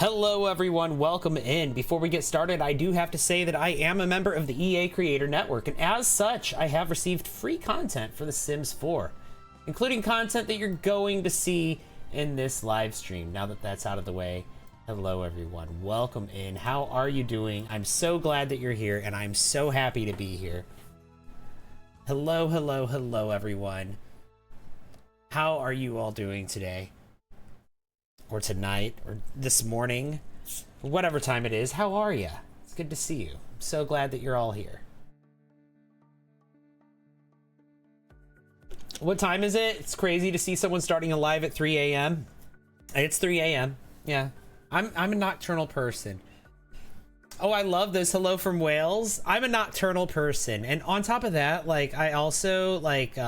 Hello everyone, welcome in. Before we get started, I do have to say that I am a member of the EA Creator Network, and as such, I have received free content for The Sims 4, including content that you're going to see in this live stream. Now that that's out of the way, hello everyone, welcome in. How are you doing? I'm so glad that you're here, and I'm so happy to be here. Hello, hello, hello everyone. How are you all doing today? Or tonight, or this morning, or whatever time it is. How are you? It's good to see you. I'm so glad that you're all here. What time is it? It's crazy to see someone starting a live at 3 a.m. It's 3 a.m. Yeah, I'm a nocturnal person. Oh, I love this. Hello from Wales. I'm a nocturnal person, and on top of that, like, I also like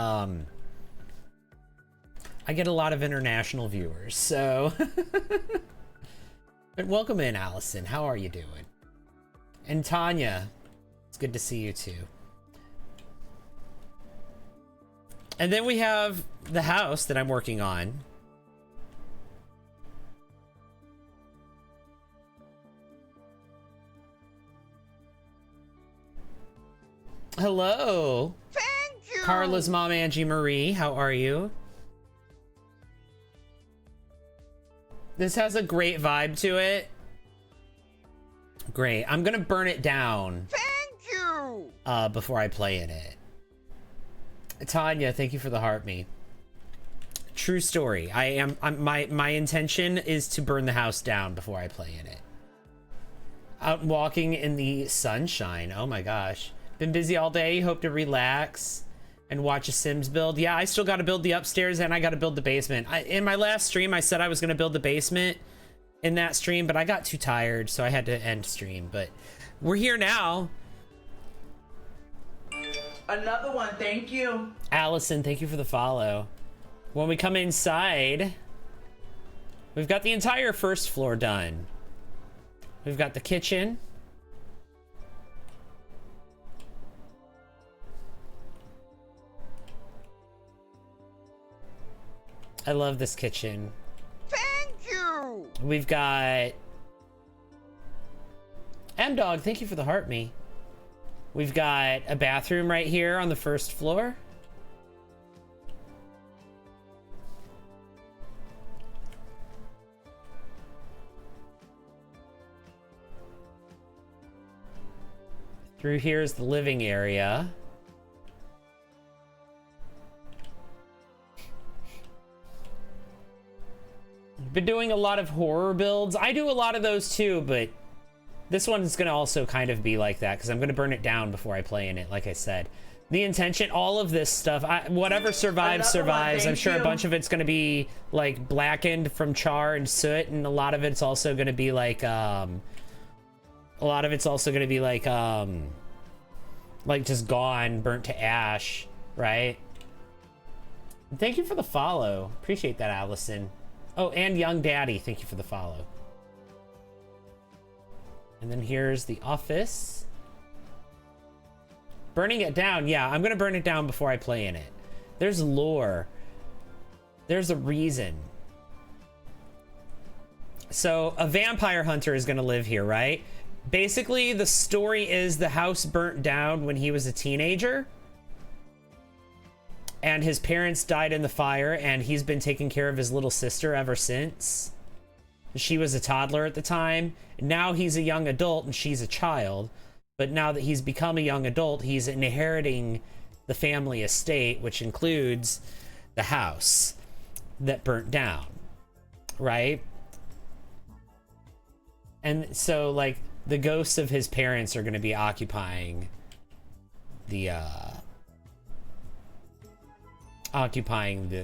I get a lot of international viewers, so. But welcome in, Allison. How are you doing? And Tanya, it's good to see you too. And then we have the house that I'm working on. Hello. Thank you. Carla's mom, Angie Marie. How are you? This has a great vibe to it. Great. I'm gonna burn it down. Thank you. Before I play in it. Tanya, thank you for the heart me. True story. My intention is to burn the house down before I play in it. Out walking in the sunshine. Oh my gosh. Been busy all day. Hope to relax and watch a Sims build. Yeah, I still got to build the upstairs and I got to build the basement. In my last stream, I said I was going to build the basement in that stream, but I got too tired, so I had to end stream. But we're here now. Another one, thank you. Allison, thank you for the follow. When we come inside, we've got the entire first floor done. We've got the kitchen. I love this kitchen. Thank you. We've got M-Dog, thank you for the heart me. We've got a bathroom right here on the first floor. Through here is the living area. Been doing a lot of horror builds. I do a lot of those too, but this one is gonna also kind of be like that because I'm gonna burn it down before I play in it, like I said. The intention, all of this stuff, whatever survives, survives. I'm sure a bunch of it's gonna be like blackened from char and soot, and a lot of it's also gonna be like just gone, burnt to ash, right? Thank you for the follow. Appreciate that, Allison. Oh, and Young Daddy, thank you for the follow. And then here's the office. Burning it down, yeah, I'm gonna burn it down before I play in it. There's lore. There's a reason. So, a vampire hunter is gonna live here, right? Basically, the story is the house burnt down when he was a teenager. And his parents died in the fire, and he's been taking care of his little sister ever since. She was a toddler at the time. Now he's a young adult, and she's a child. But now that he's become a young adult, he's inheriting the family estate, which includes the house that burnt down, right? And so, like, the ghosts of his parents are going to be occupying the,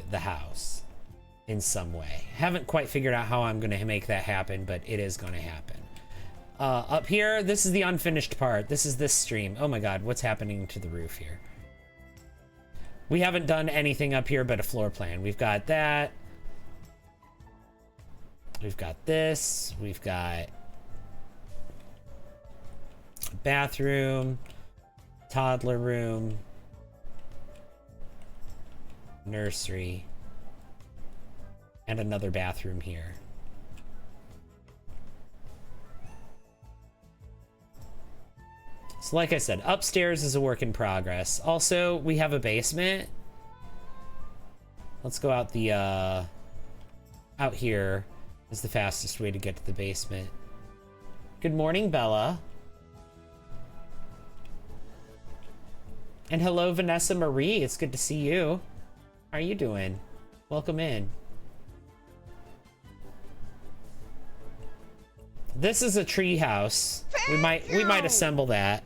the house in some way. Haven't quite figured out how I'm going to make that happen, but it is going to happen. Up here, this is the unfinished part. This is this stream. Oh my god, what's happening to the roof here? We haven't done anything up here but a floor plan. We've got that. We've got this. We've got a bathroom, toddler room, nursery, and another bathroom here. So like I said, upstairs is a work in progress. Also, we have a basement. Let's go out the, out here is the fastest way to get to the basement. Good morning, Bella. And hello, Vanessa Marie. It's good to see you. How are you doing? Welcome in. This is a tree house. We might assemble that.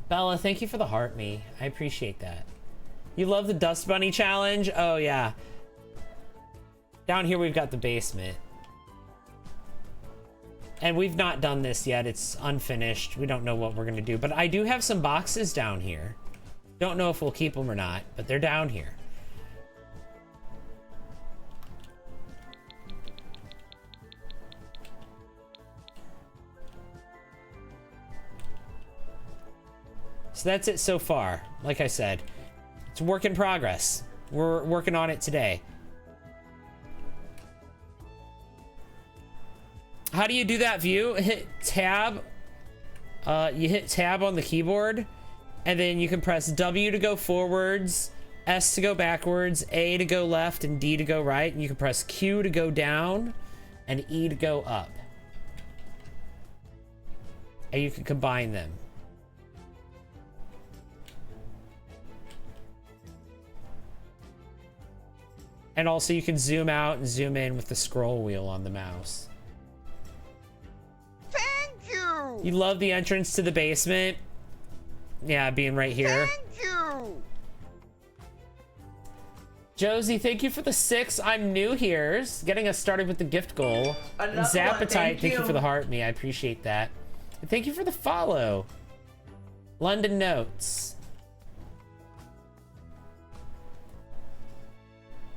Bella, thank you for the heart me. I appreciate that. You love the Dust Bunny challenge? Oh yeah. Down here we've got the basement. And we've not done this yet. It's unfinished. We don't know what we're gonna do. But I do have some boxes down here. Don't know if we'll keep them or not, but they're down here. So that's it so far. Like I said, it's a work in progress. We're working on it today. How do you do that view? Hit tab. You hit tab on the keyboard, and then you can press W to go forwards, S to go backwards, A to go left, and D to go right. And you can press Q to go down, and E to go up. And you can combine them. And also you can zoom out and zoom in with the scroll wheel on the mouse. Thank you! You love the entrance to the basement? Yeah, being right here. Thank you! Josie, thank you for the 6 I'm new here's. Getting us started with the gift goal. Another Zappetite, one, thank you for the heart me. I appreciate that. And thank you for the follow. London Notes.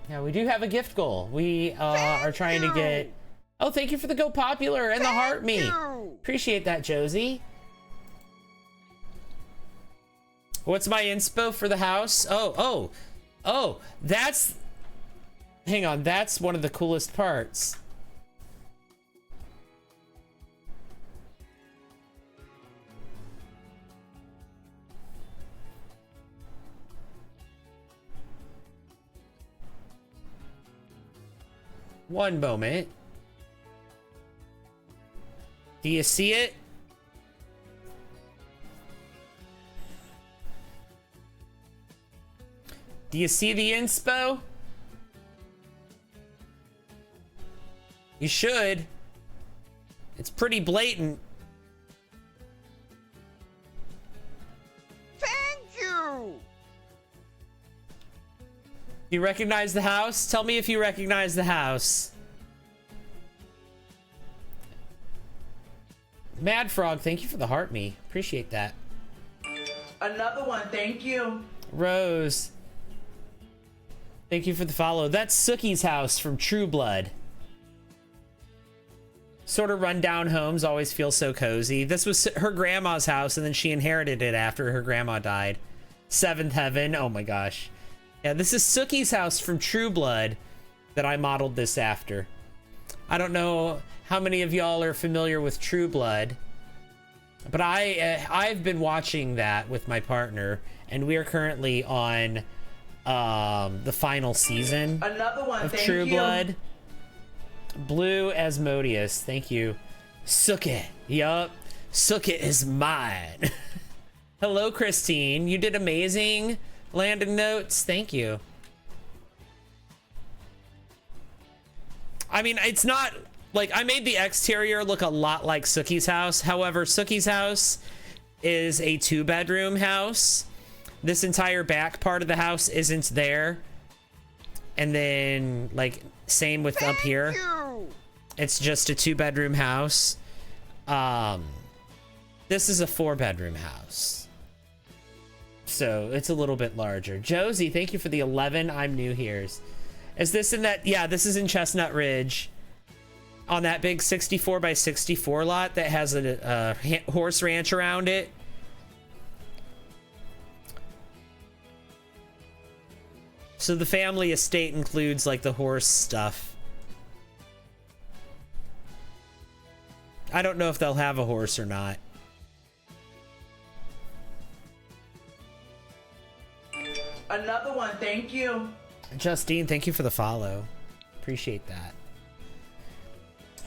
Yeah, we do have a gift goal. We are trying to get... Oh, thank you for the Go Popular and the heart me. Appreciate that, Josie. What's my inspo for the house? Oh, that's... Hang on, that's one of the coolest parts. One moment. Do you see it? Do you see the inspo? You should. It's pretty blatant. Thank you! You recognize the house? Tell me if you recognize the house. Mad Frog, thank you for the heart me. Appreciate that. Another one, thank you. Rose, thank you for the follow. That's Sookie's house from True Blood. Sort of rundown homes always feel so cozy. This was her grandma's house, and then she inherited it after her grandma died. Seventh Heaven, oh my gosh. Yeah, this is Sookie's house from True Blood that I modeled this after. I don't know how many of y'all are familiar with True Blood, but I've been watching that with my partner, and we are currently on the final season of True Blood. Blue Asmodeus, thank you. Sookie, yup, Sookie is mine. Hello, Christine, you did amazing. Landon Notes, thank you. I mean, it's not like I made the exterior look a lot like Sookie's house. However, Sookie's house is a 2-bedroom house. This entire back part of the house isn't there. And then, like, same with up here. It's just a 2-bedroom house. This is a 4-bedroom house. So it's a little bit larger. Josie, thank you for the 11 I'm new here's. Is this in that? Yeah, this is in Chestnut Ridge. On that big 64 by 64 lot that has a horse ranch around it. So the family estate includes like the horse stuff. I don't know if they'll have a horse or not. Another one, thank you. Justine, thank you for the follow. Appreciate that.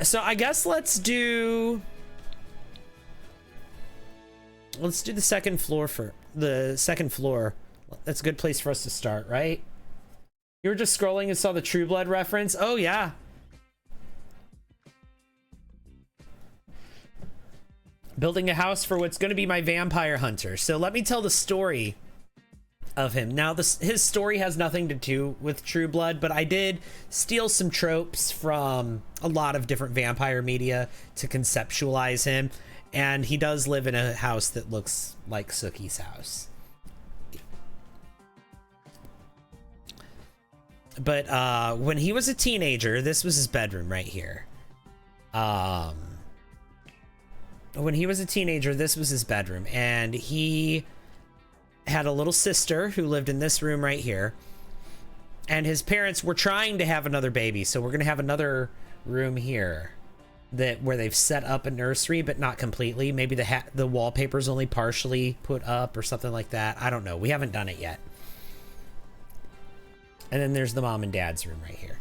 So I guess let's do the second floor for the second floor. That's a good place for us to start, right? You were just scrolling and saw the True Blood reference. Oh yeah. Building a house for what's going to be my vampire hunter. So let me tell the story of him. Now, his story has nothing to do with True Blood, but I did steal some tropes from a lot of different vampire media to conceptualize him, and he does live in a house that looks like Sookie's house. But when he was a teenager, this was his bedroom right here. When he was a teenager, this was his bedroom, and he had a little sister who lived in this room right here, and his parents were trying to have another baby, so we're gonna have another room here where they've set up a nursery but not completely. Maybe the wallpaper's only partially put up or something like that. I don't know, we haven't done it yet. And then there's the mom and dad's room right here.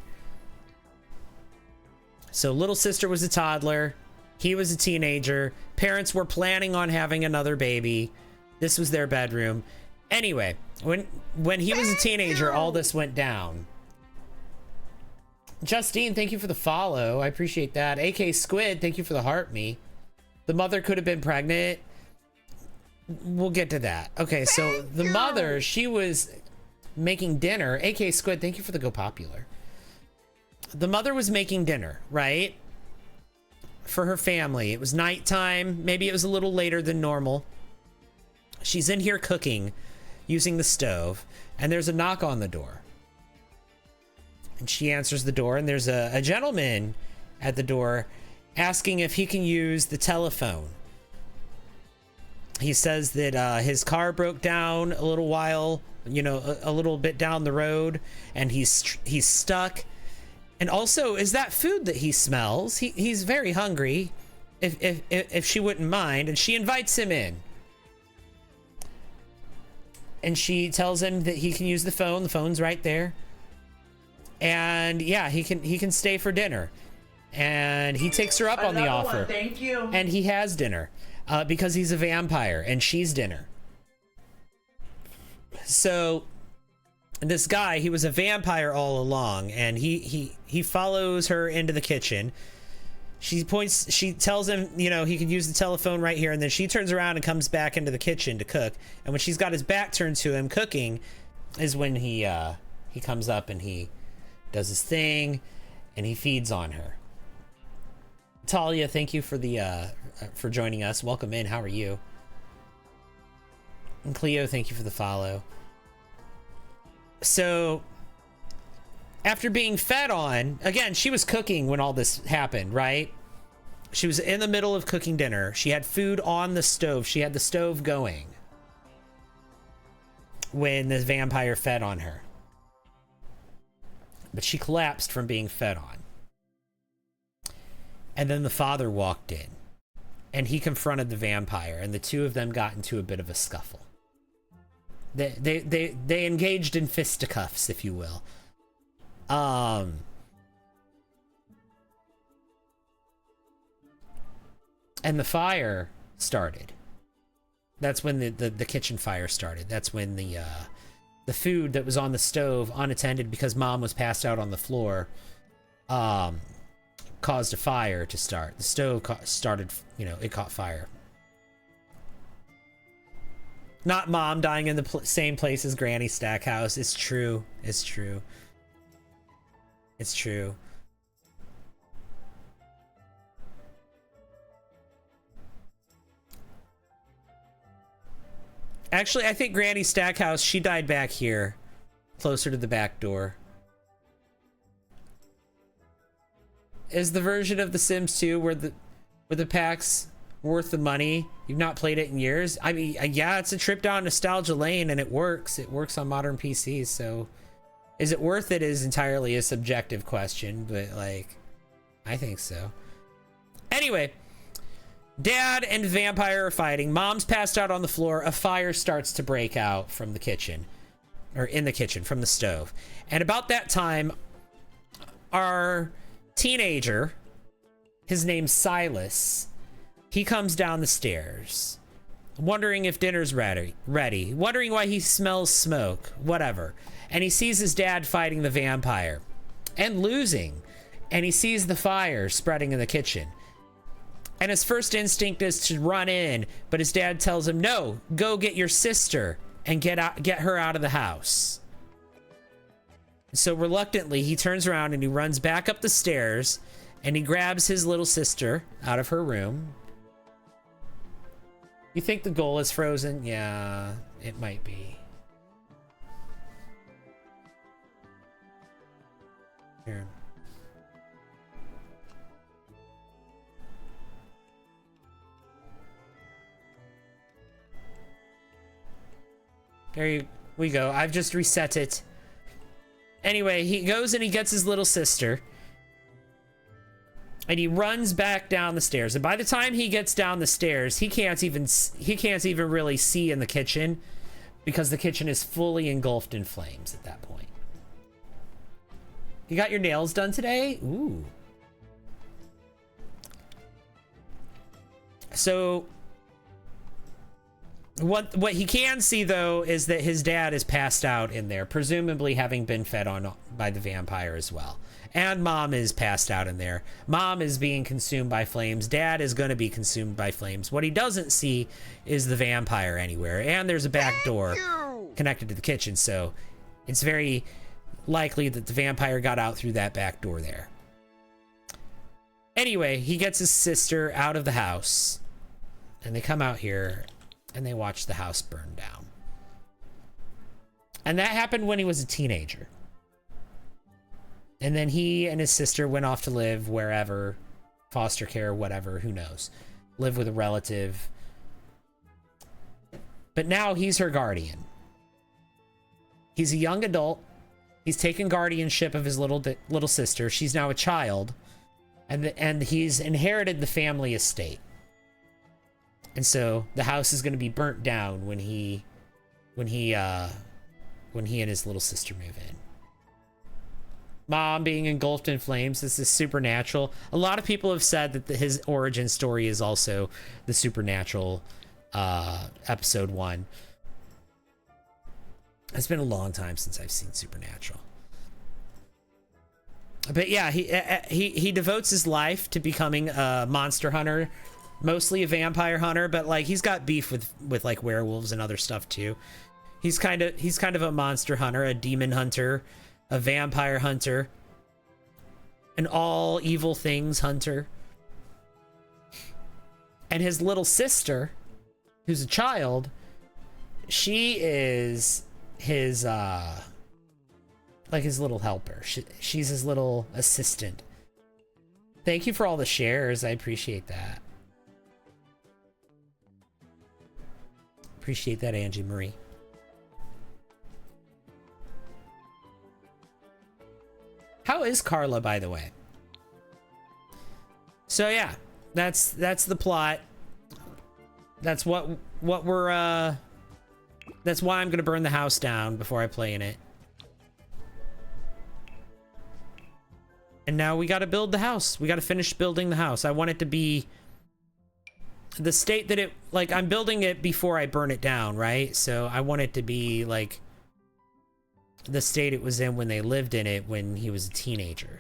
So little sister was a toddler, he was a teenager, parents were planning on having another baby. This was their bedroom. Anyway, when he was a teenager, all this went down. Justine, thank you for the follow. I appreciate that. AK Squid, thank you for the heart me. The mother could have been pregnant. We'll get to that. Okay, so the mother, she was making dinner. AK Squid, thank you for the go popular. The mother was making dinner, right? For her family. It was nighttime. Maybe it was a little later than normal. She's in here cooking using the stove, and there's a knock on the door. And she answers the door, and there's a gentleman at the door asking if he can use the telephone. He says that his car broke down a little while, you know, a little bit down the road, and he's stuck. And also, is that food that he smells? He's very hungry, if she wouldn't mind, and she invites him in. And she tells him that he can use the phone. The phone's right there. And yeah, he can stay for dinner. And he takes her up on the offer. One, thank you. And he has dinner because he's a vampire and she's dinner. So this guy, he was a vampire all along, and he follows her into the kitchen. She tells him, you know, he can use the telephone right here, and then she turns around and comes back into the kitchen to cook. And when she's got his back turned to him cooking is when he comes up and he does his thing and he feeds on her. Talia, thank you for the for joining us. Welcome in. How are you? And Cleo, thank you for the follow. So after being fed on, again, she was cooking when all this happened, right? She was in the middle of cooking dinner. She had food on the stove. She had the stove going when the vampire fed on her. But she collapsed from being fed on. And then the father walked in and he confronted the vampire, and the two of them got into a bit of a scuffle. They engaged in fisticuffs, if you will. And the fire started. That's when the kitchen fire started. That's when the food that was on the stove unattended because mom was passed out on the floor caused a fire to start. The stove started, you know, it caught fire. Not mom dying in the same place as Granny Stackhouse. It's true. It's true. It's true. Actually, I think Granny Stackhouse, she died back here, closer to the back door. Is the version of The Sims 2 where the pack's worth the money? You've not played it in years? I mean, yeah, it's a trip down nostalgia lane, and it works. It works on modern PCs, so is it worth it is entirely a subjective question, but like, I think so. Anyway, Dad and vampire are fighting. Mom's passed out on the floor. A fire starts to break out from the kitchen. Or in the kitchen, from the stove. And about that time, our teenager, his name's Silas, he comes down the stairs, wondering if dinner's ready, wondering why he smells smoke, whatever. And he sees his dad fighting the vampire and losing. And he sees the fire spreading in the kitchen. And his first instinct is to run in, but his dad tells him, no, go get your sister and get her out of the house. So reluctantly, he turns around and he runs back up the stairs and he grabs his little sister out of her room. You think the goal is frozen? Yeah, it might be. Here. There we go. I've just reset it. Anyway, he goes and he gets his little sister. And he runs back down the stairs. And by the time he gets down the stairs, he can't even really see in the kitchen because the kitchen is fully engulfed in flames at that point. You got your nails done today? Ooh. So what he can see though is that his dad is passed out in there, presumably having been fed on by the vampire as well. And mom is passed out in there. Mom is being consumed by flames. Dad is going to be consumed by flames. What he doesn't see is the vampire anywhere. And there's a back door connected to the kitchen, so it's very likely that the vampire got out through that back door there. Anyway, he gets his sister out of the house, and they come out here and they watch the house burn down. And that happened when he was a teenager. And then he and his sister went off to live wherever, foster care, whatever, who knows. Live with a relative. But now he's her guardian. He's a young adult. He's taken guardianship of his little sister. She's now a child. And he's inherited the family estate. And so the house is going to be burnt down when he and his little sister move in. Mom being engulfed in flames. This is supernatural. A lot of people have said that his origin story is also the supernatural episode 1. It's been a long time since I've seen Supernatural. But yeah, he devotes his life to becoming a monster hunter, mostly a vampire hunter, but like he's got beef with like werewolves and other stuff too. He's kind of a monster hunter, a demon hunter, a vampire hunter, an all evil things hunter. And his little sister, who's a child, she is his like his little helper. She's his little assistant. Thank you for all the shares. I appreciate that. Appreciate that, Angie Marie. How is Carla, by the way? So yeah, that's the plot. That's what we're that's why I'm gonna burn the house down before I play in it. And now we gotta build the house. We gotta finish building the house. I want it to be the state that it, like, I'm building it before I burn it down, right? So I want it to be like the state it was in when they lived in it when he was a teenager.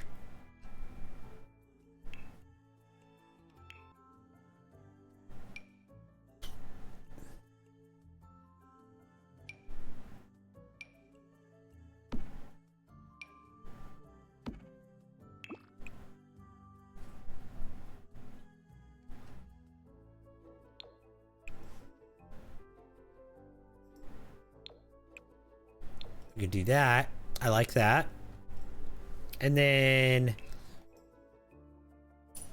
We could do that. I like that. And then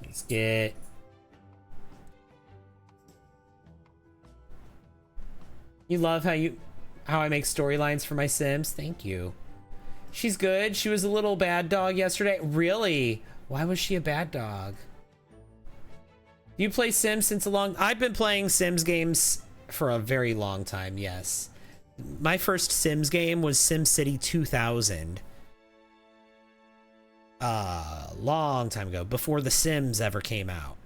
let's get you love how I make storylines for my Sims. Thank you. She's good. She was a little bad dog yesterday. Really? Why was she a bad dog? You play Sims since a long... I've been playing Sims games for a very long time, yes. My first Sims game was SimCity 2000. Long time ago, before The Sims ever came out.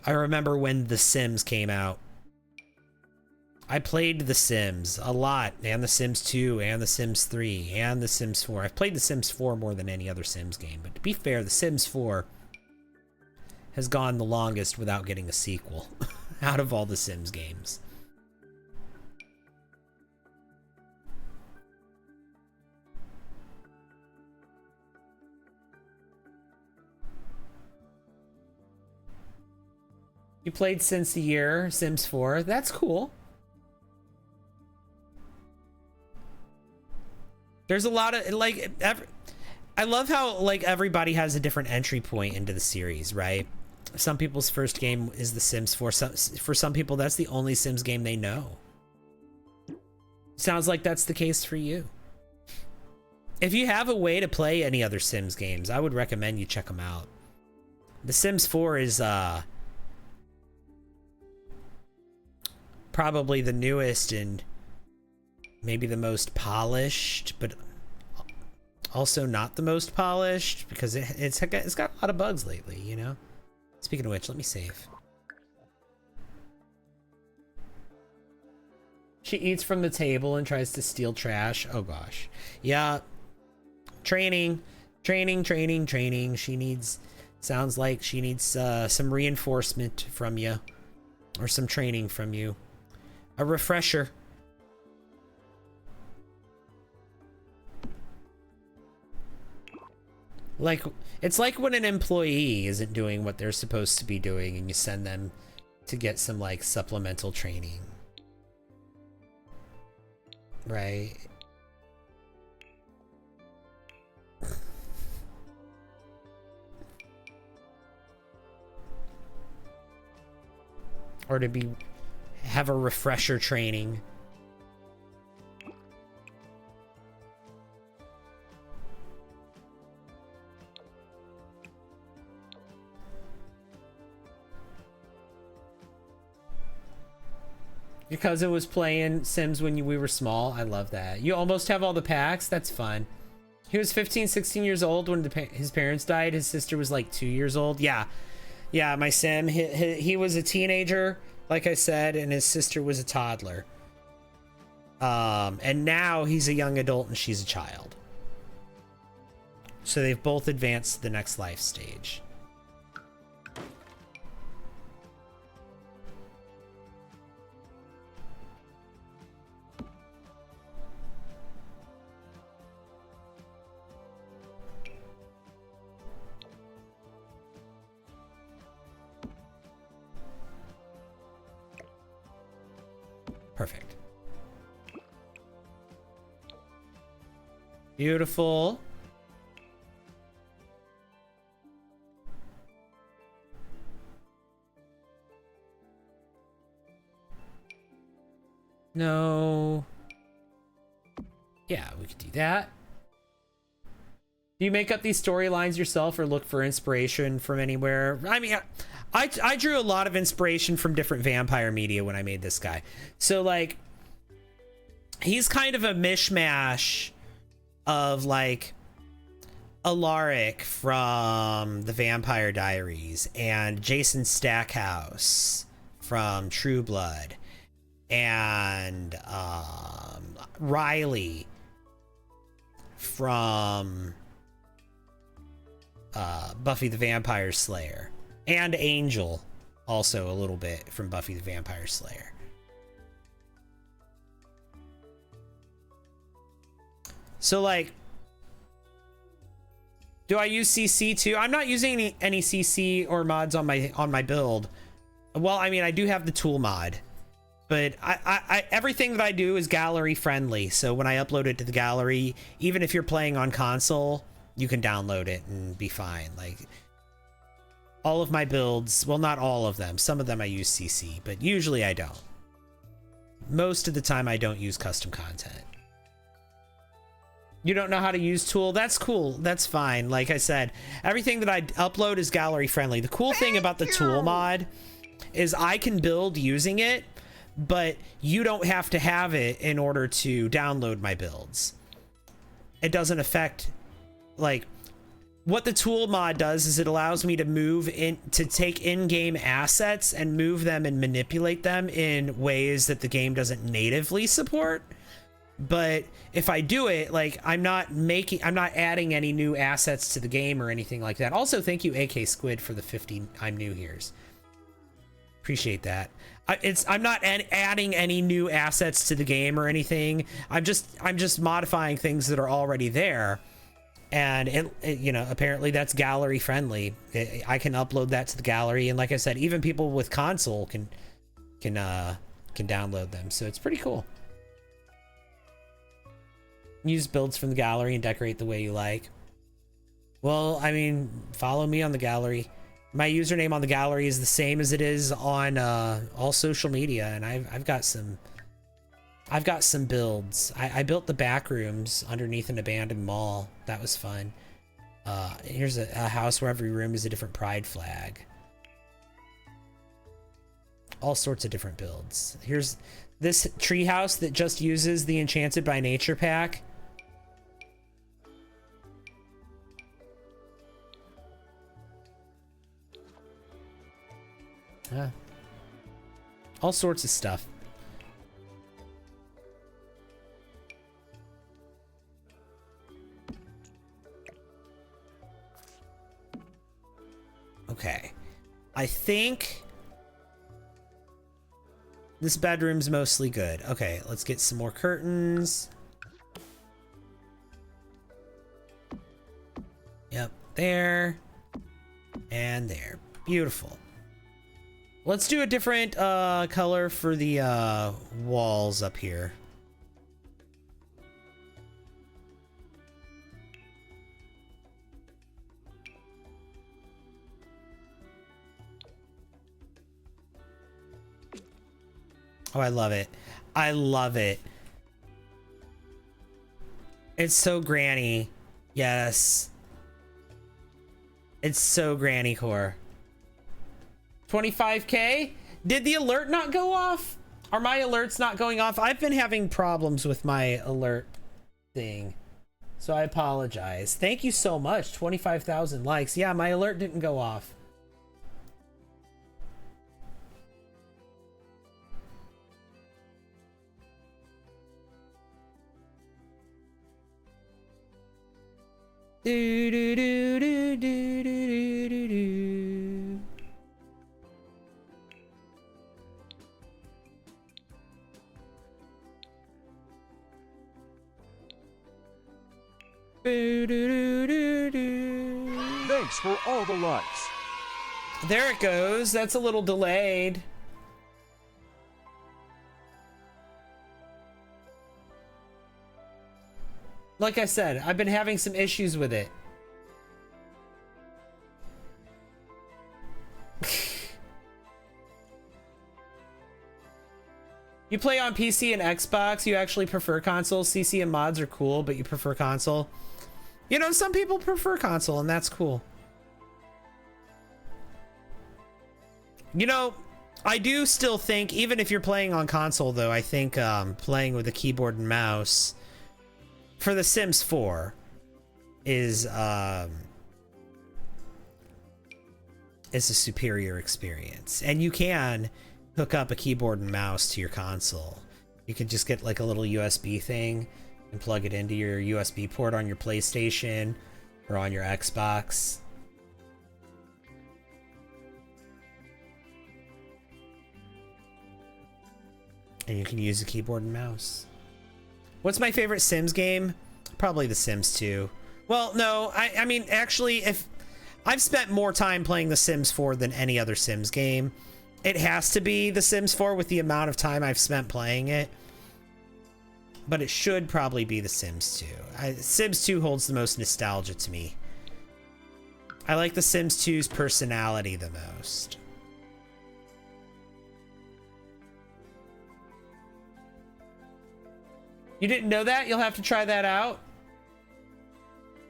I remember when The Sims came out. I played The Sims a lot, and The Sims 2, and The Sims 3, and The Sims 4. I've played The Sims 4 more than any other Sims game, but to be fair, The Sims 4 has gone the longest without getting a sequel out of all the Sims games. You played since the year Sims 4. That's cool. There's a lot of, like, I love how, like, everybody has a different entry point into the series, right? Some people's first game is The Sims 4. For some people, that's the only Sims game they know. Sounds like that's the case for you. If you have a way to play any other Sims games, I would recommend you check them out. The Sims 4 is, probably the newest and maybe the most polished, but also not the most polished because it's got a lot of bugs lately, you know? Speaking of which, let me save. She eats from the table and tries to steal trash. Oh gosh. Yeah. Training. She needs, sounds like she needs some reinforcement from you or some training from you. A refresher. Like, it's like when an employee isn't doing what they're supposed to be doing and you send them to get some, like, supplemental training. Right? Or to have a refresher training. Your cousin was playing Sims when we were small. I love that. You almost have all the packs. That's fun. He was 15, 16 years old when his parents died. His sister was like 2 years old. Yeah. Yeah, my Sim. He was a teenager, like I said, and his sister was a toddler. And now he's a young adult and she's a child. So they've both advanced to the next life stage. Perfect. Beautiful. No. Yeah, we could do that. Do you make up these storylines yourself or look for inspiration from anywhere? I mean, I drew a lot of inspiration from different vampire media when I made this guy. So, like, he's kind of a mishmash of, like, Alaric from the Vampire Diaries and Jason Stackhouse from True Blood and Riley from Buffy the Vampire Slayer. And Angel, also a little bit from Buffy the Vampire Slayer. So, like, do I use CC too? I'm not using any CC or mods on my build. Well, I mean, I do have the tool mod, but I everything that I do is gallery friendly. So when I upload it to the gallery, even if you're playing on console, you can download it and be fine. Like, all of my builds, well, not all of them. Some of them I use CC, but usually I don't. Most of the time I don't use custom content. You don't know how to use Tool? That's cool. That's fine. Like I said, everything that I upload is gallery friendly. The cool thing about the Tool mod is I can build using it, but you don't have to have it in order to download my builds. It doesn't affect, like, what the Tool mod does is it allows me to take in-game assets and move them and manipulate them in ways that the game doesn't natively support. But if I do it, like, I'm not adding any new assets to the game or anything like that. Also, thank you, AK Squid, for the 50 I'm new here's. Appreciate that. I'm not adding any new assets to the game or anything. I'm just modifying things that are already there. And it, you know, apparently that's gallery friendly. I can upload that to the gallery, and like I said, even people with console can download them. So it's pretty cool. Use builds from the gallery and decorate the way you like. Well, I mean, follow me on the gallery. My username on the gallery is the same as it is on all social media, and I've got some builds. I built the back rooms underneath an abandoned mall. That was fun. Here's a house where every room is a different pride flag. All sorts of different builds. Here's this treehouse that just uses the Enchanted by Nature pack. All sorts of stuff. Okay. I think this bedroom's mostly good. Okay, let's get some more curtains. Yep, there. And there. Beautiful. Let's do a different color for the walls up here. Oh, I love it. I love it. It's so granny. Yes. It's so granny core. 25K? Did the alert not go off? Are my alerts not going off? I've been having problems with my alert thing, so I apologize. Thank you so much. 25,000 likes. Yeah, my alert didn't go off. Do do do do do do do do. Thanks for all the likes. There it goes. That's a little delayed. Like I said, I've been having some issues with it. You play on PC and Xbox, you actually prefer console. CC and mods are cool, but you prefer console. You know, some people prefer console, and that's cool. You know, I do still think, even if you're playing on console, though, I think playing with a keyboard and mouse for The Sims 4 is a superior experience. And you can hook up a keyboard and mouse to your console. You can just get like a little USB thing and plug it into your USB port on your PlayStation or on your Xbox. And you can use a keyboard and mouse. What's my favorite Sims game? Probably The Sims 2. Well, no, I mean, actually, if I've spent more time playing The Sims 4 than any other Sims game, it has to be The Sims 4 with the amount of time I've spent playing it. But it should probably be The Sims 2. Sims 2 holds the most nostalgia to me. I like The Sims 2's personality the most. You didn't know that? You'll have to try that out.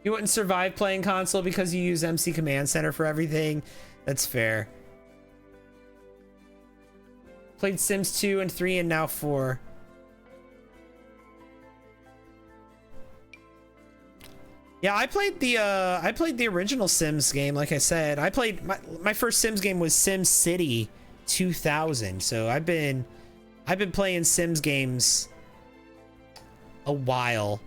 You wouldn't survive playing console because you use MC Command Center for everything. That's fair. Played Sims 2 and 3 and now 4. Yeah, I played the original Sims game. Like I said, I played my first Sims game was Sim City 2000. So I've been playing Sims games a while.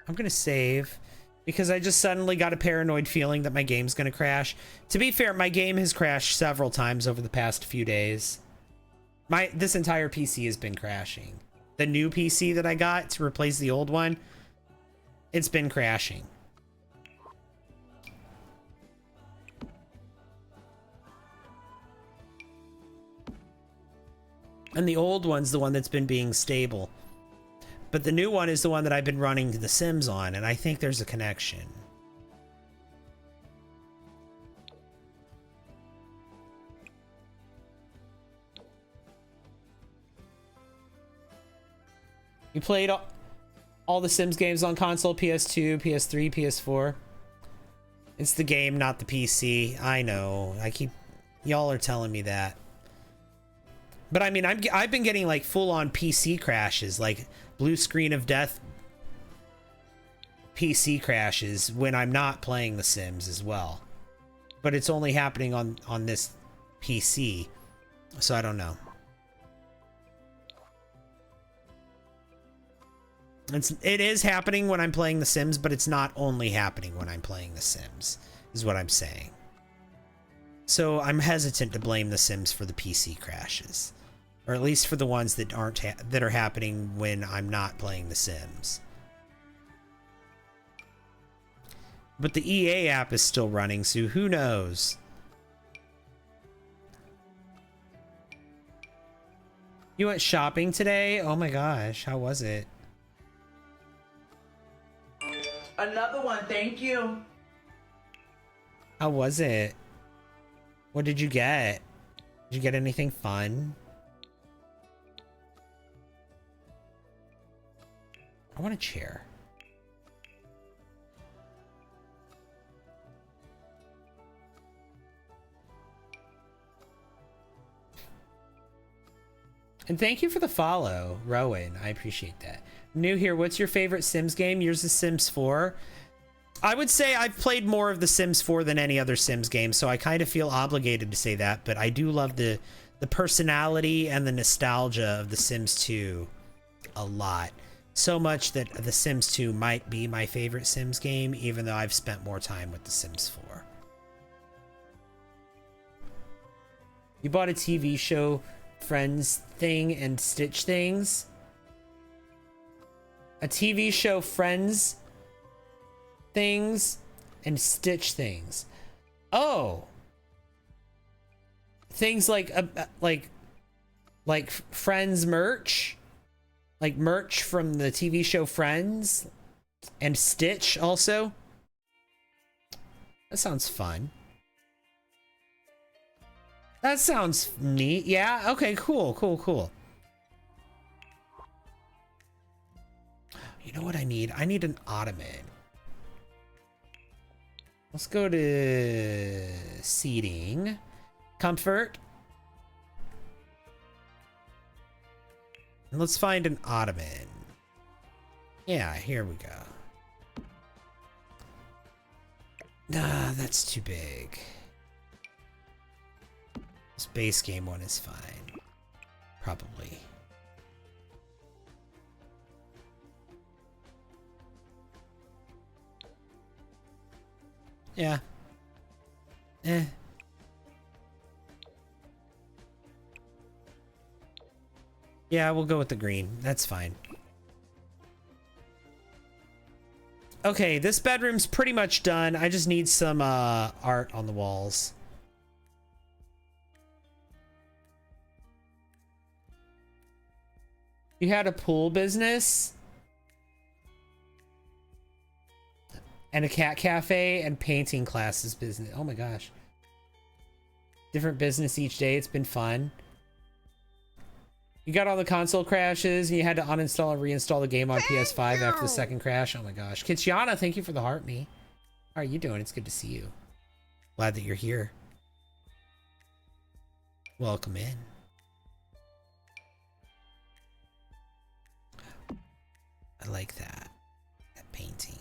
I'm gonna save because I just suddenly got a paranoid feeling that my game's gonna crash. To be fair, my game has crashed several times over the past few days. This entire PC has been crashing. The new PC that I got to replace the old one, it's been crashing. And the old one's the one that's been being stable. But the new one is the one that I've been running The Sims on, and I think there's a connection. You played all the Sims games on console, PS2, PS3, PS4. It's the game, not the PC. I know. Y'all are telling me that. But I mean, I've been getting like full-on PC crashes, like blue screen of death PC crashes when I'm not playing The Sims as well. But it's only happening on this PC, so I don't know. It is happening when I'm playing The Sims, but it's not only happening when I'm playing The Sims, is what I'm saying. So I'm hesitant to blame The Sims for the PC crashes. Or at least for the ones that that are happening when I'm not playing The Sims. But the EA app is still running, so who knows? You went shopping today? Oh my gosh, how was it? Another one, thank you. How was it? What did you get? Did you get anything fun? I want a chair. And thank you for the follow, Rowan. I appreciate that. New here, what's your favorite Sims game? Yours is Sims 4. I would say I've played more of the Sims 4 than any other Sims game, so I kind of feel obligated to say that, but I do love the personality and the nostalgia of the Sims 2 a lot. So much that The Sims 2 might be my favorite Sims game, even though I've spent more time with The Sims 4. You bought a TV show Friends thing and Stitch things? A TV show Friends things and Stitch things. Oh! Things like Friends merch? Like merch from the TV show Friends and Stitch also. That sounds fun. That sounds neat. Yeah, okay, cool. You know what I need? I need an ottoman. Let's go to seating. Comfort. And let's find an ottoman. Yeah, here we go. Nah, that's too big. This base game one is fine. Probably. Yeah. Yeah, we'll go with the green. That's fine. Okay, this bedroom's pretty much done. I just need some art on the walls. You had a pool business and a cat cafe and painting classes business. Oh my gosh. Different business each day. It's been fun. You got all the console crashes and you had to uninstall and reinstall the game on PS5 after the second crash. Oh my gosh. Kitchiana, thank you for the heart me. How are you doing? It's good to see you. Glad that you're here. Welcome in. I like that. That painting.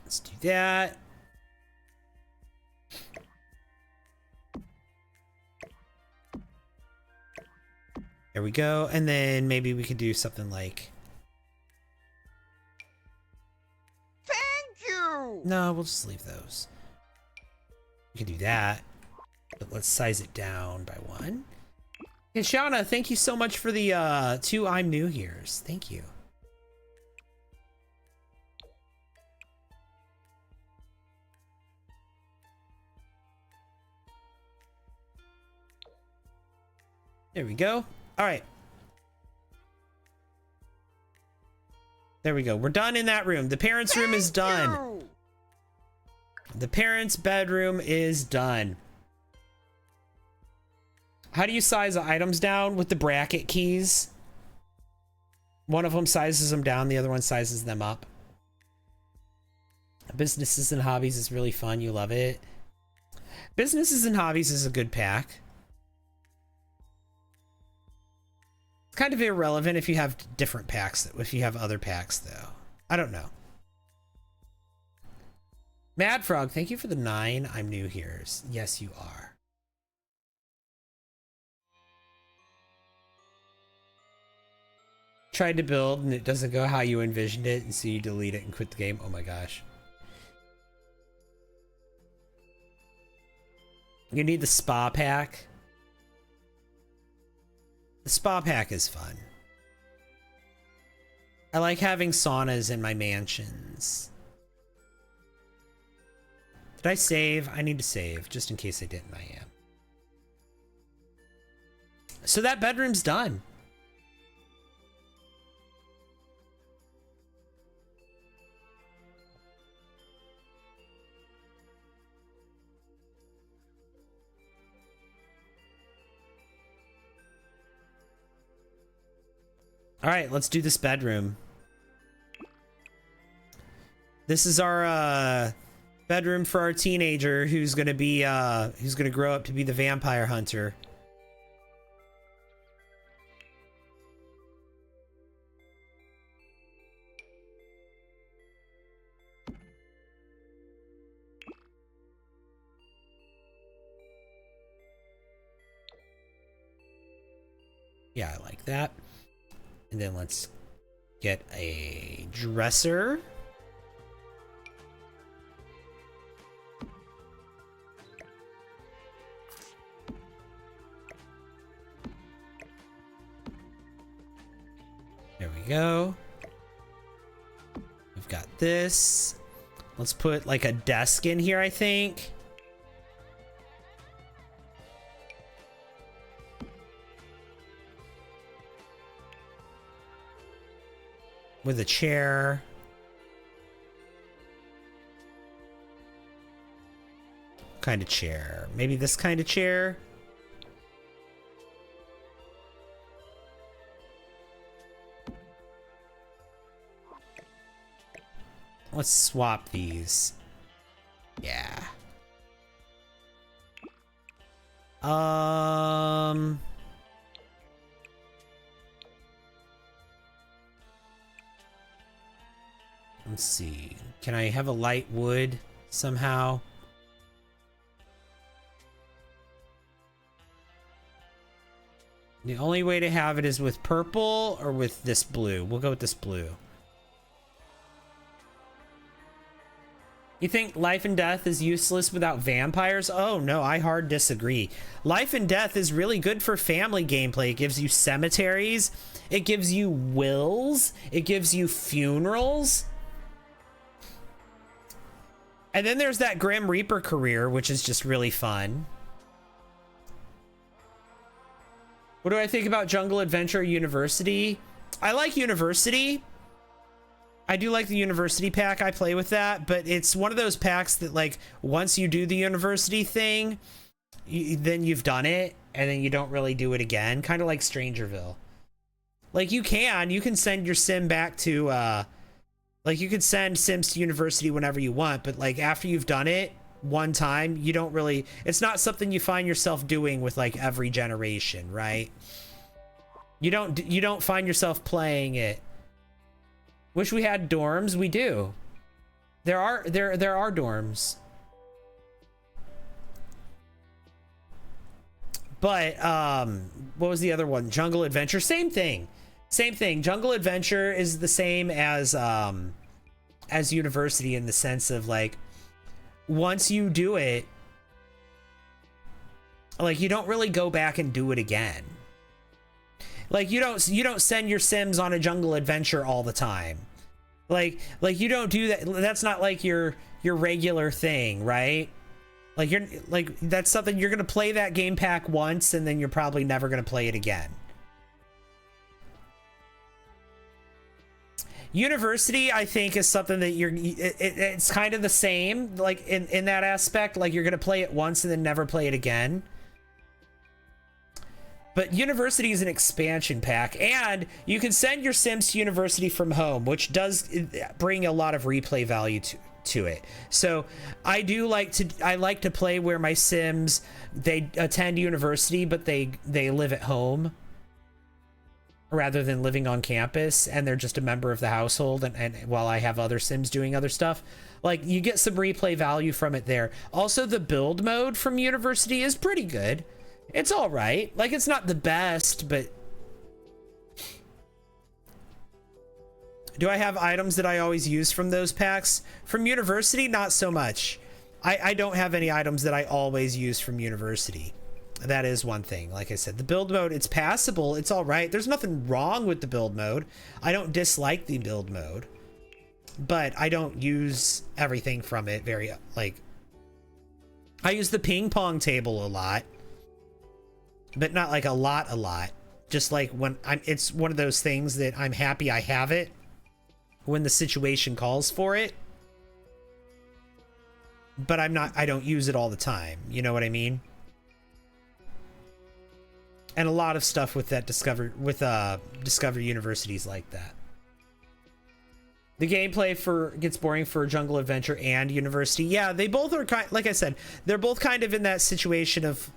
Let's do that. There we go. And then maybe we could do something like... Thank you! No, we'll just leave those. We can do that. But let's size it down by 1. And Shauna, thank you so much for the 2 I'm New Here's. Thank you. There we go. All right. There we go. We're done in that room. The parents' room is done. The parents' bedroom is done. How do you size the items down? With the bracket keys. One of them sizes them down, the other one sizes them up. Businesses and Hobbies is really fun. You love it. Businesses and Hobbies is a good pack. It's kind of irrelevant if you have different packs, if you have other packs, though. I don't know. Mad Frog, thank you for the 9 I'm New Here's. Yes, you are. Tried to build and it doesn't go how you envisioned it, and so you delete it and quit the game. Oh my gosh. You need the spa pack. The spa pack is fun. I like having saunas in my mansions. Did I save? I need to save, just in case I didn't. I am. So that bedroom's done. All right, let's do this bedroom. This is our bedroom for our teenager who's gonna be who's gonna grow up to be the vampire hunter. Yeah, I like that. And then let's get a dresser. There we go. We've got this. Let's put like a desk in here, I think. With a chair. What kind of chair? Maybe this kind of chair? Let's swap these. Yeah. Let's see. Can I have a light wood somehow? The only way to have it is with purple or with this blue. We'll go with this blue. You think Life and Death is useless without vampires? Oh no, I hard disagree. Life and Death is really good for family gameplay. It gives you cemeteries, it gives you wills, it gives you funerals. And then there's that Grim Reaper career, which is just really fun. What do I think about Jungle Adventure University? I like University. I do like the University pack. I play with that, but it's one of those packs that, like, once you do the University thing, then you've done it, and then you don't really do it again. Kind of like Strangerville. Like, you can send your sim back to, like, you could send Sims to University whenever you want, but, like, after you've done it one time, you don't really, it's not something you find yourself doing with, like, every generation, right? You don't find yourself playing it. Wish we had dorms. We do. There are dorms. But, what was the other one? Jungle Adventure, same thing. Same thing. Jungle Adventure is the same as University in the sense of, like, once you do it, like, you don't really go back and do it again. Like, you don't send your Sims on a Jungle Adventure all the time. Like you don't do that. That's not like your regular thing, right? Like that's something you're gonna play that game pack once, and then you're probably never gonna play it again. University, I think, is something that it's kind of the same, like, in that aspect. Like, you're gonna play it once and then never play it again. But University is an expansion pack, and you can send your Sims to University from home, which does bring a lot of replay value to it. So I like to play where my Sims, they attend University, but they live at home rather than living on campus, and they're just a member of the household, and while I have other Sims doing other stuff. Like, you get some replay value from it there. Also, the build mode from University is pretty good. It's all right. Like, it's not the best, but... Do I have items that I always use from those packs? From University, not so much. I don't have any items that I always use from University. That is one thing. Like I said, the build mode, it's passable. It's all right. There's nothing wrong with the build mode. I don't dislike the build mode. But I don't use everything from it very, like... I use the ping pong table a lot. But not like a lot. Just like when it's one of those things that I'm happy I have it when the situation calls for it. But I don't use it all the time. You know what I mean? And a lot of stuff with that Discover Universities like that. The gameplay gets boring for Jungle Adventure and University. Yeah, they both are like I said, they're both kind of in that situation of,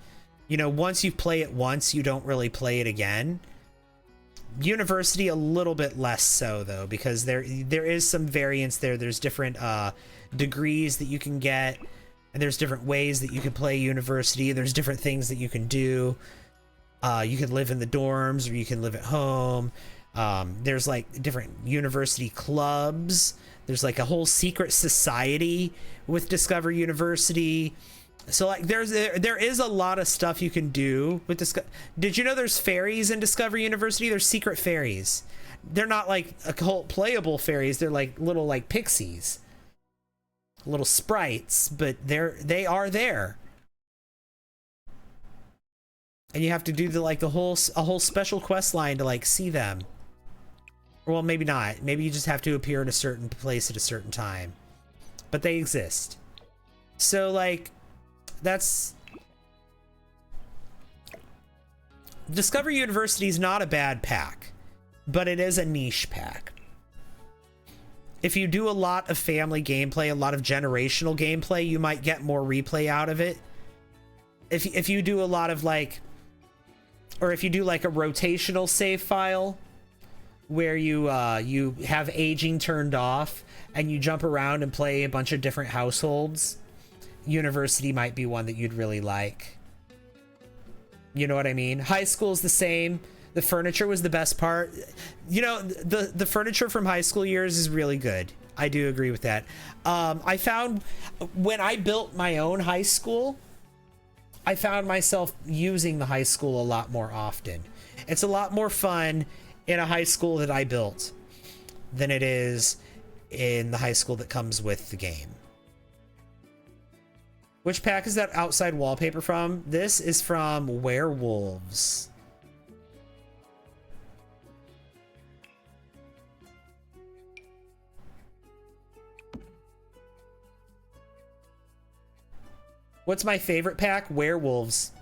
you know, once you play it once, you don't really play it again. University a little bit less so, though, because there is some variance there. There's different degrees that you can get, and there's different ways that you can play University. There's different things that you can do. You can live in the dorms, or you can live at home. There's like different University clubs. There's like a whole secret society with Discover University. So, like, there is a lot of stuff you can do with Discover. Did you know there's fairies in Discover University? There's secret fairies. They're not like occult playable fairies. They're like little, like, pixies, little sprites, but they are there. And you have to do a whole special quest line to, like, see them. Well, maybe not. Maybe you just have to appear in a certain place at a certain time. But they exist. So, like, that's... Discover University is not a bad pack, but it is a niche pack. If you do a lot of family gameplay, a lot of generational gameplay, you might get more replay out of it. If you do a lot of, like... Or if you do, like, a rotational save file where you have aging turned off and you jump around and play a bunch of different households, University might be one that you'd really like. You know what I mean? High school's the same. The furniture was the best part. You know, the furniture from high school years is really good. I do agree with that. I found when I built my own high school, I found myself using the high school a lot more often. It's a lot more fun in a high school that I built than it is in the high school that comes with the game. Which pack is that outside wallpaper from? This is from Werewolves. What's my favorite pack? Werewolves.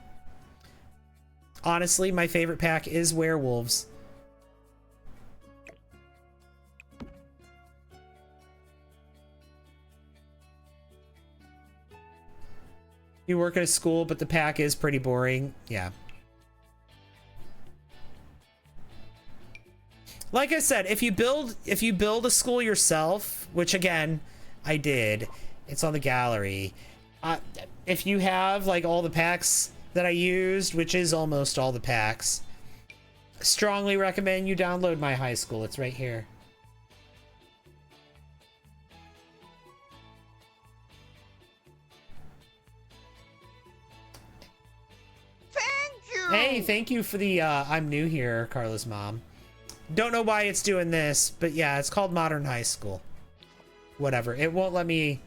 Honestly, my favorite pack is Werewolves. You work at a school, but the pack is pretty boring. Yeah. Like I said, if you build a school yourself, which again, I did, it's on the gallery. If you have like all the packs that I used, which is almost all the packs, strongly recommend you download my high school. It's right here. Hey, thank you for the I'm new here, Carla's mom. Don't know why it's doing this, but yeah, it's called Modern High School. Whatever. It won't let me.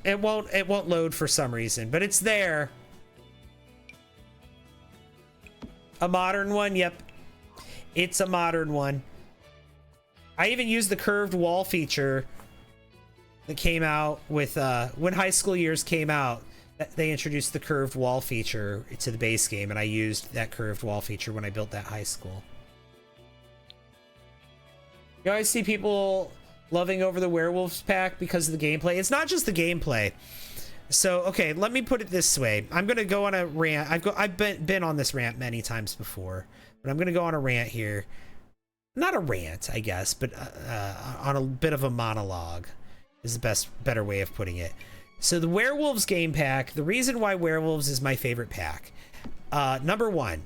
It won't load for some reason, but it's there. A modern one? Yep. It's a modern one. I even used the curved wall feature that came out with when High School Years came out. They introduced the curved wall feature to the base game, and I used that curved wall feature when I built that high school. You always see people loving over the Werewolves pack because of the gameplay. It's not just the gameplay. So, okay, let me put it this way. I'm going to go on a rant. I've been on this rant many times before, but I'm going to go on a rant here. Not a rant, I guess, but on a bit of a monologue is the better way of putting it. So the Werewolves game pack, the reason why Werewolves is my favorite pack. Number one,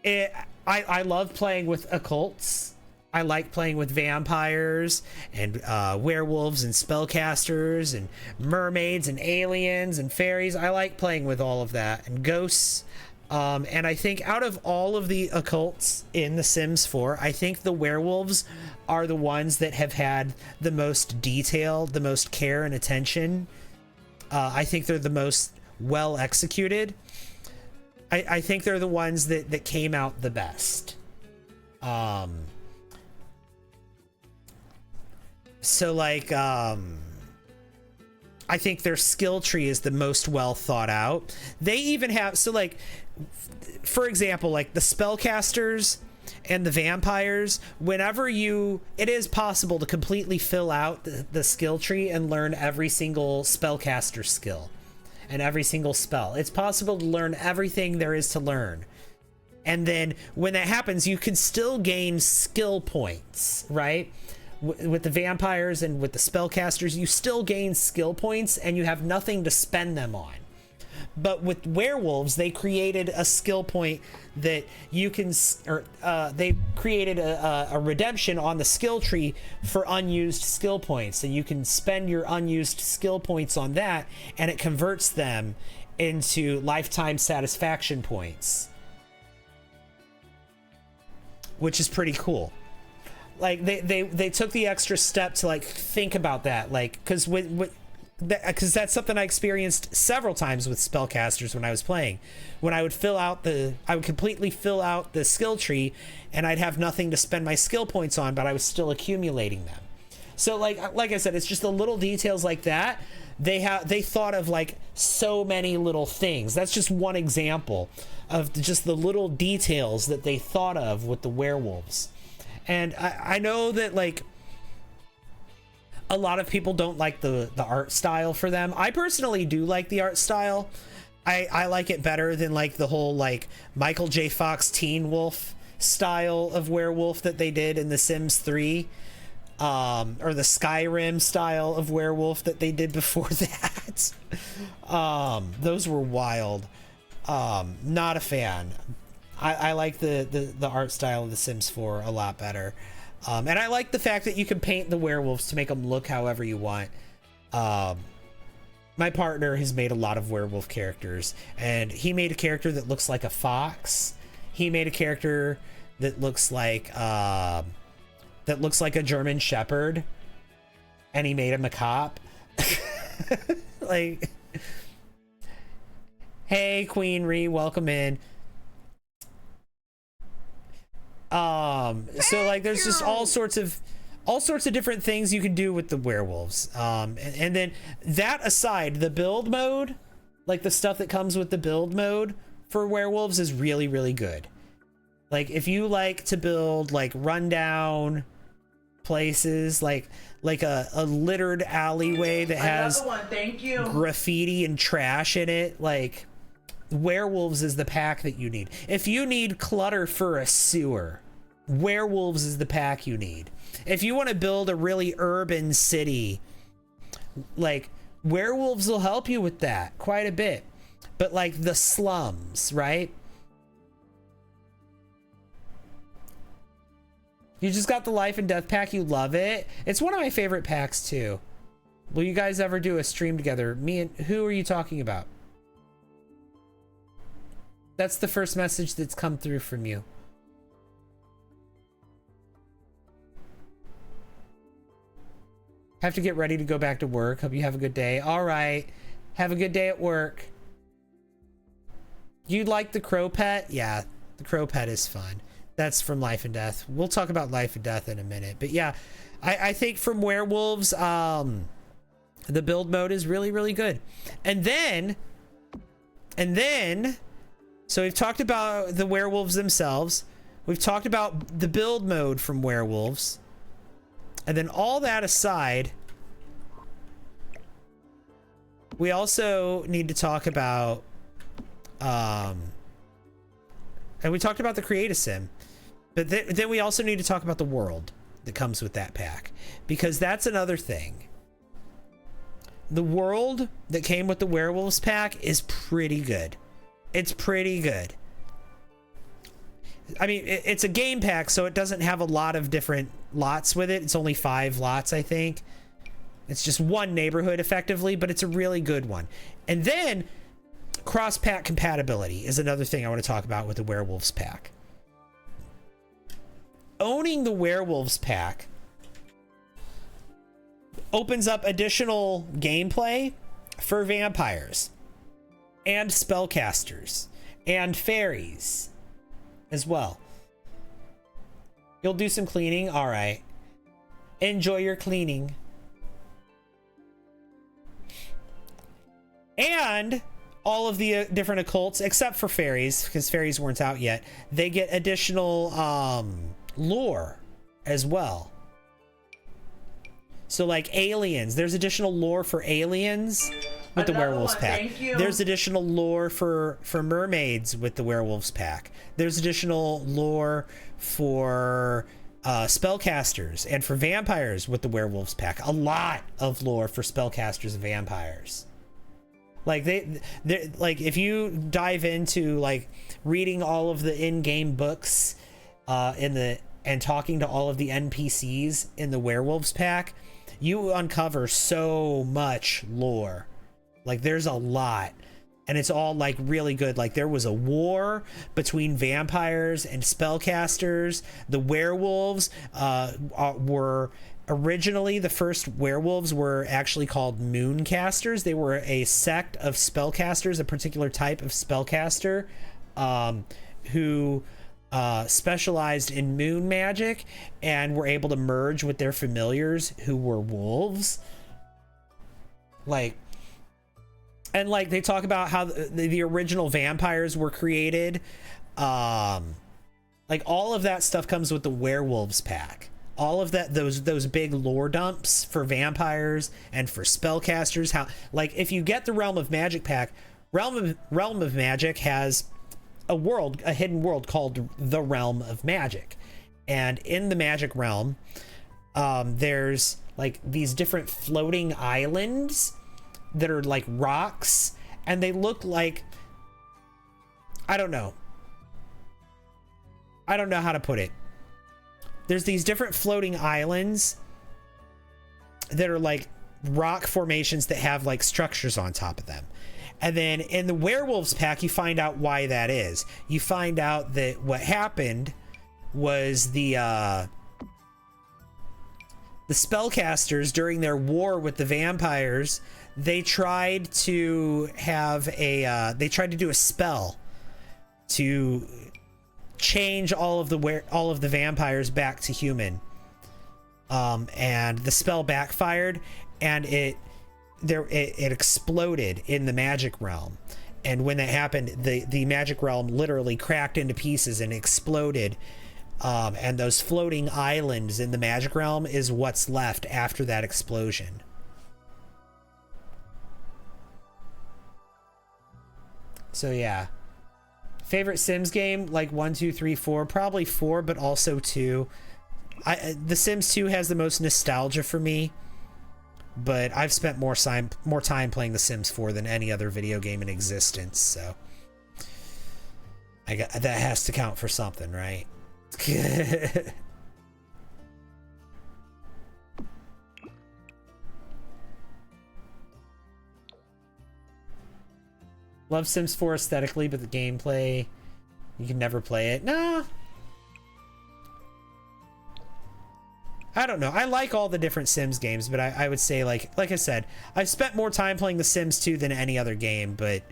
I love playing with occults. I like playing with vampires and werewolves and spellcasters and mermaids and aliens and fairies. I like playing with all of that, and ghosts. And I think out of all of the occults in The Sims 4, I think the werewolves are the ones that have had the most detail, the most care and attention. I think they're the most well executed. I think they're the ones that came out the best. So like, I think their skill tree is the most well thought out. They even have, so like, for example, like the spellcasters and the vampires, whenever it is possible to completely fill out the skill tree and learn every single spellcaster skill and every single spell. It's possible to learn everything there is to learn. And then when that happens, you can still gain skill points, right? With the vampires and with the spellcasters, you still gain skill points and you have nothing to spend them on. But with werewolves, they created a skill point that you can, they created a redemption on the skill tree for unused skill points. So you can spend your unused skill points on that, and it converts them into lifetime satisfaction points, which is pretty cool. Like they took the extra step to like think about that, like because that's something I experienced several times with spellcasters when I was playing. When I would completely fill out the skill tree, and I'd have nothing to spend my skill points on, but I was still accumulating them. So like I said, it's just the little details like that. They thought of like so many little things. That's just one example of just the little details that they thought of with the werewolves. And I know that like a lot of people don't like the art style for them. I personally do like the art style. I like it better than like the whole like Michael J. Fox Teen Wolf style of werewolf that they did in The Sims 3, or the Skyrim style of werewolf that they did before that. Those were wild. Not a fan. I like the art style of The Sims 4 a lot better. And I like the fact that you can paint the werewolves to make them look however you want. My partner has made a lot of werewolf characters, and he made a character that looks like a fox. He made a character that looks like a German Shepherd, and he made him a cop. Like, hey, Queen Ree, welcome in. So like, there's just all sorts of different things you can do with the werewolves. And then that aside, the build mode, like the stuff that comes with the build mode for werewolves is really, really good. Like if you like to build like rundown places, like a littered alleyway that has graffiti and trash in it, like werewolves is the pack that you need. If you need clutter for a sewer, werewolves is the pack you need. If you want to build a really urban city, like werewolves will help you with that quite a bit. But like the slums, right? You just got the life and death pack. You love it. It's one of my favorite packs too. Will you guys ever do a stream together? Me and who are you talking about? That's the first message that's come through from you. Have to get ready to go back to work. Hope you have a good day. All right. Have a good day at work. You like the crow pet? Yeah, the crow pet is fun. That's from Life and Death. We'll talk about Life and Death in a minute. But yeah, I think from werewolves, the build mode is really, really good. And then, so we've talked about the werewolves themselves. We've talked about the build mode from werewolves. And then all that aside, we also need to talk about, and we talked about the Create-A-Sim, but then we also need to talk about the world that comes with that pack, because that's another thing. The world that came with the werewolves pack is pretty good. It's pretty good. I mean, it's a game pack, so it doesn't have a lot of different lots with it. It's only 5 lots, I think. It's just one neighborhood, effectively, but it's a really good one. And then, cross-pack compatibility is another thing I want to talk about with the Werewolves pack. Owning the Werewolves pack opens up additional gameplay for vampires and spellcasters and fairies as well. You'll do some cleaning? All right. Enjoy your cleaning. And all of the different occults, except for fairies, because fairies weren't out yet, they get additional lore as well. So like aliens, there's additional lore for aliens with the werewolves pack. There's additional lore for mermaids with the werewolves pack. There's additional lore for spellcasters and for vampires with the werewolves pack. A lot of lore for spellcasters and vampires. Like they like if you dive into like reading all of the in-game books and talking to all of the NPCs in the werewolves pack, you uncover so much lore. Like there's a lot, and it's all like really good. Like there was a war between vampires and spellcasters. The werewolves were originally, the first werewolves were actually called mooncasters. They were a sect of spellcasters, a particular type of spellcaster who specialized in moon magic and were able to merge with their familiars who were wolves. And they talk about how the original vampires were created. Like all of that stuff comes with the werewolves pack. All of that, those big lore dumps for vampires and for spellcasters. How, like, if you get the Realm of Magic pack, Realm of Magic has a hidden world called the Realm of Magic, and in the Magic Realm, there's like these different floating islands that are like rocks, and they look like, I don't know how to put it. there's these different floating islands that are like rock formations that have like structures on top of them. And then in the werewolves pack, you find out why that is. You find out that what happened was the spellcasters, during their war with the vampires, they tried to have a do a spell to change all of the vampires back to human. And the spell backfired, and it exploded in the magic realm. And when that happened, the magic realm literally cracked into pieces and exploded. And those floating islands in the magic realm is what's left after that explosion. So yeah. Favorite Sims game, like 1, 2, 3, 4, probably 4, but also 2. The Sims 2 has the most nostalgia for me, but I've spent more time playing The Sims 4 than any other video game in existence, so that has to count for something, right? Love Sims 4 aesthetically, but the gameplay, you can never play it. Nah. I don't know. I like all the different Sims games, but I would say, like I said, I've spent more time playing The Sims 2 than any other game, but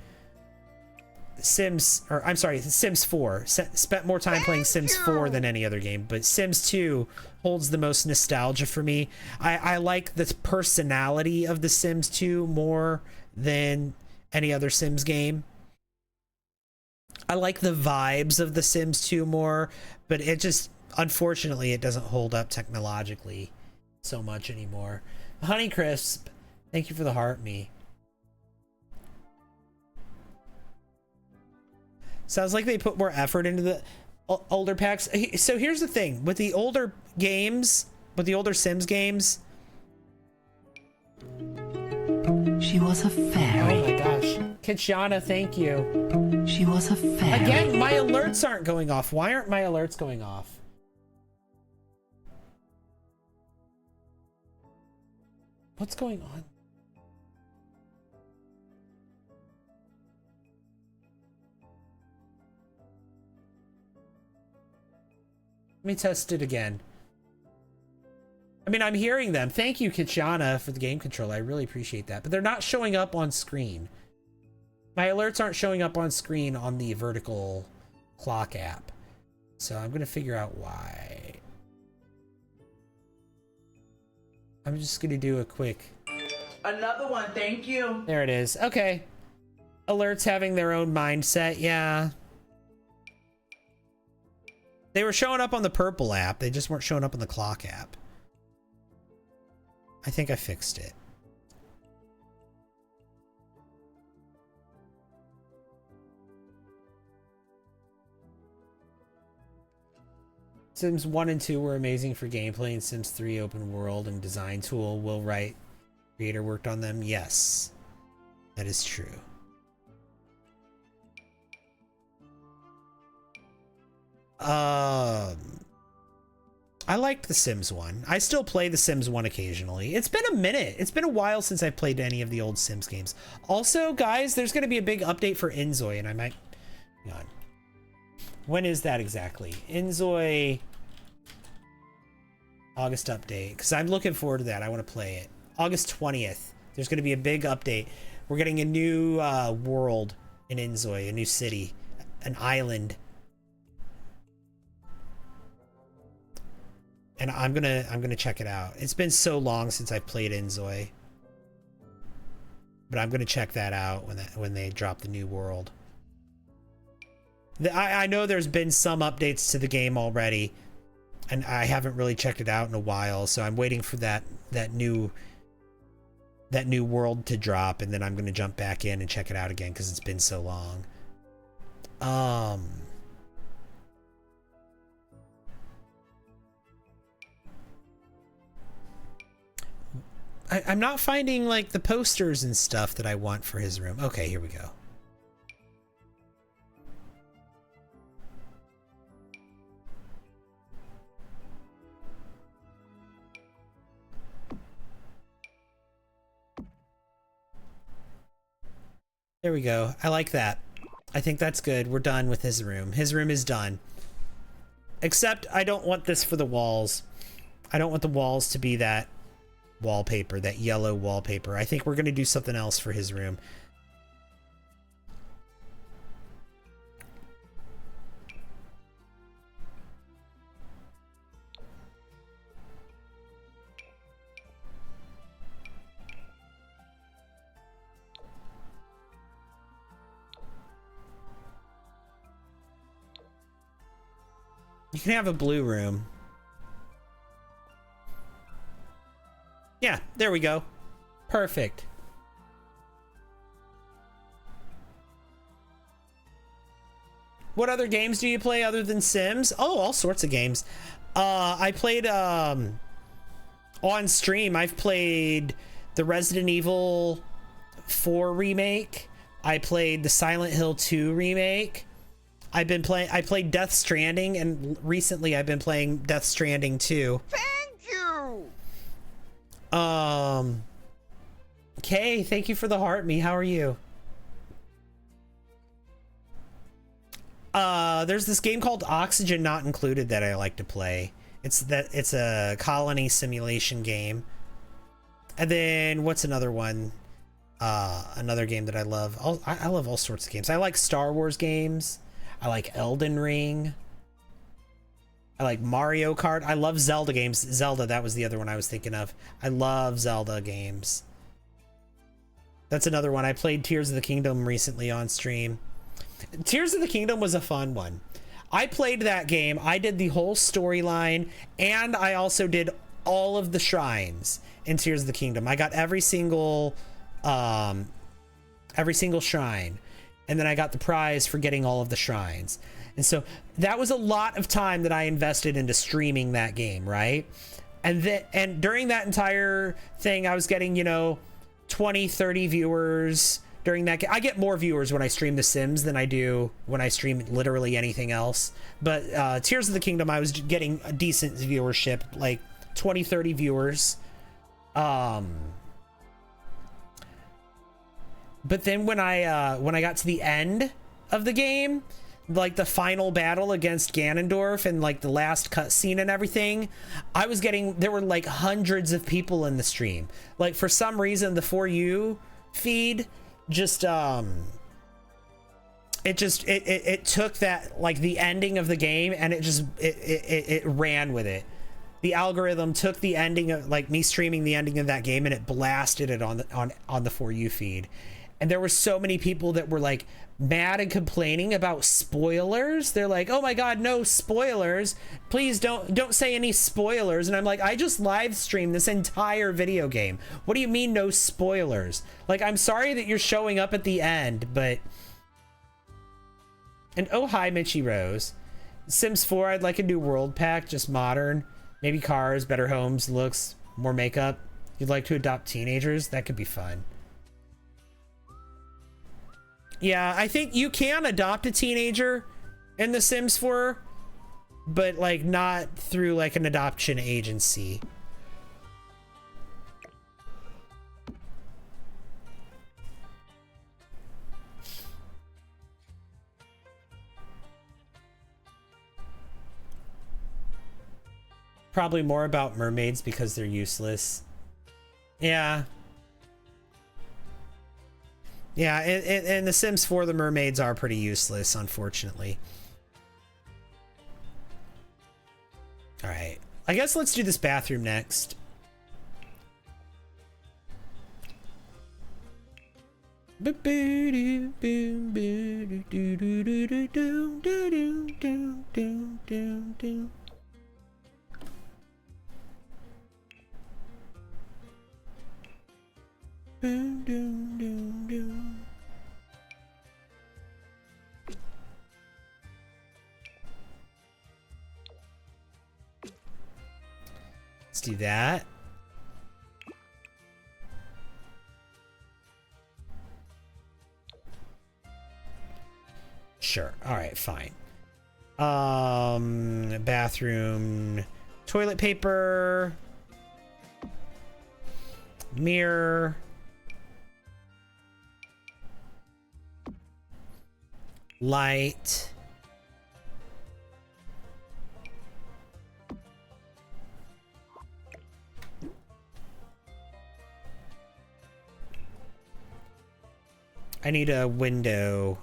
Sims 4. Spent more time playing Sims 4 than any other game, but Sims 2 holds the most nostalgia for me. I like the personality of The Sims 2 more than any other Sims game. I like the vibes of The Sims 2 more, but it just, unfortunately, it doesn't hold up technologically so much anymore. Honeycrisp, thank you for the heart me. Sounds like they put more effort into the older packs. So here's the thing with the older games, with the older Sims games. She was a fairy. Oh my gosh. Kitchana, thank you. She was a fairy. Again, my alerts aren't going off. Why aren't my alerts going off? What's going on? Let me test it again. I mean, I'm hearing them. Thank you, Kitchana, for the game control. I really appreciate that. But they're not showing up on screen. My alerts aren't showing up on screen on the vertical clock app. So I'm going to figure out why. I'm just going to do a quick... Another one, thank you. There it is. Okay. Alerts having their own mindset, yeah. They were showing up on the purple app. They just weren't showing up on the clock app. I think I fixed it. Sims 1 and 2 were amazing for gameplay, and Sims 3 open world and design tool. Will Wright, creator, worked on them. Yes, that is true. I liked The Sims 1. I still play The Sims 1 occasionally. It's been a minute. It's been a while since I've played any of the old Sims games. Also, guys, there's going to be a big update for Inzoi, and I might... Hang on. When is that exactly? Inzoi... August update. Because I'm looking forward to that. I want to play it. August 20th. There's going to be a big update. We're getting a new world in Inzoi. A new city. An island. And I'm gonna check it out. It's been so long since I played Inzoi, but I'm gonna check that out when they drop the new world. I know there's been some updates to the game already, and I haven't really checked it out in a while. So I'm waiting for that new world to drop, and then I'm gonna jump back in and check it out again because it's been so long. I'm not finding like the posters and stuff that I want for his room. Okay, here we go. There we go. I like that. I think that's good. We're done with his room. His room is done. Except I don't want this for the walls. I don't want the walls to be that wallpaper, that yellow wallpaper. I think we're going to do something else for his room. You can have a blue room. Yeah, there we go. Perfect. What other games do you play other than Sims? Oh, all sorts of games. I played on stream. I've played the Resident Evil 4 remake. I played the Silent Hill 2 remake. I played Death Stranding, and recently I've been playing Death Stranding 2. Thank you. Kay, thank you for the heart me. How are you? There's this game called Oxygen Not Included that I like to play. It's a colony simulation game. And then what's another one? Another game that I love. I love all sorts of games. I like Star Wars games. I like Elden Ring. I like Mario Kart. I love Zelda games. Zelda, that was the other one I was thinking of. I love Zelda games. That's another one. I played Tears of the Kingdom recently on stream. Tears of the Kingdom was a fun one. I played that game. I did the whole storyline, and I also did all of the shrines in Tears of the Kingdom. I got every single shrine. And then I got the prize for getting all of the shrines. And so that was a lot of time that I invested into streaming that game, right? And during that entire thing, I was getting, 20, 30 viewers during that game. I get more viewers when I stream The Sims than I do when I stream literally anything else. But Tears of the Kingdom, I was getting a decent viewership, like 20, 30 viewers. But then when I got to the end of the game, like the final battle against Ganondorf and like the last cutscene and everything, there were like hundreds of people in the stream. Like for some reason, the For You feed just it took that, like the ending of the game, and it ran with it. The algorithm took the ending of, like, me streaming the ending of that game, and it blasted it on the For You feed. And there were so many people that were like mad and complaining about spoilers. They're like, "Oh my god, no spoilers. Please don't say any spoilers." And I'm like, "I just live streamed this entire video game. What do you mean no spoilers? Like, I'm sorry that you're showing up at the end, but..." And oh hi, Mitchie Rose. Sims 4, I'd like a new world pack, just modern. Maybe cars, better homes, looks, more makeup. You'd like to adopt teenagers? That could be fun. Yeah, I think you can adopt a teenager in The Sims 4, but like not through like an adoption agency. Probably more about mermaids because they're useless. Yeah. Yeah, in The Sims 4, the mermaids are pretty useless, unfortunately. Alright. I guess let's do this bathroom next. Let's do that. Sure. All right, fine. Bathroom, toilet paper, mirror, light. I need a window.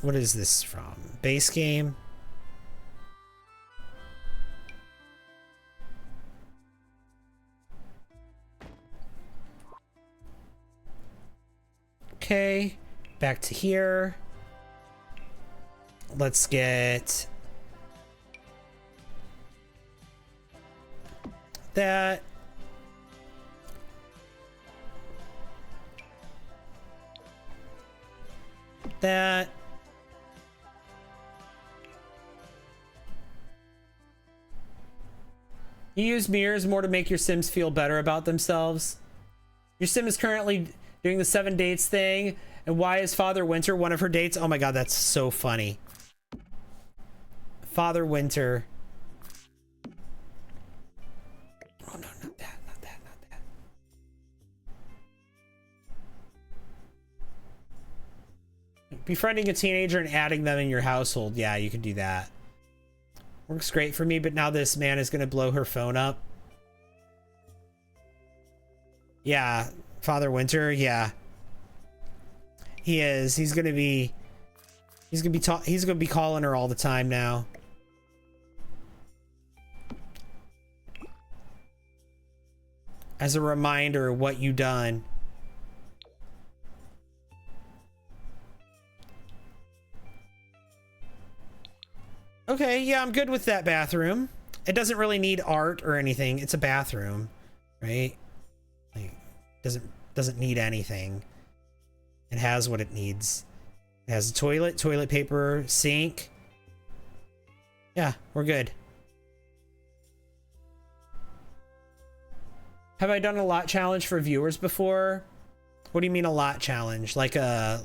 What is this from? Base game? Okay, back to here. Let's get that. That. You use mirrors more to make your Sims feel better about themselves. Your Sim is currently doing the 7 dates thing. And why is Father Winter one of her dates? Oh my god, that's so funny. Father Winter. Oh no, not that, not that, not that. Befriending a teenager and adding them in your household. Yeah, you can do that. Works great for me, but now this man is going to blow her phone up. Yeah, Father Winter, yeah. He is. He's going to be calling her all the time now. As a reminder of what you done. Okay, yeah, I'm good with that bathroom. It doesn't really need art or anything. It's a bathroom, right? Like, doesn't need anything. It has what it needs. It has a toilet, toilet paper, sink. Yeah, we're good. Have I done a lot challenge for viewers before? What do you mean a lot challenge? Like a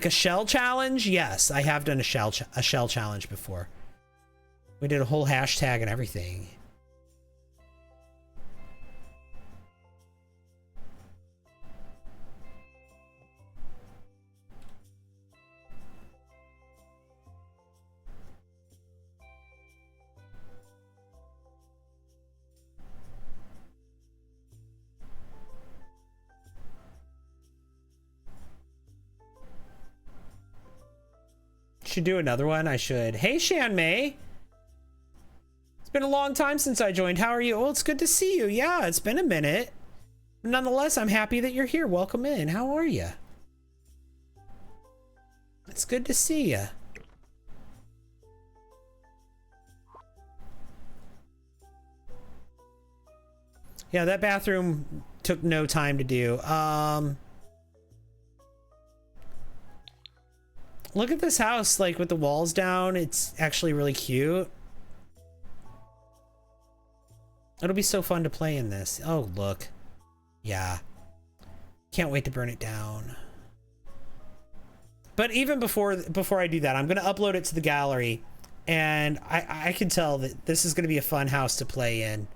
shell challenge? Yes, I have done a shell challenge before. We did a whole hashtag and everything. Should do another one. I should. Hey, Shan Mei. It's been a long time since I joined. How are you? Well, it's good to see you. Yeah, it's been a minute. Nonetheless, I'm happy that you're here. Welcome in. How are you? It's good to see you. Yeah, that bathroom took no time to do. Look at this house, like with the walls down. It's actually really cute. It'll be so fun to play in this. Oh, look. Yeah. Can't wait to burn it down. But even before I do that, I'm going to upload it to the gallery. And I can tell that this is going to be a fun house to play in.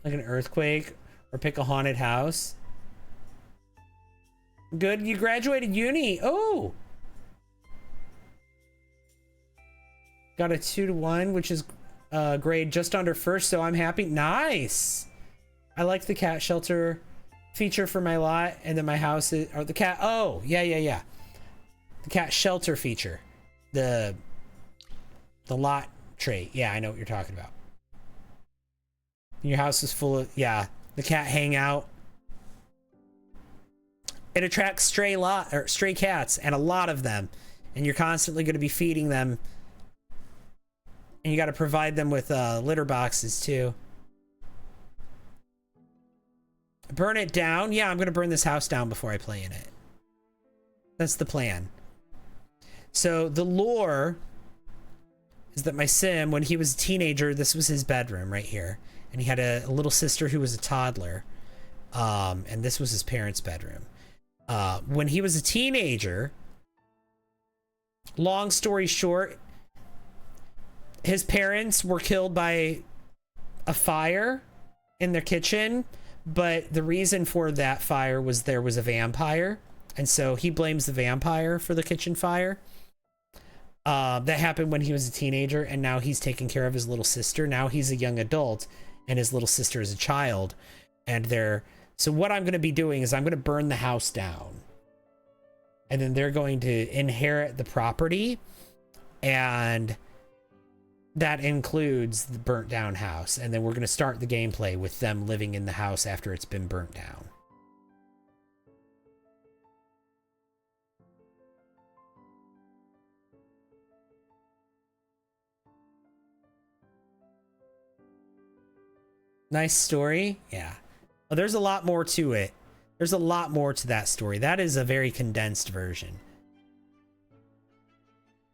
Like an earthquake or pick a haunted house. Good, you graduated uni. Oh, got a 2-to-1, which is grade just under first, so I'm happy. Nice. I like the cat shelter feature for my lot, and then my house is, or the cat. Oh, yeah. The cat shelter feature, the lot trait. Yeah, I know what you're talking about. Your house is full of, yeah, the cat hangout. It attracts stray cats, and a lot of them, and you're constantly going to be feeding them, and you got to provide them with litter boxes too. Burn it down. Yeah, I'm going to burn this house down before I play in it. That's the plan. So the lore is that my sim, when he was a teenager, this was his bedroom right here, and he had a little sister who was a toddler, and this was his parents' bedroom. When he was a teenager, long story short, his parents were killed by a fire in their kitchen, but the reason for that fire was there was a vampire, and so he blames the vampire for the kitchen fire. That happened when he was a teenager, and now he's taking care of his little sister. Now he's a young adult, and his little sister is a child, and they're... So what I'm going to be doing is I'm going to burn the house down, and then they're going to inherit the property, and that includes the burnt down house. And then we're going to start the gameplay with them living in the house after it's been burnt down. Nice story. Yeah. Well, there's a lot more to it. There's a lot more to that story. That is a very condensed version.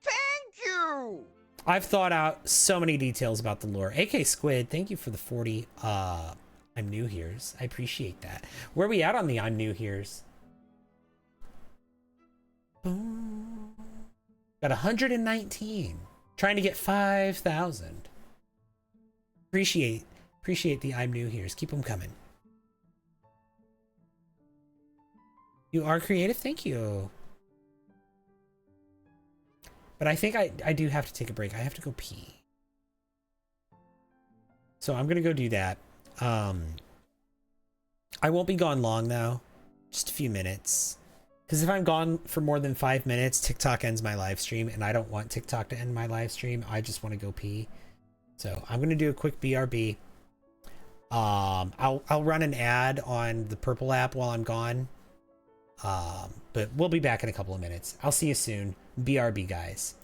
Thank you! I've thought out so many details about the lore. AK Squid, thank you for the 40 I'm new here's. I appreciate that. Where are we at on the I'm new here's? Got 119. Trying to get 5,000. Appreciate the I'm new here's. Keep them coming. You are creative? Thank you. But I think I do have to take a break. I have to go pee. So I'm going to go do that. I won't be gone long, though. Just a few minutes. Because if I'm gone for more than 5 minutes, TikTok ends my live stream. And I don't want TikTok to end my live stream. I just want to go pee. So I'm going to do a quick BRB. I'll run an ad on the Purple app while I'm gone. But we'll be back in a couple of minutes. I'll see you soon. BRB, guys.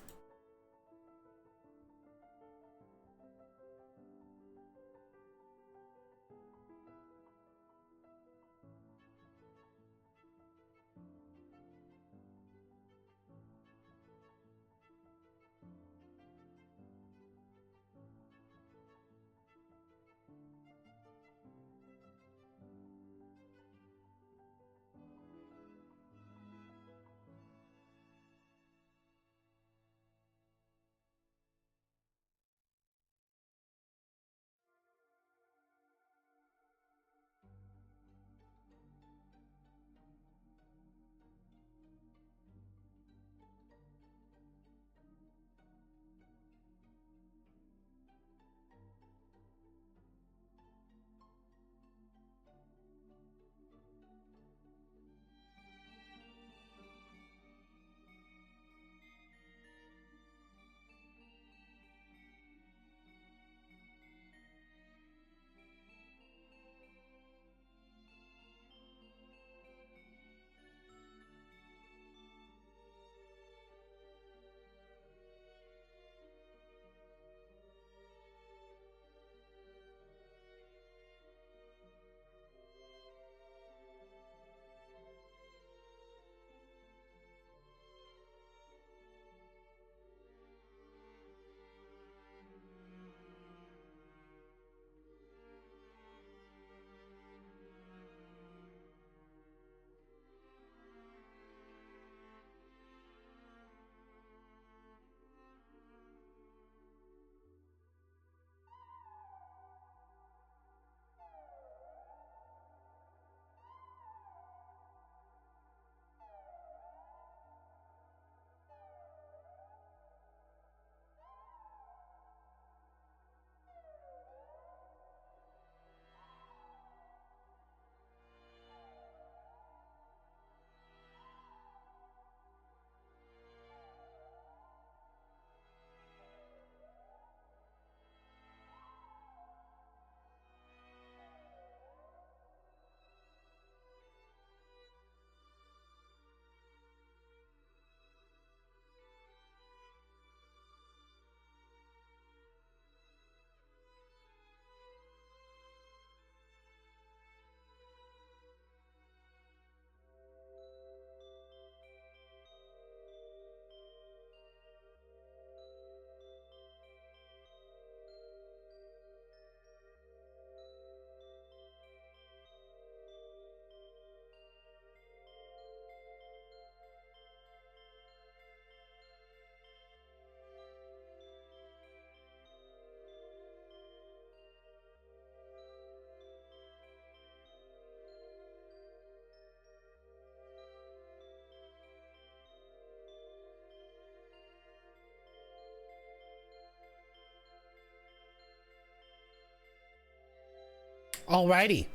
Alrighty.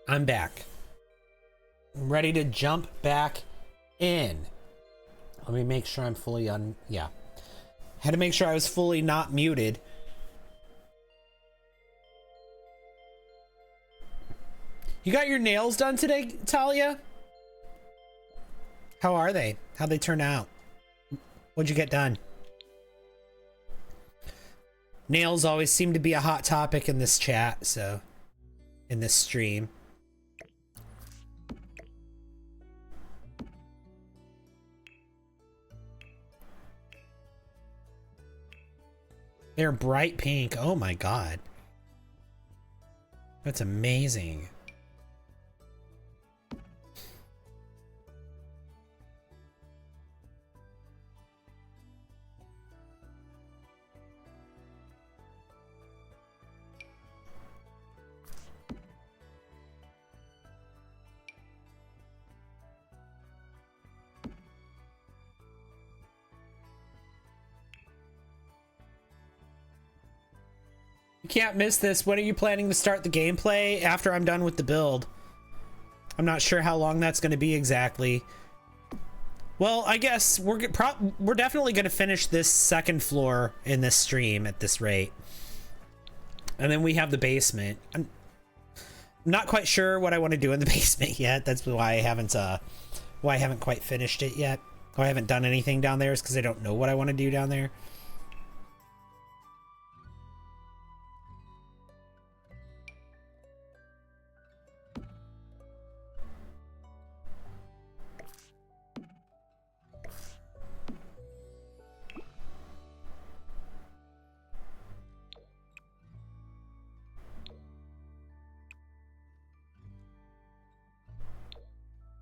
I'm back. I'm ready to jump back in. Let me make sure I'm fully yeah. Had to make sure I was fully not muted. You got your nails done today, Talia? How are they? How'd they turn out? What'd you get done? Nails always seem to be a hot topic in this chat, so... in this stream. They're bright pink. Oh my god. That's amazing. You can't miss this. When are you planning to start the gameplay? After I'm done with the build. I'm not sure how long that's going to be exactly. Well, I guess we're definitely going to finish this second floor in this stream at this rate. And then we have the basement. I'm not quite sure what I want to do in the basement yet. That's why I haven't quite finished it yet. Why I haven't done anything down there is because I don't know what I want to do down there.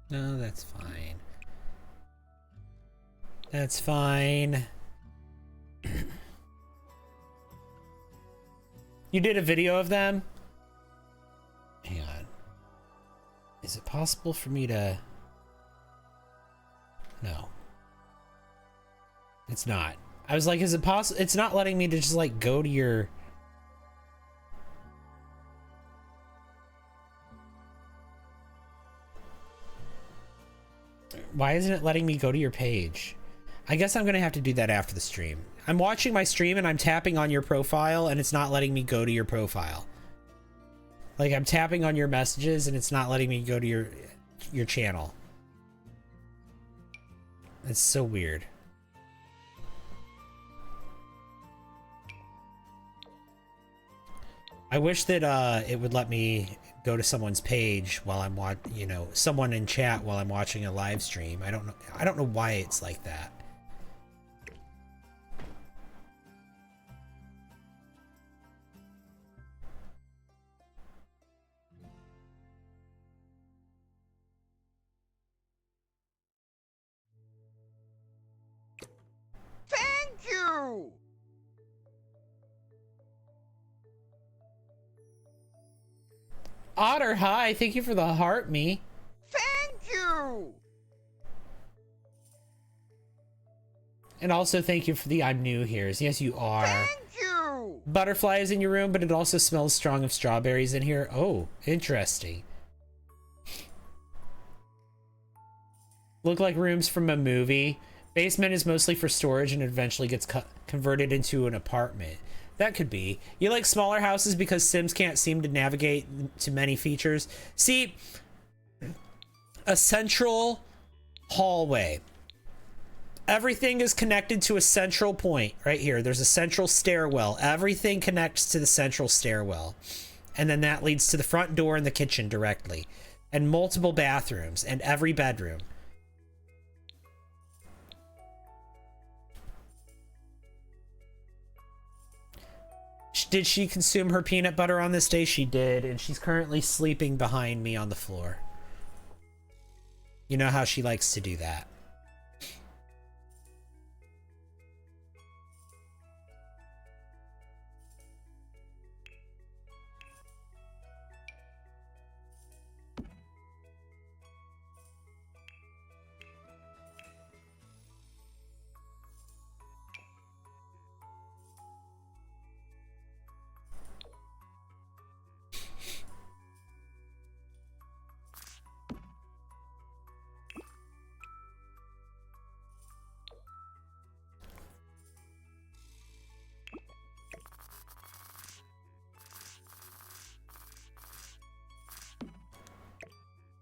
No, that's fine. That's fine. You did a video of them? Hang on. Is it possible for me to... No. It's not. I was like, is it possible? It's not letting me to just like go to your... Why isn't it letting me go to your page? I guess I'm gonna have to do that after the stream. I'm watching my stream and I'm tapping on your profile and it's not letting me go to your profile. Like I'm tapping on your messages and it's not letting me go to your channel. It's so weird. I wish that it would let me go to someone's page while I'm someone in chat while I'm watching a live stream. I don't know why it's like that. Thank you! Otter, hi, thank you for the heart me. Thank you! And also thank you for the I'm new here's. Yes, you are. Thank you! Butterfly is in your room, but it also smells strong of strawberries in here. Oh, interesting. Look like rooms from a movie. Basement is mostly for storage and eventually gets converted into an apartment. That could be. You like smaller houses because Sims can't seem to navigate to many features. See, a central hallway. Everything is connected to a central point right here. There's a central stairwell. Everything connects to the central stairwell. And then that leads to the front door and the kitchen directly. And multiple bathrooms and every bedroom. Did she consume her peanut butter on this day? She did, and she's currently sleeping behind me on the floor. You know how she likes to do that.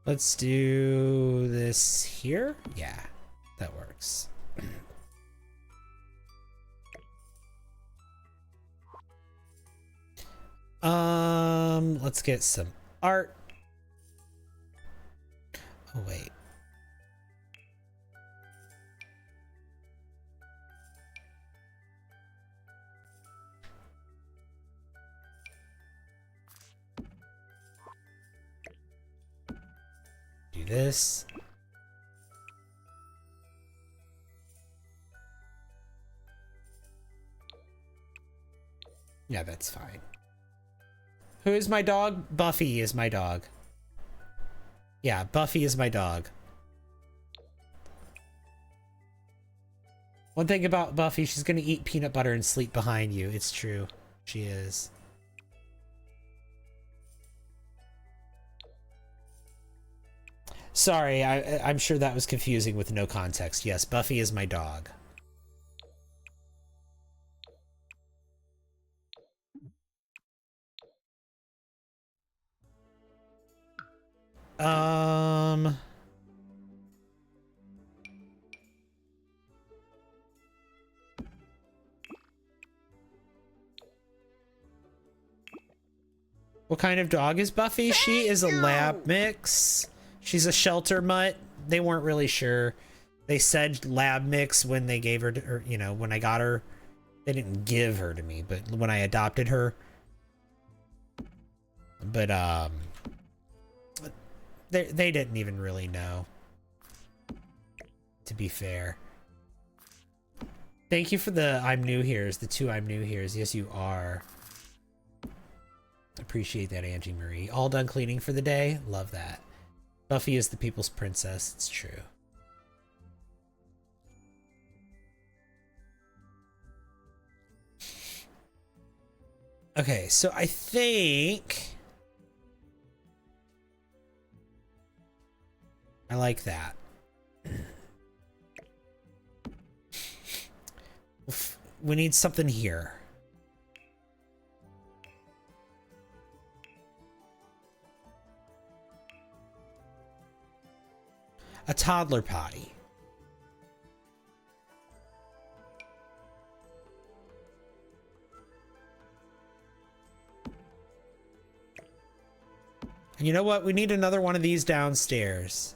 Let's do this here. Yeah, that works. Let's get some art. Oh, wait. Do this. Yeah, that's fine. Who is my dog? Buffy is my dog. Yeah, Buffy is my dog. One thing about Buffy, she's gonna eat peanut butter and sleep behind you. It's true. She is. Sorry, I'm sure that was confusing with no context. Yes, Buffy is my dog. What kind of dog is Buffy? She is a lab mix. She's a shelter mutt. They weren't really sure. They said lab mix when they gave her to, or, you know, when I got her. They didn't give her to me, but when I adopted her. But, they didn't even really know, to be fair. Thank you for the I'm new here's, the 2 I'm new here's. Yes, you are. Appreciate that, Angie Marie. All done cleaning for the day? Love that. Buffy is the people's princess. It's true. Okay, so I think I like that. We need something here. A toddler potty. And you know what? We need another one of these downstairs.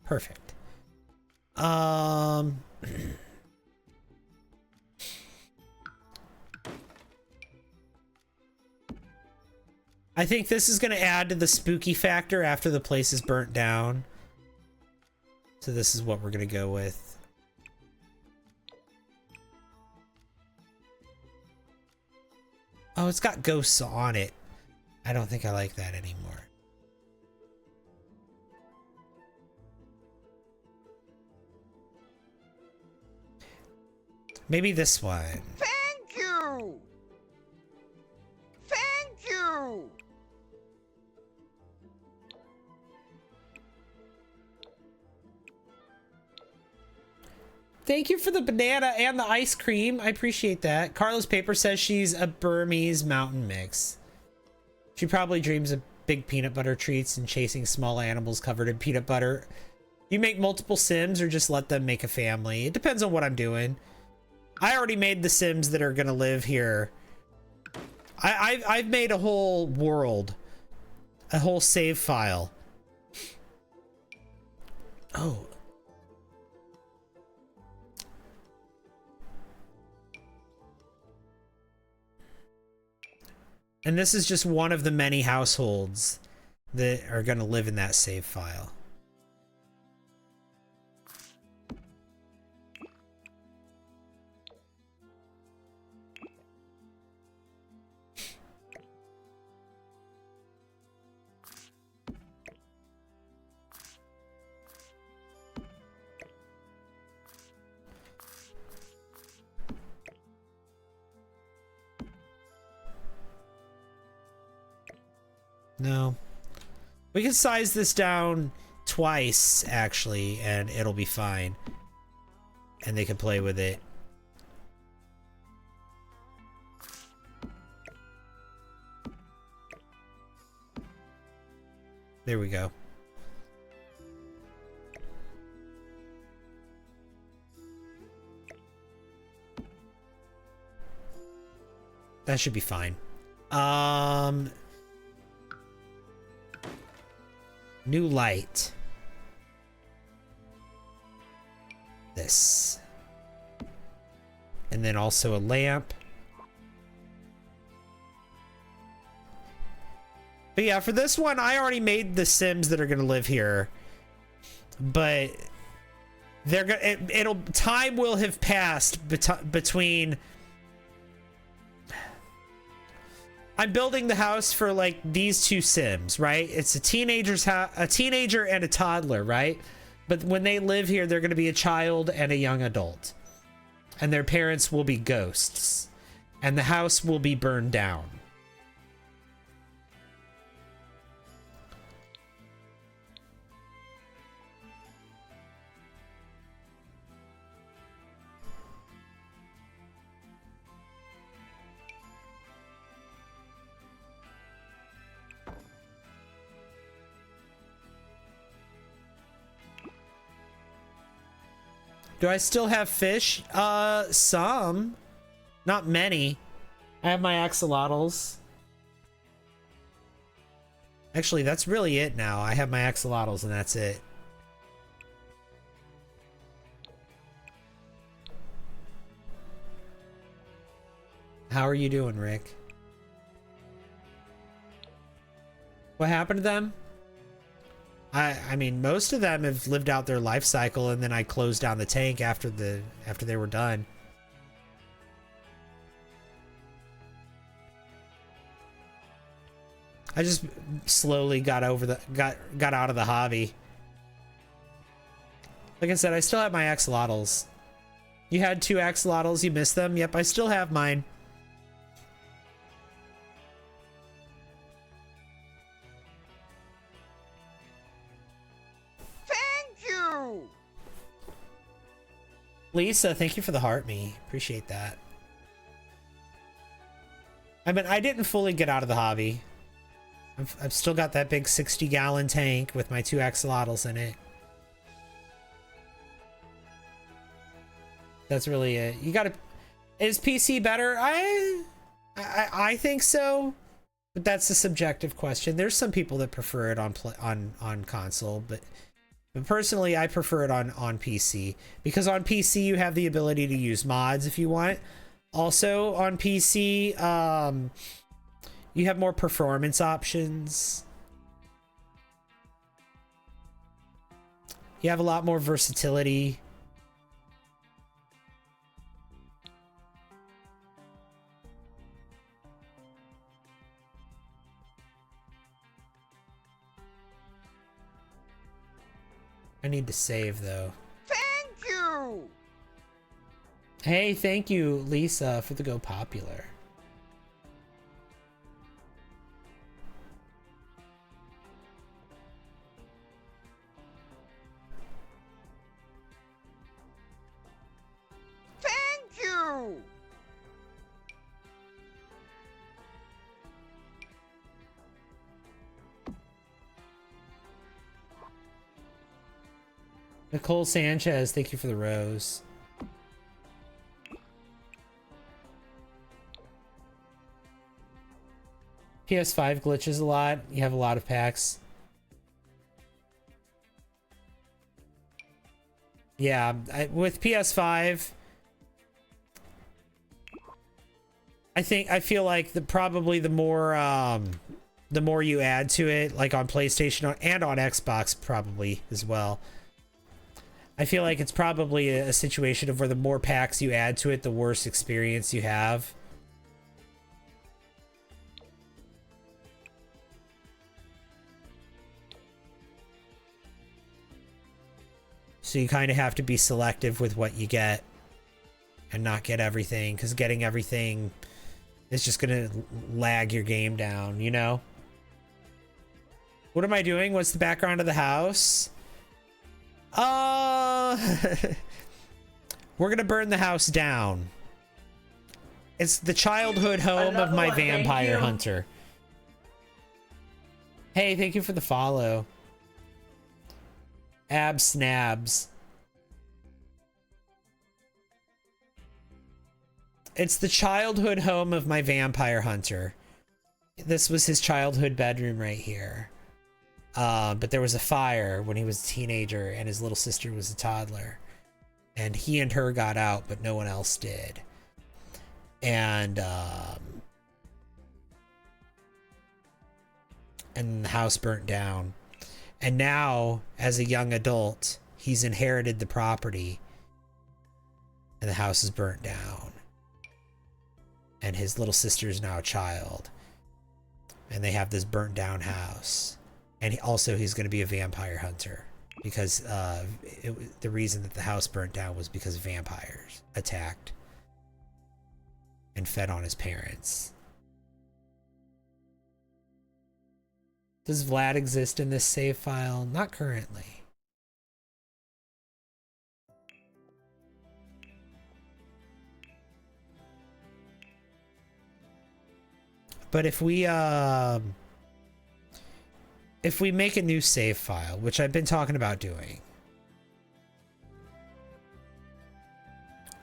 Perfect. I think this is going to add to the spooky factor after the place is burnt down. So this is what we're going to go with. Oh, it's got ghosts on it. I don't think I like that anymore. Maybe this one. Thank you! Thank you! Thank you for the banana and the ice cream. I appreciate that. Carlos Paper says she's a Burmese mountain mix. She probably dreams of big peanut butter treats and chasing small animals covered in peanut butter. You make multiple Sims or just let them make a family? It depends on what I'm doing. I already made the Sims that are gonna live here. I've made a whole world. A whole save file. Oh. And this is just one of the many households that are going to live in that save file. No. We can size this down twice, actually, and it'll be fine. And they can play with it. There we go. That should be fine. New light. This. And then also a lamp. But yeah, for this one, I already made the Sims that are gonna live here. But they're gonna time will have passed between. I'm building the house for like these two Sims, right? It's a teenager and a toddler, right? But when they live here, they're going to be a child and a young adult. And their parents will be ghosts. And the house will be burned down. Do I still have fish? Some. Not many. I have my axolotls. Actually, that's really it now. I have my axolotls and that's it. How are you doing, Rick? What happened to them? I mean, most of them have lived out their life cycle, and then I closed down the tank after they were done. I just slowly got out of the hobby. Like I said, I still have my axolotls. You had 2 axolotls, you missed them? Yep, I still have mine. Lisa, thank you for the heart me. Appreciate that. I mean, I didn't fully get out of the hobby. I've still got that big 60-gallon tank with my 2 axolotls in it. That's really it. You gotta... Is PC better? I think so. But that's a subjective question. There's some people that prefer it on console, but personally, I prefer it on PC, because on PC you have the ability to use mods if you want. Also on PC, you have more performance options. You have a lot more versatility. I need to save though. Thank you! Hey, thank you, Lisa, for the Go Popular. Thank you! Nicole Sanchez, thank you for the rose. PS5 glitches a lot. You have a lot of packs. Yeah, with PS5, I feel like probably the more you add to it, like on PlayStation and on Xbox probably as well. I feel like it's probably a situation of where the more packs you add to it, the worse experience you have. So you kind of have to be selective with what you get and not get everything, because getting everything is just going to lag your game down, you know? What am I doing? What's the background of the house? We're gonna burn the house down. It's the childhood home of Another my one, thank vampire you. hunter. Hey, thank you for the follow. Ab snabs. It's the childhood home of my vampire hunter. This was his childhood bedroom right here. But there was a fire when he was a teenager and his little sister was a toddler. And he and her got out, but no one else did. And the house burnt down. And now, as a young adult, he's inherited the property. And the house is burnt down. And his little sister is now a child. And they have this burnt down house. And he's going to be a vampire hunter. Because the reason that the house burnt down was because vampires attacked. And fed on his parents. Does Vlad exist in this save file? Not currently. But if we make a new save file, which I've been talking about doing.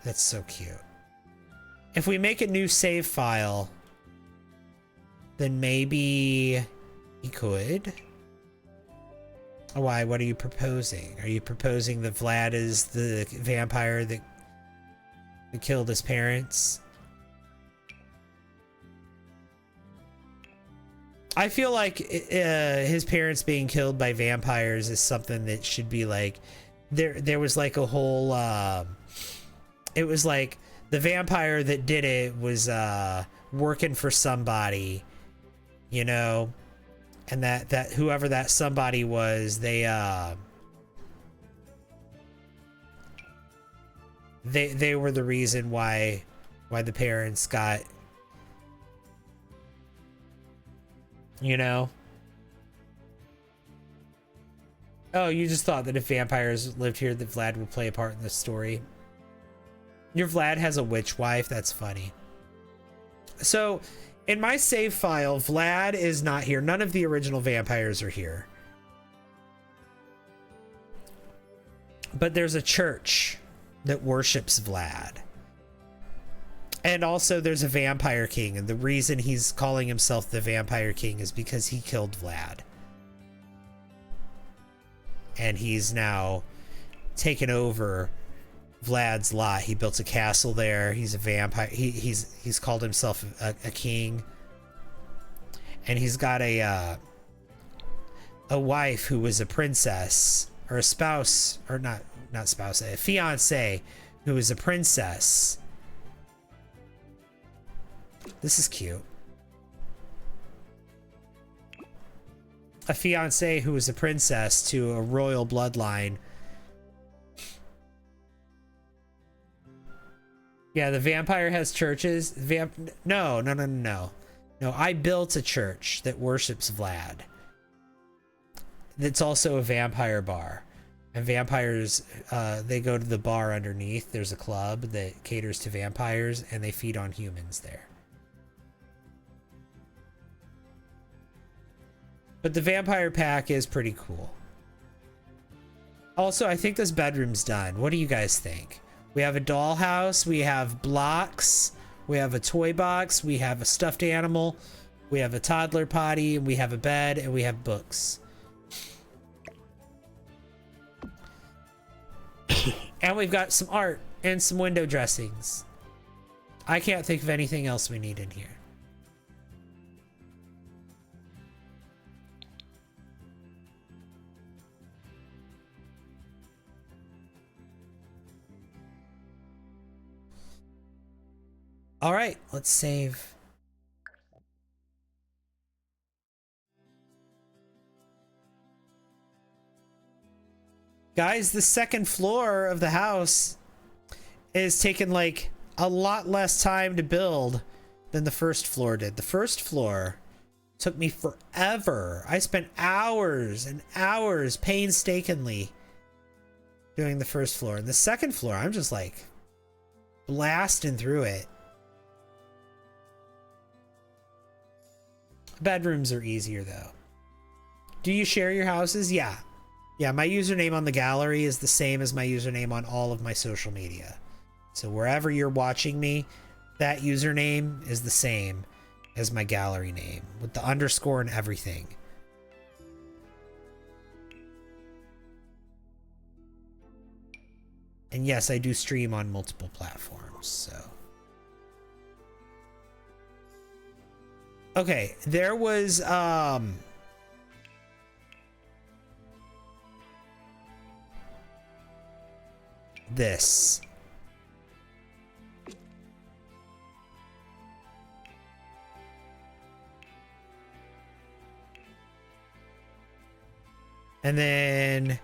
That's so cute. If we make a new save file, then maybe he could. Why? What are you proposing? Are you proposing that Vlad is the vampire that killed his parents? I feel like his parents being killed by vampires is something that should be like, there was like a whole, it was like the vampire that did it was working for somebody, you know, and that whoever that somebody was, they were the reason why the parents got, you know. Oh, you just thought that if vampires lived here that Vlad would play a part in this story. Your Vlad has a witch wife. That's funny. So in my save file, Vlad is not here. None of the original vampires are here. But there's a church that worships Vlad. And also there's a vampire king, and the reason he's calling himself the vampire king is because he killed Vlad. And he's now taken over Vlad's lot. He built a castle there. He's a vampire. He's called himself a king. And he's got a wife who was a princess, or a spouse, or not spouse, a fiance who was a princess. This is cute. A fiance who was a princess to a royal bloodline. Yeah, the vampire has churches. No. No, I built a church that worships Vlad. That's also a vampire bar. And vampires, they go to the bar underneath. There's a club that caters to vampires, and they feed on humans there. But the vampire pack is pretty cool. Also, I think this bedroom's done. What do you guys think? We have a dollhouse, we have blocks, we have a toy box, we have a stuffed animal, we have a toddler potty, and we have a bed, and we have books. And we've got some art and some window dressings. I can't think of anything else we need in here. All right, let's save. Guys, the second floor of the house is taking like a lot less time to build than the first floor did. The first floor Took me forever. I spent hours and hours painstakingly doing the first floor. And the second floor, I'm just like blasting through it. Bedrooms are easier though. Do you share your houses? Yeah. Yeah, my username on the gallery is the same as my username on all of my social media. So wherever you're watching me, that username is the same as my gallery name with the underscore and everything. And yes, I do stream on multiple platforms, so. Okay, there was this. And then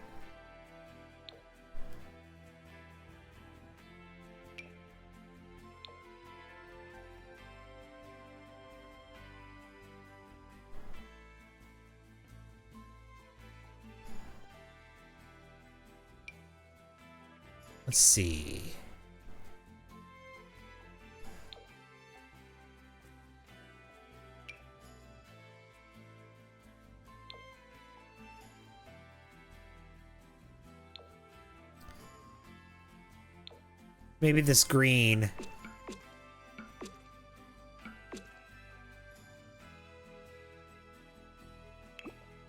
let's see. Maybe this green.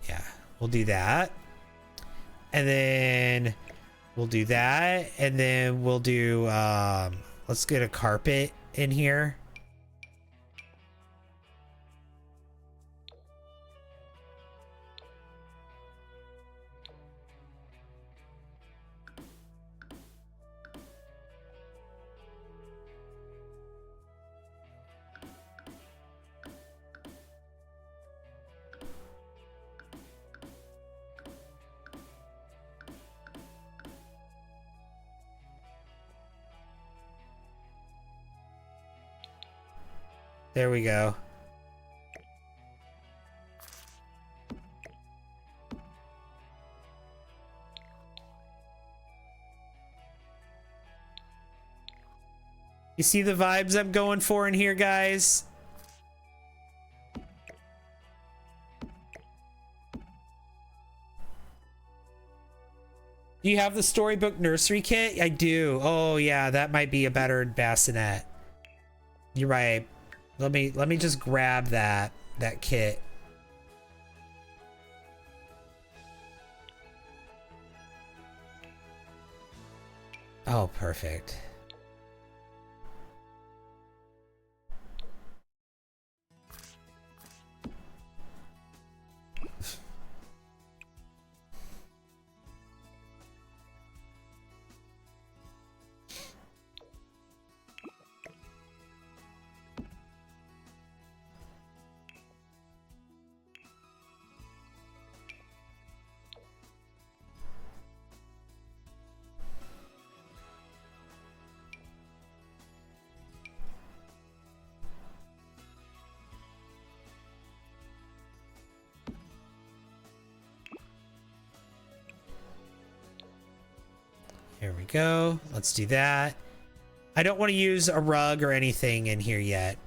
Yeah, we'll do that. And then we'll do that. And then we'll do, let's get a carpet in here. There we go. You see the vibes I'm going for in here, guys? Do you have the storybook nursery kit? I do. Oh yeah, that might be a better bassinet. You're right. Let me just grab that kit. Oh, perfect. Here we go. Let's do that. I don't want to use a rug or anything in here yet.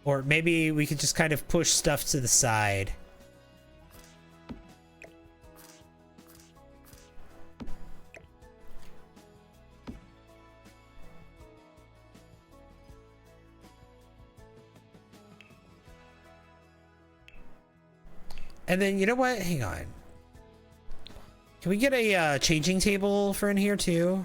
Or maybe we could just kind of push stuff to the side. And then, you know what? Hang on. Can we get a changing table for in here too?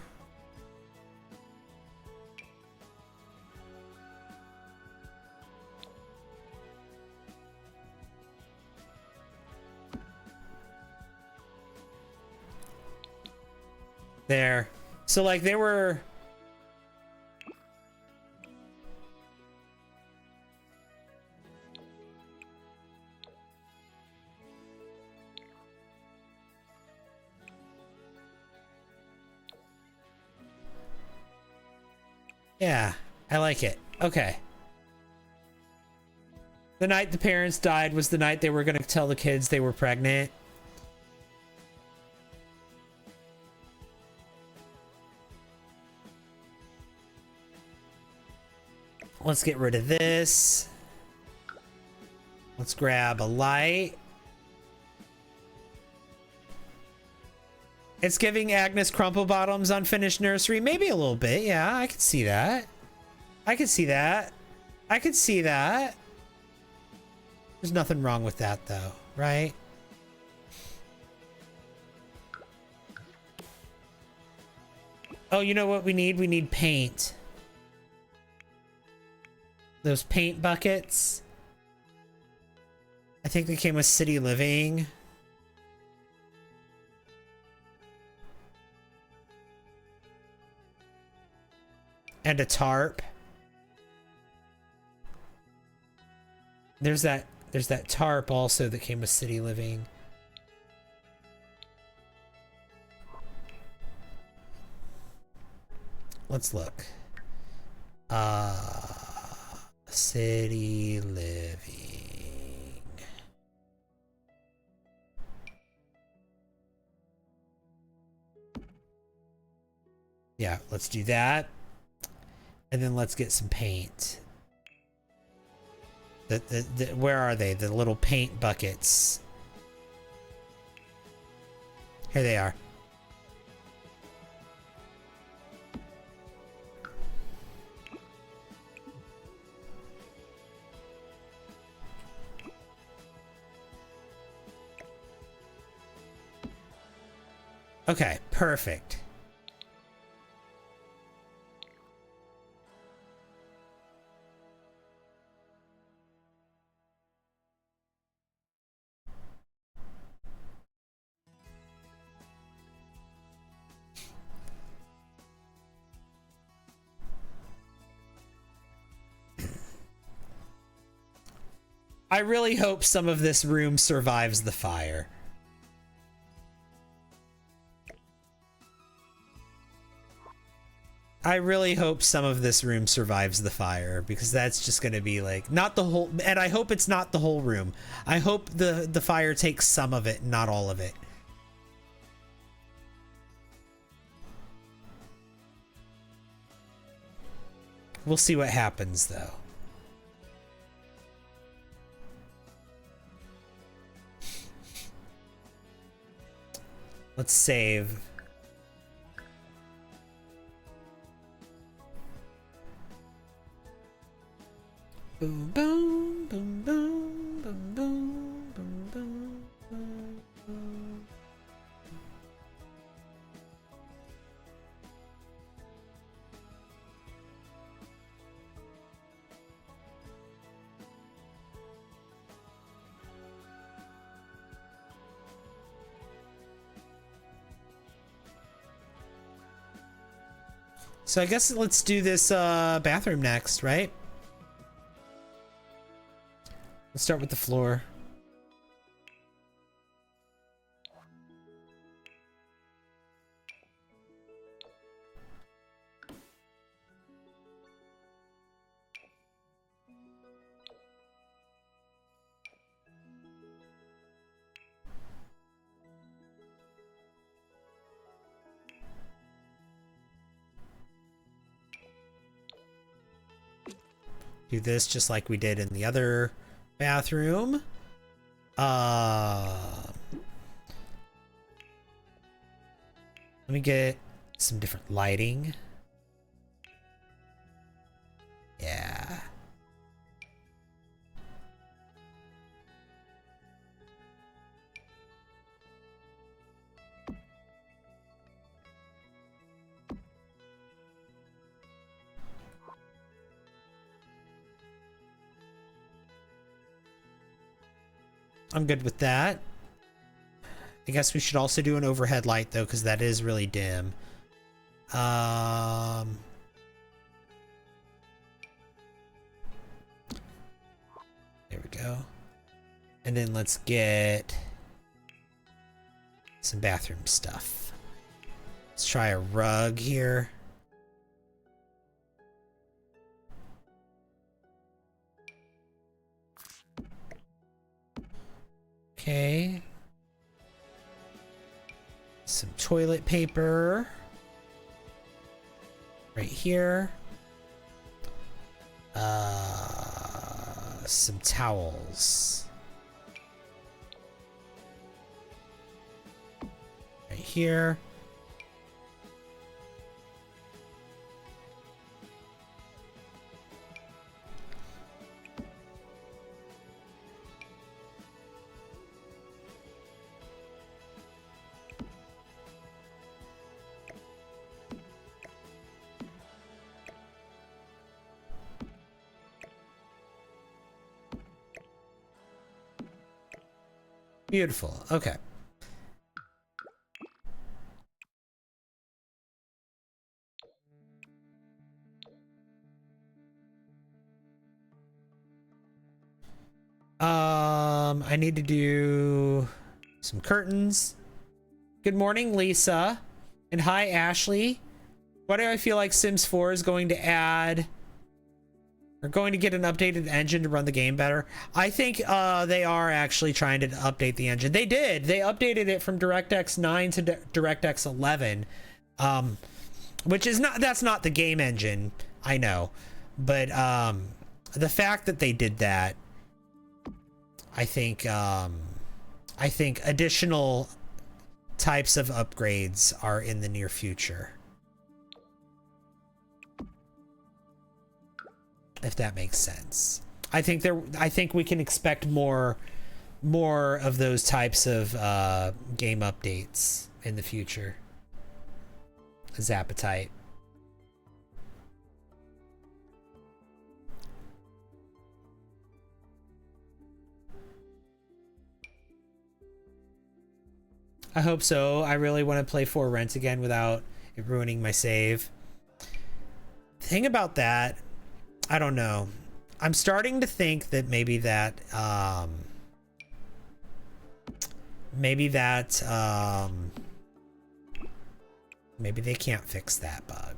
There. So like they were... Yeah, I like it. Okay. The night the parents died was the night they were going to tell the kids they were pregnant. Let's get rid of this. Let's grab a light. It's giving Agnes Crumple Bottoms Unfinished Nursery. Maybe a little bit. Yeah, I could see that. I could see that. I could see that. There's nothing wrong with that, though, right? Oh, you know what we need? We need paint. Those paint buckets. I think they came with City Living. And a tarp. There's that tarp also that came with City Living. Let's look. City Living. Yeah, let's do that. And then let's get some paint. Where are they? The little paint buckets. Here they are. Okay, perfect. I really hope some of this room survives the fire. I really hope some of this room survives the fire, because that's just going to be like, not the whole, and I hope it's not the whole room. I hope the fire takes some of it, not all of it. We'll see what happens, though. Let's save. Boom, boom, boom, boom, boom, boom, boom, boom, boom, boom. So I guess let's do this bathroom next, right? Let's start with the floor. Do this just like we did in the other bathroom. Let me get some different lighting. Yeah. I'm good with that. I guess we should also do an overhead light though, because that is really dim. There we go. And then let's get some bathroom stuff. Let's try a rug here. Okay. Some toilet paper. Right here. Some towels. Right here. Beautiful. Okay. I need to do some curtains. Good morning, Lisa. And hi, Ashley. Why do I feel like Sims 4 is going to add or going to get an updated engine to run the game better? I think they are actually trying to update the engine. They did. They updated it from DirectX 9 to DirectX 11. Which is not, that's not the game engine, I know. But the fact that they did that, I think additional types of upgrades are in the near future. If that makes sense. I think we can expect more of those types of game updates in the future. Appetite. I hope so. I really want to play For Rent again without it ruining my save. Thing about that, I don't know. I'm starting to think that maybe they can't fix that bug.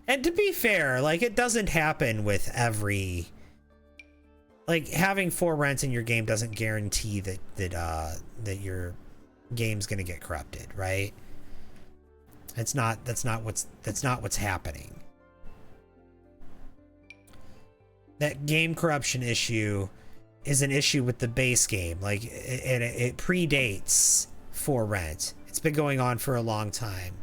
And to be fair, like, it doesn't happen with every, like, having For Rent in your game doesn't guarantee that your game's gonna get corrupted, right? That's not what's happening. That game corruption issue is an issue with the base game. Like, it predates For Rent. It's been going on for a long time.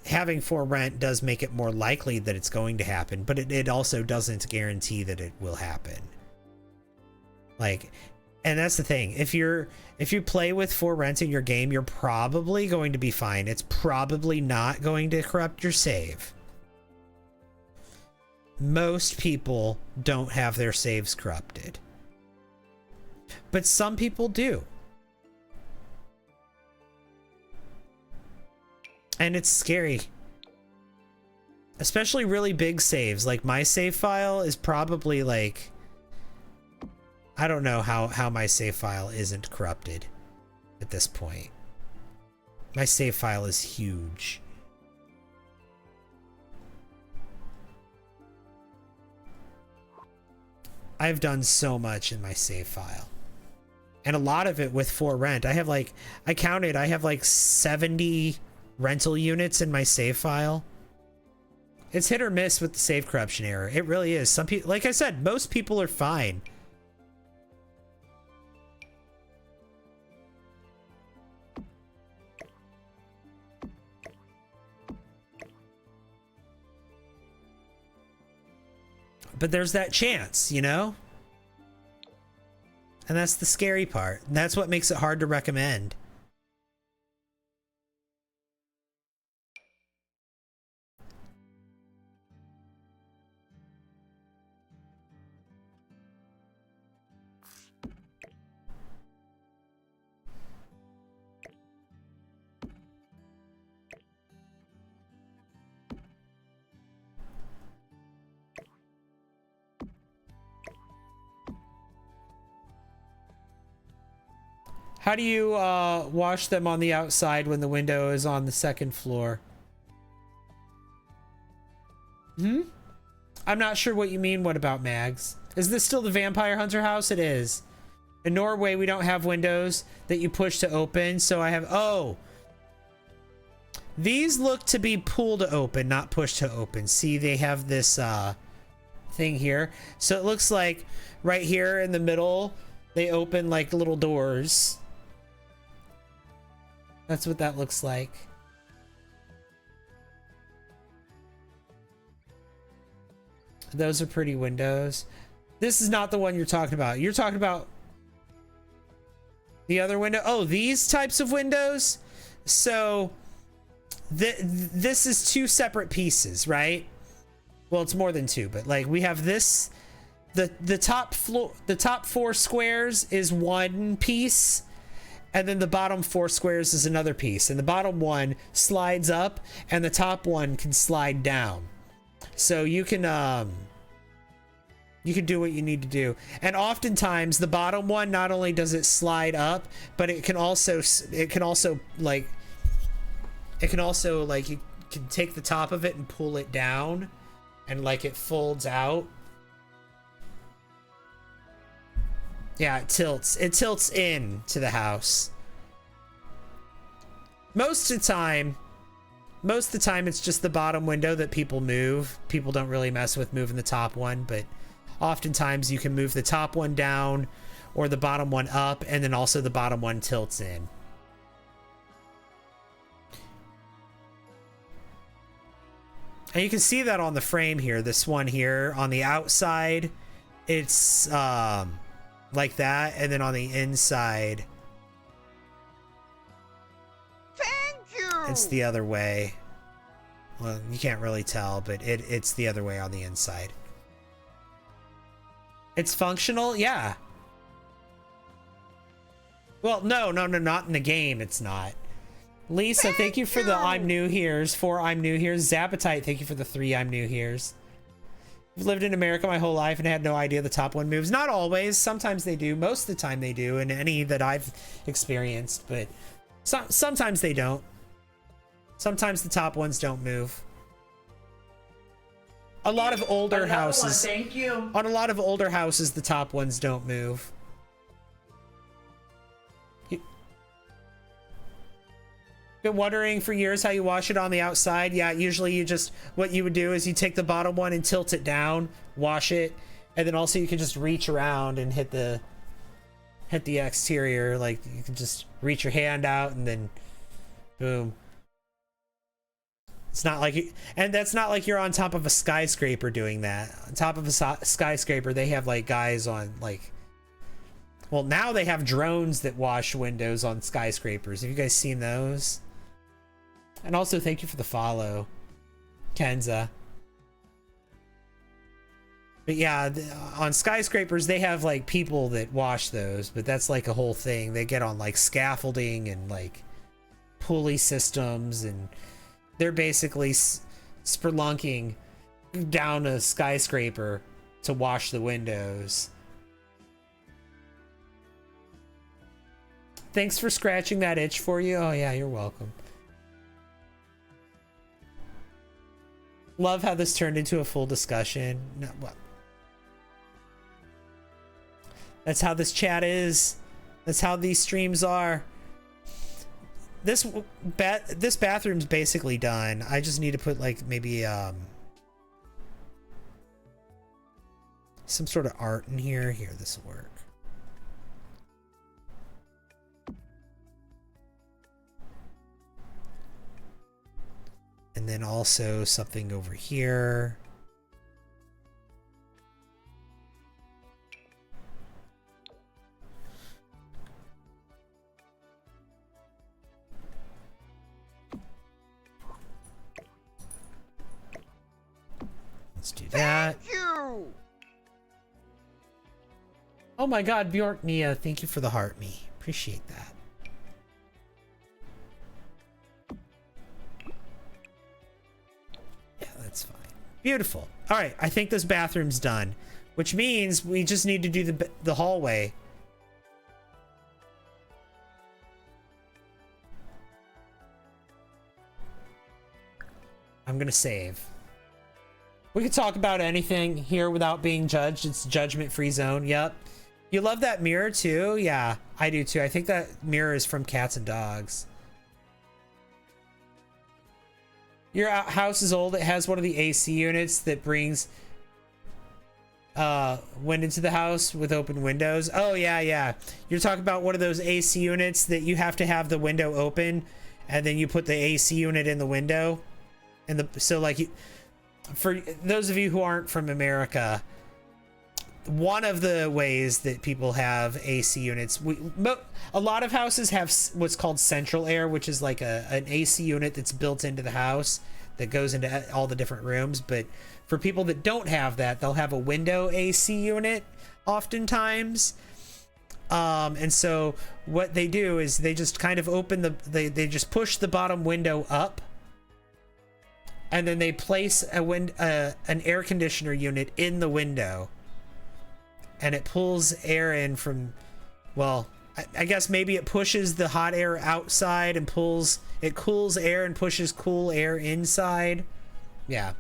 Having For Rent does make it more likely that it's going to happen, but it also doesn't guarantee that it will happen. Like, and that's the thing. If you play with For Rent in your game, you're probably going to be fine. It's probably not going to corrupt your save. Most people don't have their saves corrupted. But some people do. And it's scary. Especially really big saves. Like, my save file is probably like, I don't know how my save file isn't corrupted at this point. My save file is huge. I've done so much in my save file. And a lot of it with For Rent. I have like, I counted, I have like 70 rental units in my save file. It's hit or miss with the save corruption error. It really is. Some people, like I said, most people are fine. But there's that chance, you know? And that's the scary part. And that's what makes it hard to recommend. How do you wash them on the outside when the window is on the second floor? I'm not sure what you mean. What about Mags? Is this still the Vampire Hunter house? It is. In Norway, we don't have windows that you push to open, so I have... Oh! These look to be pull to open, not push to open. See, they have this thing here. So it looks like right here in the middle, they open like little doors. That's what that looks like. Those are pretty windows. This is not the one you're talking about. You're talking about the other window. Oh, these types of windows. So this is two separate pieces, right? Well, it's more than two, but like we have this, the top floor, the top 4 squares is one piece, and then the bottom 4 squares is another piece, and the bottom one slides up and the top one can slide down. So you can do what you need to do. And oftentimes the bottom one, not only does it slide up, but it can also like you can take the top of it and pull it down, and like it folds out. Yeah, it tilts in to the house. Most of the time it's just the bottom window that people move. People don't really mess with moving the top one, but oftentimes you can move the top one down or the bottom one up, and then also the bottom one tilts in. And you can see that on the frame here. This one here on the outside, it's like that, and then on the inside, Thank you. it's the other way. Well, you can't really tell, but it's the other way on the inside. It's functional, yeah. Well, no, not in the game. It's not. Lisa, thank you for the I'm new here's. 4 I'm new here's. Zappetite, thank you for the 3 I'm new here's. I've lived in America my whole life and had no idea the top one moves. Not always. Sometimes they do. Most of the time they do, in any that I've experienced, but sometimes they don't. Sometimes the top ones don't move. A lot of older houses. Thank you. On a lot of older houses, the top ones don't move. Been wondering for years how you wash it on the outside. Yeah, usually what you would do is you take the bottom one and tilt it down, wash it, and then also you can just reach around and hit the exterior. Like you can just reach your hand out and then boom. It's not like and that's not like you're on top of a skyscraper doing that. On top of a skyscraper, they have like guys on like, well, now they have drones that wash windows on skyscrapers. Have you guys seen those? And also, thank you for the follow, Kenza. But yeah, on skyscrapers, they have like people that wash those, but that's like a whole thing. They get on like scaffolding and like pulley systems, and they're basically spelunking down a skyscraper to wash the windows. Thanks for scratching that itch for you. Oh yeah, you're welcome. Love how this turned into a full discussion. No, well, that's how this chat is. That's how these streams are. This bathroom's basically done. I just need to put like maybe some sort of art in here. Here, this will work. And then also something over here. Let's do that. Thank you. Oh my god, Bjork Mia, thank you for the heart me. Appreciate that. That's fine. Beautiful. All right, I think this bathroom's done, which means we just need to do the hallway. I'm gonna save. We could talk about anything here without being judged. It's judgment-free zone. Yep. You love that mirror too? Yeah, I do too. I think that mirror is from Cats and Dogs. Your house is old. It has one of the AC units that brings wind into the house with open windows. Oh yeah, yeah. You're talking about one of those AC units that you have to have the window open, and then you put the AC unit in the window, and so like you. For those of you who aren't from America, one of the ways that people have AC units, a lot of houses have what's called central air, which is like an AC unit that's built into the house that goes into all the different rooms. But for people that don't have that, they'll have a window AC unit oftentimes. And so what they do is they just kind of open they just push the bottom window up, and then they place an air conditioner unit in the window, and it pulls air in from, well, I guess maybe it pushes the hot air outside and it cools air and pushes cool air inside. Yeah.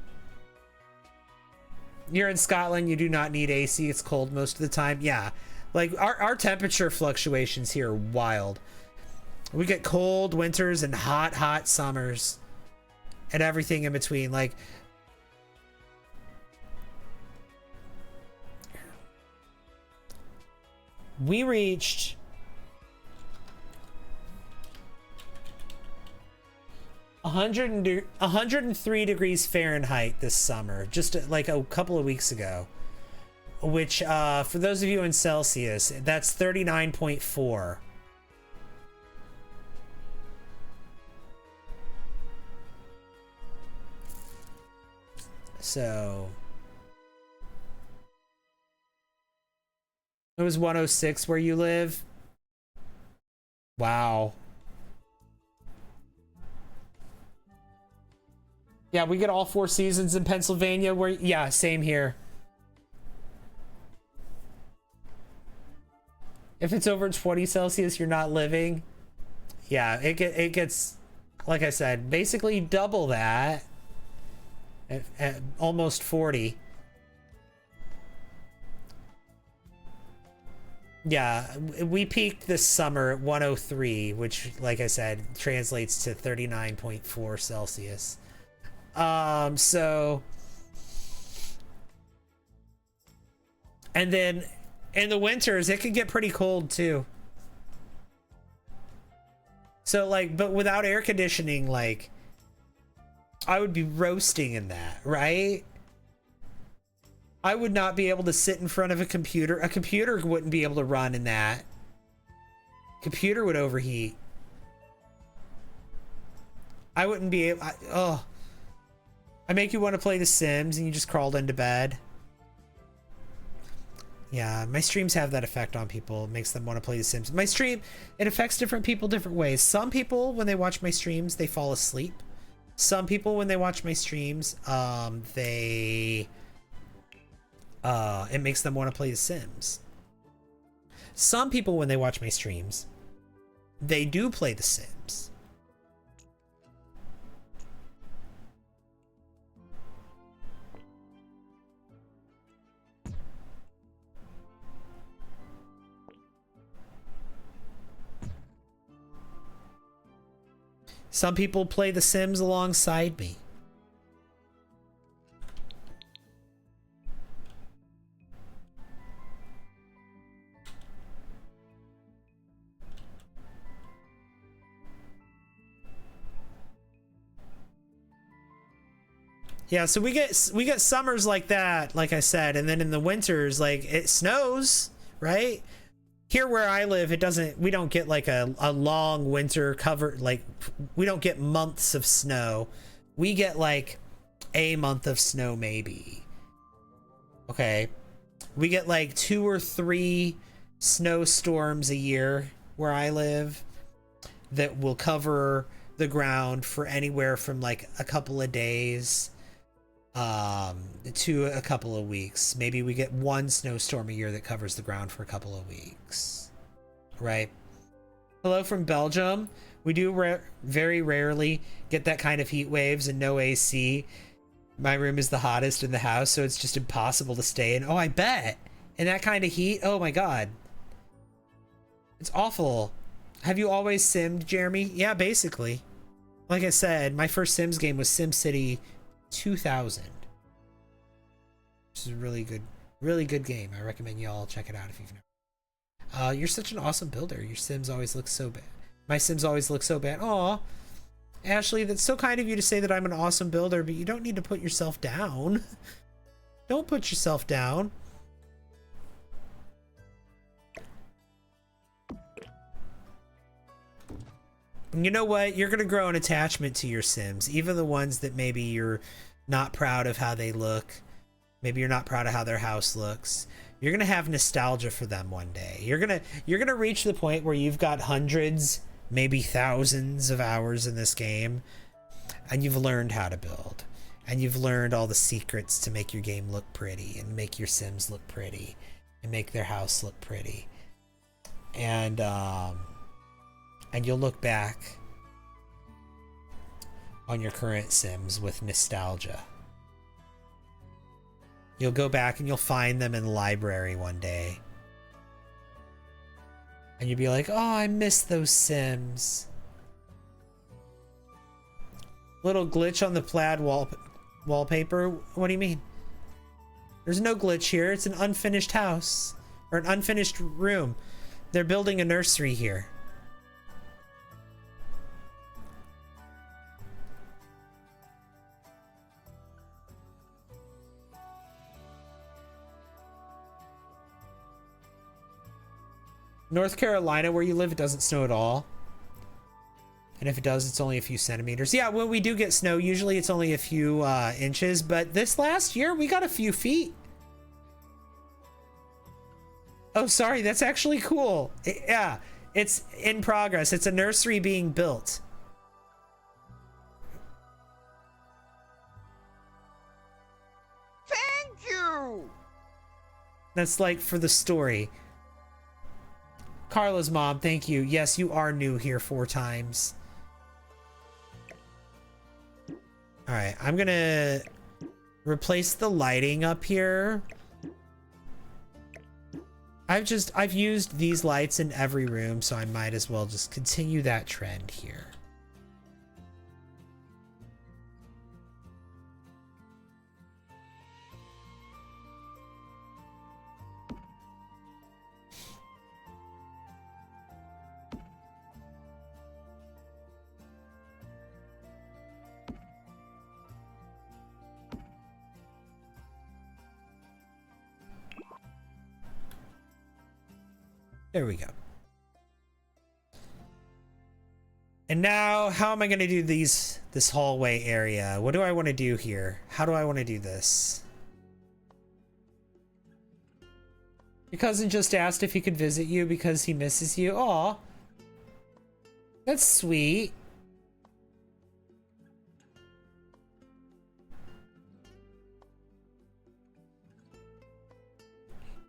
You're in Scotland, you do not need AC. It's cold most of the time. Yeah. Like our temperature fluctuations here are wild. We get cold winters and hot summers. And everything in between. Like, we reached 103 degrees Fahrenheit this summer, just like a couple of weeks ago, which for those of you in Celsius, that's 39.4. So it was 106 where you live. Wow. Yeah, we get all 4 seasons in Pennsylvania. Where, yeah, same here. If it's over 20 Celsius, you're not living. Yeah, it gets, like I said, basically double that. At almost 40. Yeah, we peaked this summer at 103, which, like I said, translates to 39.4 Celsius. So, and then in the winters, it could get pretty cold too. So, like, but without air conditioning, like, I would be roasting in that, right? I would not be able to sit in front of a computer. A computer wouldn't be able to run in that. Computer would overheat. I wouldn't be able... I make you want to play The Sims and you just crawled into bed. Yeah, my streams have that effect on people. It makes them want to play The Sims. My stream, it affects different people different ways. Some people, when they watch my streams, they fall asleep. Some people, when they watch my streams, it makes them want to play The Sims. Some people, when they watch my streams, they do play The Sims. Some people play The Sims alongside me. Yeah, so we get summers like that, like I said, and then in the winters, like, it snows, right? Here where I live, we don't get like a long winter cover, like, we don't get months of snow. We get like a month of snow maybe. Okay. We get like 2 or 3 snowstorms a year where I live that will cover the ground for anywhere from like a couple of days to a couple of weeks. Maybe we get 1 snowstorm a year that covers the ground for a couple of weeks, right? Hello from Belgium. We do very rarely get that kind of heat waves and no AC. My room is the hottest in the house, so it's just impossible to stay in. Oh, I bet. In that kind of heat? Oh my god. It's awful. Have you always simmed, Jeremy? Yeah, basically. Like I said, my first Sims game was SimCity 2000. Which is a really good game. I recommend you all check it out if you've never. You're such an awesome builder. Your Sims always look so bad. My Sims always look so bad. Aw. Ashley, that's so kind of you to say that I'm an awesome builder, but you don't need to put yourself down. Don't put yourself down. And you know what? You're going to grow an attachment to your Sims, even the ones that maybe you're not proud of how they look. Maybe you're not proud of how their house looks. You're going to have nostalgia for them one day. You're going to reach the point where you've got hundreds, maybe thousands of hours in this game, and you've learned how to build, and you've learned all the secrets to make your game look pretty and make your Sims look pretty and make their house look pretty. And you'll look back on your current Sims with nostalgia. You'll go back and you'll find them in the library one day. And you'll be like, oh, I miss those Sims. Little glitch on the plaid wallpaper? What do you mean? There's no glitch here. It's an unfinished house. Or an unfinished room. They're building a nursery here. North Carolina, where you live, it doesn't snow at all. And if it does, it's only a few centimeters. Yeah, when we do get snow, usually it's only a few inches. But this last year, we got a few feet. Oh, sorry, that's actually cool. Yeah, it's in progress. It's a nursery being built. Thank you! That's like for the story. Carla's mom, thank you. Yes, you are new here 4 times. All right, I'm gonna replace the lighting up here. I've used these lights in every room, so I might as well just continue that trend here. There we go. And now, how am I going to do this hallway area? What do I want to do here? How do I want to do this? Your cousin just asked if he could visit you because he misses you. Aw. That's sweet.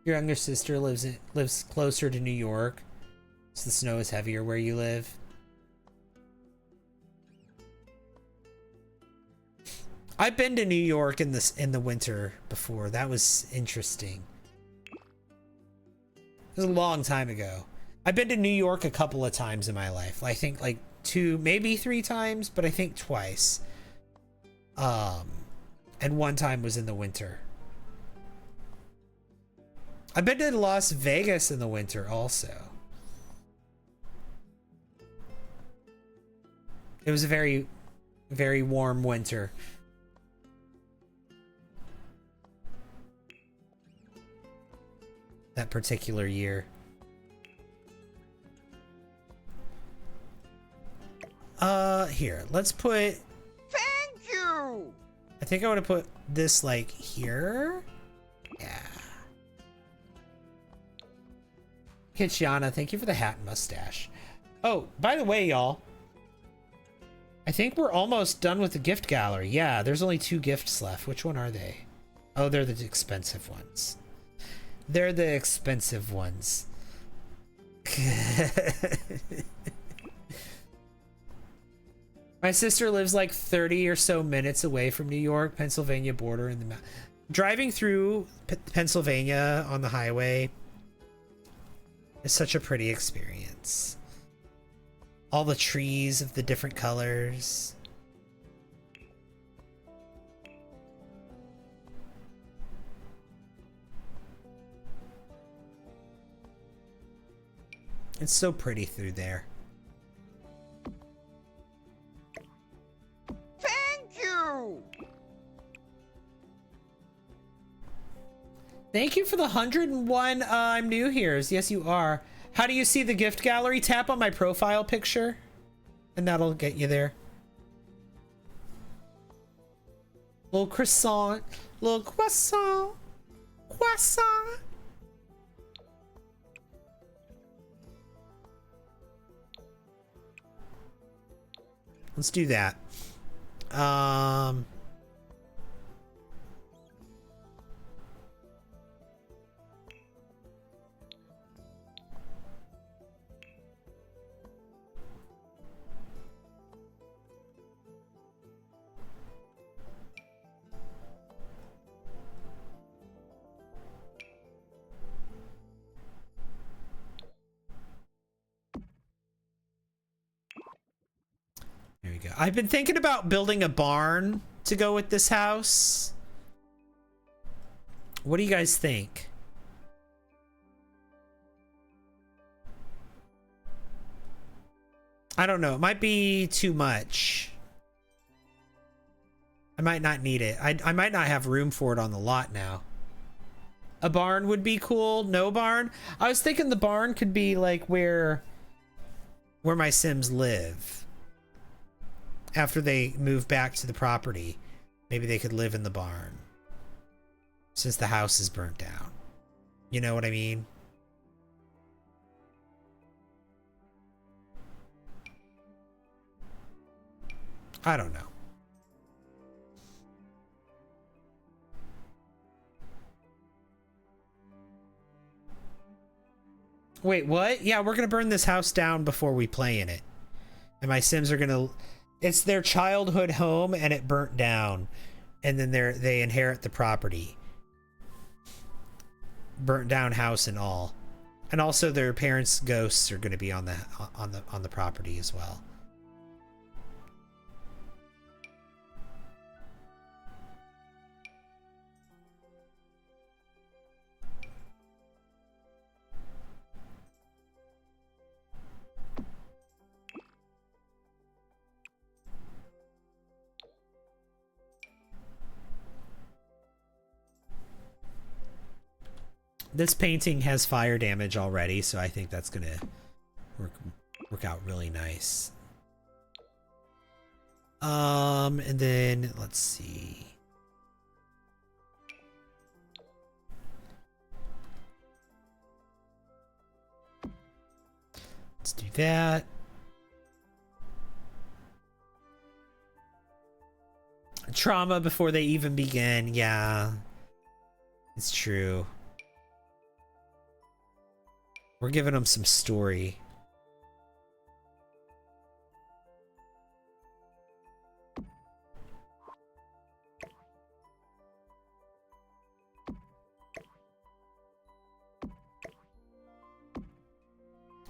Your younger sister lives closer to New York, so the snow is heavier where you live. I've been to New York in the winter before. That was interesting. It was a long time ago. I've been to New York a couple of times in my life. I think like 2, maybe 3 times, but I think twice. And one time was in the winter. I've been to Las Vegas in the winter also. It was a very, very warm winter. That particular year. Here, let's put... Thank you! I think I want to put this like here. Yeah. Kitchiana, thank you for the hat and mustache. Oh, by the way, y'all, I think we're almost done with the gift gallery. Yeah, there's only 2 gifts left. Which one are they? Oh, they're the expensive ones. They're the expensive ones. My sister lives like 30 or so minutes away from New York, Pennsylvania border in the driving through Pennsylvania on the highway is such a pretty experience. All the trees of the different colors. It's so pretty through there. Thank you! Thank you for the 101 I'm new here's. Yes, you are. How do you see the gift gallery? Tap on my profile picture and that'll get you there. Little croissant. Little croissant. Croissant. Let's do that. There we go. I've been thinking about building a barn to go with this house. What do you guys think? I don't know. It might be too much. I might not need it. I might not have room for it on the lot now. A barn would be cool. No barn? I was thinking the barn could be like where my Sims live. After they move back to the property, maybe they could live in the barn. Since the house is burnt down. You know what I mean? I don't know. Wait, what? Yeah, we're gonna burn this house down before we play in it. And my Sims are gonna... It's their childhood home and it burnt down. And then they inherit the property. Burnt down house and all. And also their parents' ghosts are gonna be on the property as well. This painting has fire damage already, so I think that's gonna work out really nice. And then let's see. Let's do that. Trauma before they even begin. Yeah, it's true. We're giving them some story.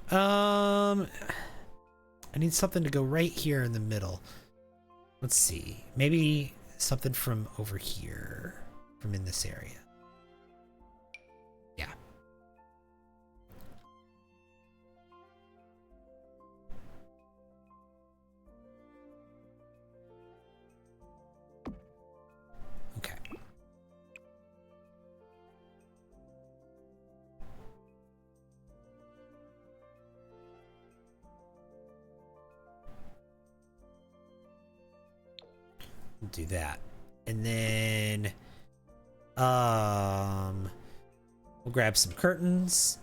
I need something to go right here in the middle. Let's see. Maybe something from over here, from in this area. Yeah. Okay. We'll do that. And then we'll grab some curtains.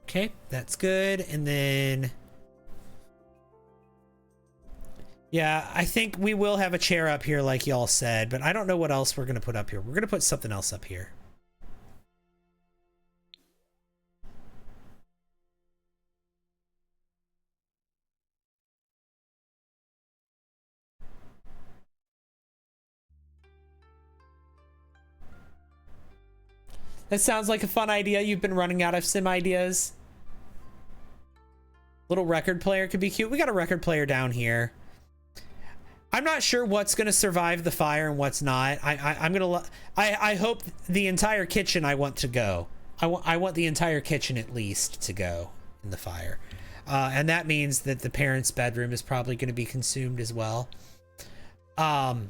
Okay, that's good. And then Yeah, I think we will have a chair up here like y'all said, but I don't know what else we're going to put up here. We're going to put something else up here. That sounds like a fun idea. You've been running out of sim ideas. Little record player could be cute. We got a record player down here. I'm not sure what's going to survive the fire and what's not. I hope the entire kitchen I want to go. I want the entire kitchen at least to go in the fire. And that means that the parents' bedroom is probably going to be consumed as well. I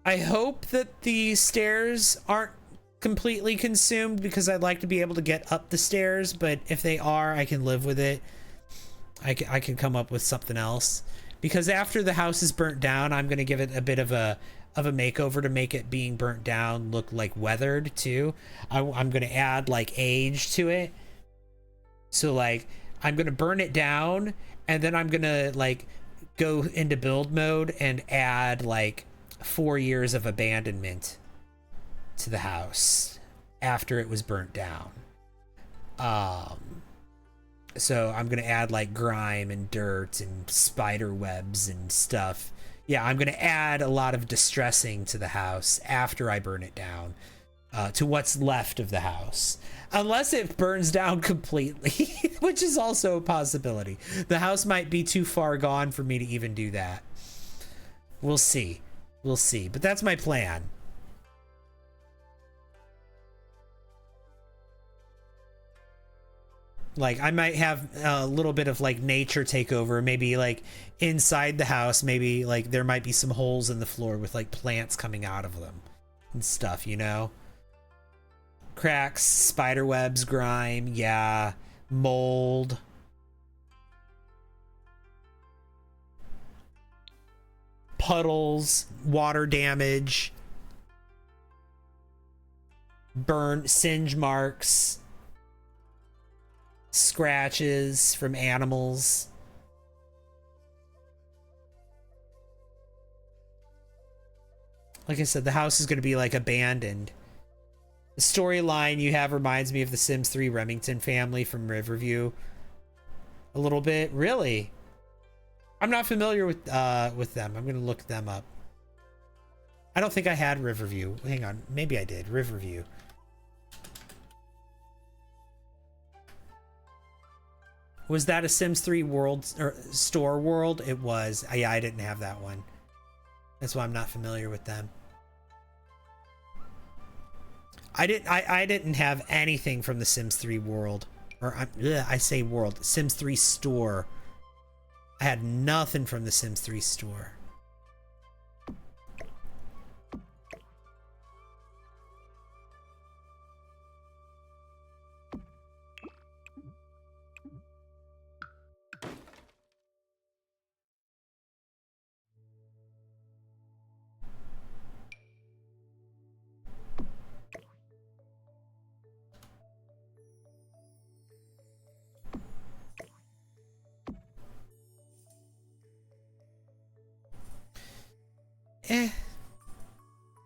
hope that the stairs aren't completely consumed because I'd like to be able to get up the stairs, but if they are, I can live with it. I can come up with something else, because after the house is burnt down, I'm going to give it a bit of a makeover to make it being burnt down look like weathered too. I'm going to add like age to it. So like I'm going to burn it down, and then I'm going to like go into build mode and add like 4 years of abandonment to the house after it was burnt down. So I'm gonna add like grime and dirt and spider webs and stuff. Yeah, I'm gonna add a lot of distressing to the house after I burn it down, to what's left of the house, unless it burns down completely, which is also a possibility. The house might be too far gone for me to even do that. We'll see, but that's my plan. Like I might have a little bit of like nature take over, maybe like inside the house, maybe like there might be some holes in the floor with like plants coming out of them and stuff, you know? Cracks, spider webs, grime, yeah, mold. Puddles, water damage, burn, singe marks, scratches from animals. Like I said, the house is going to be like abandoned. The storyline you have reminds me of the Sims 3 Remington family from Riverview a little bit. Really? I'm not familiar with them. I'm going to look them up. I don't think I had Riverview. Hang on. Maybe I did. Riverview. Was that a Sims 3 world or store world? It was. Yeah, I didn't have that one. That's why I'm not familiar with them. I didn't have anything from the Sims 3 world, or I say world, Sims 3 store. I had nothing from the Sims 3 store.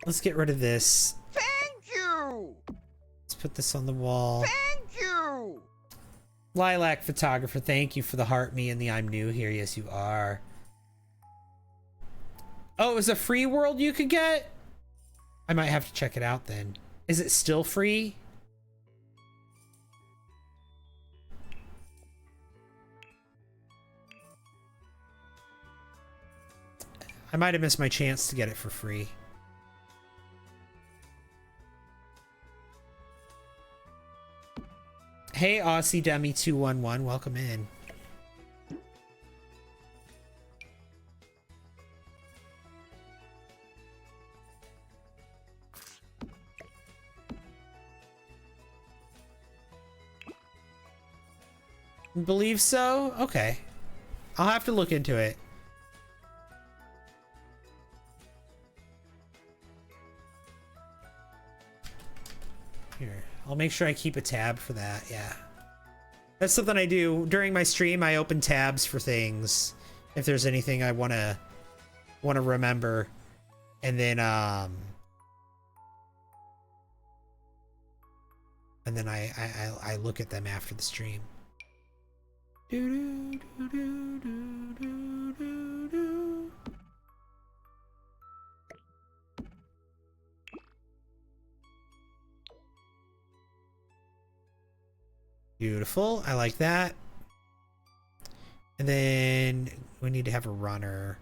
Let's get rid of this. Thank you! Let's put this on the wall. Thank you! Lilac Photographer, thank you for the heart me and the I'm new here. Yes, you are. Oh, it was a free world you could get? I might have to check it out then. Is it still free? I might have missed my chance to get it for free. Hey, Aussie Demi 211, welcome in. Believe so? Okay. I'll have to look into it. Here, I'll make sure I keep a tab for that, yeah. That's something I do. During my stream, I open tabs for things. if there's anything I want to remember, and then I look at them after the stream. Beautiful. I like that. And then we need to have a runner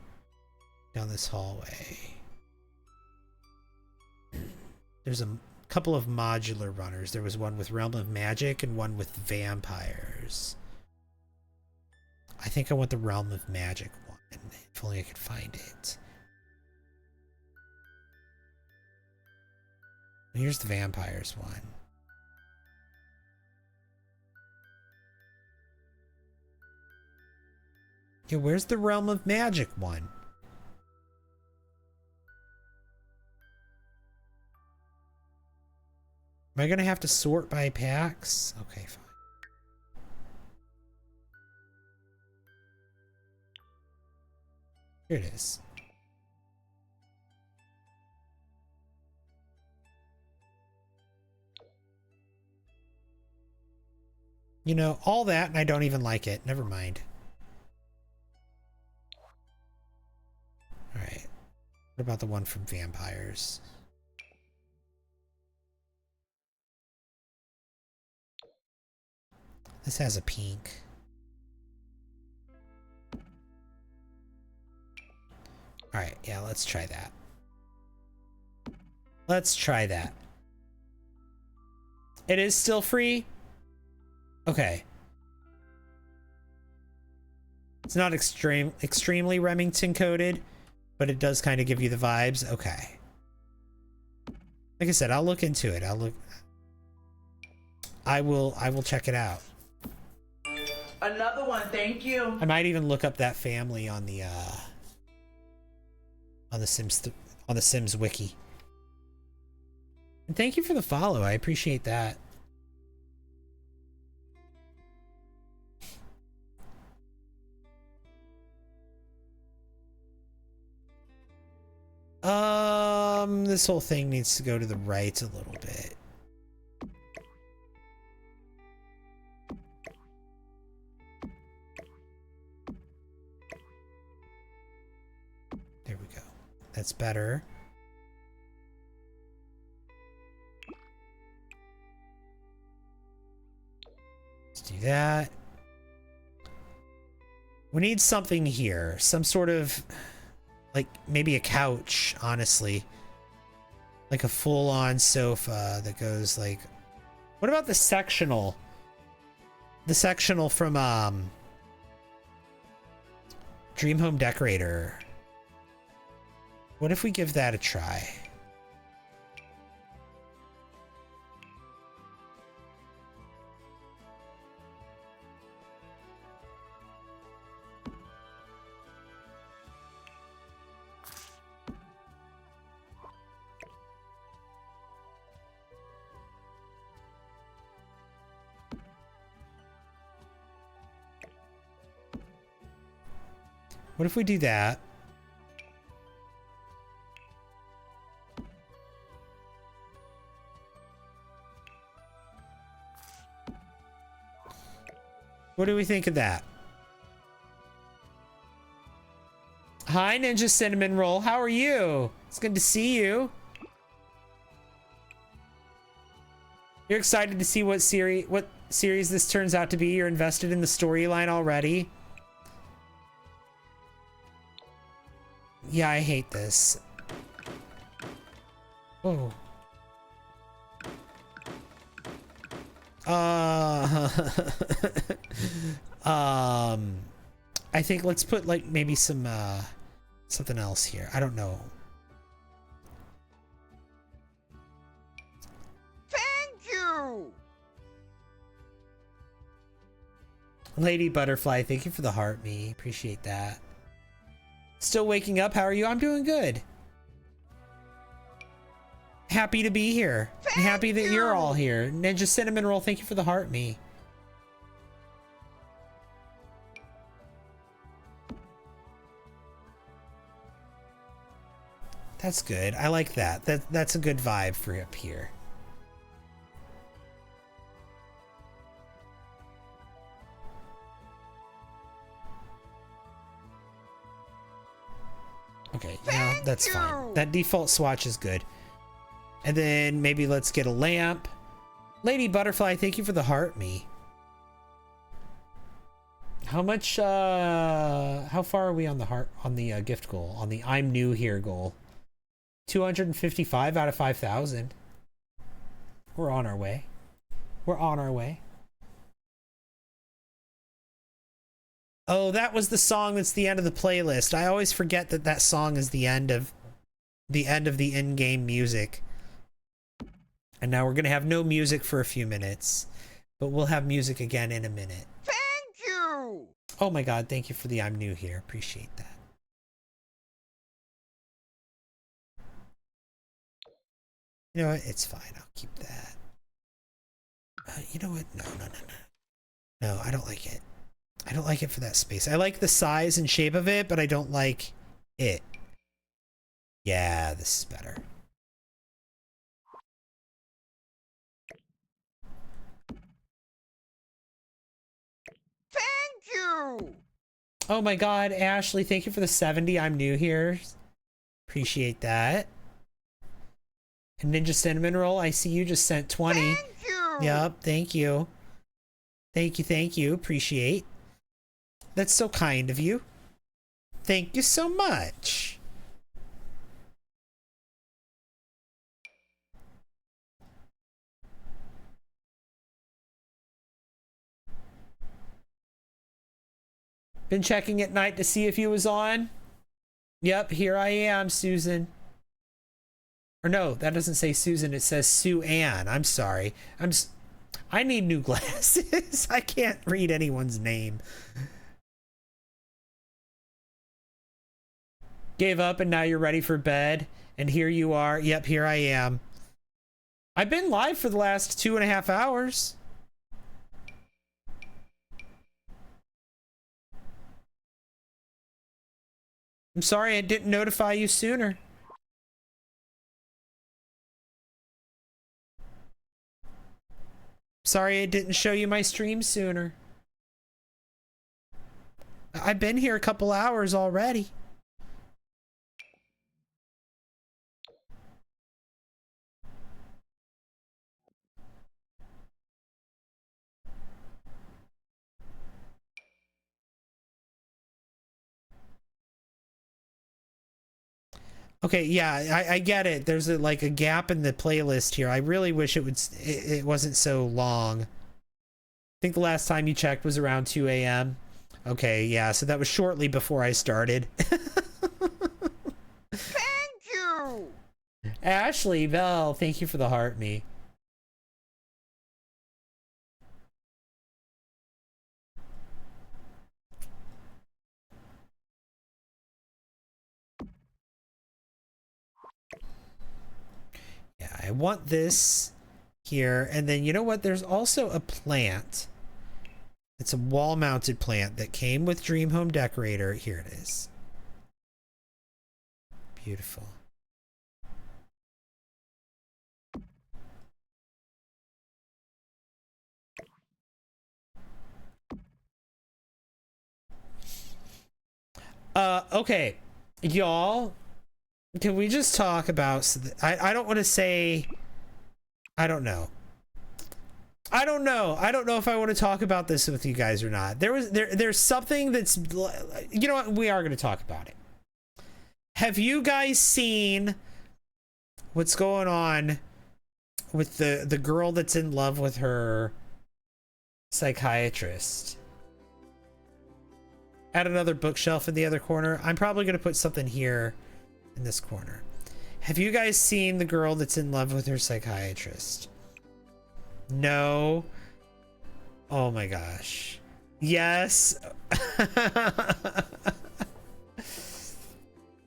down this hallway. There's a couple of modular runners. There was one with Realm of Magic and one with vampires. I think I want the Realm of Magic one. If only I could find it. Here's the vampires one. Yeah, where's the Realm of Magic one? Am I gonna have to sort by packs? Okay, fine. Here it is. You know, all that and I don't even like it. Never mind. Alright. What about the one from vampires? This has a pink. Alright, yeah, let's try that. Let's try that. It is still free? Okay. It's not extremely Remington coded, but it does kind of give you the vibes. Okay. Like I said, I'll look into it. I will check it out. Another one, thank you. I might even look up that family on the Sims wiki. And thank you for the follow. I appreciate that. This whole thing needs to go to the right a little bit. There we go. That's better. Let's do that. We need something here. Some sort of, like, maybe a couch, honestly. Like a full-on sofa that goes, like... What about the sectional? The sectional from, Dream Home Decorator. What if we give that a try? What if we do that? What do we think of that? Hi, Ninja Cinnamon Roll. How are you? It's good to see you. You're excited to see what series this turns out to be. You're invested in the storyline already. Yeah, I hate this. Oh. I think let's put like maybe some something else here. I don't know. Thank you. Lady Butterfly, thank you for the heart, me. Appreciate that. Still waking up? How are you? I'm doing good. Happy to be here. I'm happy that you're all here. Ninja Cinnamon Roll, thank you for the heart, me. That's good. I like that. That's a good vibe for up here. Okay, yeah, that's fine. That default swatch is good. And then maybe let's get a lamp. Lady Butterfly, thank you for the heart me. How much, how far are we on the gift goal? On the I'm new here goal? 255 out of 5,000. We're on our way. We're on our way. Oh, that was the song that's the end of the playlist. I always forget that that song is the end of the in-game music. And now we're going to have no music for a few minutes, but we'll have music again in a minute. Thank you! Oh my god, thank you for the I'm new here. Appreciate that. You know what? It's fine. I'll keep that. You know what? No. No, I don't like it. I don't like it for that space. I like the size and shape of it, but I don't like it. Yeah, this is better. Thank you! Oh my god, Ashley, thank you for the 70. I'm new here. Appreciate that. And Ninja Cinnamon Roll, I see you just sent 20. Thank you! Yep, thank you. Thank you. Appreciate. That's so kind of you. Thank you so much. Been checking at night to see if you was on. Yep, here I am, Susan. Or no, that doesn't say Susan, it says Sue Ann. I'm sorry. I need new glasses. I can't read anyone's name. Gave up and now you're ready for bed. And here you are. Yep, here I am. I've been live for the last 2.5 hours. I'm sorry I didn't notify you sooner. Sorry I didn't show you my stream sooner. I've been here a couple hours already. Okay, yeah, I get it. There's like a gap in the playlist here. I really wish it wasn't so long. I think the last time you checked was around 2 a.m. Okay, yeah, so that was shortly before I started. Thank you! Ashley Bell, thank you for the heart me. Yeah, I want this here. And then you know what? There's also a plant. It's a wall-mounted plant that came with Dream Home Decorator. Here it is. Beautiful. Okay, y'all, can we just talk about, I don't want to say, I don't know if I want to talk about this with you guys or not. There's something that's, you know what, we are going to talk about it. Have you guys seen what's going on with the girl that's in love with her psychiatrist? At another bookshelf in the other corner. I'm probably going to put something here in this corner. Have you guys seen the girl that's in love with her psychiatrist? No. Oh my gosh. Yes.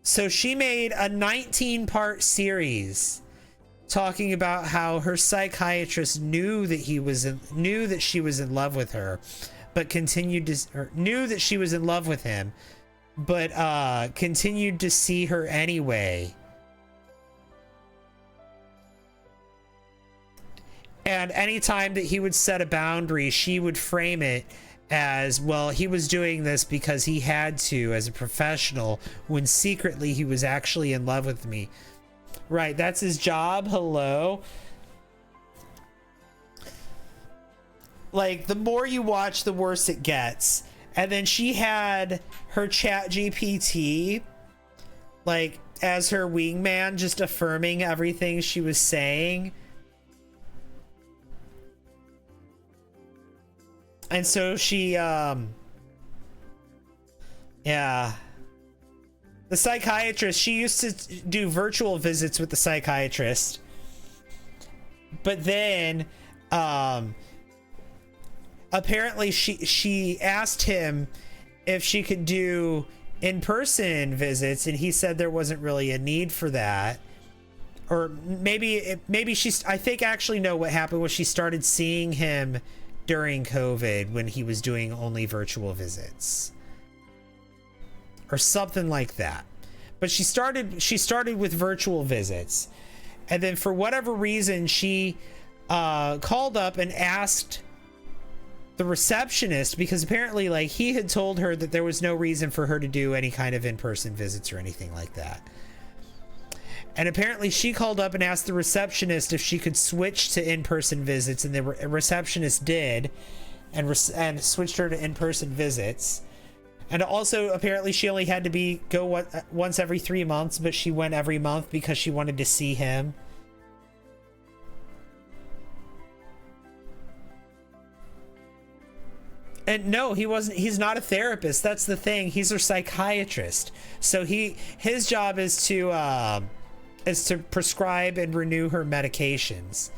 So she made a 19-part series talking about how her psychiatrist knew that she was in love with her, but continued to, or knew that she was in love with him, but continued to see her anyway And anytime that he would set a boundary, she would frame it as, well, he was doing this because he had to as a professional, when secretly he was actually in love with me. Right, that's his job. Hello. Like, the more you watch, the worse it gets. And then she had her chat GPT, like, as her wingman, just affirming everything she was saying. And so she, yeah. The psychiatrist, she used to do virtual visits with the psychiatrist. But then, apparently she asked him if she could do in-person visits, and he said there wasn't really a need for that. Or maybe she's, I think actually no, what happened was she started seeing him during COVID when he was doing only virtual visits. Or something like that. But she started with virtual visits. And then for whatever reason, she called up and asked the receptionist, because apparently, like, he had told her that there was no reason for her to do any kind of in-person visits or anything like that. And apparently she called up and asked the receptionist if she could switch to in-person visits, and the receptionist did, and switched her to in-person visits. And also, apparently, she only had to go once every 3 months, but she went every month because she wanted to see him. And no, he's not a therapist. That's the thing. He's a psychiatrist. So his job is to prescribe and renew her medications.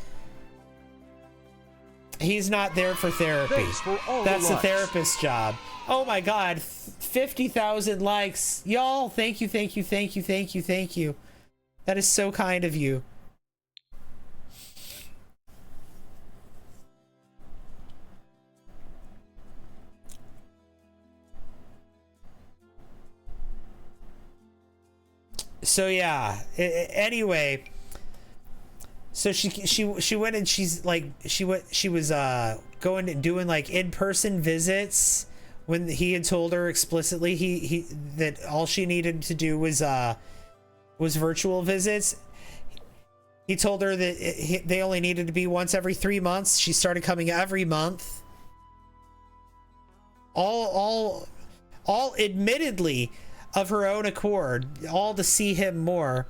He's not there for therapy. That's the therapist's job. Oh my God, 50,000 likes. Y'all, thank you. That is so kind of you. So yeah, anyway, so she went and she was going and doing like in-person visits when he had told her explicitly that all she needed to do was virtual visits. He told her that they only needed to be once every 3 months. She started coming every month. All admittedly of her own accord, all to see him more.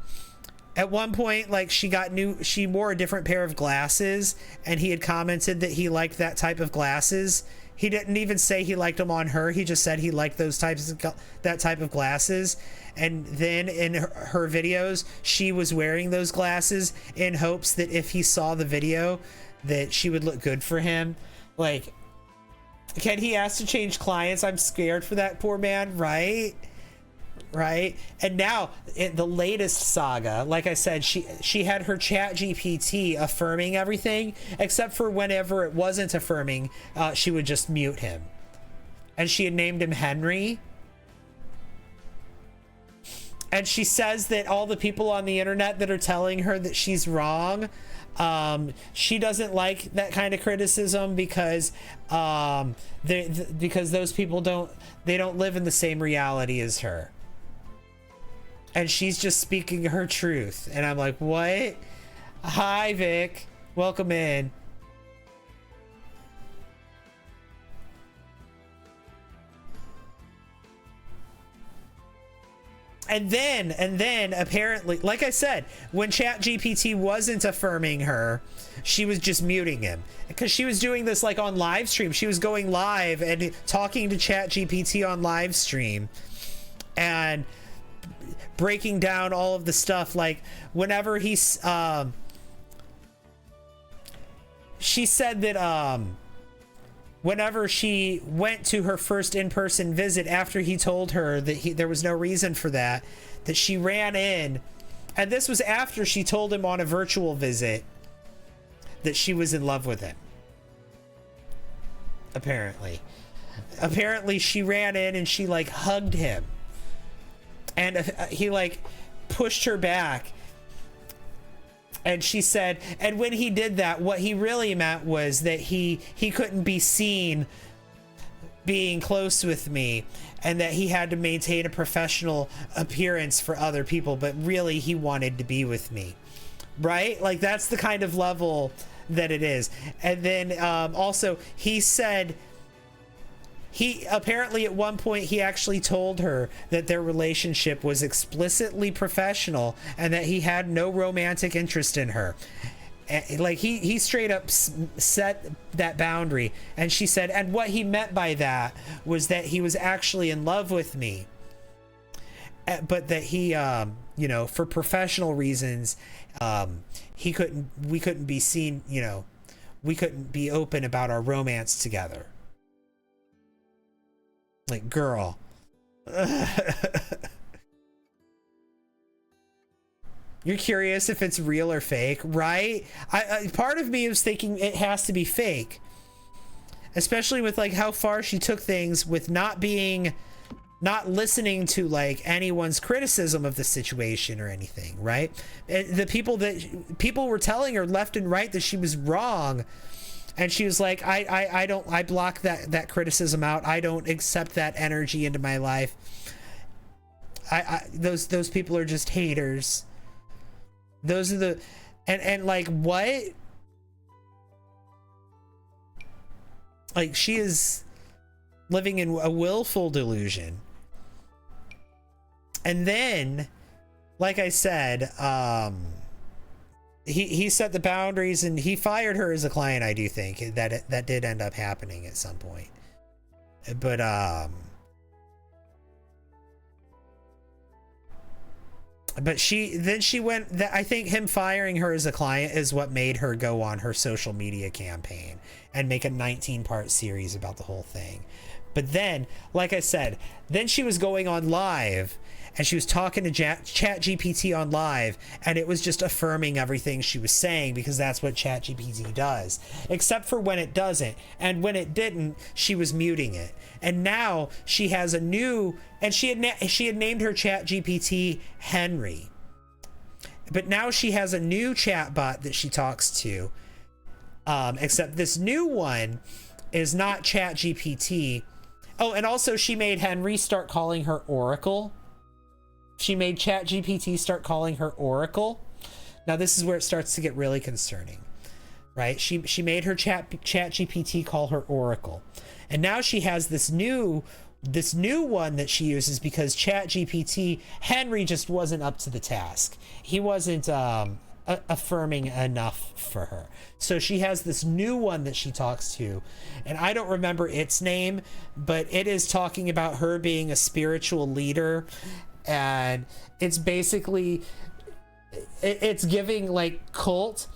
At one point, like, she wore a different pair of glasses, and he had commented that he liked that type of glasses. He didn't even say he liked them on her. He just said he liked that type of glasses. And then in her videos, she was wearing those glasses in hopes that if he saw the video, that she would look good for him. Like, can he ask to change clients? I'm scared for that poor man, right? Right. And now in the latest saga, like I said, she had her chat GPT affirming everything, except for whenever it wasn't affirming, she would just mute him. And she had named him Henry. And she says that all the people on the internet that are telling her that she's wrong, she doesn't like that kind of criticism because because those people don't live in the same reality as her. And she's just speaking her truth. And I'm like, what? Hi, Vic. Welcome in. And then apparently, like I said, when ChatGPT wasn't affirming her, she was just muting him. Because she was doing this like on live stream. She was going live and talking to ChatGPT on live stream. And breaking down all of the stuff, like whenever she said that whenever she went to her first in-person visit after he told her that there was no reason for that she ran in, and this was after she told him on a virtual visit that she was in love with him. Apparently she ran in and she like hugged him. And he like pushed her back, And she said, and when he did that, what he really meant was that he couldn't be seen being close with me, and that he had to maintain a professional appearance for other people, but really he wanted to be with me, right? Like, that's the kind of level that it is. And then also he said, he apparently at one point he actually told her that their relationship was explicitly professional and that he had no romantic interest in her. Like, he straight up set that boundary. And she said, and what he meant by that was that he was actually in love with me, but that he you know, for professional reasons, we couldn't be seen, you know, we couldn't be open about our romance together. Like, girl. You're curious if it's real or fake, right? I part of me was thinking it has to be fake, especially with like how far she took things with not listening to like anyone's criticism of the situation or anything, right? The people were telling her left and right that she was wrong. And she was like, I block that criticism out. I don't accept that energy into my life. Those people are just haters. Those are the, and like, what? Like, she is living in a willful delusion. And then, like I said, he set the boundaries and he fired her as a client. I do think that did end up happening at some point, but she went, I think him firing her as a client is what made her go on her social media campaign and make a 19-part series about the whole thing. But then, like I said, then she was going on live and she was talking to ChatGPT on live, and it was just affirming everything she was saying, because that's what ChatGPT does, except for when it doesn't. And when it didn't, she was muting it. And now she has a new, and she had named her ChatGPT Henry, but now she has a new chatbot that she talks to, except this new one is not ChatGPT. Oh, and also she made Henry start calling her Oracle. She made ChatGPT start calling her Oracle. Now this is where it starts to get really concerning, right? She made her ChatGPT call her Oracle, and now she has this new one that she uses because ChatGPT Henry just wasn't up to the task. He wasn't affirming enough for her. So she has this new one that she talks to, and I don't remember its name, but it is talking about her being a spiritual leader. And it's basically, it's giving like cult,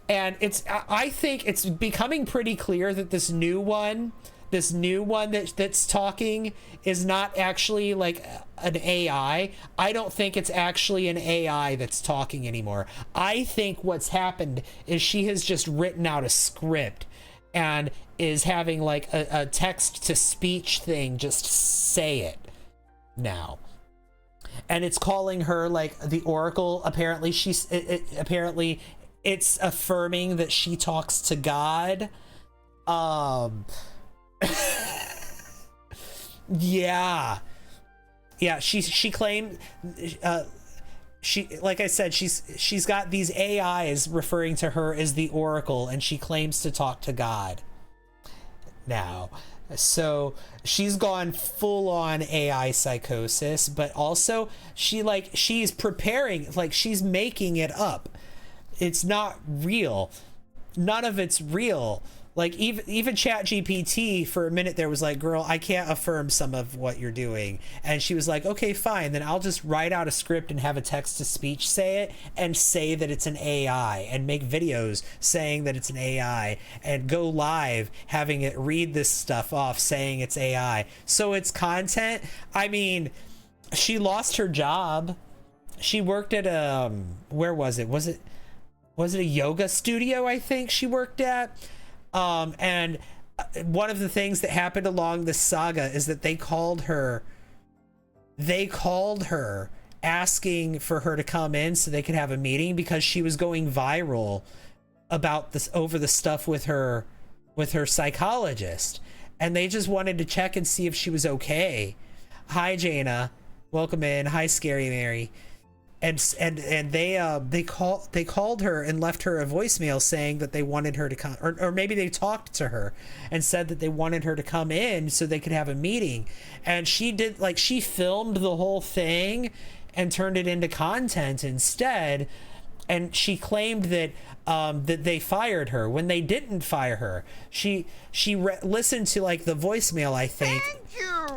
and I think it's becoming pretty clear that this new one that's talking is not actually like an AI. I don't think it's actually an AI that's talking anymore. I think what's happened is she has just written out a script and is having like a text to speech thing just say it now. And it's calling her like the Oracle. Apparently apparently it's affirming that she talks to God. Yeah, she claimed, she, like I said, she's got these AIs referring to her as the Oracle, and she claims to talk to God now. So she's gone full on AI psychosis, but also she's preparing, like she's making it up. It's not real. None of it's real. Like even ChatGPT for a minute there was like, girl, I can't affirm some of what you're doing. And she was like, okay, fine. Then I'll just write out a script and have a text to speech say it and say that it's an AI and make videos saying that it's an AI and go live having it read this stuff off saying it's AI. So it's content. I mean, she lost her job. She worked at where was it? Was it a yoga studio? I think she worked at. And one of the things that happened along this saga is that they called her asking for her to come in so they could have a meeting because she was going viral about this over the stuff with her psychologist, and they just wanted to check and see if she was okay. Hi Jaina, welcome in. Hi Scary Mary. And they called her and left her a voicemail saying that they wanted her to come, or maybe they talked to her and said that they wanted her to come in so they could have a meeting. And she did, like, she filmed the whole thing and turned it into content instead. And she claimed that that they fired her when they didn't fire her. She listened to like the voicemail, I think.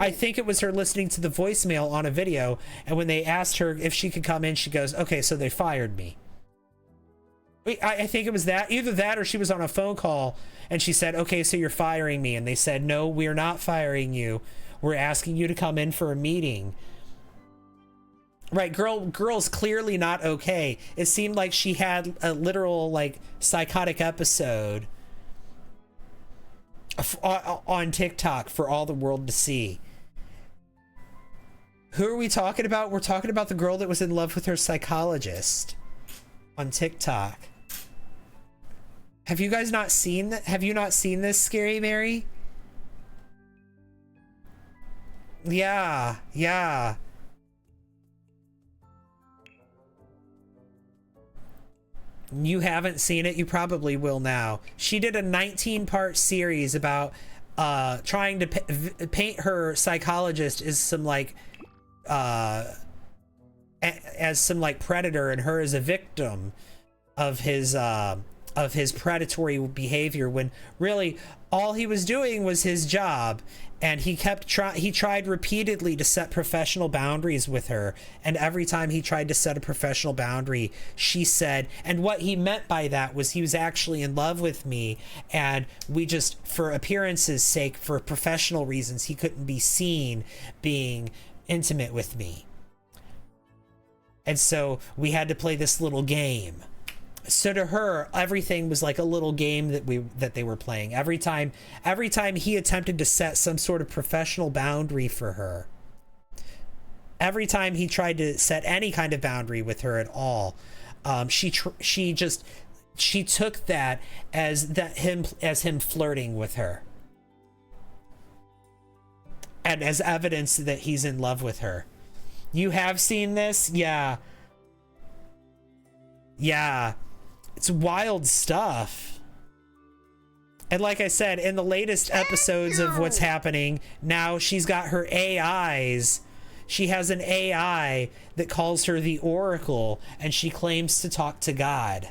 I think it was her listening to the voicemail on a video, and when they asked her if she could come in, she goes, okay, so they fired me. I think it was that, either that or she was on a phone call and she said, okay, so you're firing me. And they said, no, we're not firing you. We're asking you to come in for a meeting. Right, girl's clearly not okay. It seemed like she had a literal, like, psychotic episode on TikTok for all the world to see. Who are we talking about? We're talking about the girl that was in love with her psychologist on TikTok. Have you guys not seen that? Have you not seen this, Scary Mary? Yeah. You haven't seen it, you probably will now. She did a 19-part series about trying to paint her psychologist as some like predator, and her as a victim of his predatory behavior, when really all he was doing was his job. And he tried repeatedly to set professional boundaries with her. And every time he tried to set a professional boundary, she said, and what he meant by that was he was actually in love with me. And we just, for appearance's sake, for professional reasons, he couldn't be seen being intimate with me. And so we had to play this little game. So to her, everything was like a little game that they were playing. Every time he attempted to set some sort of professional boundary for her, every time he tried to set any kind of boundary with her at all, she took that as him flirting with her, and as evidence that he's in love with her. You have seen this? Yeah. It's wild stuff. And like I said, in the latest episodes of what's happening, now she's got her AIs. She has an AI that calls her the Oracle, and she claims to talk to God.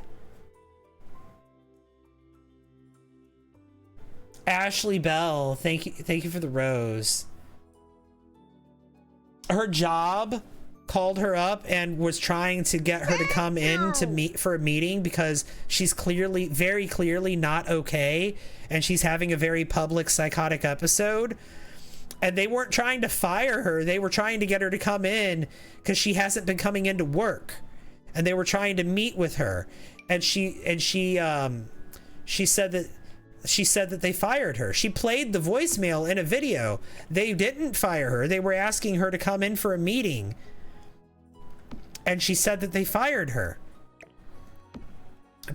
Ashley Bell, thank you for the rose. Her job called her up and was trying to get her to come in to meet for a meeting because she's very clearly not okay, and she's having a very public psychotic episode. And they weren't trying to fire her, they were trying to get her to come in because she hasn't been coming into work, and they were trying to meet with her, and she said that they fired her. She played the voicemail in a video. They didn't fire her, they were asking her to come in for a meeting. And she said that they fired her.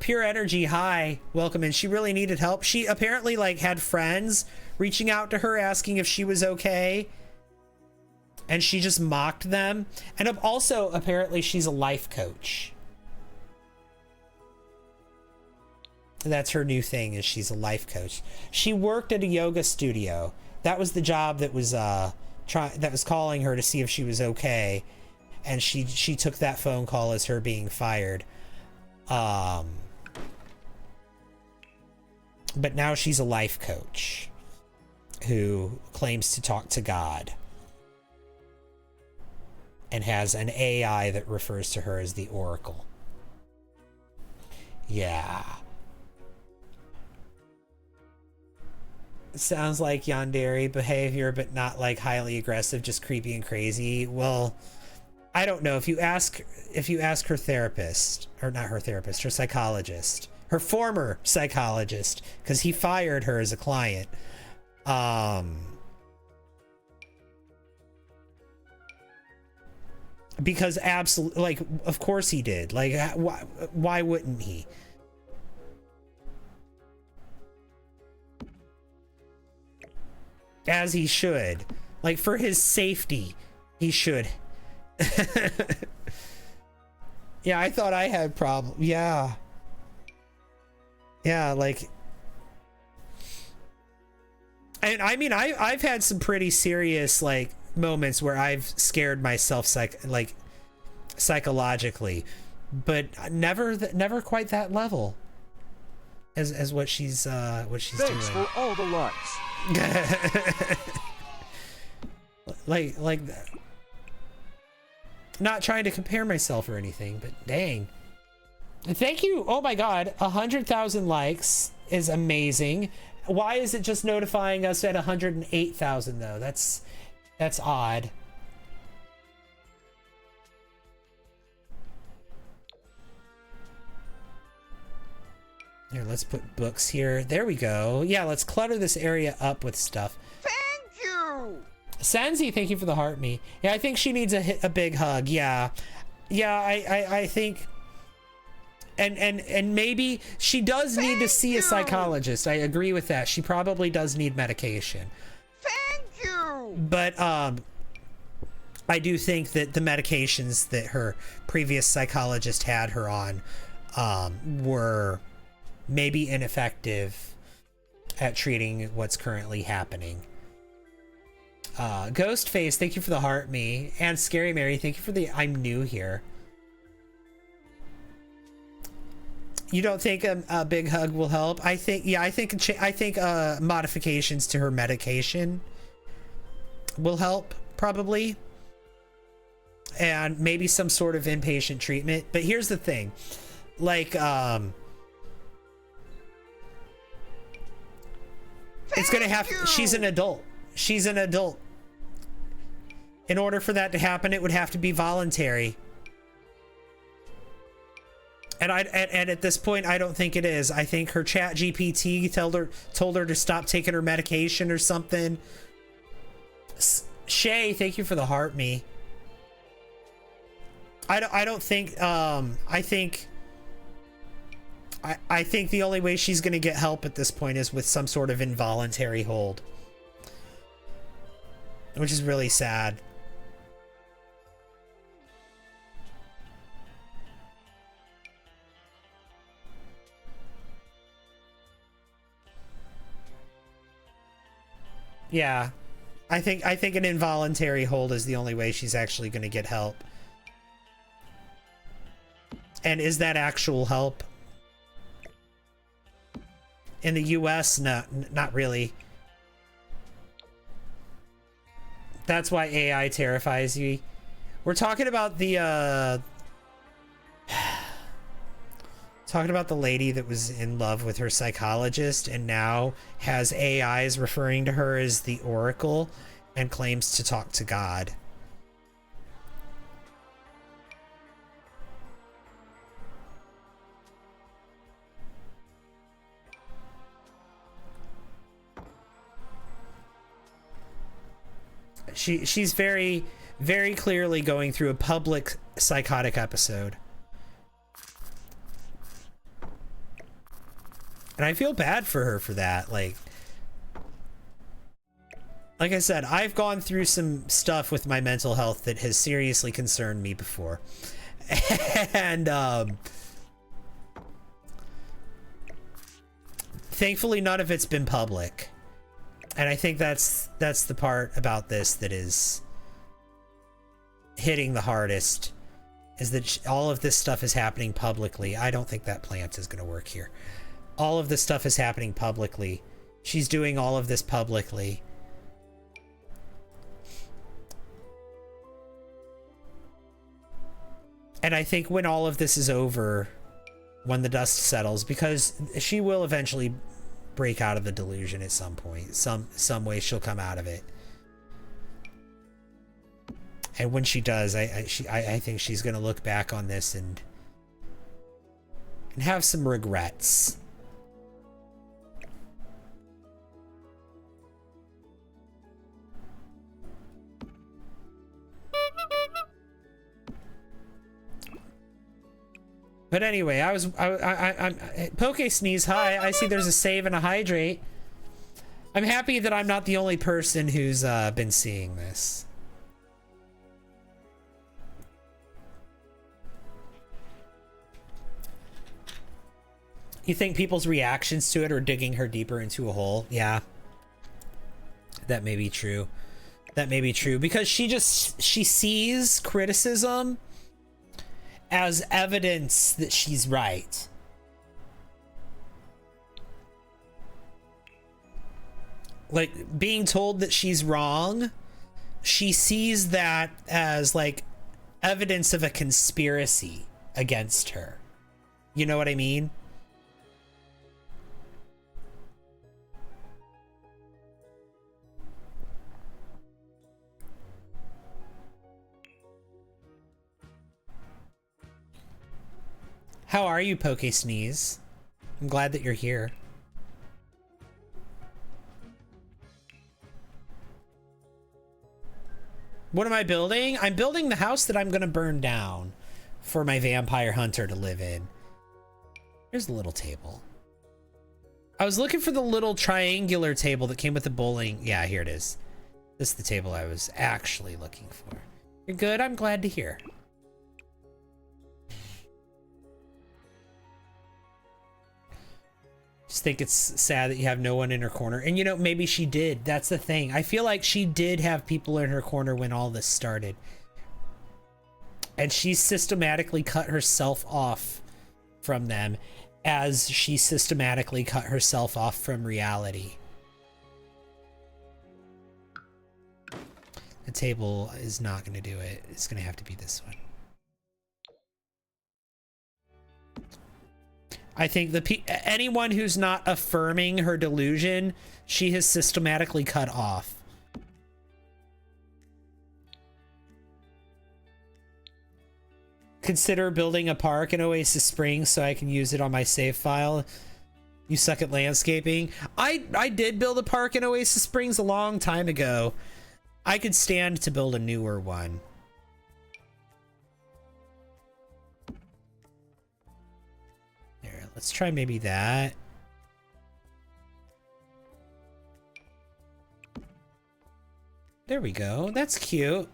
Pure Energy, hi, welcome in. She really needed help. She apparently like had friends reaching out to her asking if she was okay, and she just mocked them. And also apparently she's a life coach. That's her new thing, is she's a life coach. She worked at a yoga studio. That was the job that was calling her to see if she was okay. And she took that phone call as her being fired. But now she's a life coach who claims to talk to God and has an AI that refers to her as the Oracle. Yeah. Sounds like yandere behavior, but not like highly aggressive, just creepy and crazy. Well, I don't know. If you ask her therapist, or not her therapist, her psychologist, her former psychologist, because he fired her as a client. Because absolutely, like, of course he did. Like, why wouldn't he? As he should. Like, for his safety, he should. Yeah, I thought I had problems. Yeah. Yeah, like... And I mean, I've had some pretty serious, like, moments where I've scared myself, psychologically. But never quite that level. As what she's doing. Thanks for all the likes. like that. Not trying to compare myself or anything, but dang. Thank you. Oh my god, 100,000 likes is amazing. Why is it just notifying us at 108,000 though? That's odd. Here, let's put books here. There we go. Yeah, let's clutter this area up with stuff. Thank you. Sanzi, thank you for the heart me. Yeah, I think she needs a big hug. Yeah. Yeah, I think... And maybe she does need to see a psychologist. I agree with that. She probably does need medication. Thank you. But I do think that the medications that her previous psychologist had her on were maybe ineffective at treating what's currently happening. Ghostface, thank you for the heart me. And Scary Mary, thank you for the I'm new here. You don't think a big hug will help? I think modifications to her medication will help, probably. And maybe some sort of inpatient treatment. But here's the thing. Like, it's gonna have... She's an adult. She's an adult. In order for that to happen, it would have to be voluntary. And at this point, I don't think it is. I think her chat GPT told her to stop taking her medication or something. Shay, thank you for the heart me. I don't think I think the only way she's gonna get help at this point is with some sort of involuntary hold. Which is really sad. Yeah, I think an involuntary hold is the only way she's actually going to get help. And is that actual help? In the US, no, not really. That's why AI terrifies you. We're talking about the talking about the lady that was in love with her psychologist and now has AIs referring to her as the Oracle and claims to talk to God. She's very, very clearly going through a public psychotic episode. And I feel bad for her for that. Like I said, I've gone through some stuff with my mental health that has seriously concerned me before. And thankfully none of it's been public. And I think that's the part about this that is hitting the hardest, is that all of this stuff is happening publicly. I don't think that plant is going to work here. All of this stuff is happening publicly. She's doing all of this publicly. And I think when all of this is over, when the dust settles, because she will eventually break out of the delusion at some point. Some way she'll come out of it. And when she does, I think she's gonna look back on this and have some regrets. But anyway, I'm Poke Sneeze, hi. I see there's a save and a hydrate. I'm happy that I'm not the only person who's been seeing this. You think people's reactions to it are digging her deeper into a hole? Yeah. That may be true. That may be true because she sees criticism as evidence that she's right. Like being told that she's wrong, she sees that as like evidence of a conspiracy against her. You know what I mean? How are you, Poke Sneeze? I'm glad that you're here. What am I building? I'm building the house that I'm gonna burn down for my vampire hunter to live in. Here's the little table. I was looking for the little triangular table that came with the bowling. Yeah, here it is. This is the table I was actually looking for. You're good? I'm glad to hear. Just think it's sad that you have no one in her corner. And you know, maybe she did. That's the thing. I feel like she did have people in her corner when all this started. And she systematically cut herself off from them as she systematically cut herself off from reality. The table is not going to do it. It's going to have to be this one. I think anyone who's not affirming her delusion, she has systematically cut off. Consider building a park in Oasis Springs so I can use it on my save file. You suck at landscaping. I did build a park in Oasis Springs a long time ago. I could stand to build a newer one. Let's try maybe that. There we go. That's cute.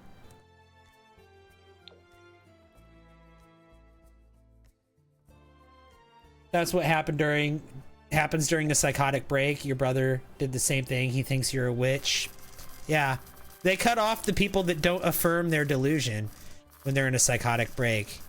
That's what happens during a psychotic break. Your brother did the same thing. He thinks you're a witch. Yeah. They cut off the people that don't affirm their delusion when they're in a psychotic break.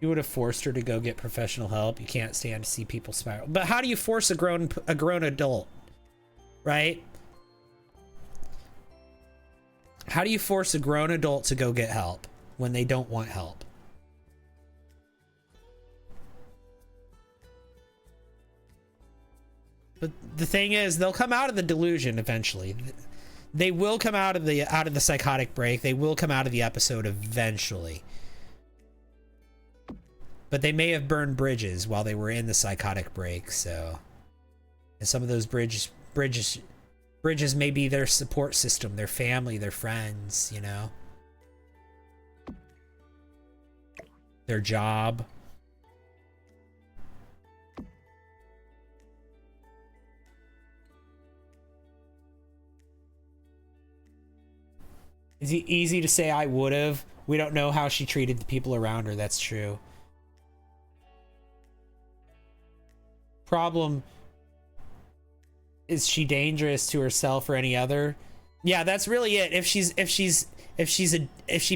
You would have forced her to go get professional help. You can't stand to see people spiral. But how do you force a grown adult, right? How do you force a grown adult to go get help when they don't want help? But the thing is, they'll come out of the delusion eventually. They will come out of the psychotic break. They will come out of the episode eventually. But they may have burned bridges while they were in the psychotic break, so... And some of those bridges may be their support system, their family, their friends, you know? Their job. Is it easy to say I would've? We don't know how she treated the people around her, that's true. Problem, is she dangerous to herself or any other? Yeah, that's really it. If she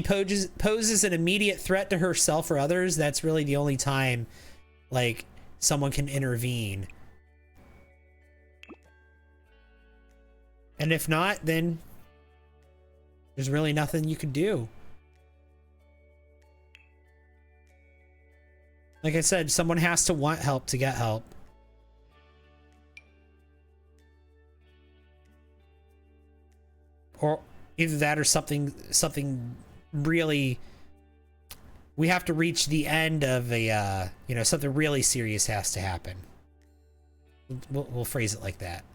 poses an immediate threat to herself or others, that's really the only time like someone can intervene. And if not, then there's really nothing you can do. Like I said, someone has to want help to get help. Or either that or something really, we have to reach the end of a, you know, something really serious has to happen. We'll phrase it like that.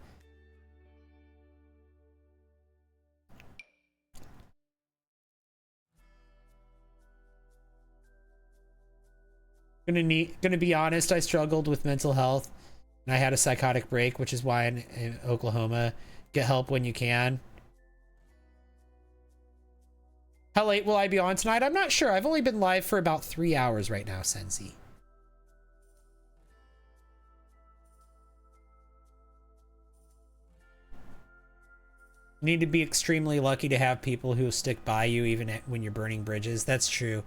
Gonna be honest, I struggled with mental health and I had a psychotic break, which is why in Oklahoma, get help when you can. How late will I be on tonight? I'm not sure. I've only been live for about 3 hours right now, Sensi. You need to be extremely lucky to have people who stick by you even when you're burning bridges. That's true.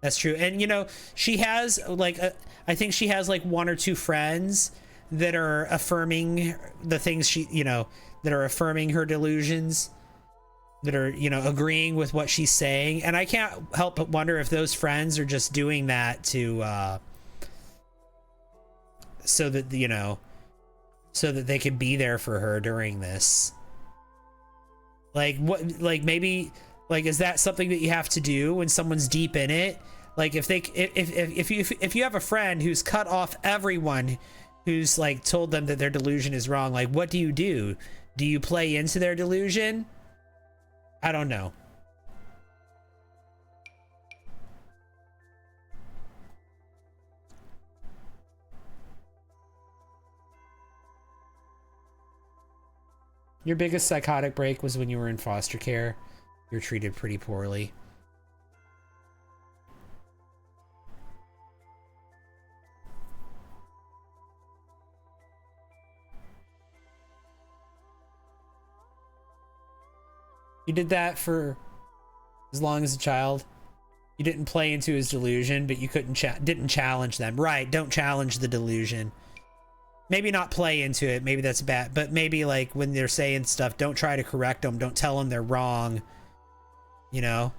That's true. And you know, she has like I think she has like 1 or 2 friends that are affirming the things she, you know, that are affirming her delusions, that are, you know, agreeing with what she's saying. And I can't help but wonder if those friends are just doing that to so that, you know, so that they can be there for her during this. Like what, like maybe, like, is that something that you have to do when someone's deep in it? Like if you have a friend who's cut off everyone who's like told them that their delusion is wrong, like what do? Do you play into their delusion? I don't know. Your biggest psychotic break was when you were in foster care. You were treated pretty poorly. You did that for as long as a child. You didn't play into his delusion, but you didn't challenge them. Right, don't challenge the delusion. Maybe not play into it, maybe that's bad, but maybe like when they're saying stuff, don't try to correct them, don't tell them they're wrong, you know?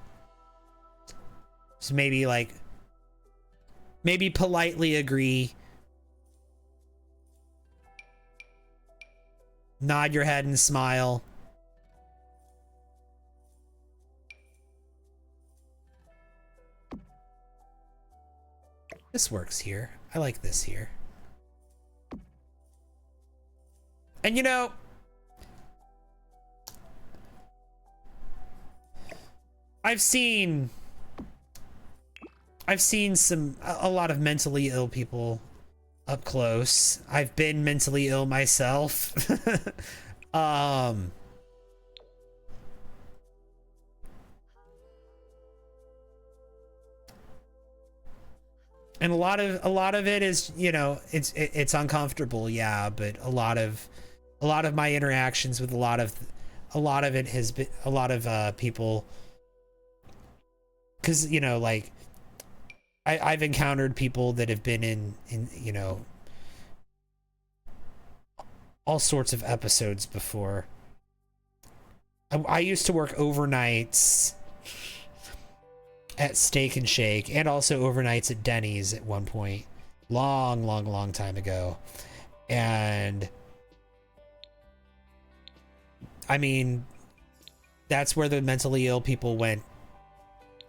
So maybe like, maybe politely agree. Nod your head and smile. This works here. I like this here. And you know, I've seen a lot of mentally ill people up close. I've been mentally ill myself. And a lot of it is, you know, it's uncomfortable, yeah, but a lot of my interactions with a lot of it has been a lot of people, because, you know, like I've encountered people that have been in you know, all sorts of episodes before. I used to work overnights at Steak and Shake, and also overnights at Denny's at one point, long time ago. And I mean, that's where the mentally ill people went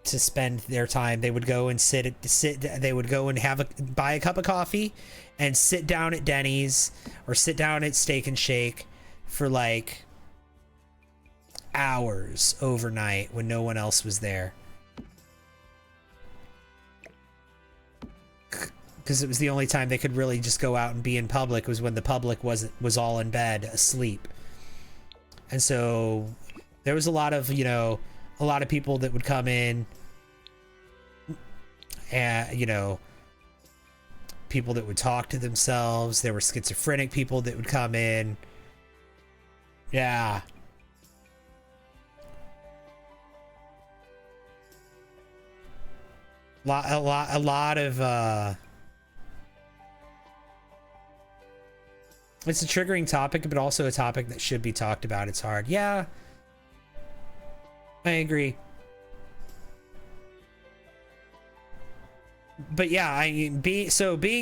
to spend their time. They would go and they would go and buy a cup of coffee and sit down at Denny's or sit down at Steak and Shake for like hours overnight when no one else was there. Because it was the only time they could really just go out and be in public, was when the public was all in bed asleep. And so there was a lot of, you know, a lot of people that would come in, and, you know, people that would talk to themselves. There were schizophrenic people that would come in. Yeah. A lot of it's a triggering topic, but also a topic that should be talked about. It's hard. Yeah, I agree. But yeah, being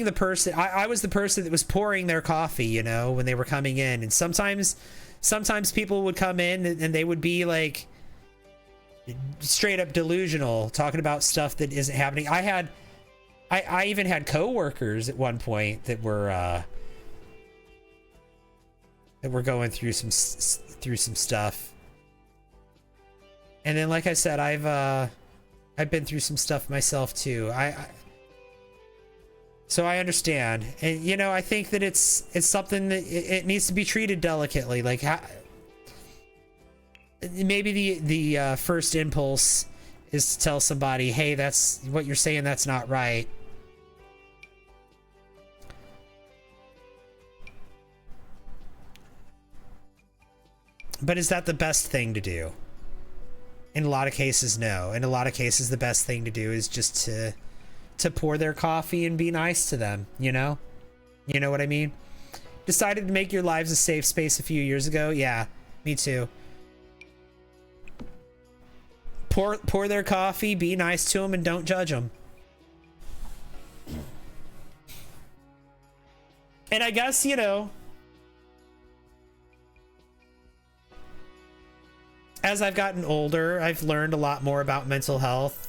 the person, I was the person that was pouring their coffee, you know, when they were coming in. And sometimes people would come in and they would be like straight up delusional, talking about stuff that isn't happening. I even had coworkers at one point that were going through some stuff. And then, like I said, I've been through some stuff myself too. So I understand, and you know, I think that it's something that it needs to be treated delicately. Like, maybe the first impulse is to tell somebody, "Hey, that's what you're saying. That's not right." But is that the best thing to do? In a lot of cases, no. In a lot of cases, the best thing to do is just to pour their coffee and be nice to them, you know? You know what I mean? Decided to make your lives a safe space a few years ago? Yeah, me too. Pour their coffee, be nice to them, and don't judge them. And I guess, you know, as I've gotten older, I've learned a lot more about mental health.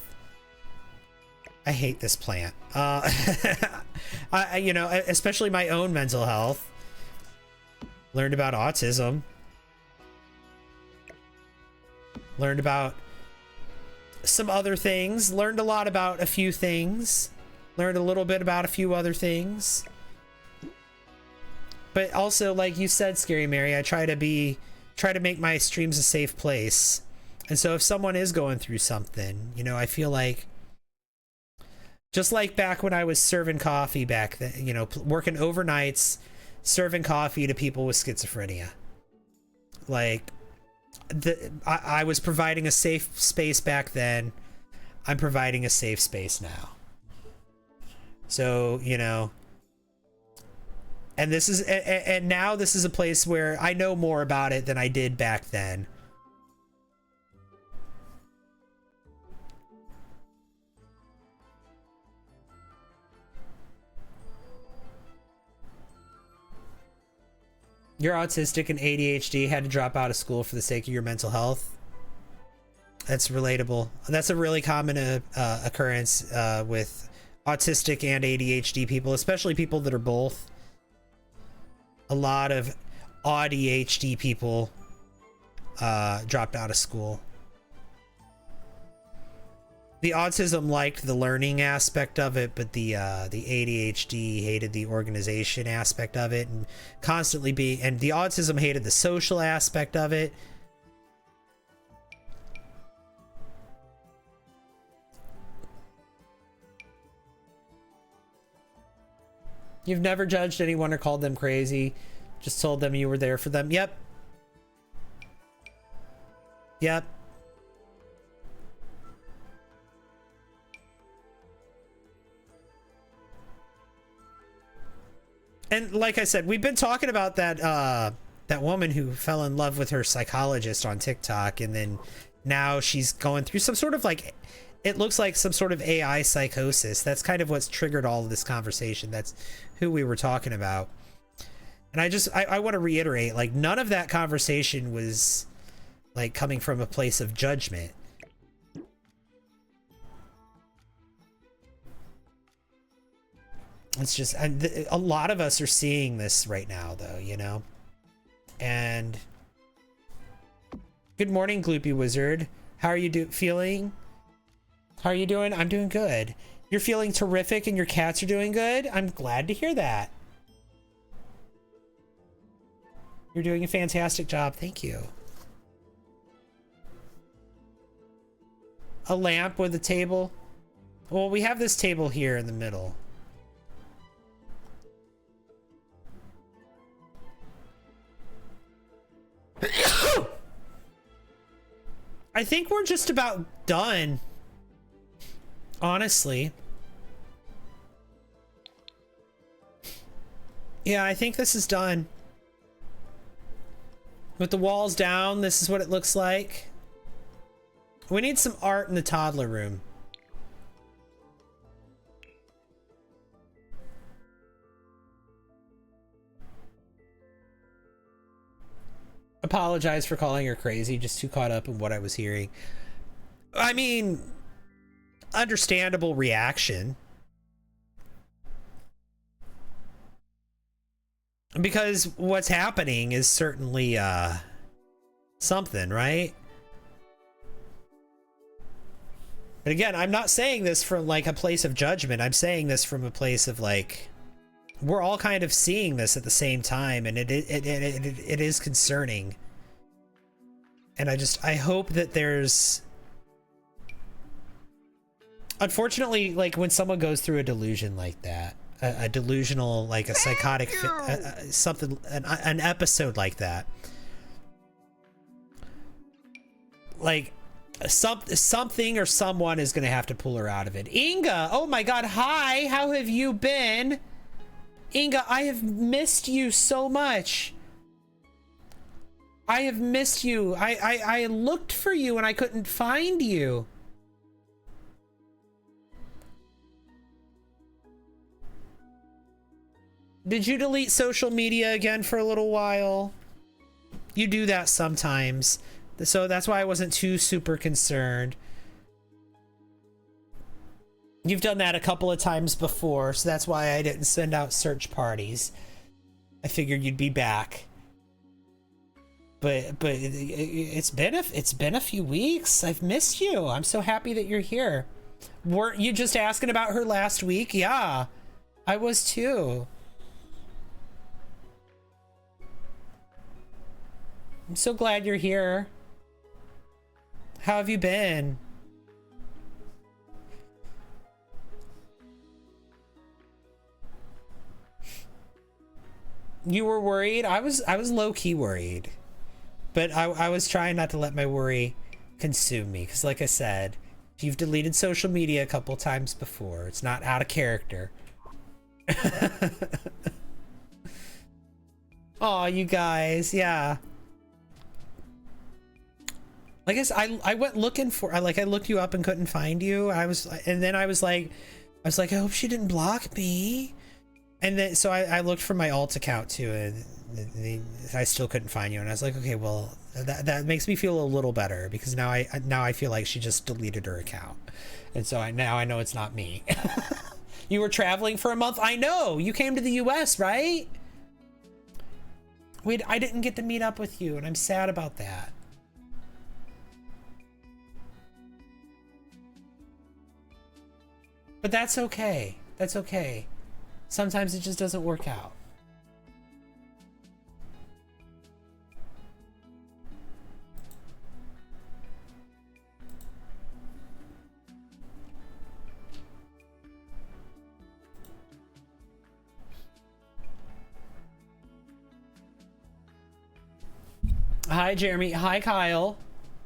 I hate this plant. You know, especially my own mental health. Learned about autism. Learned about some other things. Learned a lot about a few things. Learned a little bit about a few other things. But also, like you said, Scary Mary, I try to make my streams a safe place. And so if someone is going through something, you know, I feel like, just like back when I was serving coffee back then, you know, working overnights, serving coffee to people with schizophrenia. Like, I was providing a safe space back then. I'm providing a safe space now. So, you know, and this is, and now this is a place where I know more about it than I did back then. You're autistic and ADHD, had to drop out of school for the sake of your mental health. That's relatable. That's a really common occurrence with autistic and ADHD people, especially people that are both. A lot of ADHD people dropped out of school. The autism liked the learning aspect of it, but the ADHD hated the organization aspect of it, and and the autism hated the social aspect of it. You've never judged anyone or called them crazy, just told them you were there for them. Yep. Yep. And like I said, we've been talking about that woman who fell in love with her psychologist on TikTok, and then now she's going through some sort of, like, it looks like some sort of AI psychosis. That's kind of what's triggered all of this conversation. That's who we were talking about. And I want to reiterate, like, none of that conversation was, like, coming from a place of judgment. It's just, a lot of us are seeing this right now, though, you know? And good morning, Gloopy Wizard. How are you feeling? How are you doing? I'm doing good. You're feeling terrific and your cats are doing good? I'm glad to hear that. You're doing a fantastic job. Thank you. A lamp with a table? Well, we have this table here in the middle. I think we're just about done. Honestly. Yeah, I think this is done. With the walls down, this is what it looks like. We need some art in the toddler room. Apologize for calling her crazy, just too caught up in what I was hearing. I mean, understandable reaction. Because what's happening is certainly something, right? But again, I'm not saying this from like a place of judgment. I'm saying this from a place of like, we're all kind of seeing this at the same time, and it is concerning. And I hope that there's, unfortunately, like when someone goes through a delusion like that, a delusional, like a psychotic, something, an episode like that, like something or someone is going to have to pull her out of it. Inga, oh my God, hi, how have you been? Inga, I have missed you so much. I have missed you. I looked for you and I couldn't find you. Did you delete social media again for a little while? You do that sometimes. So that's why I wasn't too super concerned. You've done that a couple of times before, so that's why I didn't send out search parties. I figured you'd be back. But it's been a few weeks. I've missed you. I'm so happy that you're here. Weren't you just asking about her last week? Yeah, I was too. I'm so glad you're here. How have you been? You were worried? I was low-key worried. But I was trying not to let my worry consume me. Because like I said, you've deleted social media a couple times before. It's not out of character. Aw, you guys. Yeah. Like I went looking for, I looked you up and couldn't find you. And then I was like, I hope she didn't block me. And then, so I looked for my alt account too, and I still couldn't find you. And I was like, okay, well, that makes me feel a little better, because now I feel like she just deleted her account. And so now I know it's not me. You were traveling for a month? I know, you came to the US, right? Wait, I didn't get to meet up with you, and I'm sad about that. But that's okay. That's okay. Sometimes it just doesn't work out. Hi, Jeremy. Hi, Kyle.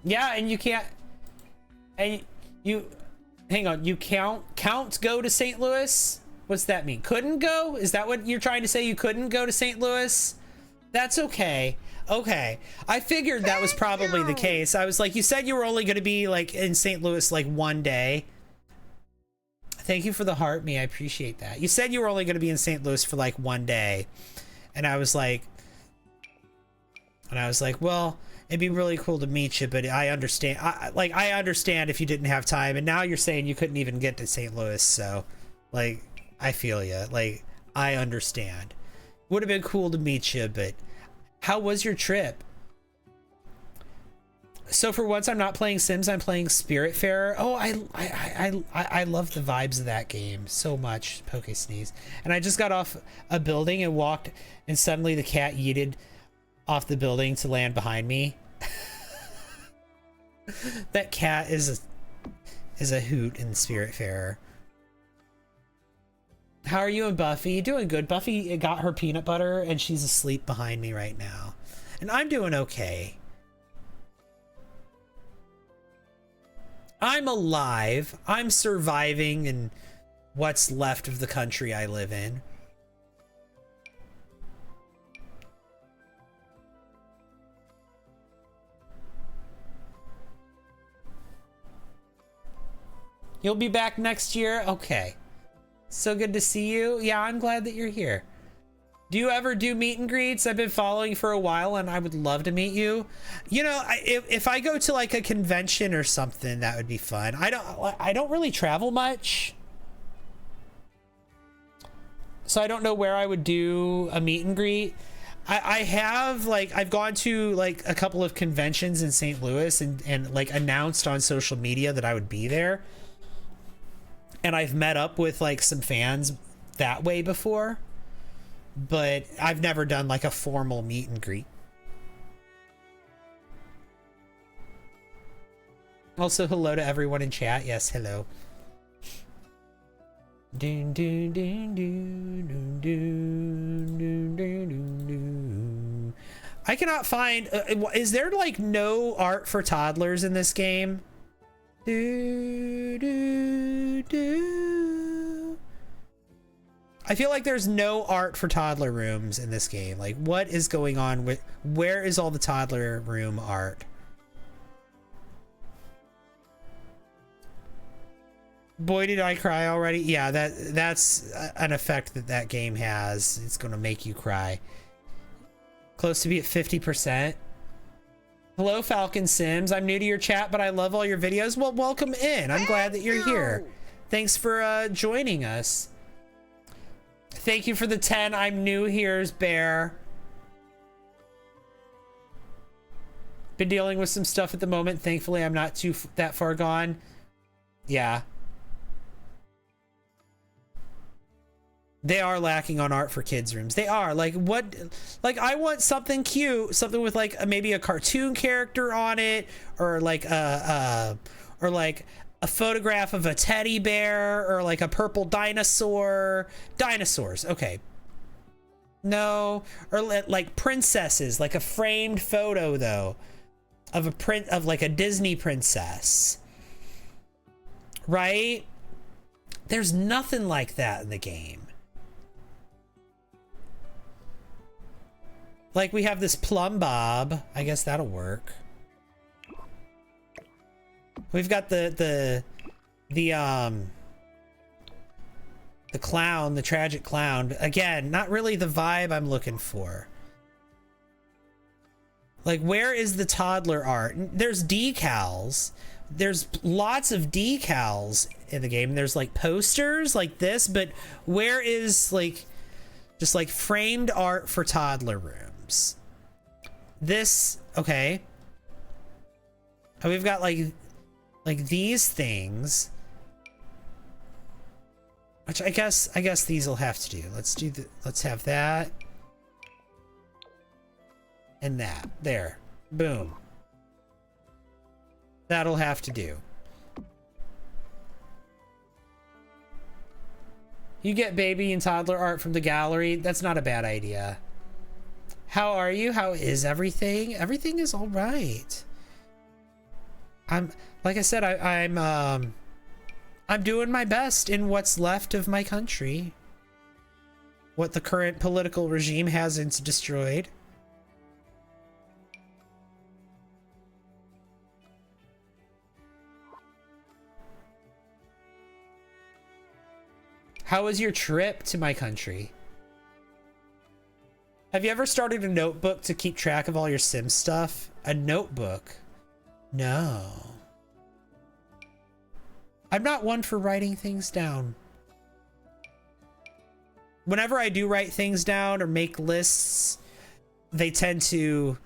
Yeah, and you can't... And you... Hang on, you can't go to St. Louis? What's that mean? Couldn't go? Is that what you're trying to say? You couldn't go to St. Louis? That's okay. Okay. I figured that was probably the case. I was like, you said you were only going to be like in St. Louis like one day. Thank you for the heart, me. I appreciate that. You said you were only going to be in St. Louis for like one day. And I was like, well, it'd be really cool to meet you, but I understand. I understand if you didn't have time. And now you're saying you couldn't even get to St. Louis. So, like, I feel you. Like, I understand. Would have been cool to meet you, but how was your trip? So for once, I'm not playing Sims. I'm playing Spiritfarer. Oh, I love the vibes of that game so much. Poke sneeze. And I just got off a building and walked, and suddenly the cat yeeted off the building to land behind me. That cat is a hoot in Spiritfarer. How are you and Buffy? Doing good. Buffy got her peanut butter and she's asleep behind me right now. And I'm doing okay. I'm alive. I'm surviving in what's left of the country I live in. You'll be back next year? Okay. So good to see you. Yeah, I'm glad that you're here. Do you ever do meet and greets? I've been following for a while and I would love to meet you. You know, if I go to like a convention or something, that would be fun. I don't really travel much. So I don't know where I would do a meet and greet. I have like, I've gone to like a couple of conventions in St. Louis and like announced on social media that I would be there. and I've met up with like some fans that way before, but I've never done like a formal meet and greet. Also, hello to everyone in chat. Yes, hello. Doon, doon, doon, doon, doon, doon, doon, doon, doon, doon. I cannot find. Is there like no art for toddlers in this game? Do, do, do. I feel like there's no art for toddler rooms in this game. Like, what is going on with? Where is all the toddler room art? Boy, did I cry already. Yeah, that's an effect that game has. It's gonna make you cry. Close to be at 50%. Hello, Falcon Sims. I'm new to your chat, but I love all your videos. Well, welcome in. I'm glad that you're here. Thanks for joining us. Thank you for the 10. I'm new here's Bear. Been dealing with some stuff at the moment. Thankfully, I'm not that far gone. Yeah. They are lacking on art for kids rooms. They are. Like, what? Like, I want something cute, something with like maybe a cartoon character on it, or like a photograph of a teddy bear, or like a purple dinosaur. Dinosaurs, okay. No, or like princesses, like a framed photo though, of like a Disney princess, right? There's nothing like that in the game. Like, we have this plumb bob. I guess that'll work. We've got the clown, the tragic clown. Again, not really the vibe I'm looking for. Like, where is the toddler art? There's decals. There's lots of decals in the game. There's like posters like this, but where is like just like framed art for toddler rooms? This, okay. And we've got like these things, which I guess these will have to do. Let's have that and that. There, boom. That'll have to do. You get baby and toddler art from the gallery. That's not a bad idea. How are you? How is everything? Everything is all right. Like I said, I'm doing my best in what's left of my country. What the current political regime hasn't destroyed. How was your trip to my country? Have you ever started a notebook to keep track of all your Sims stuff? A notebook? No. I'm not one for writing things down. Whenever I do write things down or make lists, that tends to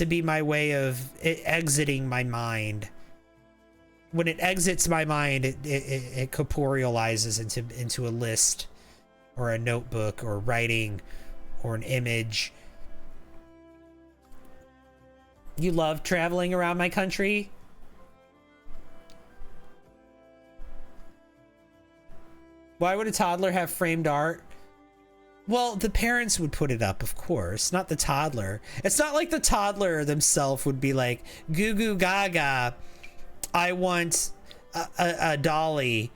be my way of it exiting my mind. When it exits my mind, it corporealizes into a list or a notebook or writing or an image. You love traveling around my country? Why would a toddler have framed art? Well, the parents would put it up, of course, not the toddler. It's not like the toddler themselves would be like, goo goo gaga, I want a Dolly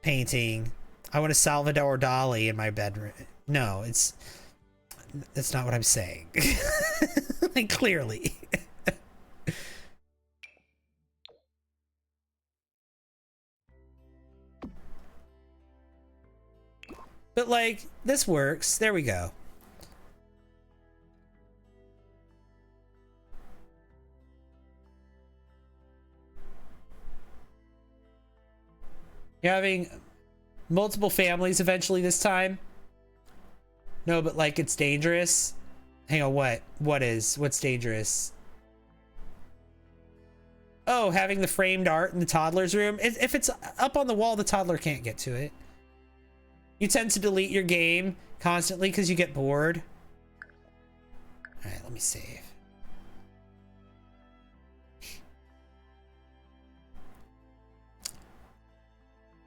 painting. I want a Salvador Dali in my bedroom. No, that's not what I'm saying. Like, clearly. But like, this works. There we go. You're having multiple families eventually this time? No, but like, it's dangerous. Hang on, what's dangerous? Oh, having the framed art in the toddler's room. If it's up on the wall, the toddler can't get to it. You tend to delete your game constantly because you get bored. All right, let me save.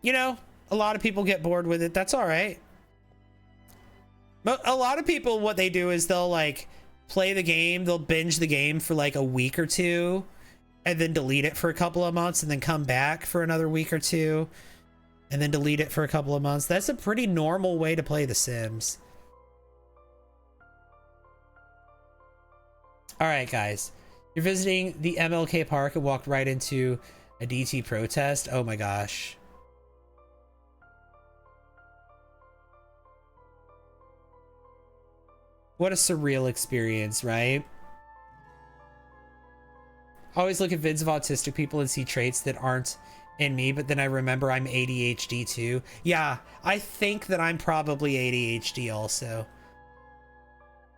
You know, a lot of people get bored with it. That's all right. But a lot of people, what they do is they'll like play the game. They'll binge the game for like a week or two and then delete it for a couple of months and then come back for another week or two and then delete it for a couple of months. That's a pretty normal way to play The Sims. All right, guys. You're visiting the MLK Park and walked right into a DT protest. Oh my gosh. What a surreal experience, right? I always look at vids of autistic people and see traits that aren't in me, but then I remember I'm ADHD too. Yeah, I think that I'm probably ADHD also.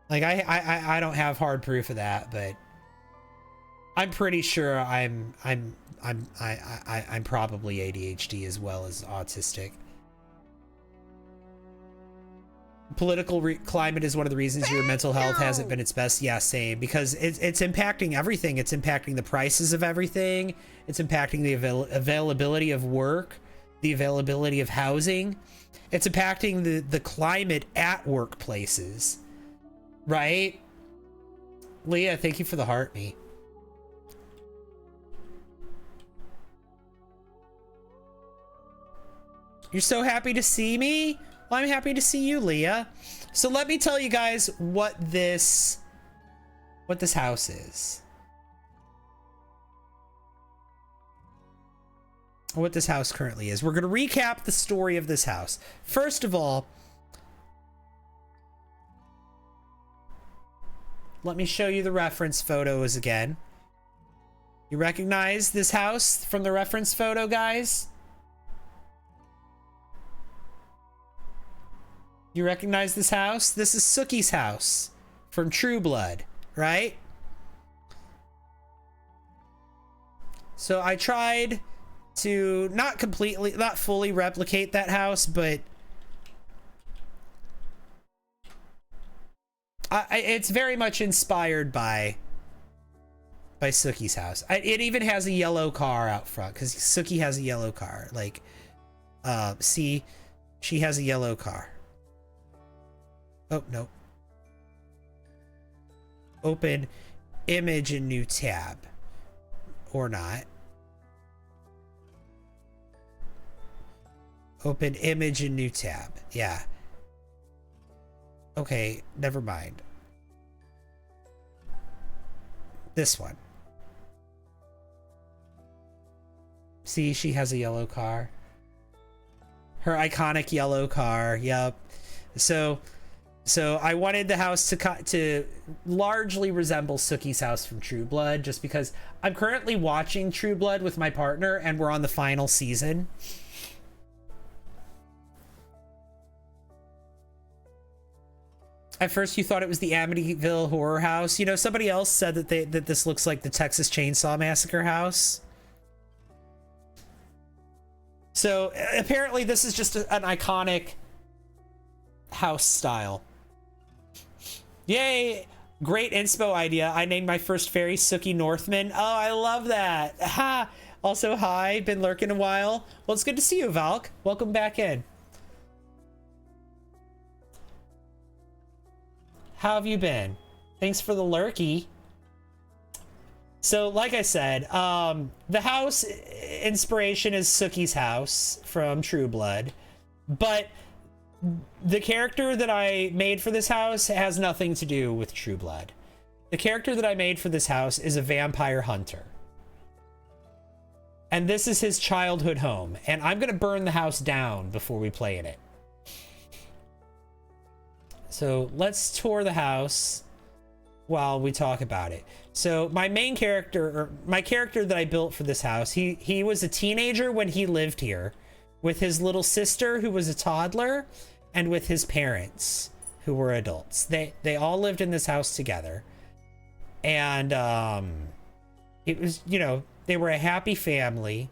Like I don't have hard proof of that, but I'm pretty sure I'm probably ADHD as well as autistic. Political climate is one of the reasons your mental health hasn't been its best. Yeah, same. Because it's impacting everything. It's impacting the prices of everything. It's impacting the availability of work, the availability of housing. It's impacting the climate at workplaces. Right? Leah, thank you for the heart me. You're so happy to see me? Well, I'm happy to see you, Leah. So let me tell you guys what this house is. What this house currently is. We're going to recap the story of this house. First of all, let me show you the reference photos again. You recognize this house from the reference photo, guys? You recognize this house? This is Sookie's house from True Blood, right? So I tried to not fully replicate that house, but it's very much inspired by Sookie's house. It even has a yellow car out front because Sookie has a yellow car. Like, see, she has a yellow car. Oh, no. Open image in new tab. Or not. Open image in new tab. Yeah. Okay, never mind. This one. See, she has a yellow car. Her iconic yellow car. Yep. So I wanted the house to largely resemble Sookie's house from True Blood, just because I'm currently watching True Blood with my partner and we're on the final season. At first you thought it was the Amityville horror house. You know, somebody else said that this looks like the Texas Chainsaw Massacre house. So apparently this is just an iconic house style. Yay! Great inspo idea. I named my first fairy Sookie Northman. Oh, I love that. Ha! Also, hi. Been lurking a while. Well, it's good to see you, Valk. Welcome back in. How have you been? Thanks for the lurky. So, like I said, the house inspiration is Sookie's house from True Blood, but the character that I made for this house has nothing to do with True Blood. The character that I made for this house is a vampire hunter. And this is his childhood home. And I'm going to burn the house down before we play in it. So let's tour the house while we talk about it. So my main character, or my character that I built for this house, he was a teenager when he lived here with his little sister who was a toddler and with his parents who were adults. They all lived in this house together. And it was, you know, They were a happy family.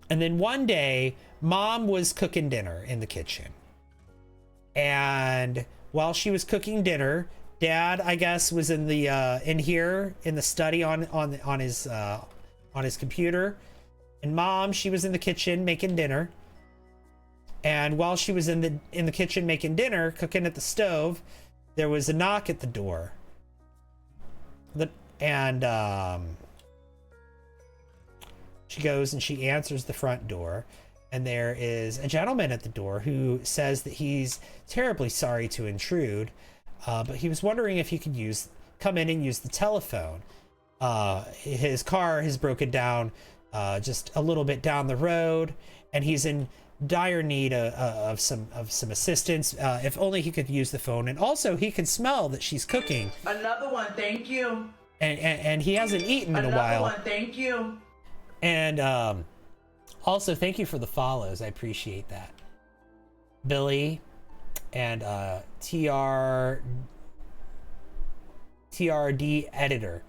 And then one day, Mom was cooking dinner in the kitchen. And while she was cooking dinner, Dad, I guess, was in the in here in the study on his computer. And Mom, she was in the kitchen making dinner. And while she was in the kitchen making dinner, cooking at the stove, there was a knock at the door. She goes and she answers the front door, and there is a gentleman at the door who says that he's terribly sorry to intrude, but he was wondering if he could come in and use the telephone. His car has broken down just a little bit down the road, and he's in dire need of some assistance. If only he could use the phone, and also he can smell that she's cooking. Another one, thank you. And he hasn't eaten in a while. Another one, thank you. And also, thank you for the follows. I appreciate that. Billy and TRD editor.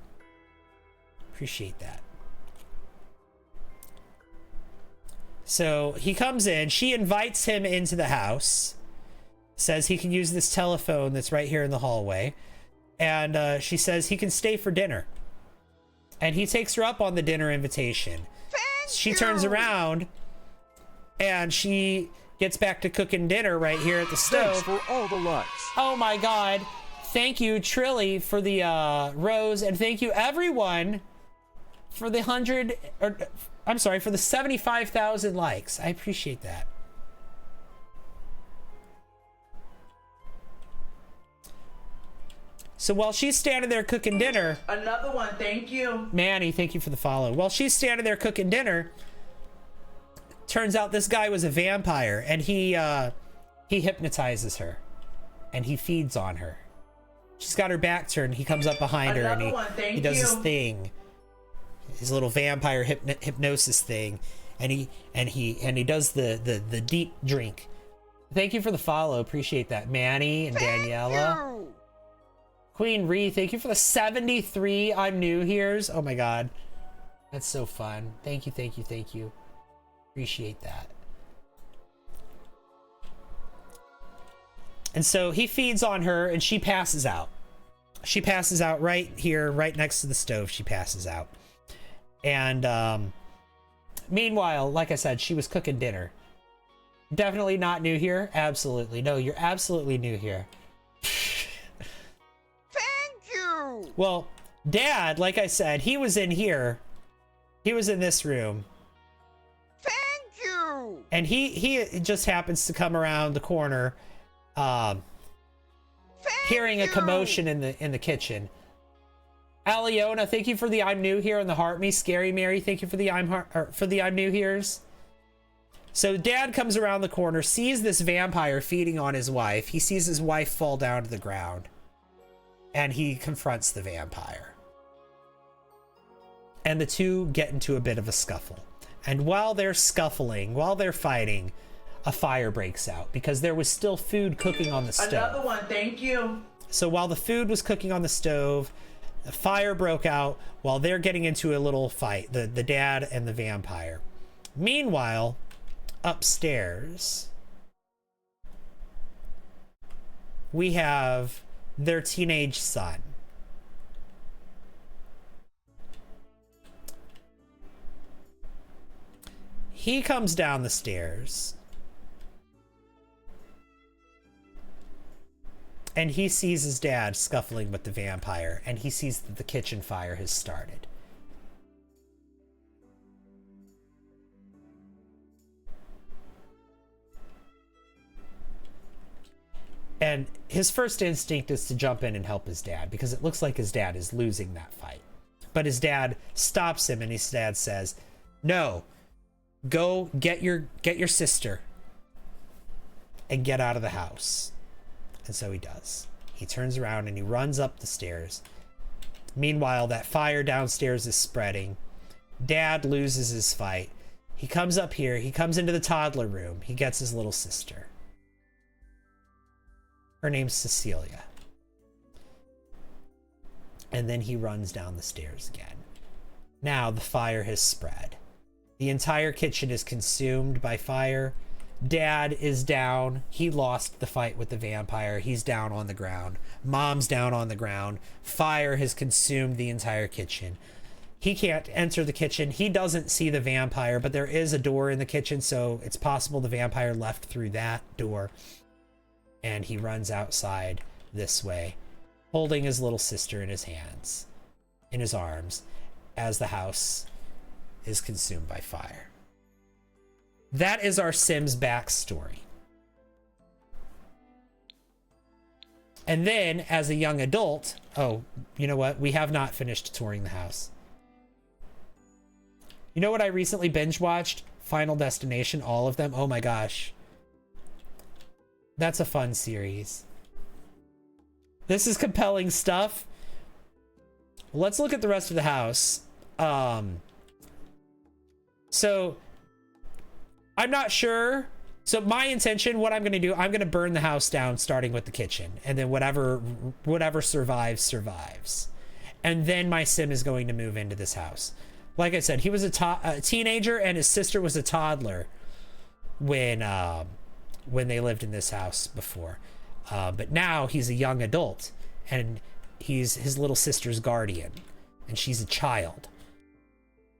Appreciate that. So he comes in. She invites him into the house. Says he can use this telephone that's right here in the hallway. And she says he can stay for dinner. And he takes her up on the dinner invitation. She turns around and she gets back to cooking dinner right here at the stove. Thanks for all the likes. Oh my God. Thank you, Trilly, for the rose. And thank you, everyone, for the for the 75,000 likes. I appreciate that. So while she's standing there cooking dinner... Another one, thank you. Manny, thank you for the follow. While she's standing there cooking dinner, turns out this guy was a vampire, and he hypnotizes her, and he feeds on her. She's got her back turned. He comes up behind her, and he does his thing, his little vampire hypnosis thing, and he does the deep drink. Thank you for the follow. Appreciate that, Manny and Daniela. Queen Ree, thank you for the 73 I'm new here's. Oh my God. That's so fun. Thank you, thank you, thank you. Appreciate that. And so he feeds on her and she passes out. She passes out right here, right next to the stove. She passes out. And meanwhile, like I said, she was cooking dinner. Definitely not new here. Absolutely. No, you're absolutely new here. Well, Dad, like I said, he was in here. He was in this room. Thank you. And he just happens to come around the corner, hearing a commotion in the kitchen. Aliona, thank you for the I'm new here in the heart me. Scary Mary, thank you for the I'm new here's. So Dad comes around the corner, sees this vampire feeding on his wife. He sees his wife fall down to the ground. And he confronts the vampire. And the two get into a bit of a scuffle. And while they're scuffling, while they're fighting, a fire breaks out because there was still food cooking on the stove. Another one, thank you. So while the food was cooking on the stove, the fire broke out while they're getting into a little fight, the dad and the vampire. Meanwhile, upstairs, we have their teenage son. He comes down the stairs and he sees his dad scuffling with the vampire, and he sees that the kitchen fire has started. And his first instinct is to jump in and help his dad because it looks like his dad is losing that fight. But his dad stops him and his dad says, "No, go get your sister and get out of the house." And so he does. He turns around and he runs up the stairs. Meanwhile, that fire downstairs is spreading. Dad loses his fight. He comes up here. He comes into the toddler room. He gets his little sister. Her name's Cecilia. And then he runs down the stairs again. Now the fire has spread. The entire kitchen is consumed by fire. Dad is down. He lost the fight with the vampire. He's down on the ground. Mom's down on the ground. Fire has consumed the entire kitchen. He can't enter the kitchen. He doesn't see the vampire, but there is a door in the kitchen, so it's possible the vampire left through that door. And he runs outside this way, holding his little sister in his hands, in his arms, as the house is consumed by fire. That is our Sims backstory. And then, as a young adult, oh, you know what? We have not finished touring the house. You know what I recently binge watched? Final Destination, all of them. Oh my gosh. That's a fun series. This is compelling stuff. Let's look at the rest of the house. So I'm not sure. So my intention, what I'm going to do, I'm going to burn the house down, starting with the kitchen, and then whatever survives. And then my sim is going to move into this house. Like I said, he was a teenager, and his sister was a toddler when they lived in this house before. But now he's a young adult, and he's his little sister's guardian, and she's a child.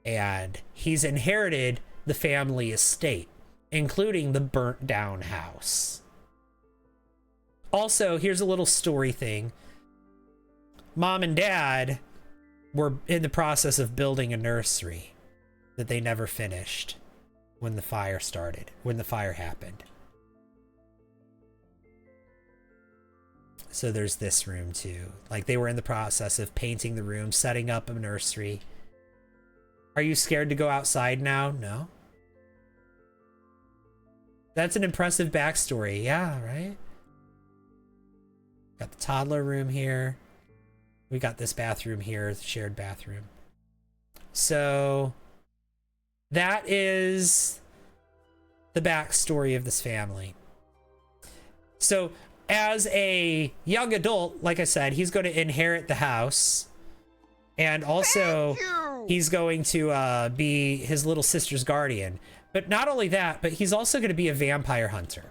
And he's inherited the family estate, including the burnt down house. Also, here's a little story thing. Mom and Dad were in the process of building a nursery that they never finished when the fire happened. So there's this room too. Like, they were in the process of painting the room, setting up a nursery. Are you scared to go outside now? No. That's an impressive backstory. Yeah, right? Got the toddler room here. We got this bathroom here, the shared bathroom. So that is the backstory of this family. So as a young adult, like I said, he's going to inherit the house. And also he's going to be his little sister's guardian. But not only that, but he's also going to be a vampire hunter.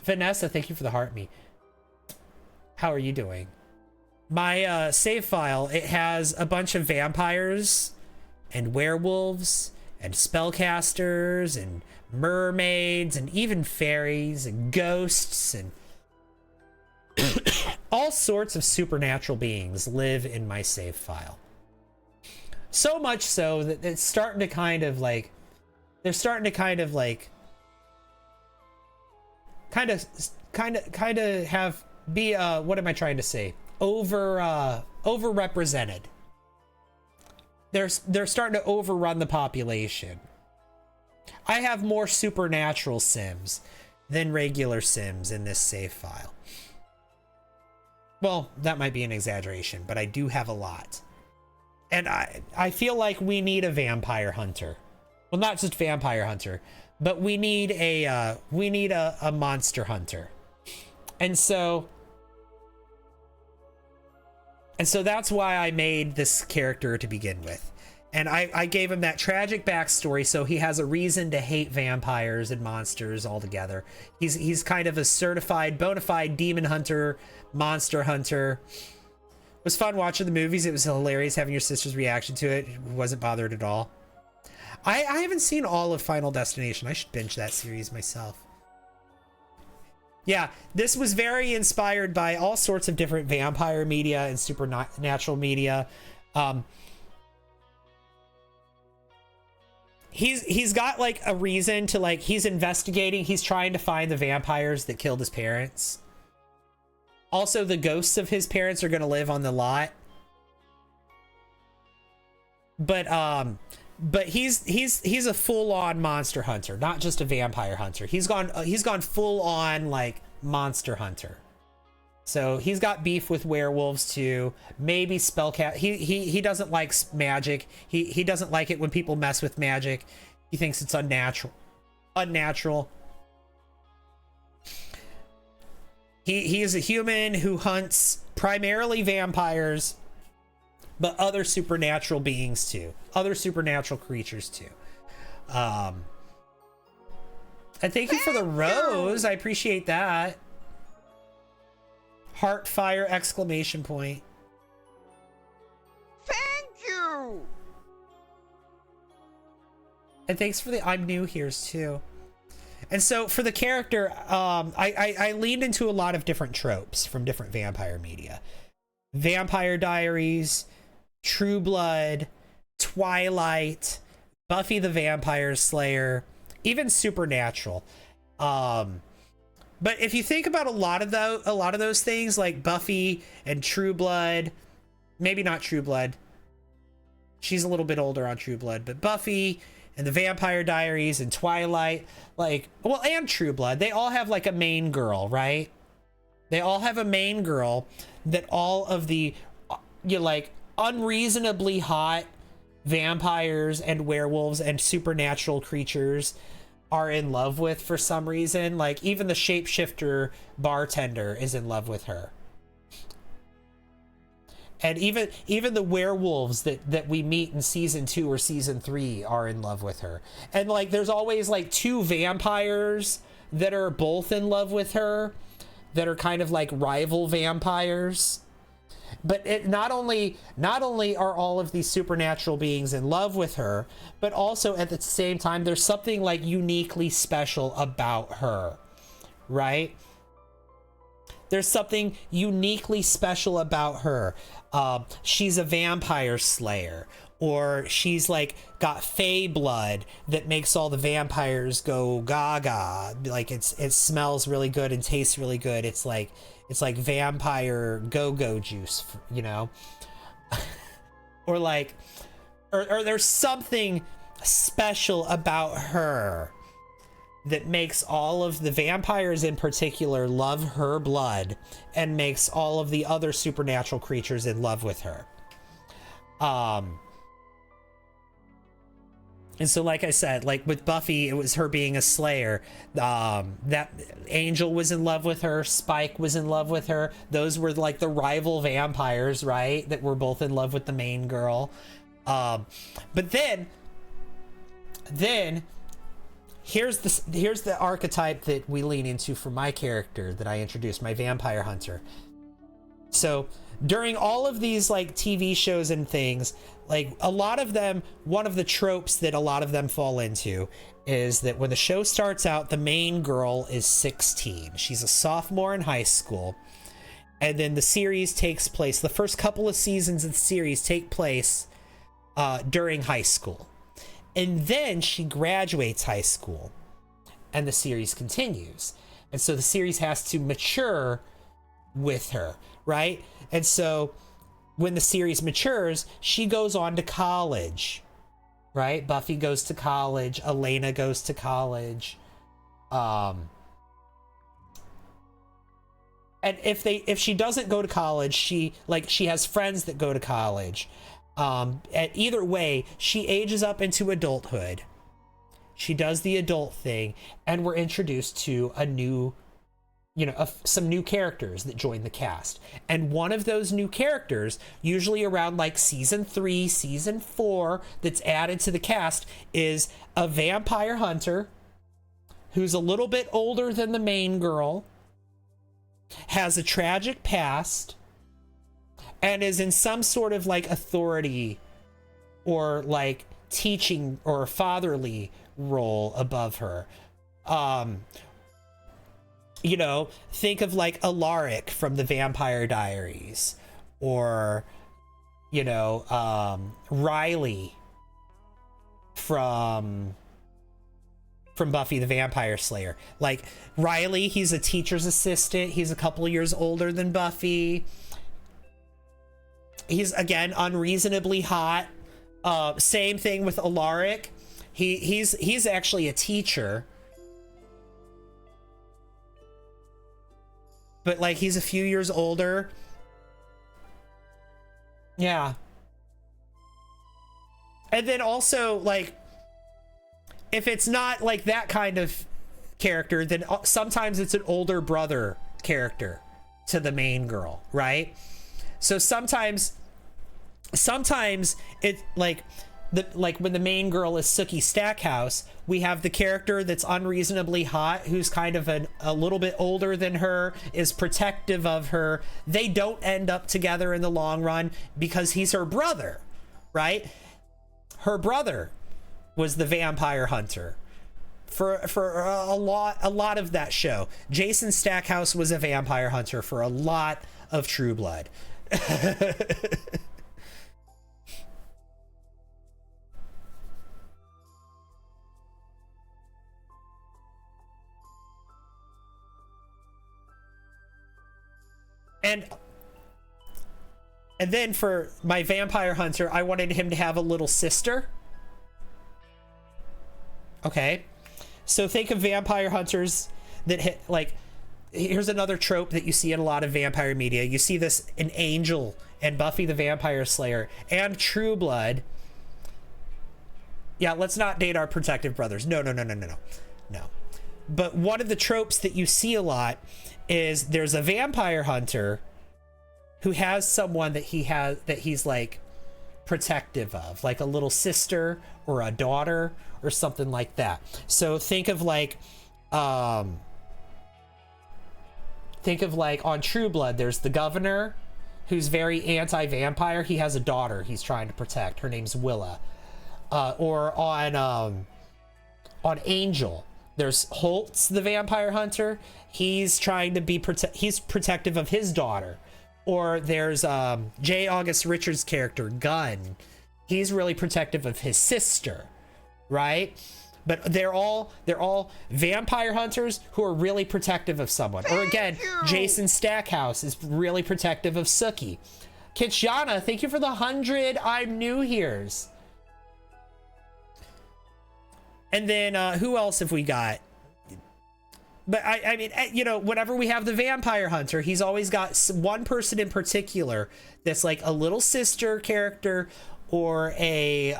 Vanessa, thank you for the heart me. How are you doing? My save file, it has a bunch of vampires and werewolves and spellcasters and mermaids and even fairies and ghosts and all sorts of supernatural beings live in my save file. So much so that it's starting to kind of like, they're starting to kind of have be what am I trying to say? Overrepresented. They're starting to overrun the population. I have more supernatural Sims than regular Sims in this save file. Well, that might be an exaggeration, but I do have a lot. And I feel like we need a vampire hunter. Well, not just vampire hunter, but we need a monster hunter. And so that's why I made this character to begin with. And I gave him that tragic backstory, so he has a reason to hate vampires and monsters altogether. He's kind of a certified, bona fide demon hunter, monster hunter. It was fun watching the movies. It was hilarious having your sister's reaction to it. Wasn't bothered at all. I haven't seen all of Final Destination. I should binge that series myself. Yeah, this was very inspired by all sorts of different vampire media and supernatural media. He's got like a reason to, like, he's investigating. He's trying to find the vampires that killed his parents. Also, the ghosts of his parents are going to live on the lot. But he's a full-on monster hunter, not just a vampire hunter. He's gone full-on like monster hunter. So he's got beef with werewolves too. Maybe spellcast. He doesn't like magic. He doesn't like it when people mess with magic. He thinks it's unnatural. He is a human who hunts primarily vampires, but other supernatural beings too, other supernatural creatures too. And thank you for the rose. I appreciate that. Heart fire exclamation point. Thank you. And thanks for the I'm new here's too. And so for the character, I leaned into a lot of different tropes from different vampire media. Vampire Diaries, True Blood, Twilight, Buffy the Vampire Slayer, even Supernatural. But if you think about a lot of those things, like Buffy and True Blood, maybe not True Blood. She's a little bit older on True Blood, but Buffy and the Vampire Diaries and Twilight, like, well, and True Blood, they all have like a main girl, right? They all have a main girl that all of the, like, unreasonably hot vampires and werewolves and supernatural creatures are in love with for some reason. Like, even the shapeshifter bartender is in love with her. And even the werewolves that we meet in season 2 or season 3 are in love with her. And like, there's always like 2 vampires that are both in love with her, that are kind of like rival vampires. But it not only are all of these supernatural beings in love with her, but also at the same time, there's something like uniquely special about her, right? There's something uniquely special about her. She's a vampire slayer, or she's like got fey blood that makes all the vampires go gaga. Like it smells really good and tastes really good. It's like vampire go-go juice, you know? or there's something special about her that makes all of the vampires in particular love her blood and makes all of the other supernatural creatures in love with her. And so, like I said, like with Buffy, it was her being a slayer. That Angel was in love with her. Spike was in love with her. Those were like the rival vampires, right? That were both in love with the main girl. But then here's the archetype that we lean into for my character that I introduced, my vampire hunter. So during all of these like TV shows and things, like a lot of them, one of the tropes that a lot of them fall into is that when the show starts out, the main girl is 16. She's a sophomore in high school. And then the series takes place, the first couple of seasons of the series take place during high school. And then she graduates high school and the series continues. And so the series has to mature with her, right? And so when the series matures, she goes on to college, right? Buffy goes to college. Elena goes to college. And if she doesn't go to college, she has friends that go to college. At either way, she ages up into adulthood. She does the adult thing, and we're introduced to a new, some new characters that join the cast. And one of those new characters, usually around like season 3, season 4, that's added to the cast is a vampire hunter who's a little bit older than the main girl, has a tragic past, and is in some sort of like authority or like teaching or fatherly role above her. Think of like Alaric from the Vampire Diaries, or Riley from Buffy the Vampire Slayer. Like Riley, he's a teacher's assistant. He's a couple years older than Buffy. He's again unreasonably hot. Same thing with Alaric. He's actually a teacher, but like he's a few years older. Yeah. And then also, like, if it's not like that kind of character, then sometimes it's an older brother character to the main girl, right? So sometimes it like when the main girl is Sookie Stackhouse, we have the character that's unreasonably hot, who's kind of a little bit older than her, is protective of her. They don't end up together in the long run because he's her brother, right? Her brother was the vampire hunter for a lot of that show. Jason Stackhouse was a vampire hunter for a lot of True Blood. And then for my vampire hunter, I wanted him to have a little sister. Okay. So think of vampire hunters that hit, like, here's another trope that you see in a lot of vampire media. You see this in Angel and Buffy the Vampire Slayer and True Blood. Yeah, let's not date our protective brothers. No. But one of the tropes that you see a lot is there's a vampire hunter who has someone that he's like protective of, like a little sister or a daughter or something like that. So think of like on True Blood, there's the governor who's very anti-vampire. He has a daughter he's trying to protect. Her name's Willa. Or on Angel, there's Holtz, the vampire hunter. He's trying to be he's protective of his daughter. Or there's J. August Richards' character, Gunn. He's really protective of his sister, right? But they're all vampire hunters who are really protective of someone. Or again, Jason Stackhouse is really protective of Sookie. Kitchana, thank you for the 100 I'm new here's. And then who else have we got? But I mean, you know, whenever we have the vampire hunter, he's always got one person in particular that's like a little sister character or a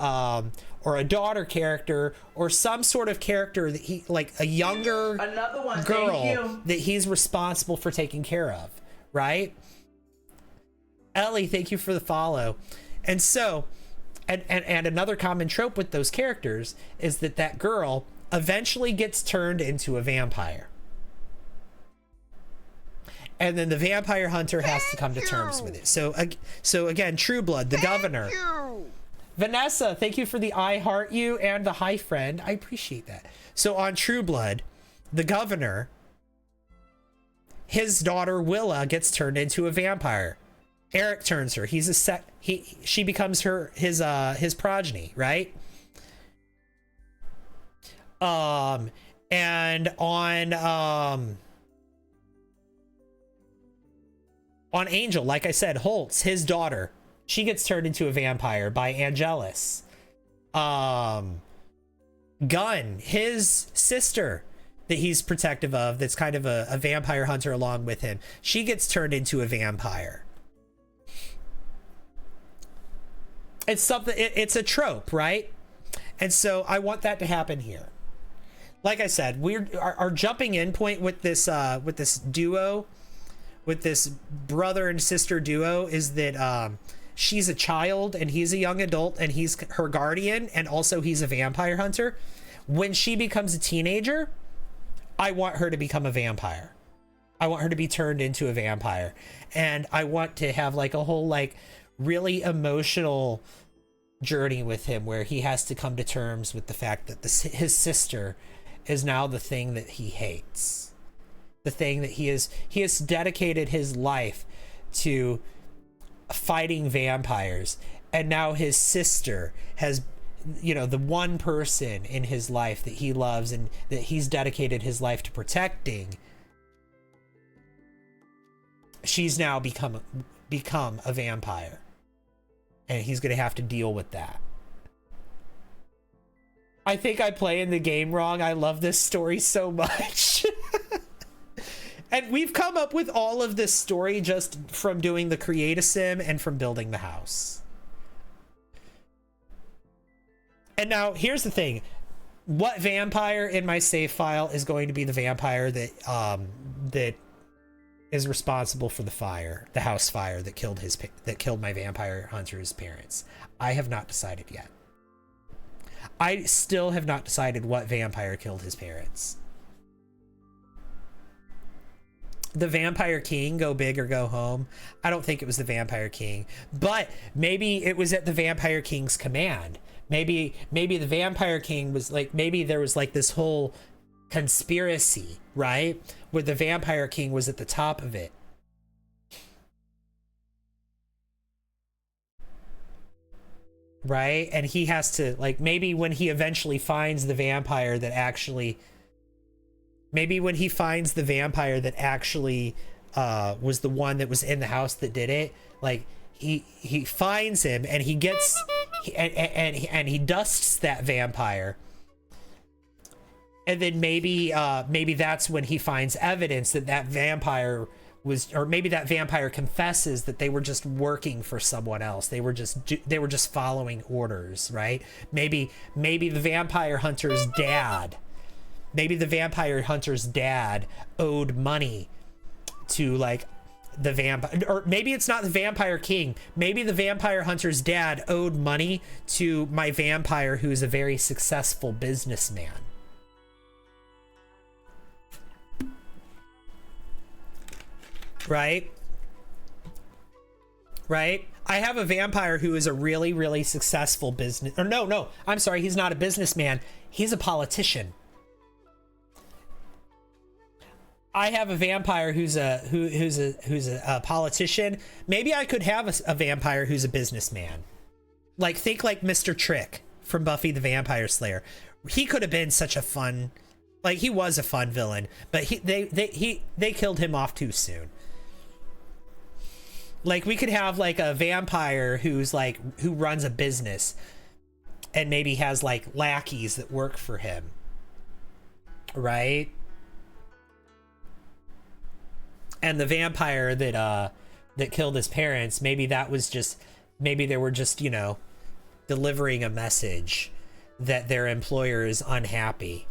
daughter character or some sort of character that he, like a younger girl that he's responsible for taking care of, right? Ellie, thank you for the follow. And so, and another common trope with those characters is that girl eventually gets turned into a vampire. And then the vampire hunter has to come to terms with it. So again, True Blood, the governor. Vanessa, thank you for the I heart you and the hi friend. I appreciate that. So on True Blood, the governor, his daughter Willa gets turned into a vampire. Eric turns her. She becomes his progeny, right? And on Angel, like I said, Holtz, his daughter, she gets turned into a vampire by Angelus. Gunn, his sister that he's protective of, that's kind of a vampire hunter along with him, she gets turned into a vampire. It's something, it's a trope, right? And so I want that to happen here. Like I said, our jumping in point with this duo, with this brother and sister duo, is that she's a child and he's a young adult and he's her guardian, and also he's a vampire hunter. When she becomes a teenager, I want her to become a vampire. I want her to be turned into a vampire, and I want to have like a whole like really emotional journey with him where he has to come to terms with the fact that his sister is now the thing that he hates, the thing that he has dedicated his life to fighting vampires, and now his sister has, you know, the one person in his life that he loves and that he's dedicated his life to protecting, she's now become a vampire, and he's gonna have to deal with that. I think I play in the game wrong. I love this story so much. And we've come up with all of this story just from doing the Create-A-Sim and from building the house. And now here's the thing. What vampire in my save file is going to be the vampire that is responsible for the fire, the house fire that killed my vampire hunter's parents. I have not decided yet. I still have not decided what vampire killed his parents. The Vampire King, go big or go home. I don't think it was the Vampire King, but maybe it was at the Vampire King's command. Maybe the Vampire King was like, maybe there was like this whole conspiracy, right? Where the Vampire King was at the top of it. Right? And he has to, like, maybe when he eventually finds the vampire that actually, was the one that was in the house that did it, like, he finds him and he gets, and he dusts that vampire. And then maybe that's when he finds evidence that vampire was, or maybe that vampire confesses that they were just working for someone else. They were just following orders, right? Maybe the vampire hunter's dad, owed money to like the vampire, or maybe it's not the Vampire King. Maybe the vampire hunter's dad owed money to my vampire, who is a very successful businessman. Right? I have a vampire who is a really, really successful business, or no, I'm sorry, he's not a businessman. He's a politician. I have a vampire who's a politician. Maybe I could have a vampire who's a businessman. Like, think like Mr. Trick from Buffy the Vampire Slayer. He could have been such a fun, like, he was a fun villain, but they killed him off too soon. Like, we could have like a vampire who runs a business and maybe has like lackeys that work for him, right? And the vampire that killed his parents, maybe they were just, you know, delivering a message that their employer is unhappy.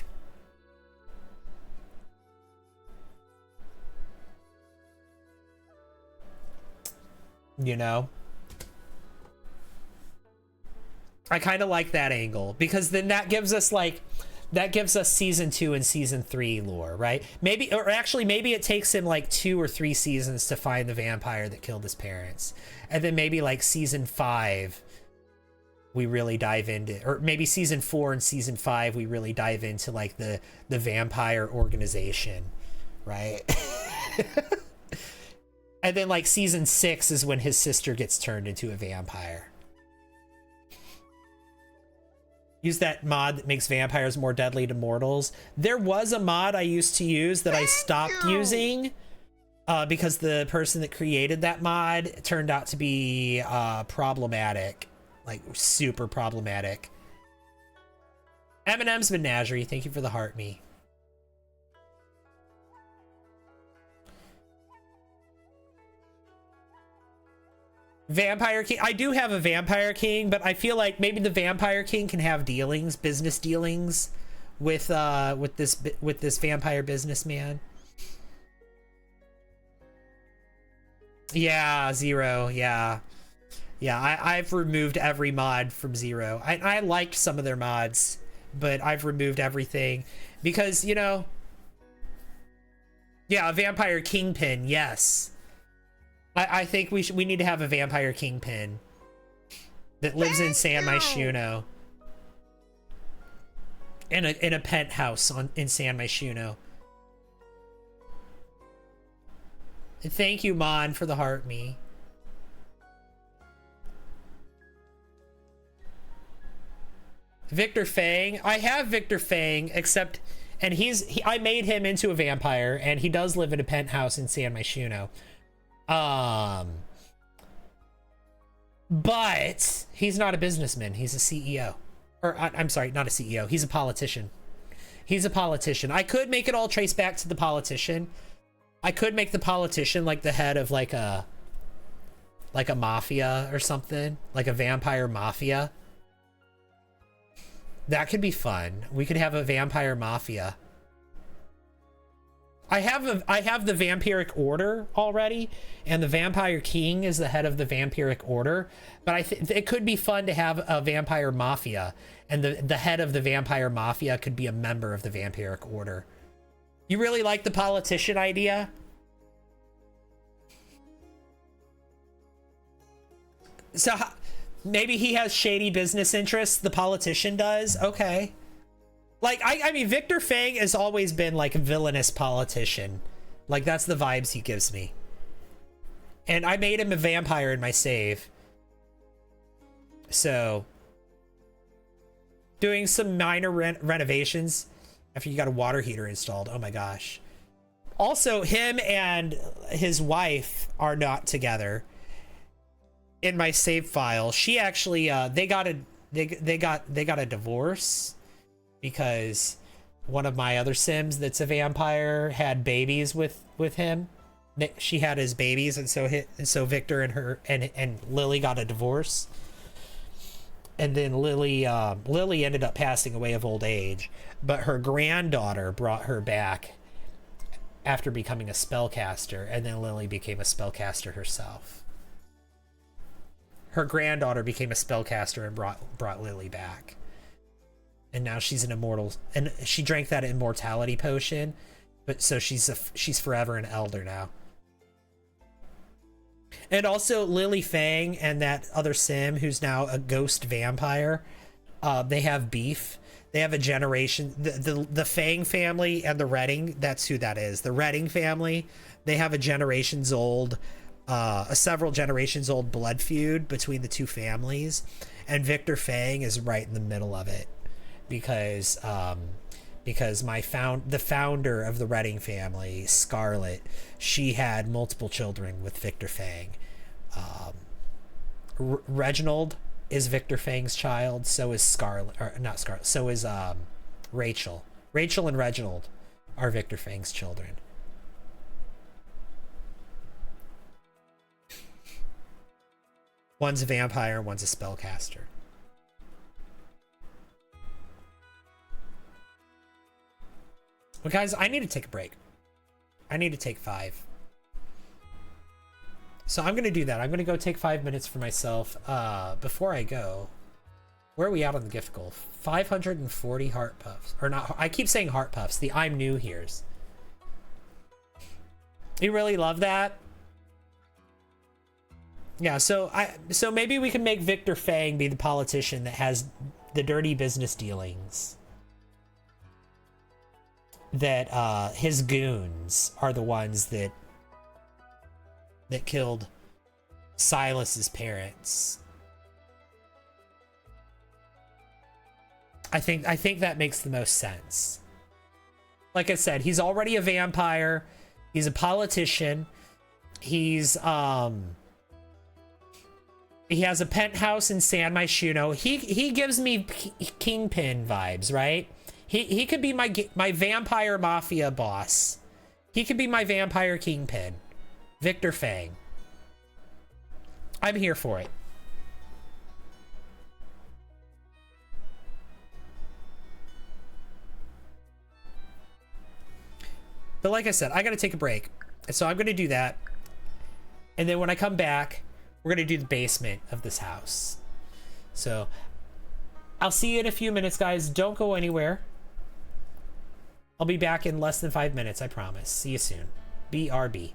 You know? I kind of like that angle, because then that gives us season 2 and season 3 lore, right? Maybe it takes him like 2 or 3 seasons to find the vampire that killed his parents. And then maybe like season 5, we really dive into, or maybe season 4 and season 5, we really dive into like the vampire organization, right? And then like season 6 is when his sister gets turned into a vampire. Use that mod that makes vampires more deadly to mortals. There was a mod I used to use that I stopped using because the person that created that mod turned out to be problematic, like super problematic. Eminem's Menagerie, thank you for the heart me. Vampire King. I do have a Vampire King, but I feel like maybe the Vampire King can have business dealings with this vampire businessman. Yeah, Zero. Yeah. I've removed every mod from Zero. I liked some of their mods, but I've removed everything because, you know. Yeah, a Vampire Kingpin. Yes. I think we need to have a Vampire Kingpin that lives in San Myshuno. In a penthouse in San Myshuno. And thank you, Mon, for the heart me. Victor Fang. I have Victor Fang, except, and I made him into a vampire, and he does live in a penthouse in San Myshuno. But he's not a businessman. He's a CEO. Or I'm sorry, not a CEO. He's a politician. I could make it all trace back to the politician. I could make the politician like the head of like a mafia or something, like a vampire mafia. That could be fun. We could have a vampire mafia. I have the vampiric order already, and the vampire king is the head of the vampiric order. But I think it could be fun to have a vampire mafia, and the head of the vampire mafia could be a member of the vampiric order. You really like the politician idea? So maybe he has shady business interests. The politician does. Okay. Like, I mean, Victor Fang has always been like a villainous politician. Like, that's the vibes he gives me. And I made him a vampire in my save. So, doing some minor renovations after you got a water heater installed. Oh my gosh. Also, him and his wife are not together. In my save file, she actually they got a divorce. Because one of my other Sims that's a vampire had babies with him. She had his babies, and so Victor and her and Lily got a divorce. And then Lily ended up passing away of old age, but her granddaughter brought her back after becoming a spellcaster, and then Lily became a spellcaster herself. Her granddaughter became a spellcaster and brought Lily back. And now she's an immortal, and she drank that immortality potion, but so she's forever an elder now. And also Lily Fang and that other Sim who's now a ghost vampire, they have beef. They have a generation, the Fang family and the Redding, that's who that is. The Redding family, they have a several generations old blood feud between the two families, and Victor Fang is right in the middle of it. Because the founder of the Redding family, Scarlet, she had multiple children with Victor Fang. Reginald is Victor Fang's child. So is Scarlet, or not Scarlet. So is Rachel. Rachel and Reginald are Victor Fang's children. One's a vampire, one's a spellcaster. Well, guys, I need to take a break. I need to take 5. So I'm going to do that. I'm going to go take 5 minutes for myself. Before I go, where are we at on the gift goal? 540 heart puffs. Or not, I keep saying heart puffs. The I'm new here's. You really love that? Yeah, so maybe we can make Victor Fang be the politician that has the dirty business dealings. That his goons are the ones that killed Silas's parents. I think that makes the most sense. Like I said, he's already a vampire. He's a politician. He's he has a penthouse in San Myshuno. He gives me Kingpin vibes, right? He could be my vampire mafia boss. He could be my vampire kingpin. Victor Fang. I'm here for it. But like I said, I gotta take a break. And so I'm gonna do that. And then when I come back, we're gonna do the basement of this house. So I'll see you in a few minutes, guys. Don't go anywhere. I'll be back in less than 5 minutes, I promise. See you soon. BRB.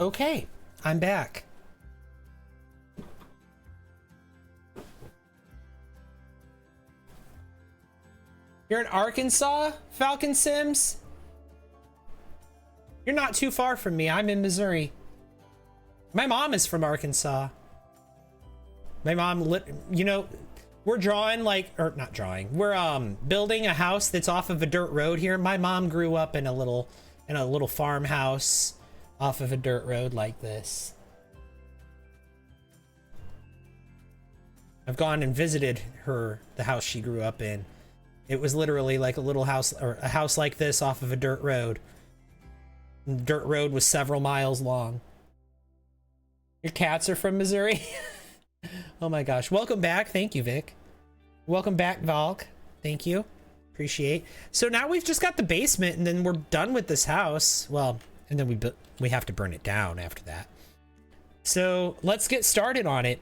Okay, I'm back. You're in Arkansas, Falcon Sims? You're not too far from me. I'm in Missouri. My mom is from Arkansas. My mom, you know, we're drawing like, or not drawing. We're building a house that's off of a dirt road here. My mom grew up in a little farmhouse off of a dirt road like this. I've gone and visited the house she grew up in. It was literally like a little house, or a house like this off of a dirt road. The dirt road was several miles long. Your cats are from Missouri? Oh my gosh. Welcome back. Thank you, Vic. Welcome back, Valk. Thank you. Appreciate. So now we've just got the basement and then we're done with this house. Well, and then we have to burn it down after that. So let's get started on it.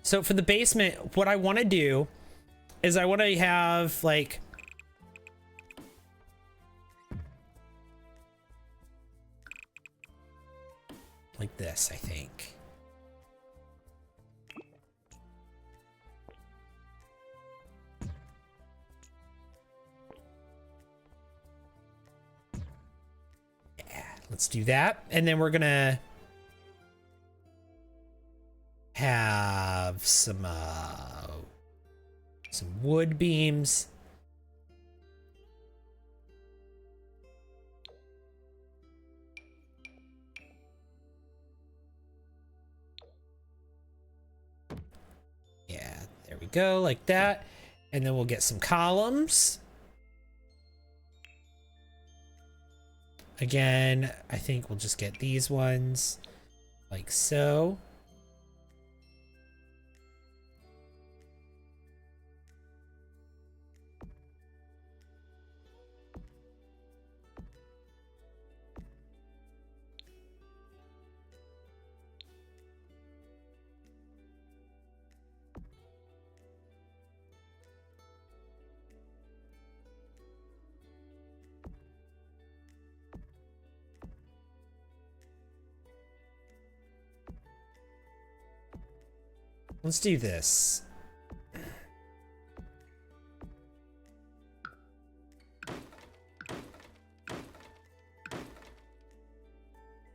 So for the basement, what I want to do is I want to have like this, I think. Yeah, let's do that. And then we're gonna have some wood beams. Yeah, there we go, like that. And then we'll get some columns. Again, I think we'll just get these ones like so. Let's do this.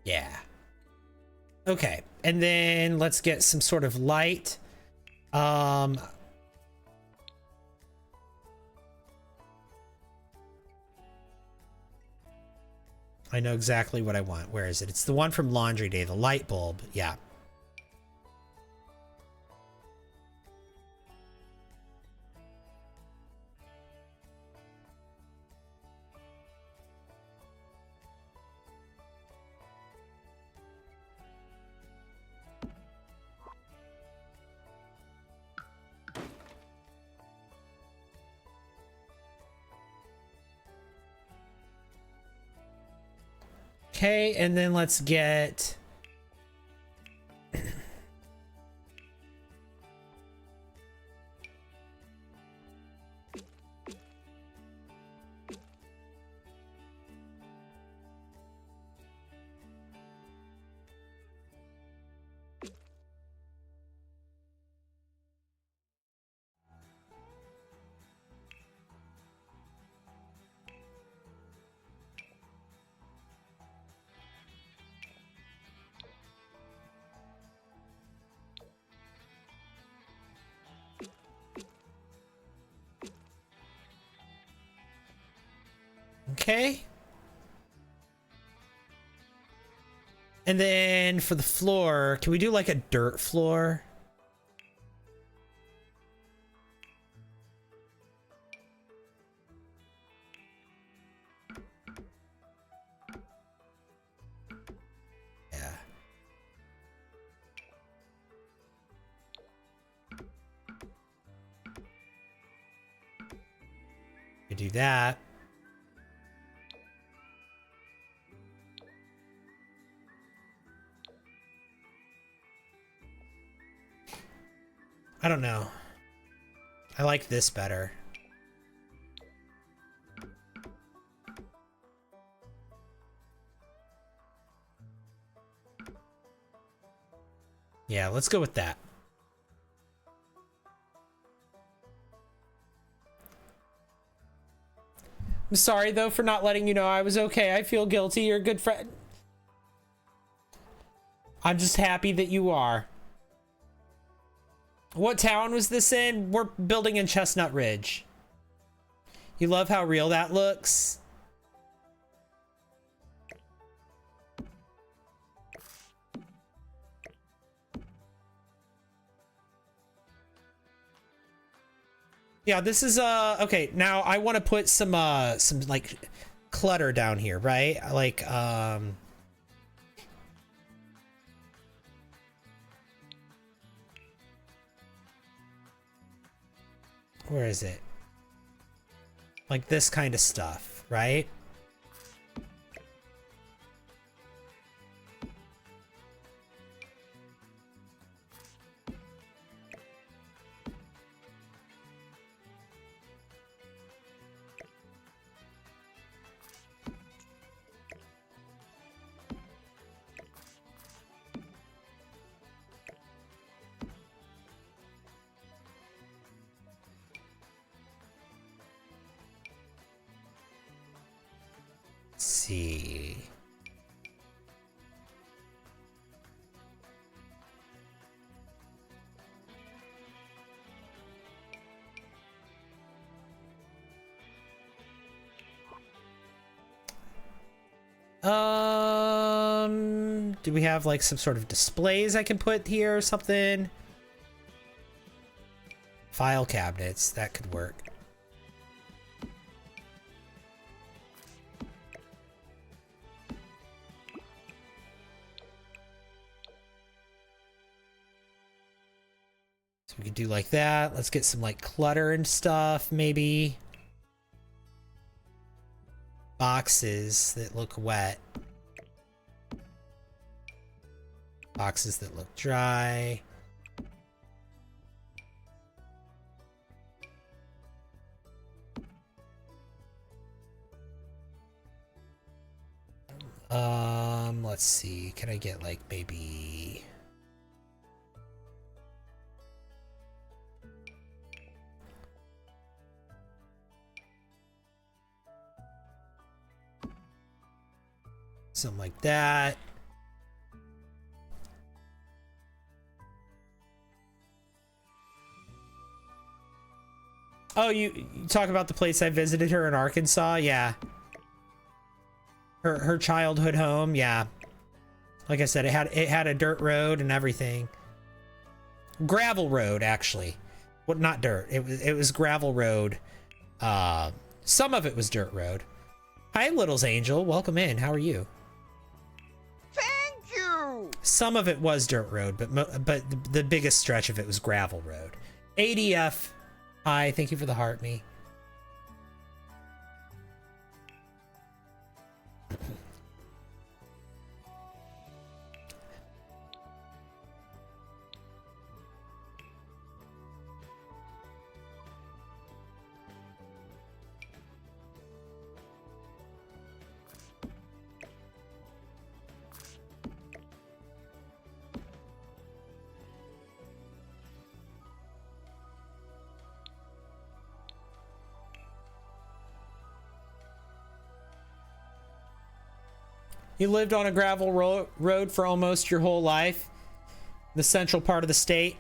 Yeah. Okay, and then let's get some sort of light. I know exactly what I want. Where is it? It's the one from Laundry Day, the light bulb. Yeah. Okay, and then let's get okay. And then for the floor, can we do like a dirt floor? Yeah. We do that. I don't know. I like this better. Yeah, let's go with that. I'm sorry, though, for not letting you know I was okay. I feel guilty. You're a good friend. I'm just happy that you are. What town was this in? We're building in Chestnut Ridge. You love how real that looks? Yeah, this is okay, now I want to put some like clutter down here, right? Like where is it? Like this kind of stuff, right? Let's see. Do we have like some sort of displays I can put here or something? File cabinets, that could work. So we could do like that. Let's get some like clutter and stuff, maybe. Boxes that look wet. Boxes that look dry. Let's see. Can I get like maybe something like that? Oh, you talk about the place I visited her in Arkansas? Yeah. Her childhood home, yeah. Like I said, it had a dirt road and everything. Gravel road, actually. Well, not dirt. It was gravel road. Some of it was dirt road. Hi, Little's Angel. Welcome in. How are you? Thank you! Some of it was dirt road, but the biggest stretch of it was gravel road. ADF. Hi, thank you for the heart, me. You lived on a gravel road for almost your whole life. The central part of the state.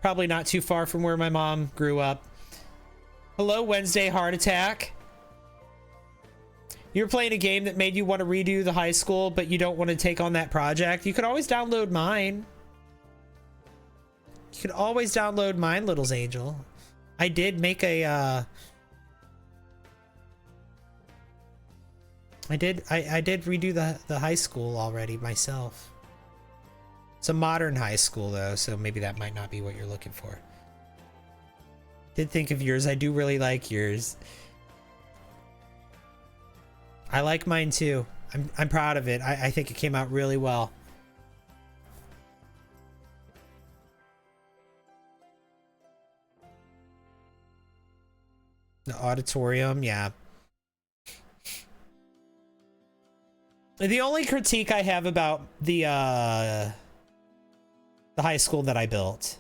Probably not too far from where my mom grew up. Hello, Wednesday Heart Attack. You're playing a game that made you want to redo the high school, but you don't want to take on that project. You could always download mine. You could always download mine, Little's Angel. I did make a, I did redo the high school already myself. It's a modern high school though, so maybe that might not be what you're looking for. Did think of yours. I do really like yours. I like mine too. I'm proud of it. I think it came out really well. The auditorium, yeah. The only critique I have about the the high school that I built,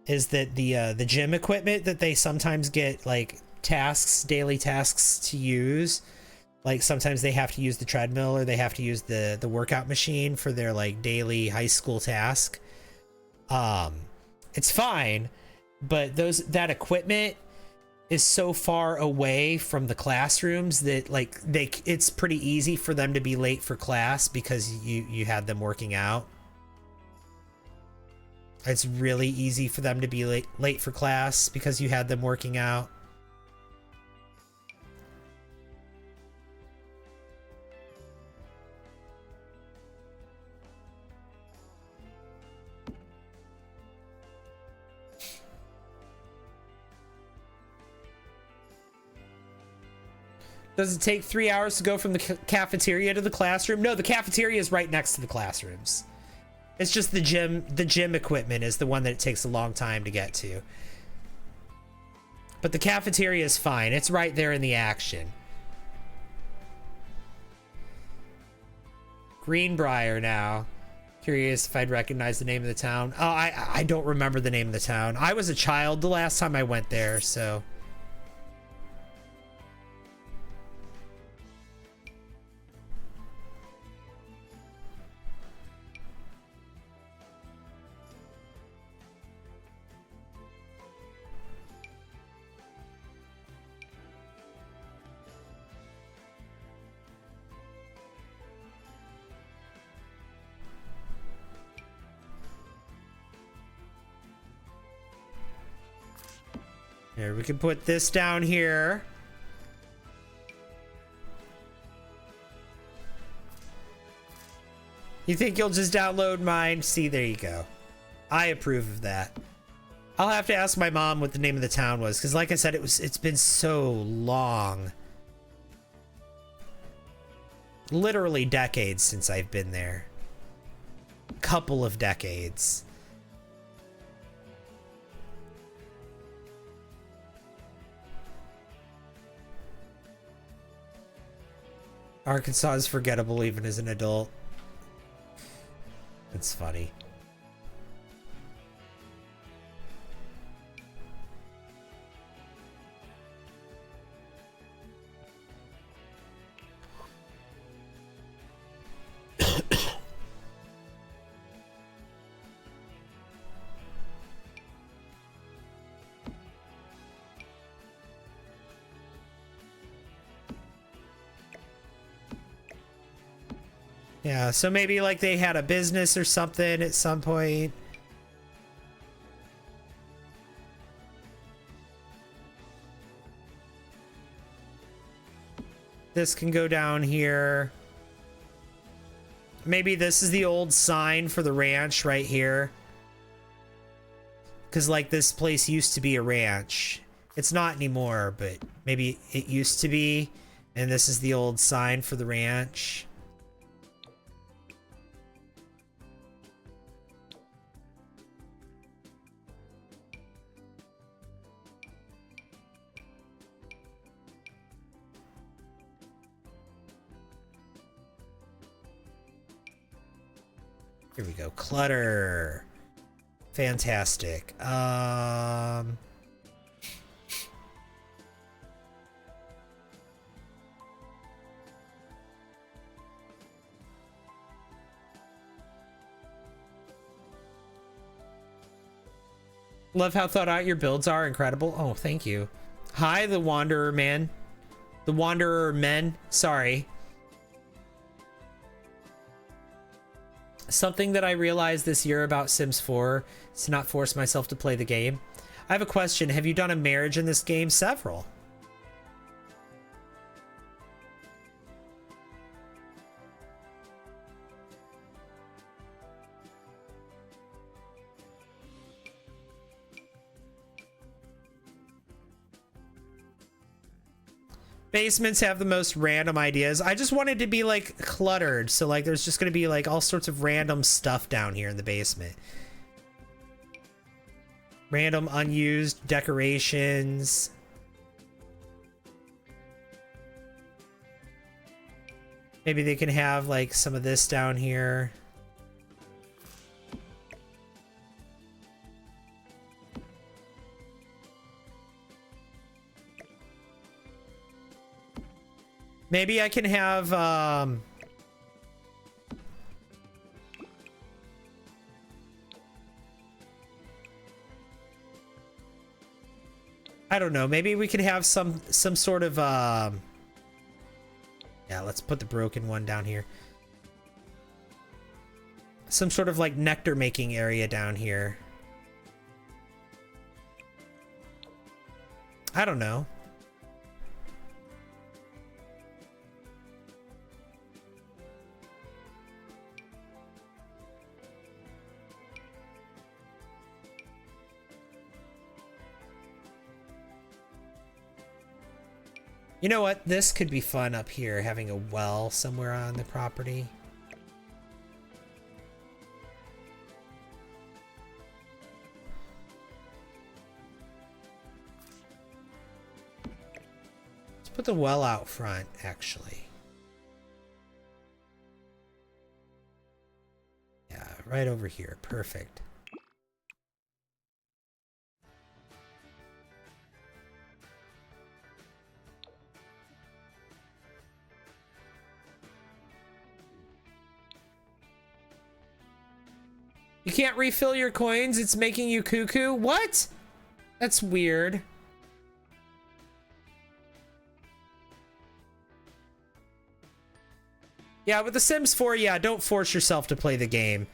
is that the gym equipment that they sometimes get like daily tasks to use, like sometimes they have to use the treadmill or they have to use the workout machine for their like daily high school task. It's fine, but that equipment is so far away from the classrooms that like it's pretty easy for them to be late for class because you had them working out. It's really easy for them to be late for class because you had them working out. Does it take 3 hours to go from the cafeteria to the classroom? No, the cafeteria is right next to the classrooms. It's just the gym equipment is the one that it takes a long time to get to. But the cafeteria is fine. It's right there in the action. Greenbrier now. Curious if I'd recognize the name of the town. Oh, I don't remember the name of the town. I was a child the last time I went there, so... Here, we can put this down here. You think you'll just download mine? See, there you go. I approve of that. I'll have to ask my mom what the name of the town was, because like I said, it's been so long. Literally decades since I've been there. Couple of decades. Arkansas is forgettable even as an adult. It's funny. Yeah, so maybe like they had a business or something at some point. This can go down here. Maybe this is the old sign for the ranch right here. Because like this place used to be a ranch. It's not anymore, but maybe it used to be. And this is the old sign for the ranch. Here we go. Clutter. Fantastic. Love how thought out your builds are. Incredible. Oh, thank you. Hi, the Wanderer man. The Wanderer men. Sorry. Something that I realized this year about Sims 4 is to not force myself to play the game. I have a question. Have you done a marriage in this game? Several. Basements have the most random ideas. I just wanted to be like cluttered. So like there's just going to be like all sorts of random stuff down here in the basement. Random unused decorations. Maybe they can have like some of this down here. Maybe I can have, I don't know. Maybe we could have some sort of, yeah, let's put the broken one down here. Some sort of like nectar making area down here. I don't know. You know what? This could be fun up here, having a well somewhere on the property. Let's put the well out front, actually. Yeah, right over here. Perfect. You can't refill your coins. It's making you cuckoo. What? That's weird. Yeah, with The Sims 4, yeah, don't force yourself to play the game.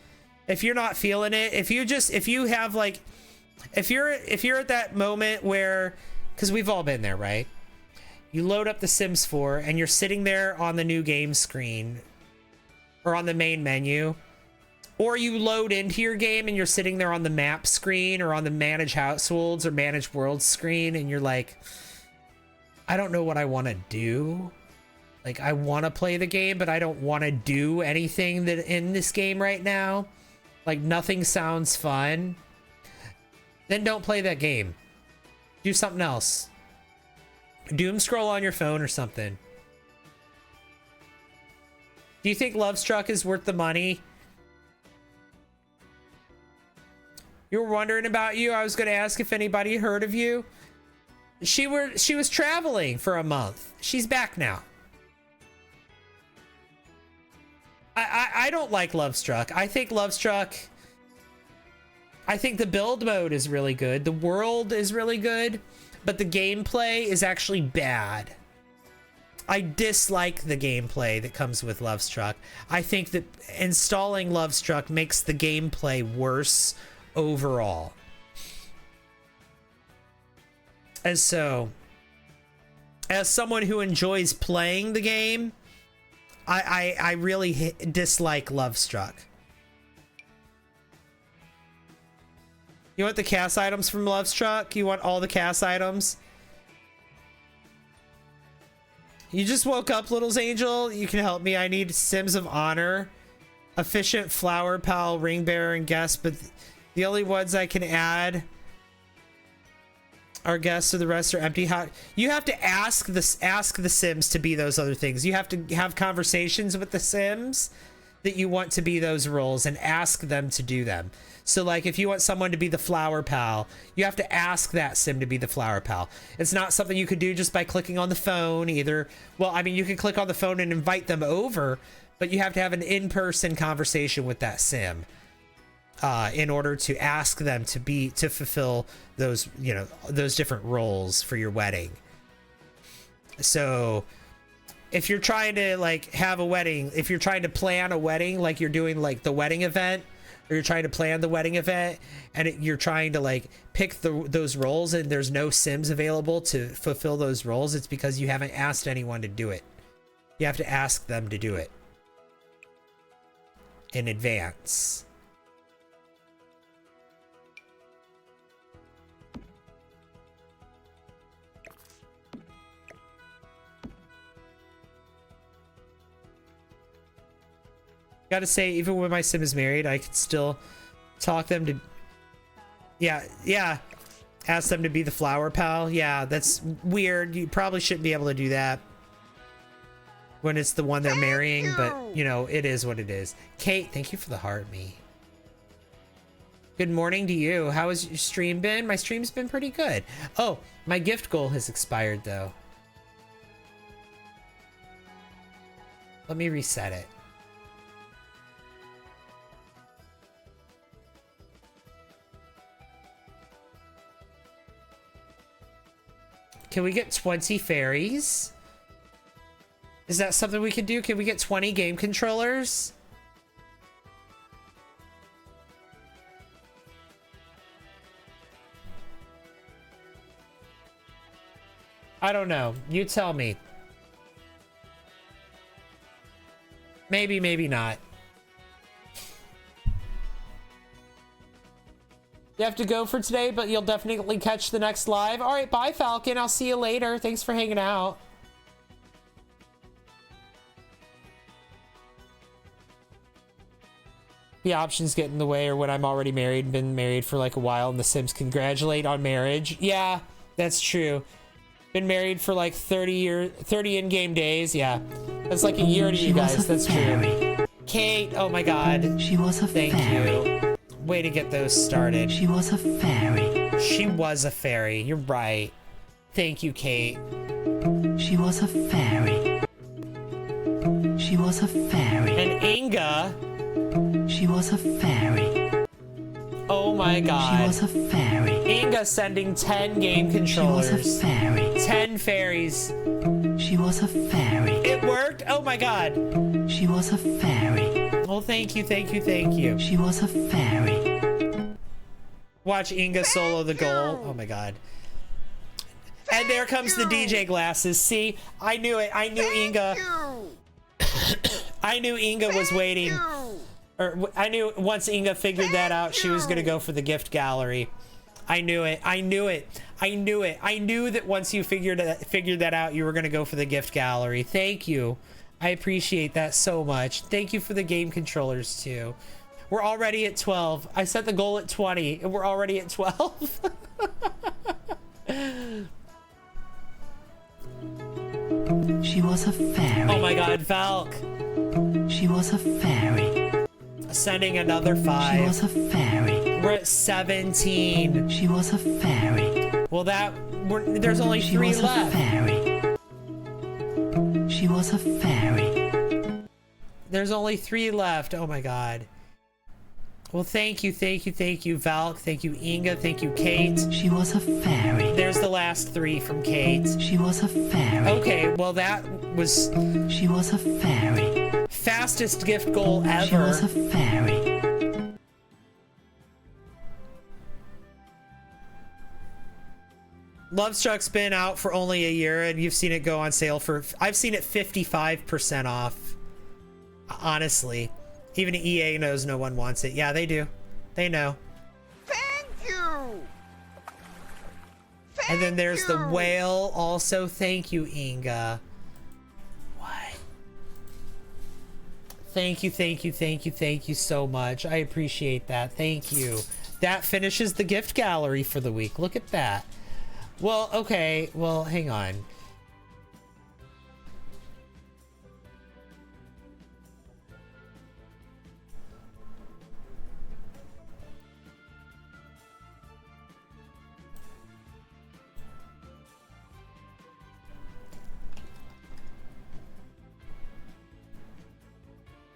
If you're not feeling it, if you have like, if you're at that moment where, because we've all been there, right? You load up The Sims 4 and you're sitting there on the new game screen or on the main menu. Or you load into your game and you're sitting there on the map screen or on the manage households or manage worlds screen and you're like, I don't know what I want to do. Like, I want to play the game, but I don't want to do anything that in this game right now. Like, nothing sounds fun. Then don't play that game. Do something else. Doom scroll on your phone or something. Do you think Love Struck is worth the money? You were wondering about you. I was going to ask if anybody heard of you. She was traveling for a month. She's back now. I don't like Love Struck. I think Love Struck, I think the build mode is really good. The world is really good, but the gameplay is actually bad. I dislike the gameplay that comes with Love Struck. I think that installing Love Struck makes the gameplay worse overall. And so, as someone who enjoys playing the game, I really dislike Love Struck. You want the cast items from Love Struck? You want all the cast items? You just woke up, Little's Angel. You can help me. I need Sims of Honor, Efficient, Flower Pal, Ring Bearer, and Guest, but the only ones I can add are guests, so the rest are empty. How you have to ask the Sims to be those other things. You have to have conversations with the Sims that you want to be those roles and ask them to do them. So like if you want someone to be the Flower Pal, you have to ask that Sim to be the Flower Pal. It's not something you could do just by clicking on the phone either. Well, I mean, you can click on the phone and invite them over, but you have to have an in-person conversation with that Sim. In order to ask them to fulfill those, you know, those different roles for your wedding. So if you're trying to like have a wedding, if you're trying to plan a wedding, like you're doing like the wedding event, or you're trying to plan the wedding event and you're trying to like pick those roles and there's no Sims available to fulfill those roles, it's because you haven't asked anyone to do it. You have to ask them to do it in advance. Gotta say, even when my Sim is married, I can still talk them to... Yeah. Ask them to be the Flower Pal. Yeah, that's weird. You probably shouldn't be able to do that when it's the one they're marrying, but, you know, it is what it is. Kate, thank you for the heart, me. Good morning to you. How has your stream been? My stream's been pretty good. Oh, my gift goal has expired, though. Let me reset it. Can we get 20 fairies? Is that something we can do? Can we get 20 game controllers? I don't know. You tell me. Maybe, maybe not. You have to go for today, but you'll definitely catch the next live. All right, bye, Falcon. I'll see you later. Thanks for hanging out. The options get in the way, or when I'm already married, been married for like a while, and the Sims congratulate on marriage. Yeah, that's true. Been married for like 30 in-game days. Yeah, that's like a year to you guys. That's true. Kate, oh my God. She was a fairy. Thank you. Way to get those started. She was a fairy. She was a fairy. You're right. Thank you, Kate. She was a fairy. She was a fairy. And Inga. She was a fairy. Oh my God. She was a fairy. Inga sending 10 game controllers. She was a fairy. 10 fairies. She was a fairy. It worked? Oh my God. She was a fairy. Well, thank you, thank you, thank you. She was a fairy. Watch Inga solo the goal. Oh my God. And there comes the DJ glasses. See, I knew it. I knew Inga. I knew Inga was waiting. Or I knew once Inga figured that out, she was going to go for the gift gallery. I knew it. I knew it. I knew it. I knew that once you figured that out, you were going to go for the gift gallery. Thank you. I appreciate that so much. Thank you for the game controllers too. We're already at 12. I set the goal at 20 and we're already at 12. She was a fairy. Oh my God, Valk. She was a fairy. Sending another She 5. was a fairy. We're at 17. She was a fairy. Well, there's only She 3 was left. a fairy. She was a fairy. There's only 3 left. Oh my God. Well, thank you, thank you, thank you, Valk. Thank you, Inga. Thank you, Kate. She was a fairy. There's the last 3 from Kate. She was a fairy. Okay, well that was She was a fairy. fastest gift goal ever. She was a fairy. Lovestruck's been out for only a year, and you've seen it go on sale for... I've seen it 55% off. Honestly. Even EA knows no one wants it. Yeah, they do. They know. Thank you. And then there's the whale also. Thank you, Inga. What? Thank you, thank you, thank you, thank you so much. I appreciate that. Thank you. That finishes the gift gallery for the week. Look at that. Well, okay. Well, hang on.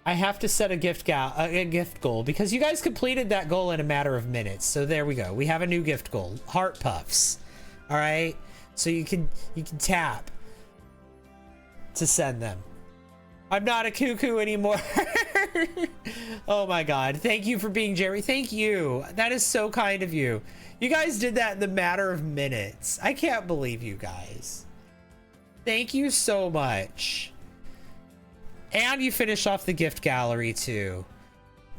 I have to set a gift goal because you guys completed that goal in a matter of minutes. So there we go. We have a new gift goal. Heart puffs. All right. So you can tap to send them. I'm not a cuckoo anymore. Oh my God. Thank you for being Jerry. Thank you. That is so kind of you. You guys did that in the matter of minutes. I can't believe you guys. Thank you so much. And you finish off the gift gallery too.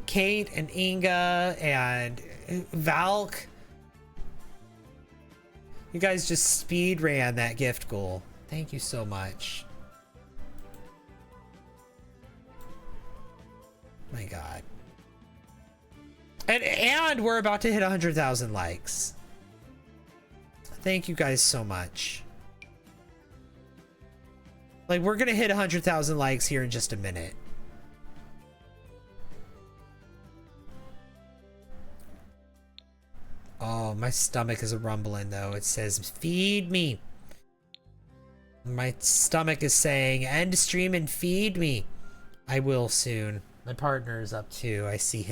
Kate and Inga and Valk. You guys just speed ran that gift goal. Thank you so much. My God. And we're about to hit 100,000 likes. Thank you guys so much. Like, we're gonna hit 100,000 likes here in just a minute. Oh, my stomach is a rumbling though. It says, feed me. My stomach is saying, end stream and feed me. I will soon. My partner is up too. I see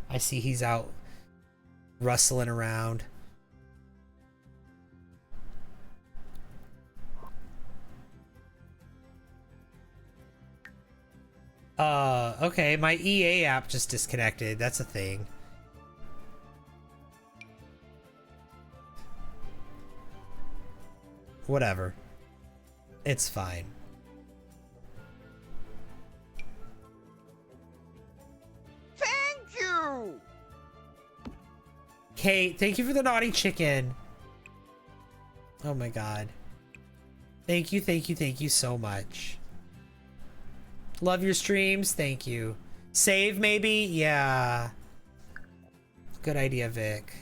he's out rustling around. Okay, my EA app just disconnected. That's a thing. Whatever. It's fine. Thank you! Kate, thank you for the naughty chicken. Oh my god. Thank you, thank you, thank you so much. Love your streams. Thank you. Save, maybe? Yeah. Good idea, Vic.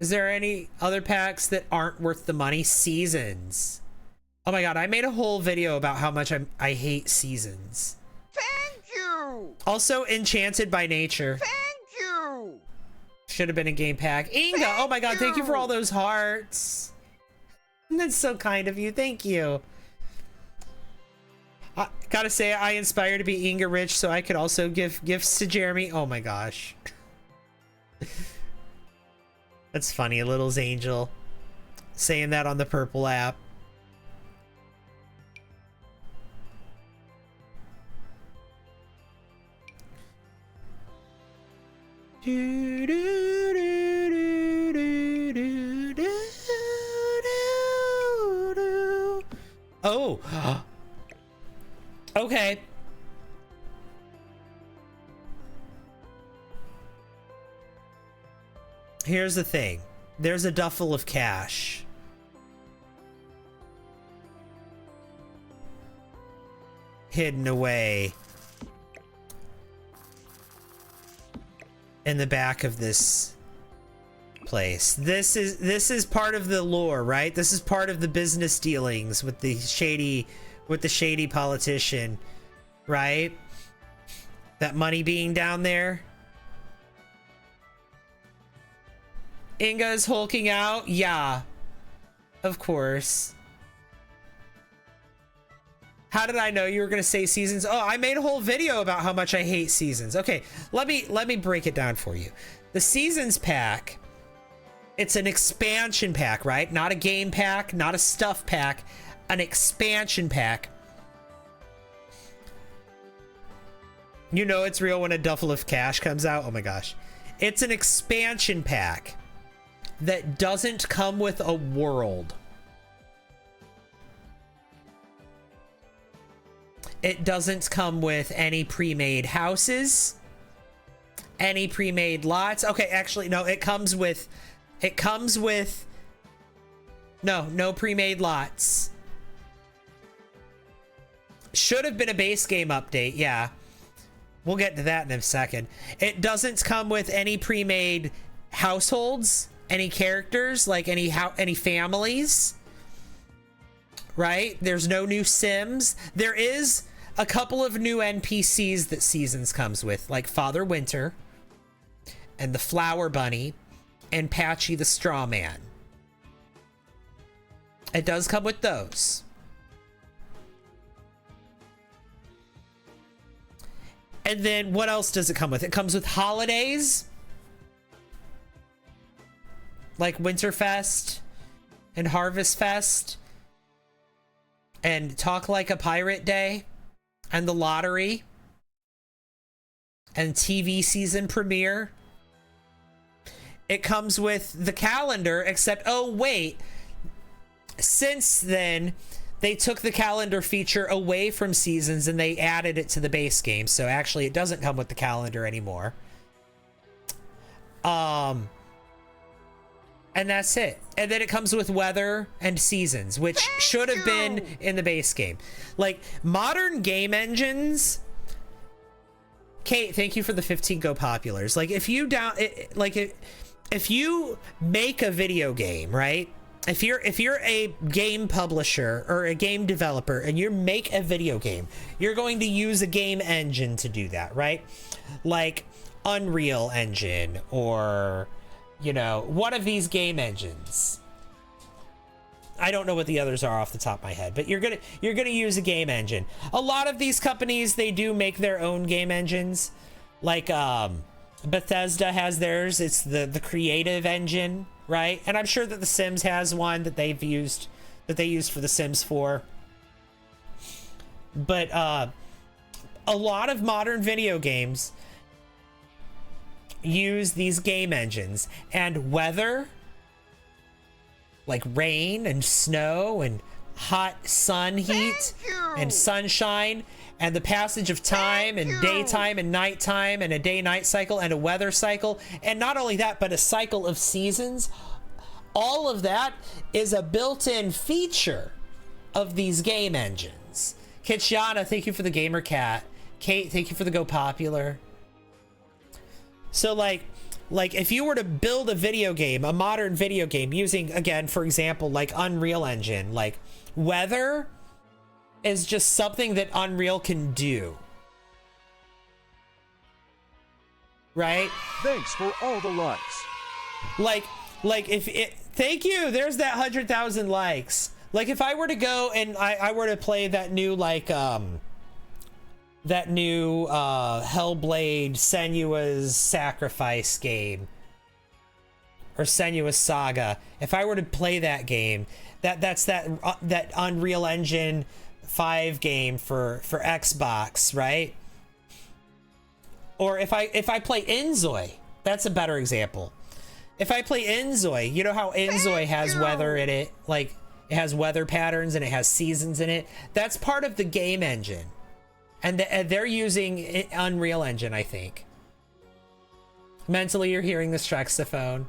Is there any other packs that aren't worth the money? Seasons. Oh my god, I made a whole video about how much I hate seasons. Thank you! Also, Enchanted by Nature. Thank you! Should have been a game pack. Inga, oh my god, thank you for all those hearts. That's so kind of you. Thank you. I gotta say, I inspire to be Inga rich so I could also give gifts to Jeremy. Oh my gosh. That's funny, Little's Angel. Saying that on the purple app. Oh. Okay. Here's the thing. There's a duffel of cash. Hidden away in the back of this place. This is part of the lore, right? This is part of the business dealings with the shady politician, right? That money being down there. Inga's hulking out. Yeah, of course. How did I know you were gonna say seasons? Oh, I made a whole video about how much I hate seasons. Okay, let me break it down for you. The seasons pack, it's an expansion pack, right? Not a game pack, not a stuff pack, an expansion pack. You know it's real when a duffel of cash comes out. Oh my gosh. It's an expansion pack that doesn't come with a world. It doesn't come with any pre-made houses, any pre-made lots. Okay, actually, no, it comes with no pre-made lots. Should have been a base game update, yeah. We'll get to that in a second. It doesn't come with any pre-made households, any characters, like any families, right? There's no new Sims. There is a couple of new NPCs that Seasons comes with, like Father Winter and the Flower Bunny and Patchy the Straw Man. It does come with those. And then what else does it come with? It comes with holidays like Winterfest and Harvest Fest and Talk Like a Pirate Day and the lottery and TV season premiere. It comes with the calendar, except, oh wait, since then they took the calendar feature away from Seasons and they added it to the base game. So actually it doesn't come with the calendar anymore. And that's it. And then it comes with weather and seasons, which should have been in the base game. Like modern game engines. Kate, thank you for the 15 Go Populars. Like if you if you make a video game, right? If you're a game publisher or a game developer and you make a video game, you're going to use a game engine to do that, right? Like Unreal Engine or, you know, one of these game engines. I don't know what the others are off the top of my head, but you're gonna use a game engine. A lot of these companies, they do make their own game engines. Like Bethesda has theirs. It's the creative engine, right? And I'm sure that The Sims has one that they used for The Sims 4. But a lot of modern video games use these game engines, and weather, like rain and snow and hot sun heat and sunshine and the passage of time and daytime and nighttime and a day-night cycle and a weather cycle, and not only that, but a cycle of seasons. All of that is a built-in feature of these game engines. Kitschana, thank you for the gamer cat. Kate, thank you for the Go Popular. So like if you were to build a video game, a modern video game using, again, for example, like Unreal Engine, like weather is just something that Unreal can do. Right? Thanks for all the likes. Like if it, thank you, there's that 100,000 likes. Like if I were to go and I were to play that new Hellblade Senua's Sacrifice game, or Senua's Saga, if I were to play that game, that's that Unreal Engine 5 game for Xbox, right? Or if I play Inzoi, that's a better example. If I play Inzoi, you know how Inzoi has weather in it, like it has weather patterns and it has seasons in it. That's part of the game engine. And they're using Unreal Engine, I think. Mentally, you're hearing the Strexophone.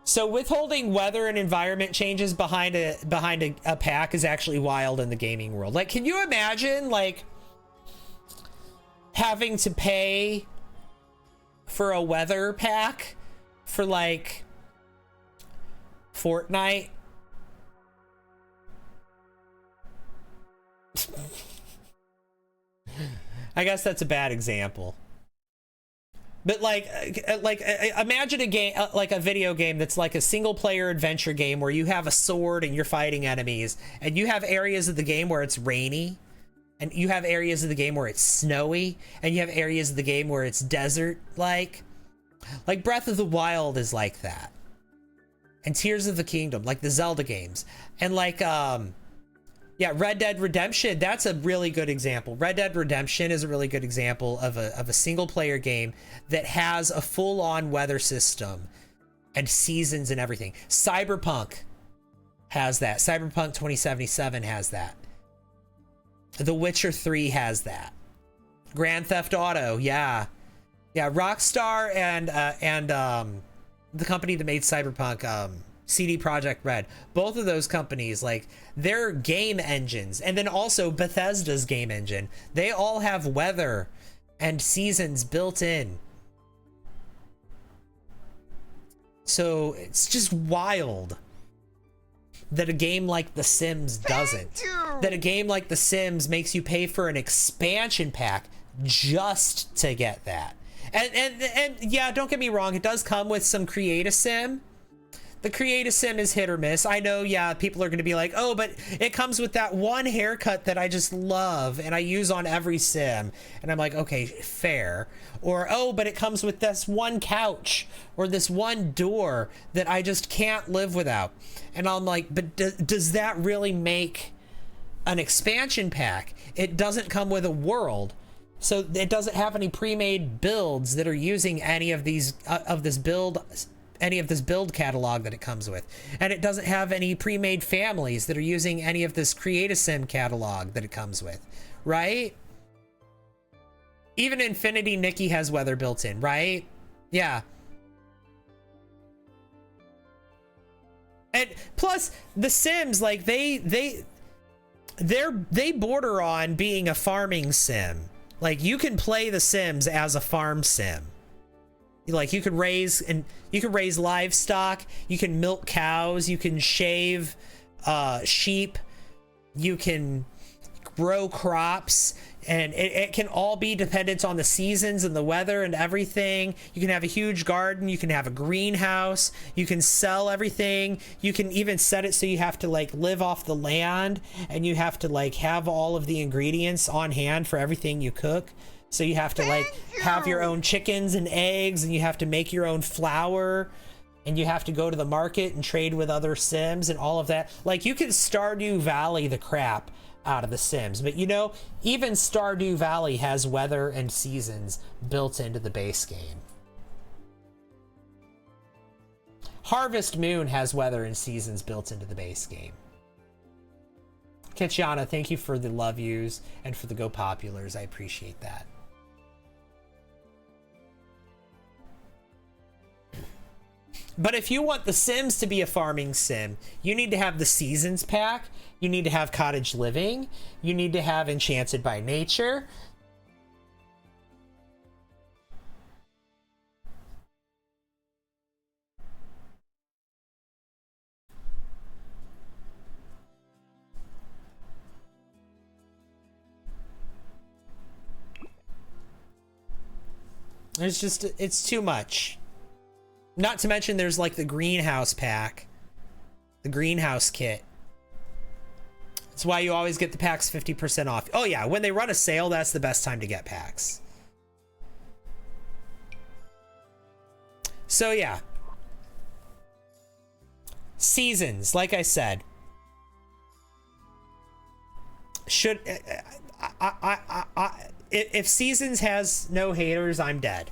So withholding weather and environment changes behind a pack is actually wild in the gaming world. Like, can you imagine, like, having to pay for a weather pack for, like, Fortnite? I guess that's a bad example, but like imagine a game, like a video game that's like a single player adventure game where you have a sword and you're fighting enemies, and you have areas of the game where it's rainy, and you have areas of the game where it's snowy, and you have areas of the game where it's desert, like Breath of the Wild is like that, and Tears of the Kingdom, like the Zelda games, and like yeah, Red Dead Redemption, that's a really good example. Red Dead Redemption is a really good example of a single player game that has a full-on weather system and seasons and everything. Cyberpunk has that. Cyberpunk 2077 has that. The Witcher 3 has that. Grand Theft Auto, yeah. Yeah, Rockstar and the company that made Cyberpunk, CD Projekt Red, both of those companies, like, their game engines, and then also Bethesda's game engine, they all have weather and seasons built in. So it's just wild that a game like The Sims doesn't. That a game like The Sims makes you pay for an expansion pack just to get that. And yeah, don't get me wrong, it does come with some Create-A-Sim. The Create-A-Sim is hit or miss. I know, yeah, people are going to be like, oh, but it comes with that one haircut that I just love and I use on every sim. And I'm like, okay, fair. Or, oh, but it comes with this one couch or this one door that I just can't live without. And I'm like, but does that really make an expansion pack? It doesn't come with a world. So it doesn't have any pre-made builds that are using any of these, any of this build catalog that it comes with, and it doesn't have any pre-made families that are using any of this Create-A-Sim catalog that it comes with, right? Even Infinity Nikki has weather built in, right? Yeah. And plus the Sims, like they border on being a farming sim. Like, you can play the Sims as a farm sim. Like, you can raise livestock, you can milk cows, you can shave sheep, you can grow crops. And it can all be dependent on the seasons and the weather and everything. You can have a huge garden. You can have a greenhouse. You can sell everything. You can even set it so you have to like live off the land, and you have to like have all of the ingredients on hand for everything you cook. So you have to like have your own chickens and eggs, and you have to make your own flour, and you have to go to the market and trade with other Sims and all of that. Like, you can Stardew Valley the crap out of the Sims, but you know, even Stardew Valley has weather and seasons built into the base game. Harvest Moon has weather and seasons built into the base game. Kitchana, thank you for the love yous and for the go populars. I appreciate that. But if you want the Sims to be a farming sim, you need to have the Seasons pack. You need to have Cottage Living. You need to have Enchanted by Nature. It's too much. Not to mention there's like the greenhouse pack, the greenhouse kit. That's why you always get the packs 50% off. Oh yeah, when they run a sale, that's the best time to get packs. So yeah. Seasons, like I said. Should if Seasons has no haters, I'm dead.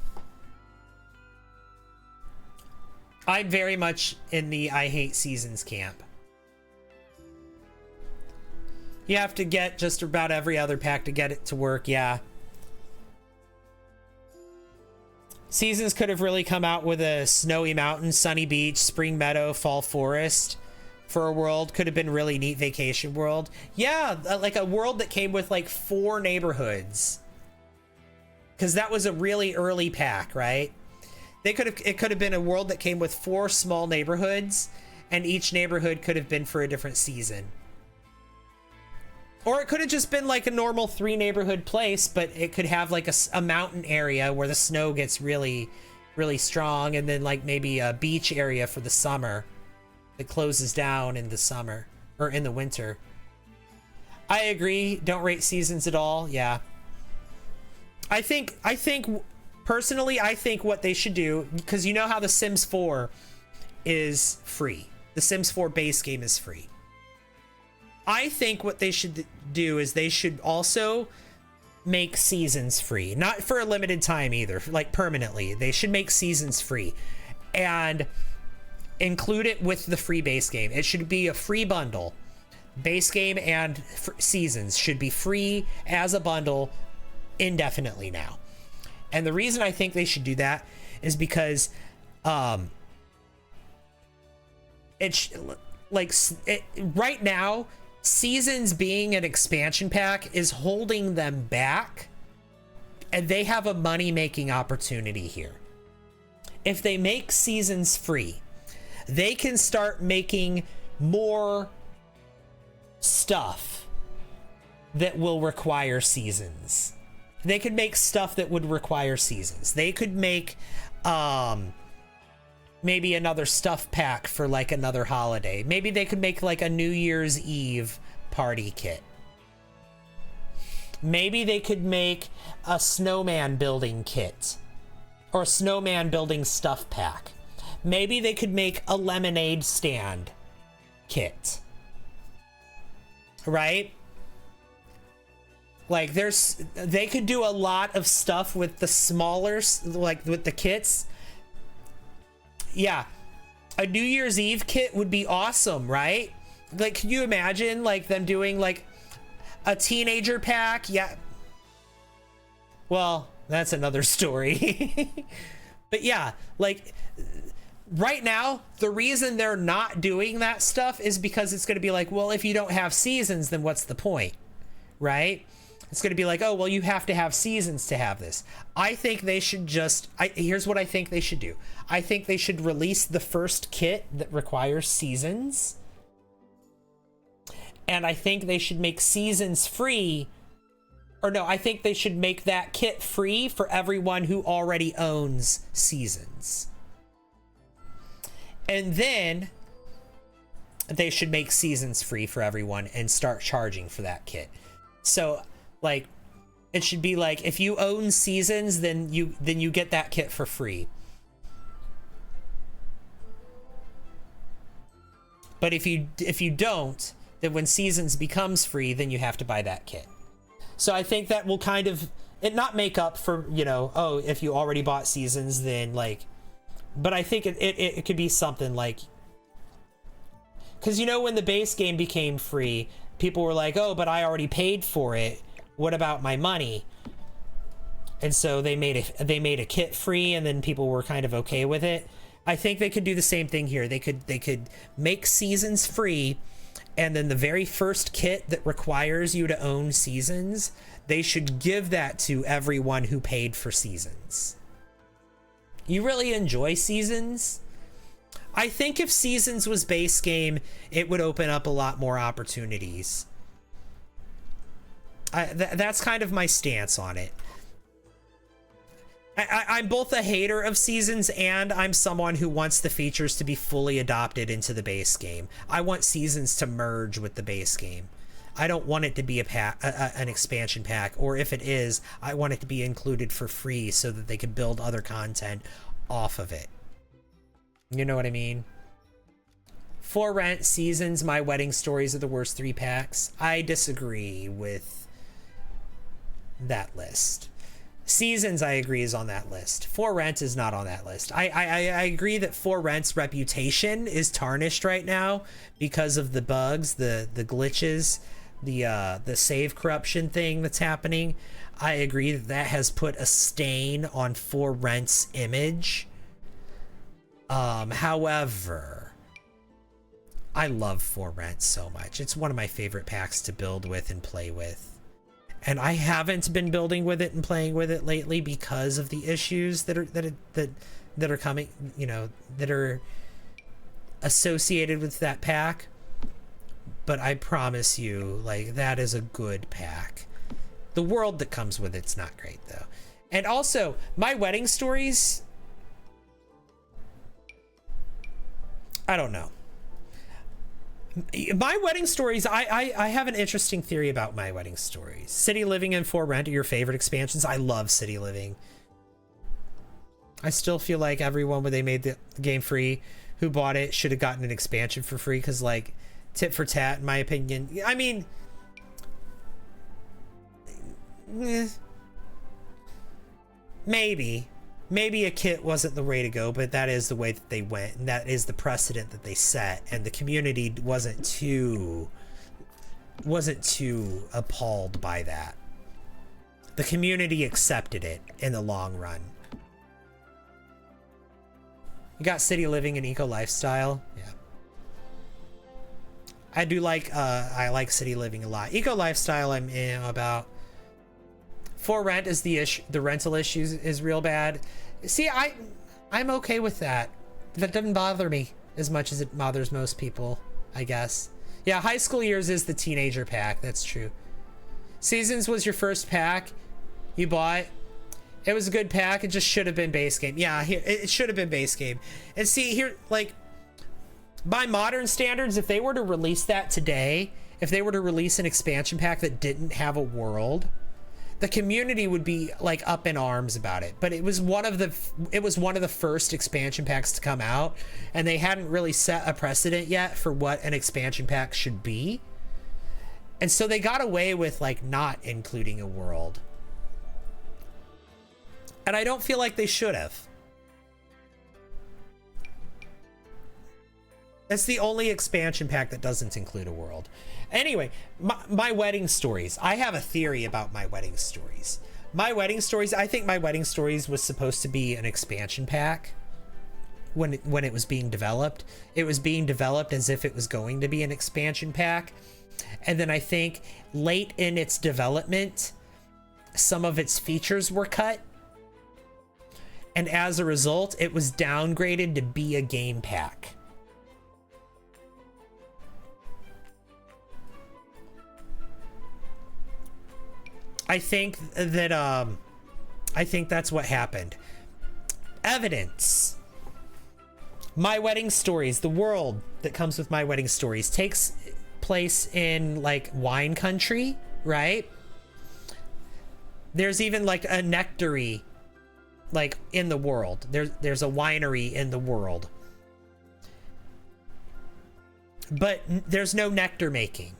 I'm very much in the I hate Seasons camp. You have to get just about every other pack to get it to work, yeah. Seasons could have really come out with a Snowy Mountain, Sunny Beach, Spring Meadow, Fall Forest for a world. Could have been really neat vacation world. Yeah, like a world that came with like 4 neighborhoods. Because that was a really early pack, right? It could have been a world that came with 4 small neighborhoods, and each neighborhood could have been for a different season. Or it could have just been like a normal 3 neighborhood place, but it could have like a mountain area where the snow gets really, really strong, and then like maybe a beach area for the summer that closes down in the summer or in the winter. I agree. Don't rate Seasons at all. Yeah. I think personally, I think what they should do, because you know how The Sims 4 is free. The Sims 4 base game is free. I think what they should do is they should also make Seasons free. Not for a limited time either, like permanently. They should make Seasons free and include it with the free base game. It should be a free bundle. Base game and Seasons should be free as a bundle indefinitely now. And the reason I think they should do that is because right now, Seasons being an expansion pack is holding them back, and they have a money-making opportunity here. If they make Seasons free, they can start making more stuff that will require Seasons. They could make stuff that would require Seasons. They could make maybe another stuff pack for like another holiday. Maybe they could make like a New Year's Eve party kit. Maybe they could make a snowman building kit or a snowman building stuff pack. Maybe they could make a lemonade stand kit. Right? Like they could do a lot of stuff with the smaller, like with the kits. Yeah, a New Year's Eve kit would be awesome, right? Like, can you imagine like them doing like a teenager pack? Yeah. Well, that's another story. But yeah, like right now, the reason they're not doing that stuff is because it's going to be like, well, if you don't have Seasons, then what's the point, right? It's going to be like, oh, well, you have to have Seasons to have this. I think they should just, here's what I think they should do. I think they should release the first kit that requires Seasons. And I think they should make Seasons free or no, I think they should make that kit free for everyone who already owns Seasons. And then they should make Seasons free for everyone and start charging for that kit. So like it should be like, if you own Seasons, then you get that kit for free. But if you don't, then when Seasons becomes free, then you have to buy that kit. So I think that will kind of, it not make up for, you know, oh, if you already bought Seasons, then like, but I think it could be something like, because, you know, when the base game became free, people were like, oh, but I already paid for it. What about my money? And so they made a kit free, and then people were kind of okay with it. I think they could do the same thing here. They could make Seasons free, and then the very first kit that requires you to own Seasons, they should give that to everyone who paid for Seasons. You really enjoy Seasons? I think if Seasons was base game, it would open up a lot more opportunities. That's kind of my stance on it. I'm both a hater of Seasons, and I'm someone who wants the features to be fully adopted into the base game. I want Seasons to merge with the base game. I don't want it to be an expansion pack, or if it is, I want it to be included for free so that they can build other content off of it. You know what I mean? For Rent, Seasons, My Wedding Stories are the worst 3 packs. I disagree with that list. Seasons, I agree, is on that list. For Rent is not on that list. I agree that For Rent's reputation is tarnished right now because of the bugs, the glitches, the save corruption thing that's happening. I agree that that has put a stain on For Rent's image. However, I love For Rent so much. It's one of my favorite packs to build with and play with. And I haven't been building with it and playing with it lately because of the issues that are coming, you know, that are associated with that pack. But I promise you, like, that is a good pack. The world that comes with it's not great though. And also, My Wedding Stories, I don't know. My Wedding Stories, I have an interesting theory about My Wedding Stories. City Living and For Rent are your favorite expansions. I love City Living. I still feel like everyone, when they made the game free, who bought it should have gotten an expansion for free, because, like, tit for tat, in my opinion. I mean, maybe a kit wasn't the way to go, but that is the way that they went, and that is the precedent that they set, and the community wasn't too appalled by that. The community accepted it in the long run. You got City Living and Eco Lifestyle. Yeah, I do like I like City Living a lot. Eco Lifestyle I'm about. For Rent is the rental issues is real bad. See, I'm okay with that. That doesn't bother me as much as it bothers most people, I guess. Yeah, High School Years is the teenager pack. That's true. Seasons was your first pack you bought. It was a good pack. It just should have been base game. Yeah, here it should have been base game. And see here, like, by modern standards, if they were to release that today, if they were to release an expansion pack that didn't have a world, the community would be like up in arms about it. But it was one of the first expansion packs to come out, and they hadn't really set a precedent yet for what an expansion pack should be. And so they got away with, like, not including a world. And I don't feel like they should have. That's the only expansion pack that doesn't include a world. Anyway, my Wedding Stories. I have a theory about My Wedding Stories. My Wedding Stories, I think My Wedding Stories was supposed to be an expansion pack when it was being developed. It was being developed as if it was going to be an expansion pack. And then I think late in its development, some of its features were cut. And as a result, it was downgraded to be a game pack. I think that I think that's what happened. Evidence. My Wedding Stories, the world that comes with My Wedding Stories, takes place in like wine country, right? There's even like a nectary like in the world. There's a winery in the world. But there's no nectar making.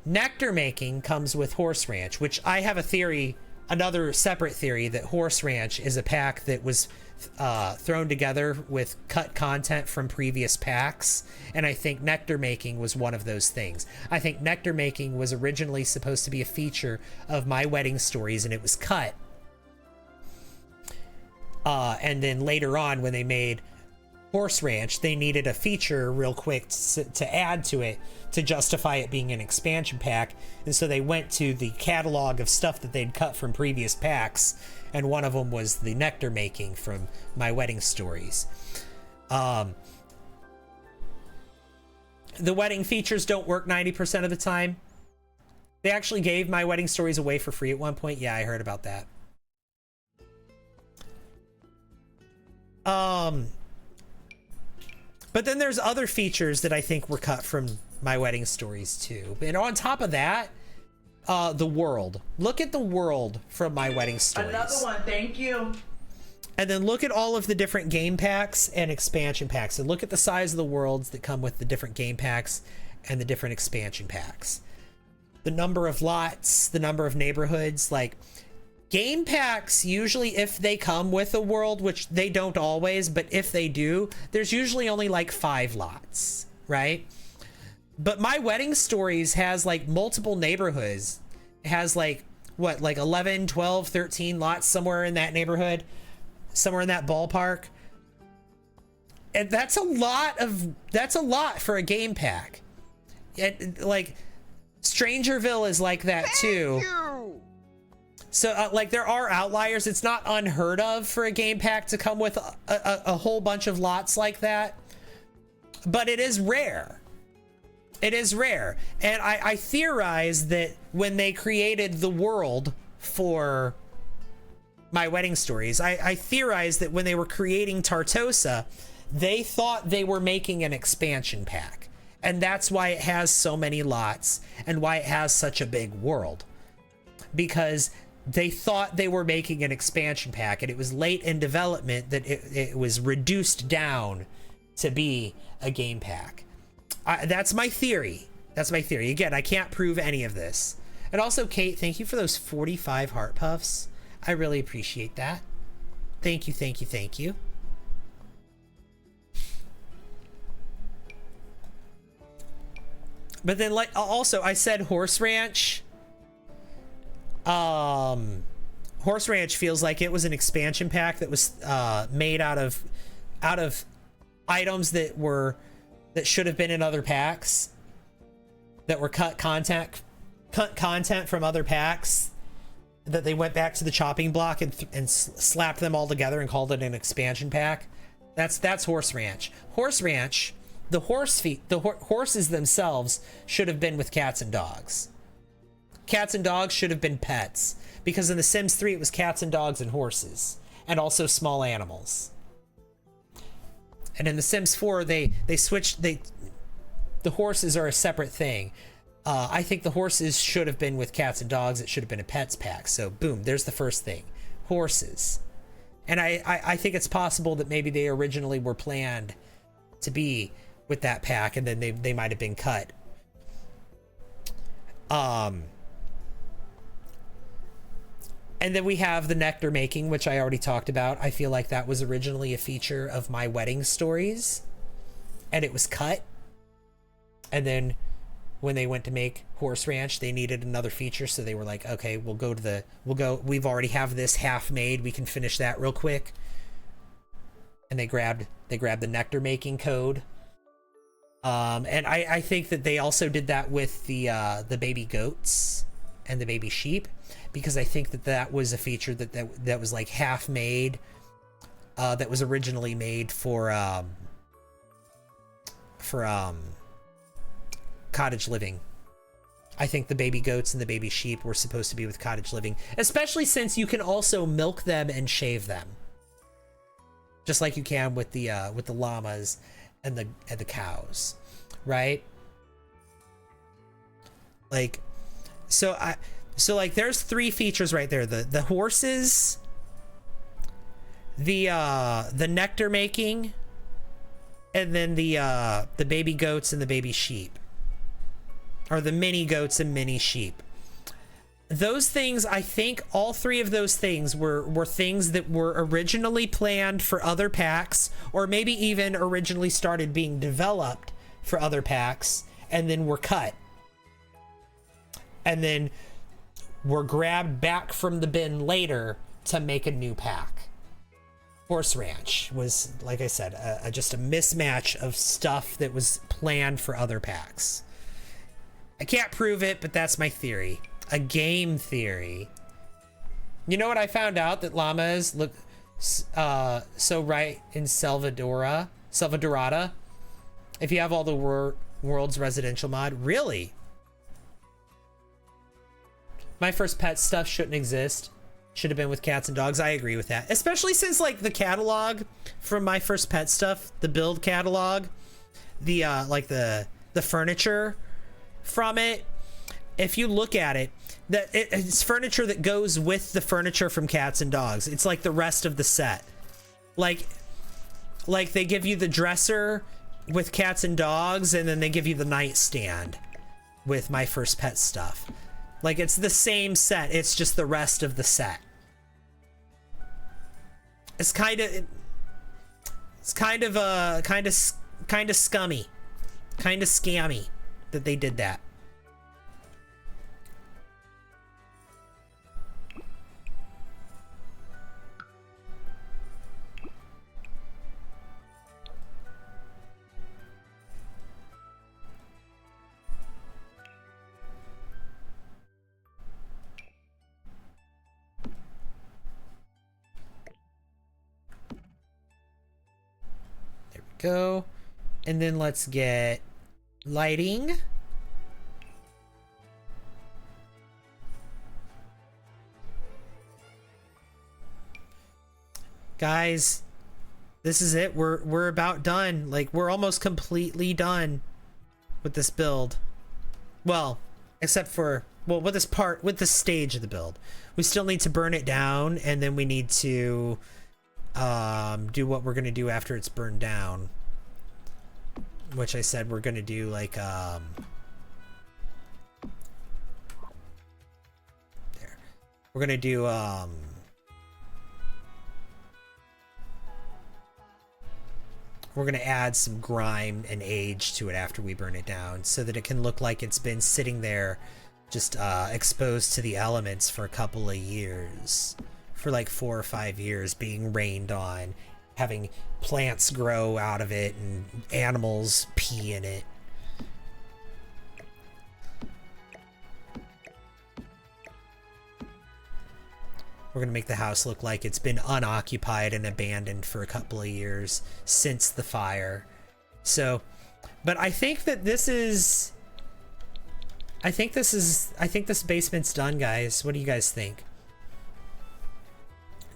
Nectar making comes with Horse Ranch, which I have a theory, another separate theory, that Horse Ranch is a pack that was thrown together with cut content from previous packs, and I think nectar making was one of those things. I think nectar making was originally supposed to be a feature of My Wedding Stories, and it was cut. And then later on, when they made Horse Ranch, they needed a feature real quick to add to it to justify it being an expansion pack, and so they went to the catalog of stuff that they'd cut from previous packs, and one of them was the nectar making from My Wedding Stories. The wedding features don't work 90% of the time. They actually gave My Wedding Stories away for free at one point. Yeah, I heard about that. But then there's other features that I think were cut from My Wedding Stories too. And on top of that, the world. Look at the world from My Wedding Stories. Another one, thank you. And then look at all of the different game packs and expansion packs. And look at the size of the worlds that come with the different game packs and the different expansion packs. The number of lots, the number of neighborhoods, like... Game packs, usually if they come with a world, which they don't always, but if they do, there's usually only like 5 lots, right? But My Wedding Stories has like multiple neighborhoods. It has like, what, like 11, 12, 13 lots somewhere in that neighborhood, somewhere in that ballpark. And that's a lot for a game pack. And like, Strangerville is like that too. So, like, there are outliers. It's not unheard of for a game pack to come with a whole bunch of lots like that. But it is rare. It is rare. And I theorize that when they created the world for My Wedding Stories, I theorize that when they were creating Tartosa, they thought they were making an expansion pack. And that's why it has so many lots and why it has such a big world. Because... they thought they were making an expansion pack, and it was late in development that it was reduced down to be a game pack. That's my theory. That's my theory. Again, I can't prove any of this. And also, Kate, thank you for those 45 heart puffs. I really appreciate that. Thank you, thank you, thank you. But then, like, also, I said Horse Ranch. Horse Ranch feels like it was an expansion pack that was made out of items that should have been in other packs, that were cut content from other packs, that they went back to the chopping block and slapped them all together and called it an expansion pack. That's Horse Ranch. Horse Ranch, the horses themselves should have been with cats and dogs. Cats and dogs should have been pets, because in The Sims 3 it was cats and dogs and horses, and also small animals. And in The Sims 4 they switched, the horses are a separate thing. I think the horses should have been with cats and dogs. It should have been a pets pack. So boom, there's the first thing, horses. And I think it's possible that maybe they originally were planned to be with that pack, and then they might have been cut. And then we have the nectar making, which I already talked about. I feel like that was originally a feature of My Wedding Stories, and it was cut. And then when they went to make Horse Ranch, they needed another feature, so they were like, okay, we've already have this half made, we can finish that real quick. And they grabbed the nectar making code. And I think that they also did that with the baby goats and the baby sheep, because I think that was a feature that was like half made, that was originally made for cottage living. I think the baby goats and the baby sheep were supposed to be with cottage living, especially since you can also milk them and shave them, just like you can with the llamas and the cows, right? Like, so like there's 3 features right there: the horses, the nectar making, and then the baby goats and the baby sheep. Or the mini goats and mini sheep. Those things, I think all 3 of those things were things that were originally planned for other packs, or maybe even originally started being developed for other packs, and then were cut. And then were grabbed back from the bin later to make a new pack. Horse Ranch was, like I said, just a mismatch of stuff that was planned for other packs. I can't prove it, but that's my theory. A game theory. You know what I found out? That llamas look so right in Salvadorada. If you have all the world's residential mod. Really? My first pet stuff shouldn't exist. Should have been with cats and dogs. I agree with that. Especially since like the catalog from my first pet stuff, the build catalog, the like the furniture from it, if you look at it, that it's furniture that goes with the furniture from cats and dogs. It's like the rest of the set. Like they give you the dresser with cats and dogs, and then they give you the nightstand with my first pet stuff. Like it's the same set. It's just the rest of the set. It's kind of scummy, kind of scammy that they did that. There we go. And then let's get lighting. Guys, this is it. We're about done. Like, we're almost completely done with this build. Well, except for, well, with this stage of the build. We still need to burn it down, and then we need to do what we're gonna do after it's burned down. Which I said we're gonna do like there. We're gonna do we're gonna add some grime and age to it after we burn it down, so that it can look like it's been sitting there just exposed to the elements for a couple of years, for like 4 or 5 years, being rained on, having plants grow out of it and animals pee in it. We're gonna make the house look like it's been unoccupied and abandoned for a couple of years since the fire. So, but I think that this is, I think this basement's done, guys. What do you guys think?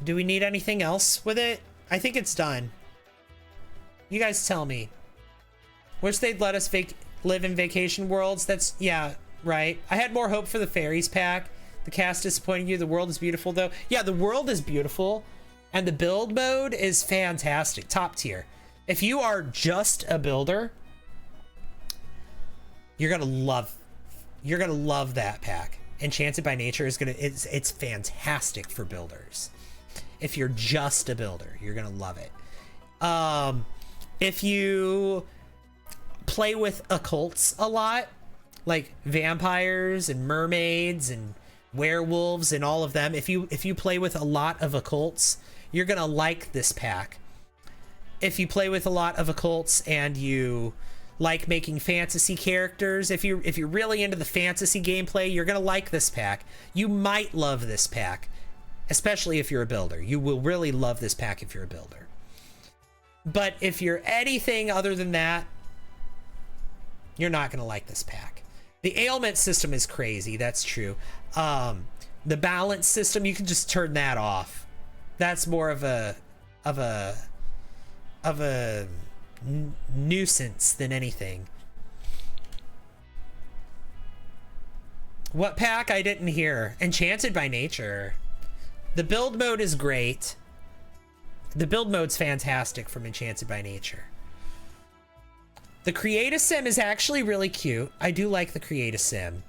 Do we need anything else with it? I think it's done. You guys tell me. Wish they'd let us live in vacation worlds. That's, yeah, right. I had more hope for the fairies pack. The cast disappointed you. The world is beautiful, though. Yeah, the world is beautiful, and the build mode is fantastic. Top tier. If you are just a builder, you're gonna love that pack. Enchanted by Nature is it's fantastic for builders. If you're just a builder, you're gonna love it. If you play with occults a lot, like vampires and mermaids and werewolves and all of them, if you play with a lot of occults, you're gonna like this pack. If you play with a lot of occults and you like making fantasy characters, if you're really into the fantasy gameplay, you're gonna like this pack. You might love this pack, especially if you're a builder. You will really love this pack if you're a builder. But if you're anything other than that, you're not gonna like this pack. The ailment system is crazy. That's true. The balance system, you can just turn that off. That's more of a nuisance than anything. What pack? I didn't hear. Enchanted by Nature. The build mode is great. The build mode's fantastic from Enchanted by Nature. The Create-A-Sim is actually really cute. I do like the Create-A-Sim.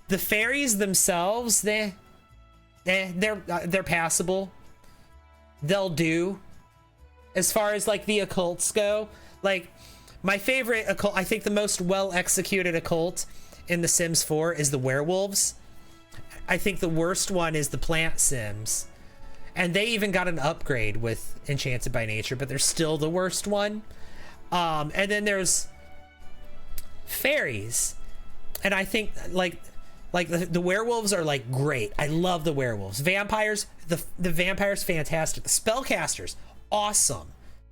The fairies themselves, they're passable. They'll do. As far as like the occults go, like my favorite occult, I think the most well executed occult in The Sims 4 is the werewolves. I think the worst one is the plant sims. And they even got an upgrade with Enchanted by Nature, but they're still the worst one. And then there's fairies. And I think like the werewolves are like great. I love the werewolves. Vampires, the vampires fantastic. The spellcasters, awesome.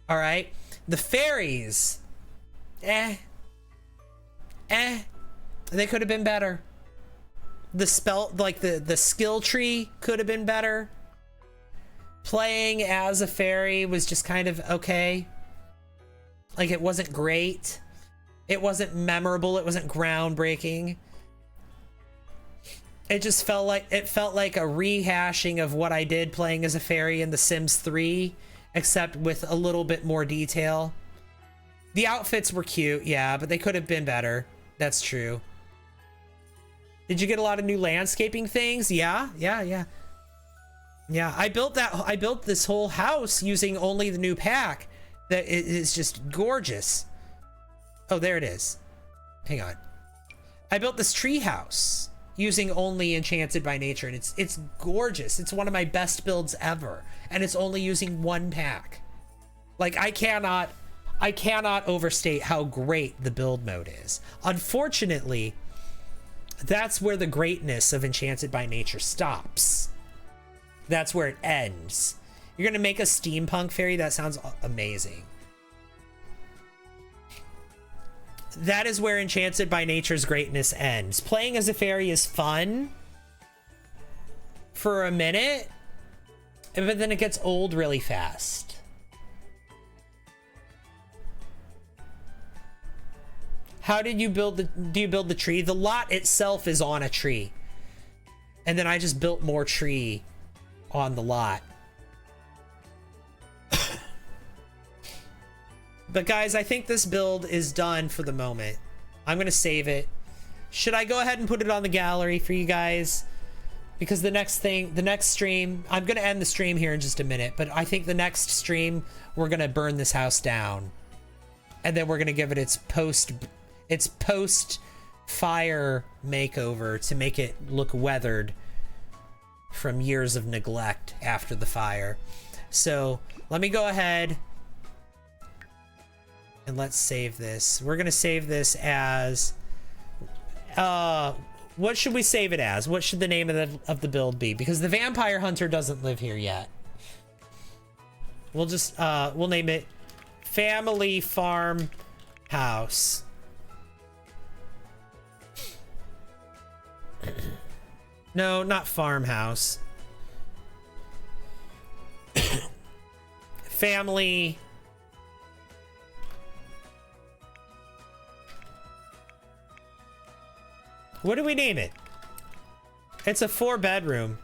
All right. The fairies, they could have been better. The spell, like the skill tree could have been better. Playing as a fairy was just kind of okay. Like it wasn't great. It wasn't memorable. It wasn't groundbreaking. It just felt like a rehashing of what I did playing as a fairy in The Sims 3, except with a little bit more detail. The outfits were cute, yeah, but they could have been better. That's true. Did you get a lot of new landscaping things? Yeah. I built this whole house using only the new pack. That is just gorgeous. Oh, there it is. Hang on. I built this tree house using only Enchanted by Nature, and it's gorgeous. It's one of my best builds ever, and it's only using one pack. Like I cannot overstate how great the build mode is. Unfortunately, that's where the greatness of Enchanted by Nature stops. That's where it ends. You're gonna make a steampunk fairy? That sounds amazing. That is where Enchanted by Nature's greatness ends. Playing as a fairy is fun for a minute, but then it gets old really fast. How did you build do you build the tree? The lot itself is on a tree. And then I just built more tree on the lot. But guys, I think this build is done for the moment. I'm gonna save it. Should I go ahead and put it on the gallery for you guys? Because the next stream, I'm gonna end the stream here in just a minute, but I think the next stream, we're gonna burn this house down. And then we're gonna give it its post fire makeover to make it look weathered from years of neglect after the fire. So let me go ahead and let's save this. We're gonna save this as what should we save it as? What should the name of the build be? Because the vampire hunter doesn't live here yet. We'll just we'll name it Family Farm House. No, not farmhouse. Family. What do we name it? It's a 4-bedroom.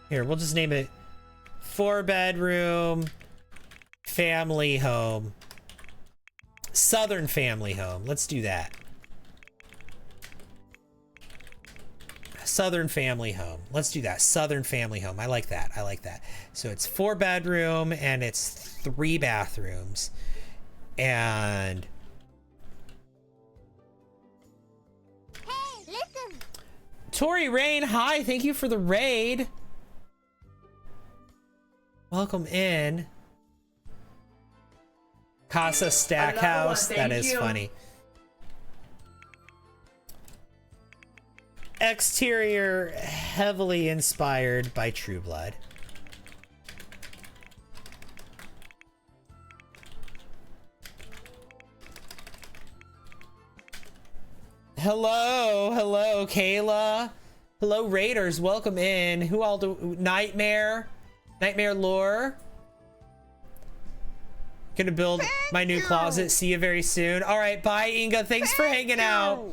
Here, we'll just name it 4-bedroom family home. Southern family home. Let's do that. Southern family home. Let's do that. Southern family home. I like that. I like that. So it's 4-bedroom and it's 3 bathrooms. And Hey, listen. Tori Rain, hi. Thank you for the raid. Welcome in. Casa Stackhouse. That is funny. Exterior heavily inspired by True Blood. Hello, hello, Kayla. Hello, Raiders. Welcome in. Who all do? Nightmare Lore. Gonna build my new closet. See you very soon. All right, bye, Inga. Thanks for hanging out.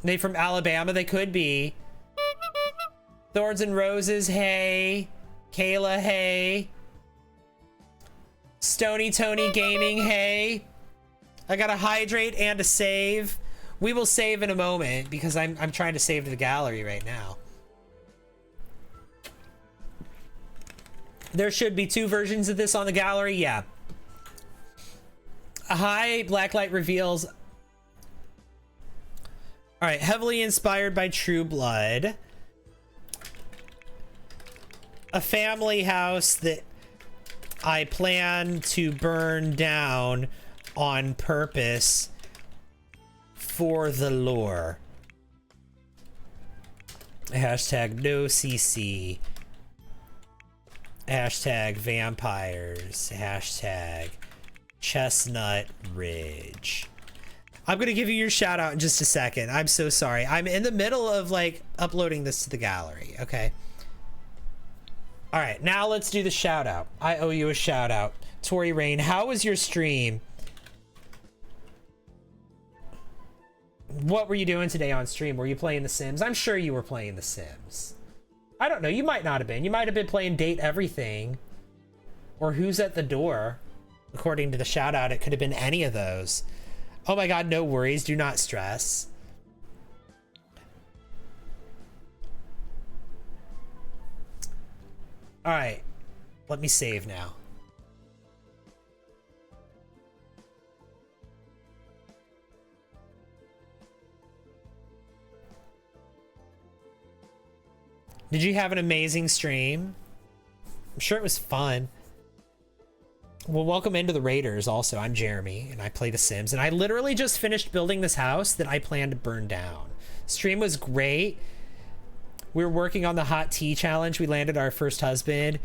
They from Alabama? They could be. Thorns and Roses, hey. Kayla, hey. Stony Tony Gaming, hey. I got a hydrate and a save. We will save in a moment because I'm trying to save the gallery right now. There should be 2 versions of this on the gallery, yeah. Hi, Blacklight Reveals. All right, heavily inspired by True Blood. A family house that I plan to burn down on purpose for the lore. Hashtag no CC. Hashtag vampires. Hashtag Chestnut Ridge. I'm gonna give you your shout out in just a second. I'm so sorry. I'm in the middle of like uploading this to the gallery. Okay. All right, now let's do the shout out. I owe you a shout out. Tori Rain, how was your stream? What were you doing today on stream? Were you playing The Sims? I'm sure you were playing The Sims. I don't know. You might not have been. You might have been playing Date Everything. Or Who's at the Door. According to the shout out, it could have been any of those. Oh my god, no worries. Do not stress. All right. Let me save now. Did you have an amazing stream? I'm sure it was fun. Well, welcome into the Raiders also. I'm Jeremy, and I play The Sims, and I literally just finished building this house that I plan to burn down. Stream was great. We were working on the hot tea challenge. We landed our first husband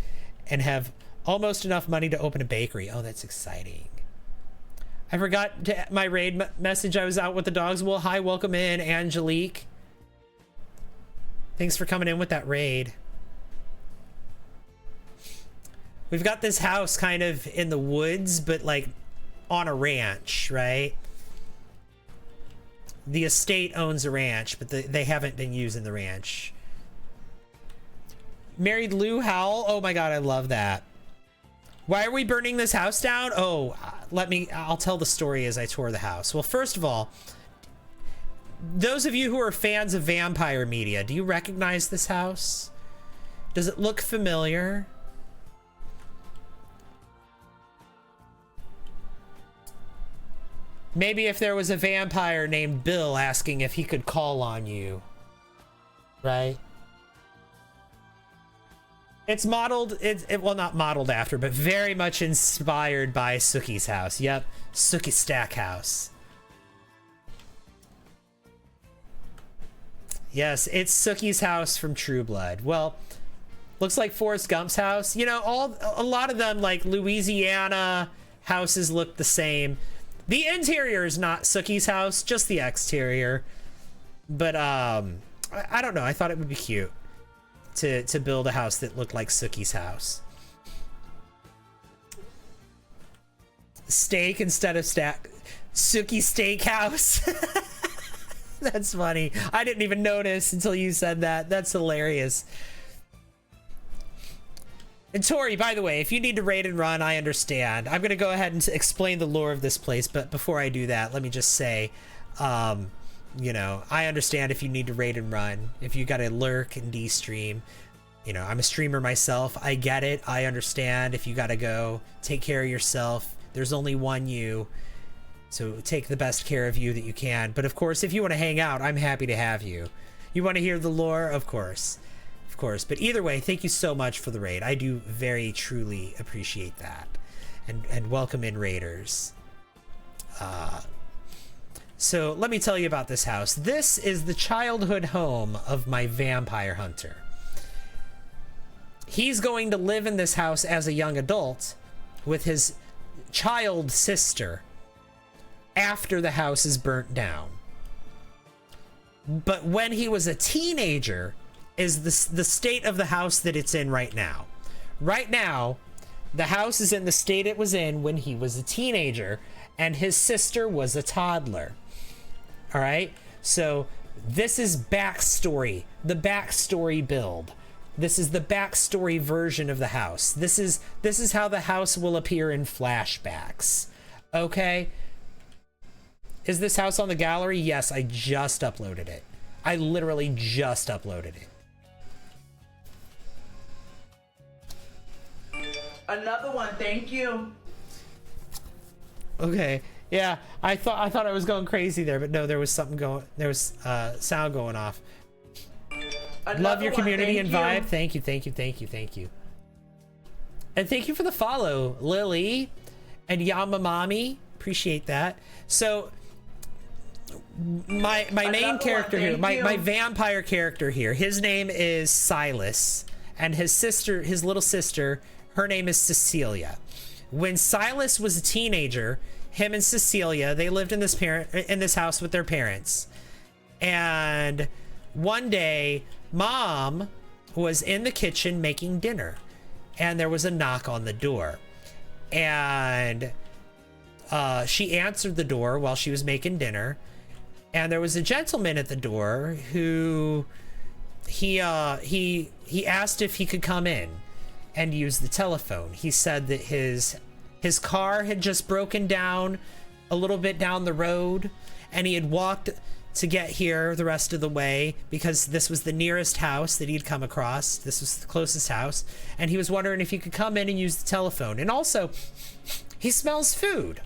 and have almost enough money to open a bakery. Oh, that's exciting. I forgot my raid message. I was out with the dogs. Well, hi, welcome in, Angelique. Thanks for coming in with that raid. We've got this house kind of in the woods, but like on a ranch, right? The estate owns a ranch, but they haven't been using the ranch. Married Lou Howell. Oh my god, I love that. Why are we burning this house down? Oh, I'll tell the story as I tour the house. Well, first of all, those of you who are fans of vampire media, do you recognize this house? Does it look familiar? Maybe if there was a vampire named Bill asking if he could call on you, right? It's modeled, well, not modeled after, but very much inspired by Sookie's house. Yep, Sookie Stackhouse. Yes, it's Sookie's house from True Blood. Well, looks like Forrest Gump's house. You know, a lot of them, like Louisiana houses, look the same. The interior is not Sookie's house, just the exterior. But I don't know. I thought it would be cute to build a house that looked like Sookie's house. Steak instead of Sookie Steakhouse. That's funny. I didn't even notice until you said that. That's hilarious. And Tori, by the way, if you need to raid and run, I understand. I'm going to go ahead and explain the lore of this place, but before I do that, let me just say, you know, I understand if you need to raid and run, if you got to lurk and de-stream. You know, I'm a streamer myself. I get it. I understand if you got to go take care of yourself. There's only one you. So take the best care of you that you can. But of course, if you want to hang out, I'm happy to have you. You want to hear the lore? Of course. Of course. But either way, thank you so much for the raid. I do very truly appreciate that. And welcome in, raiders. So let me tell you about this house. This is the childhood home of my vampire hunter. He's going to live in this house as a young adult with his child sister. after the house is burnt down. But when he was a teenager is the state of the house that it's in right now. Right now, the house is in the state it was in when he was a teenager and his sister was a toddler. All right? So this is backstory, the backstory build. This is the backstory version of the house. This is how the house will appear in flashbacks. Okay? Is this house on the gallery? Yes, I just uploaded it. I literally just uploaded it. Another one, thank you. Okay. Yeah, I thought I was going crazy there, but no, there was something going. There was sound going off. Love your community and vibe. Thank you, thank you, thank you, thank you. And thank you for the follow, Lily and Yamamami. Appreciate that. So my main character here, my vampire character here, his name is Silas, and his little sister, her name is Cecilia. When Silas was a teenager, him and Cecilia, they lived in this house with their parents. And one day, Mom was in the kitchen making dinner, and there was a knock on the door. And she answered the door while she was making dinner, and there was a gentleman at the door who he asked if he could come in and use the telephone. He said that his car had just broken down a little bit down the road, and he had walked to get here the rest of the way because this was the nearest house that he'd come across. This was the closest house, and he was wondering if he could come in and use the telephone. And also, he smells food,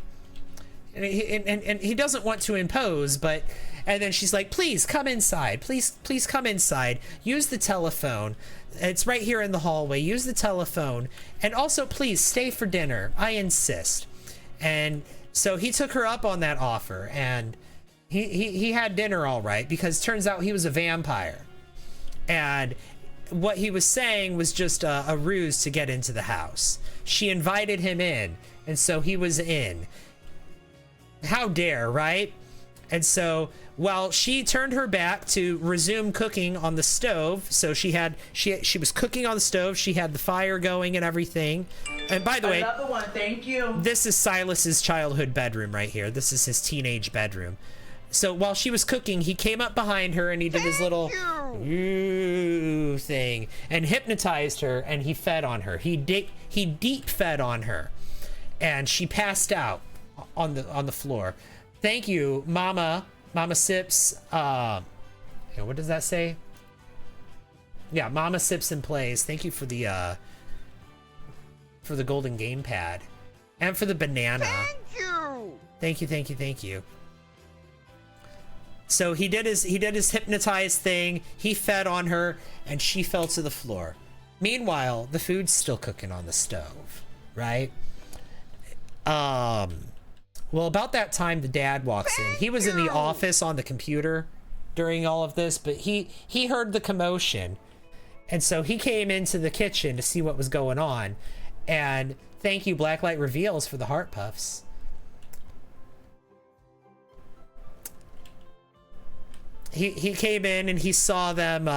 and he doesn't want to impose, but and then she's like, please come inside, please come inside, use the telephone, it's right here in the hallway, use the telephone, and also please stay for dinner, I insist. And so he took her up on that offer, and he had dinner all right, because turns out he was a vampire, and what he was saying was just a ruse to get into the house. She invited him in, and so he was in. How dare, right? And so while she turned her back to resume cooking on the stove, so she was cooking on the stove, she had the fire going and everything. And by the way, another one, thank you. This is Silas's childhood bedroom right here. This is his teenage bedroom. So while she was cooking, he came up behind her and he did his little ooh thing and hypnotized her, and he fed on her. He deep fed on her, and she passed out on the floor. Thank you, Mama Sips. What does that say? Yeah, Mama Sips and Plays. Thank you for the golden gamepad and for the banana. Thank you. Thank you, thank you, thank you. So he did his hypnotized thing. He fed on her, and she fell to the floor. Meanwhile, the food's still cooking on the stove, right? Well, about that time, the dad walks in. He was in the office on the computer during all of this, but he heard the commotion, and so he came into the kitchen to see what was going on. And thank you, Blacklight Reveals, for the heart puffs. He came in and he saw them.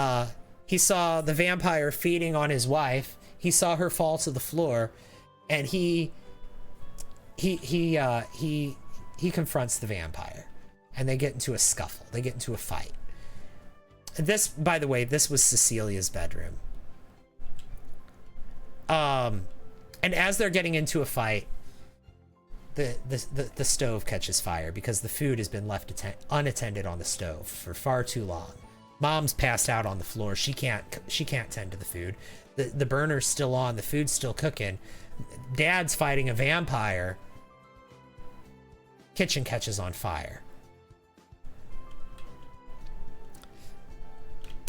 He saw the vampire feeding on his wife. He saw her fall to the floor, and he confronts the vampire, and they get into a scuffle. They get into a fight. And this, by the way, this was Cecilia's bedroom. And as they're getting into a fight, the stove catches fire because the food has been left unattended on the stove for far too long. Mom's passed out on the floor. She can't tend to the food. The burner's still on. The food's still cooking. Dad's fighting a vampire. Kitchen catches on fire.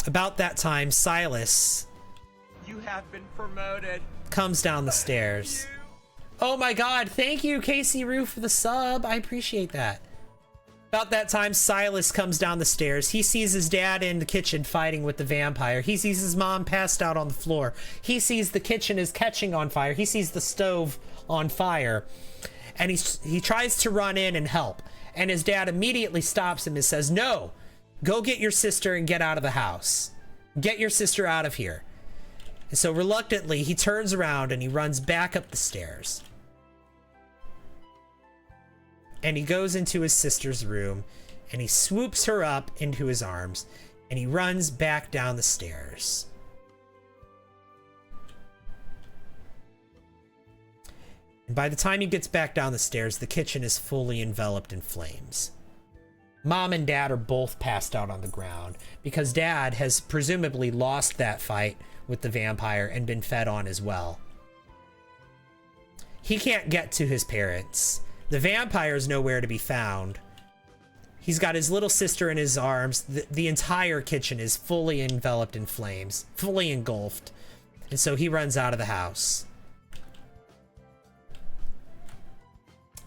About that time, Silas, You have been promoted. comes down the stairs. Oh my god, thank you, Casey Roo, for the sub. I appreciate that. About that time, Silas comes down the stairs. He sees his dad in the kitchen fighting with the vampire. He sees his mom passed out on the floor. He sees the kitchen is catching on fire. He sees the stove on fire. And he tries to run in and help. And his dad immediately stops him and says, no, go get your sister and get out of the house. Get your sister out of here. And so reluctantly, he turns around and he runs back up the stairs. And he goes into his sister's room and he swoops her up into his arms and he runs back down the stairs. And by the time he gets back down the stairs, the kitchen is fully enveloped in flames. Mom and Dad are both passed out on the ground because Dad has presumably lost that fight with the vampire and been fed on as well. He can't get to his parents. The vampire is nowhere to be found. He's got his little sister in his arms. The entire kitchen is fully enveloped in flames, fully engulfed. And so he runs out of the house.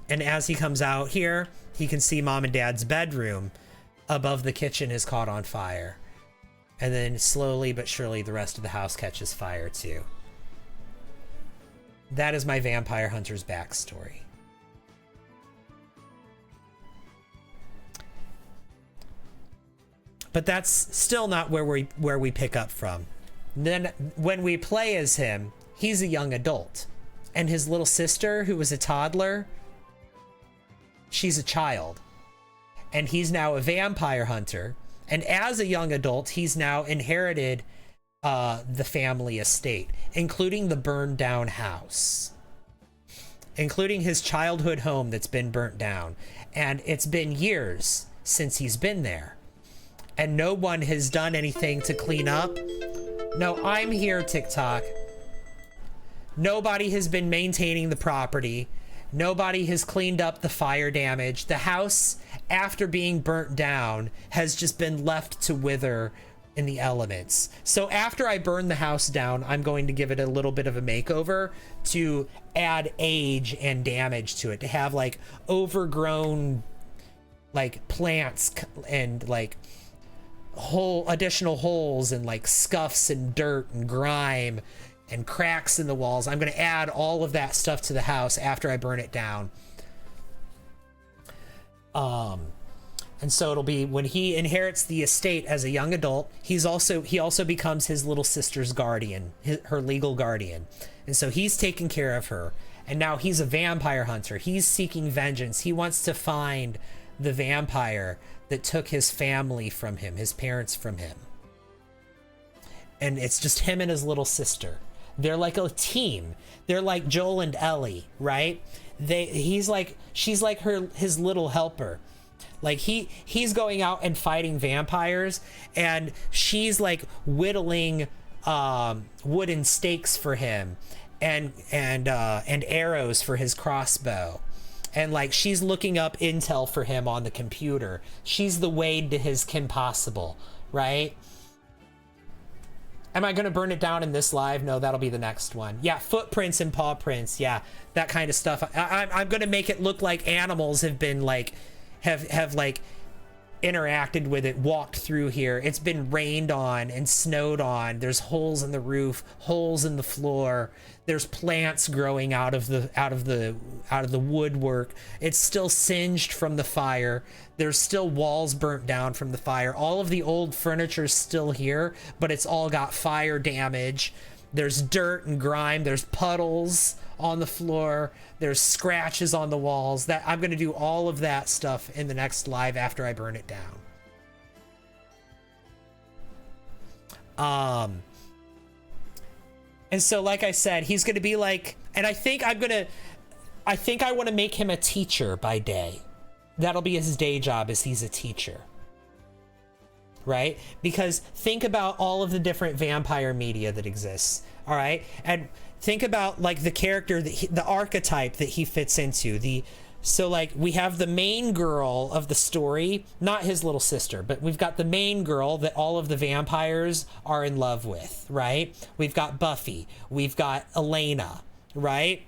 And as he comes out here, he can see Mom and Dad's bedroom above the kitchen has caught on fire. And then slowly but surely the rest of the house catches fire too. That is my vampire hunter's backstory. But that's still not where we pick up from. Then when we play as him, he's a young adult. And his little sister, who was a toddler, she's a child. And he's now a vampire hunter. And as a young adult, he's now inherited the family estate, including the burned down house, including his childhood home that's been burnt down. And it's been years since he's been there. And no one has done anything to clean up. No, I'm here, TikTok. Nobody has been maintaining the property. Nobody has cleaned up the fire damage. The house, after being burnt down, has just been left to wither in the elements. So after I burn the house down, I'm going to give it a little bit of a makeover to add age and damage to it, to have like overgrown like plants and like additional holes and like scuffs and dirt and grime and cracks in the walls. I'm going to add all of that stuff to the house after I burn it down. And so it'll be when he inherits the estate as a young adult, he also becomes his little sister's guardian, her legal guardian. And so he's taking care of her. And now he's a vampire hunter. He's seeking vengeance. He wants to find the vampire that took his family from him, his parents from him. And it's just him and his little sister. They're like a team. They're like Joel and Ellie, right? She's like his little helper. Like he's going out and fighting vampires, and she's like whittling wooden stakes for him, and arrows for his crossbow, and like she's looking up intel for him on the computer. She's the Wade to his Kim Possible, right? Am I going to burn it down in this live? No, that'll be the next one. Yeah, footprints and paw prints. Yeah, that kind of stuff. I'm going to make it look like animals have been like, have like interacted with it, walked through here. It's been rained on and snowed on. There's holes in the roof, holes in the floor. There's plants growing out of the woodwork. It's still singed from the fire. There's still walls burnt down from the fire. All of the old furniture's still here, but it's all got fire damage. There's dirt and grime. There's puddles on the floor. There's scratches on the walls. That I'm going to do all of that stuff in the next live after I burn it down. And so, like I said, he's going to be like, and I think I want to make him a teacher by day. That'll be his day job, is he's a teacher. Right? Because think about all of the different vampire media that exists. All right? And think about like the character the archetype that he fits into. So like we have the main girl of the story, not his little sister, but we've got the main girl that all of the vampires are in love with, right? We've got Buffy, we've got Elena, right?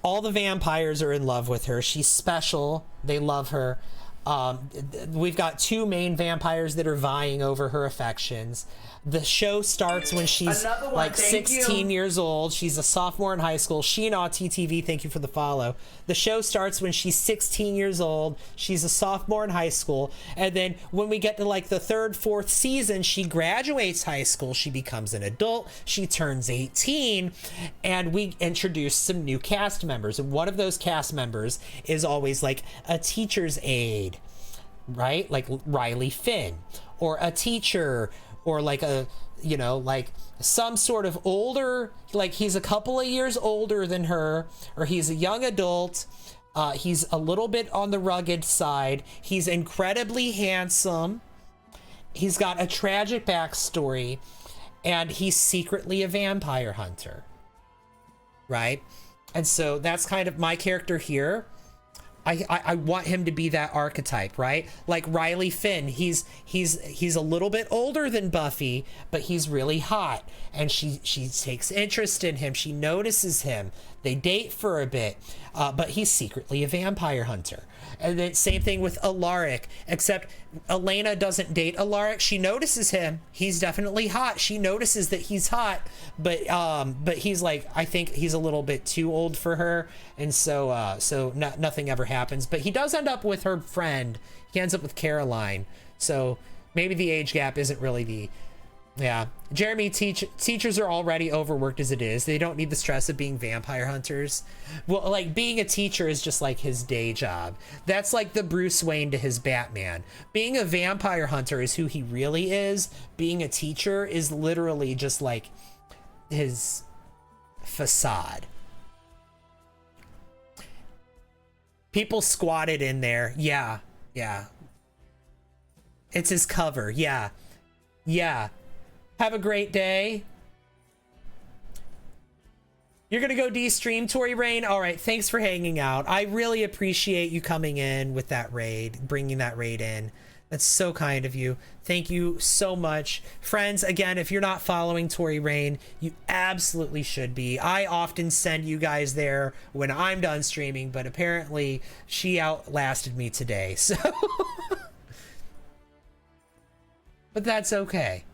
All the vampires are in love with her. She's special. They love her. We've got two main vampires that are vying over her affections. The show starts when she's like 16 years old. She's a sophomore in high school. Sheena TTV, thank you for the follow. The show starts when she's 16 years old. She's a sophomore in high school. And then when we get to like the third, fourth season, she graduates high school. She becomes an adult. She turns 18. And we introduce some new cast members. And one of those cast members is always like a teacher's aide, right? Like Riley Finn, or a teacher, or like a, you know, like some sort of older, like he's a couple of years older than her, or he's a young adult. He's a little bit on the rugged side. He's incredibly handsome. He's got a tragic backstory, and he's secretly a vampire hunter, right? And so that's kind of my character here. I want him to be that archetype, right? Like Riley Finn, he's a little bit older than Buffy, but he's really hot, and she takes interest in him. She notices him. They date for a bit, but he's secretly a vampire hunter. And then same thing with Alaric, except Elena doesn't date Alaric. She notices him. He's definitely hot. She notices that he's hot, but he's like, I think he's a little bit too old for her, and so nothing ever happens. But he does end up with her friend. He ends up with Caroline. So maybe the age gap isn't really the... Yeah, Jeremy, teachers are already overworked as it is. They don't need the stress of being vampire hunters. Well, like being a teacher is just like his day job. That's like the Bruce Wayne to his Batman. Being a vampire hunter is who he really is. Being a teacher is literally just like his facade. People squatted in there. Yeah. It's his cover. Yeah. Have a great day. You're gonna go de-stream, Tori Rain? All right, thanks for hanging out. I really appreciate you coming in with that raid, bringing that raid in. That's so kind of you. Thank you so much. Friends, again, if you're not following Tori Rain, you absolutely should be. I often send you guys there when I'm done streaming, but apparently she outlasted me today, so... But that's okay.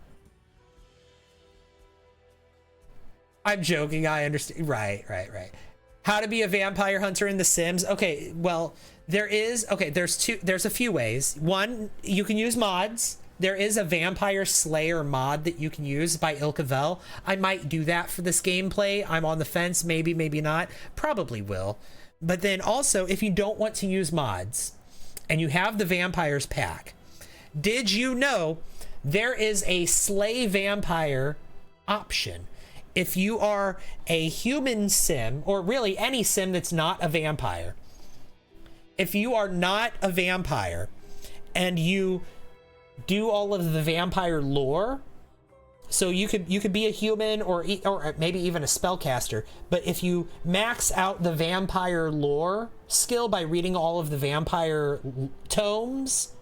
I'm joking, I understand. Right. How to be a vampire hunter in The Sims. Okay, well, there's a few ways. One, you can use mods. There is a Vampire Slayer mod that you can use by Ilkavel. I might do that for this gameplay. I'm on the fence, maybe not. Probably will. But then also, if you don't want to use mods, and you have the Vampires pack, did you know there is a Slay Vampire option? If you are a human sim, or really any sim that's not a vampire, if you are not a vampire and you do all of the vampire lore, so you could be a human or maybe even a spellcaster, but if you max out the vampire lore skill by reading all of the vampire tomes,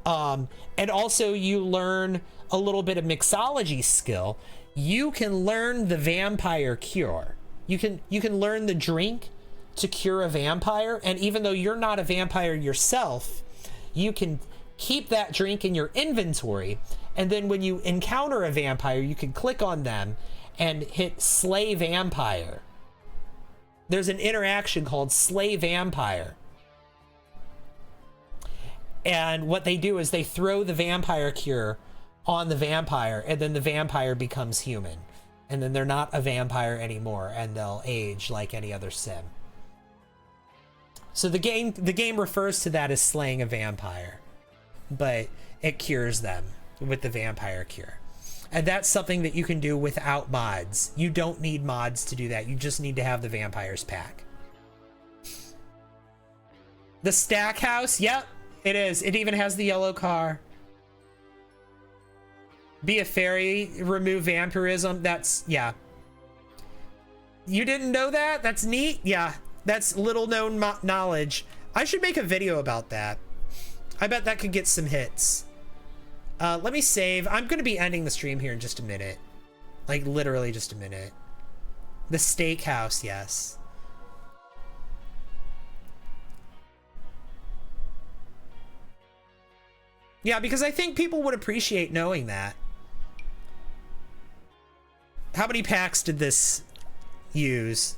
and also you learn a little bit of mixology skill, you can learn the vampire cure. You can learn the drink to cure a vampire, and even though you're not a vampire yourself, you can keep that drink in your inventory, and then when you encounter a vampire, you can click on them and hit Slay Vampire. There's an interaction called Slay Vampire. And what they do is they throw the vampire cure on the vampire, and then the vampire becomes human, and then they're not a vampire anymore, and they'll age like any other sim. So the game refers to that as slaying a vampire, but it cures them with the vampire cure. And that's something that you can do without mods. You don't need mods to do that. You just need to have the Vampires pack. The Stack House, yep, it is. It even has the yellow car. Be a fairy, remove vampirism. That's, yeah. You didn't know that? That's neat. Yeah, that's little known knowledge. I should make a video about that. I bet that could get some hits. Let me save. I'm going to be ending the stream here in just a minute. Like literally just a minute. The Steakhouse, yes. Yeah, because I think people would appreciate knowing that. How many packs did this use?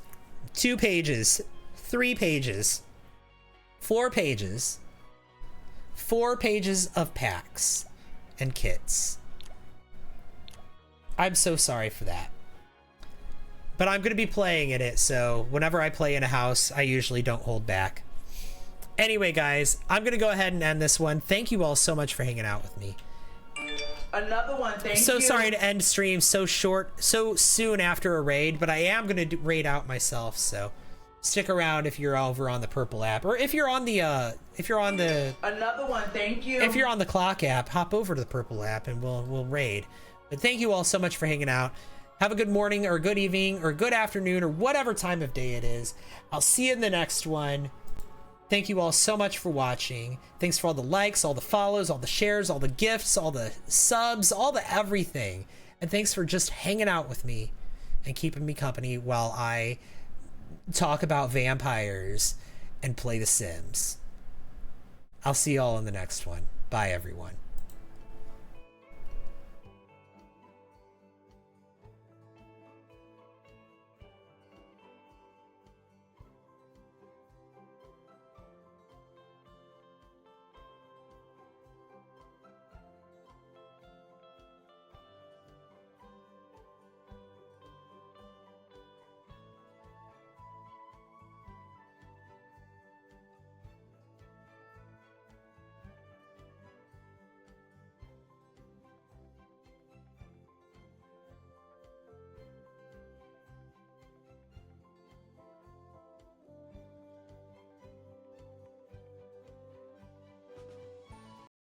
2 pages, 3 pages, 4 pages, 4 pages of packs and kits. I'm so sorry for that. But I'm going to be playing in it, so whenever I play in a house, I usually don't hold back. Anyway, guys, I'm going to go ahead and end this one. Thank you all so much for hanging out with me. Another one, thank you. So sorry to end stream so soon after a raid, but I am going to raid out myself, so stick around if you're over on the Purple app, or if you're on the Another one, thank you. if you're on the Clock app, hop over to the Purple app and we'll raid. But thank you all so much for hanging out. Have a good morning or good evening or good afternoon or whatever time of day it is. I'll see you in the next one. Thank you all so much for watching. Thanks for all the likes, all the follows, all the shares, all the gifts, all the subs, all the everything. And thanks for just hanging out with me and keeping me company while I talk about vampires and play The Sims. I'll see you all in the next one. Bye, everyone.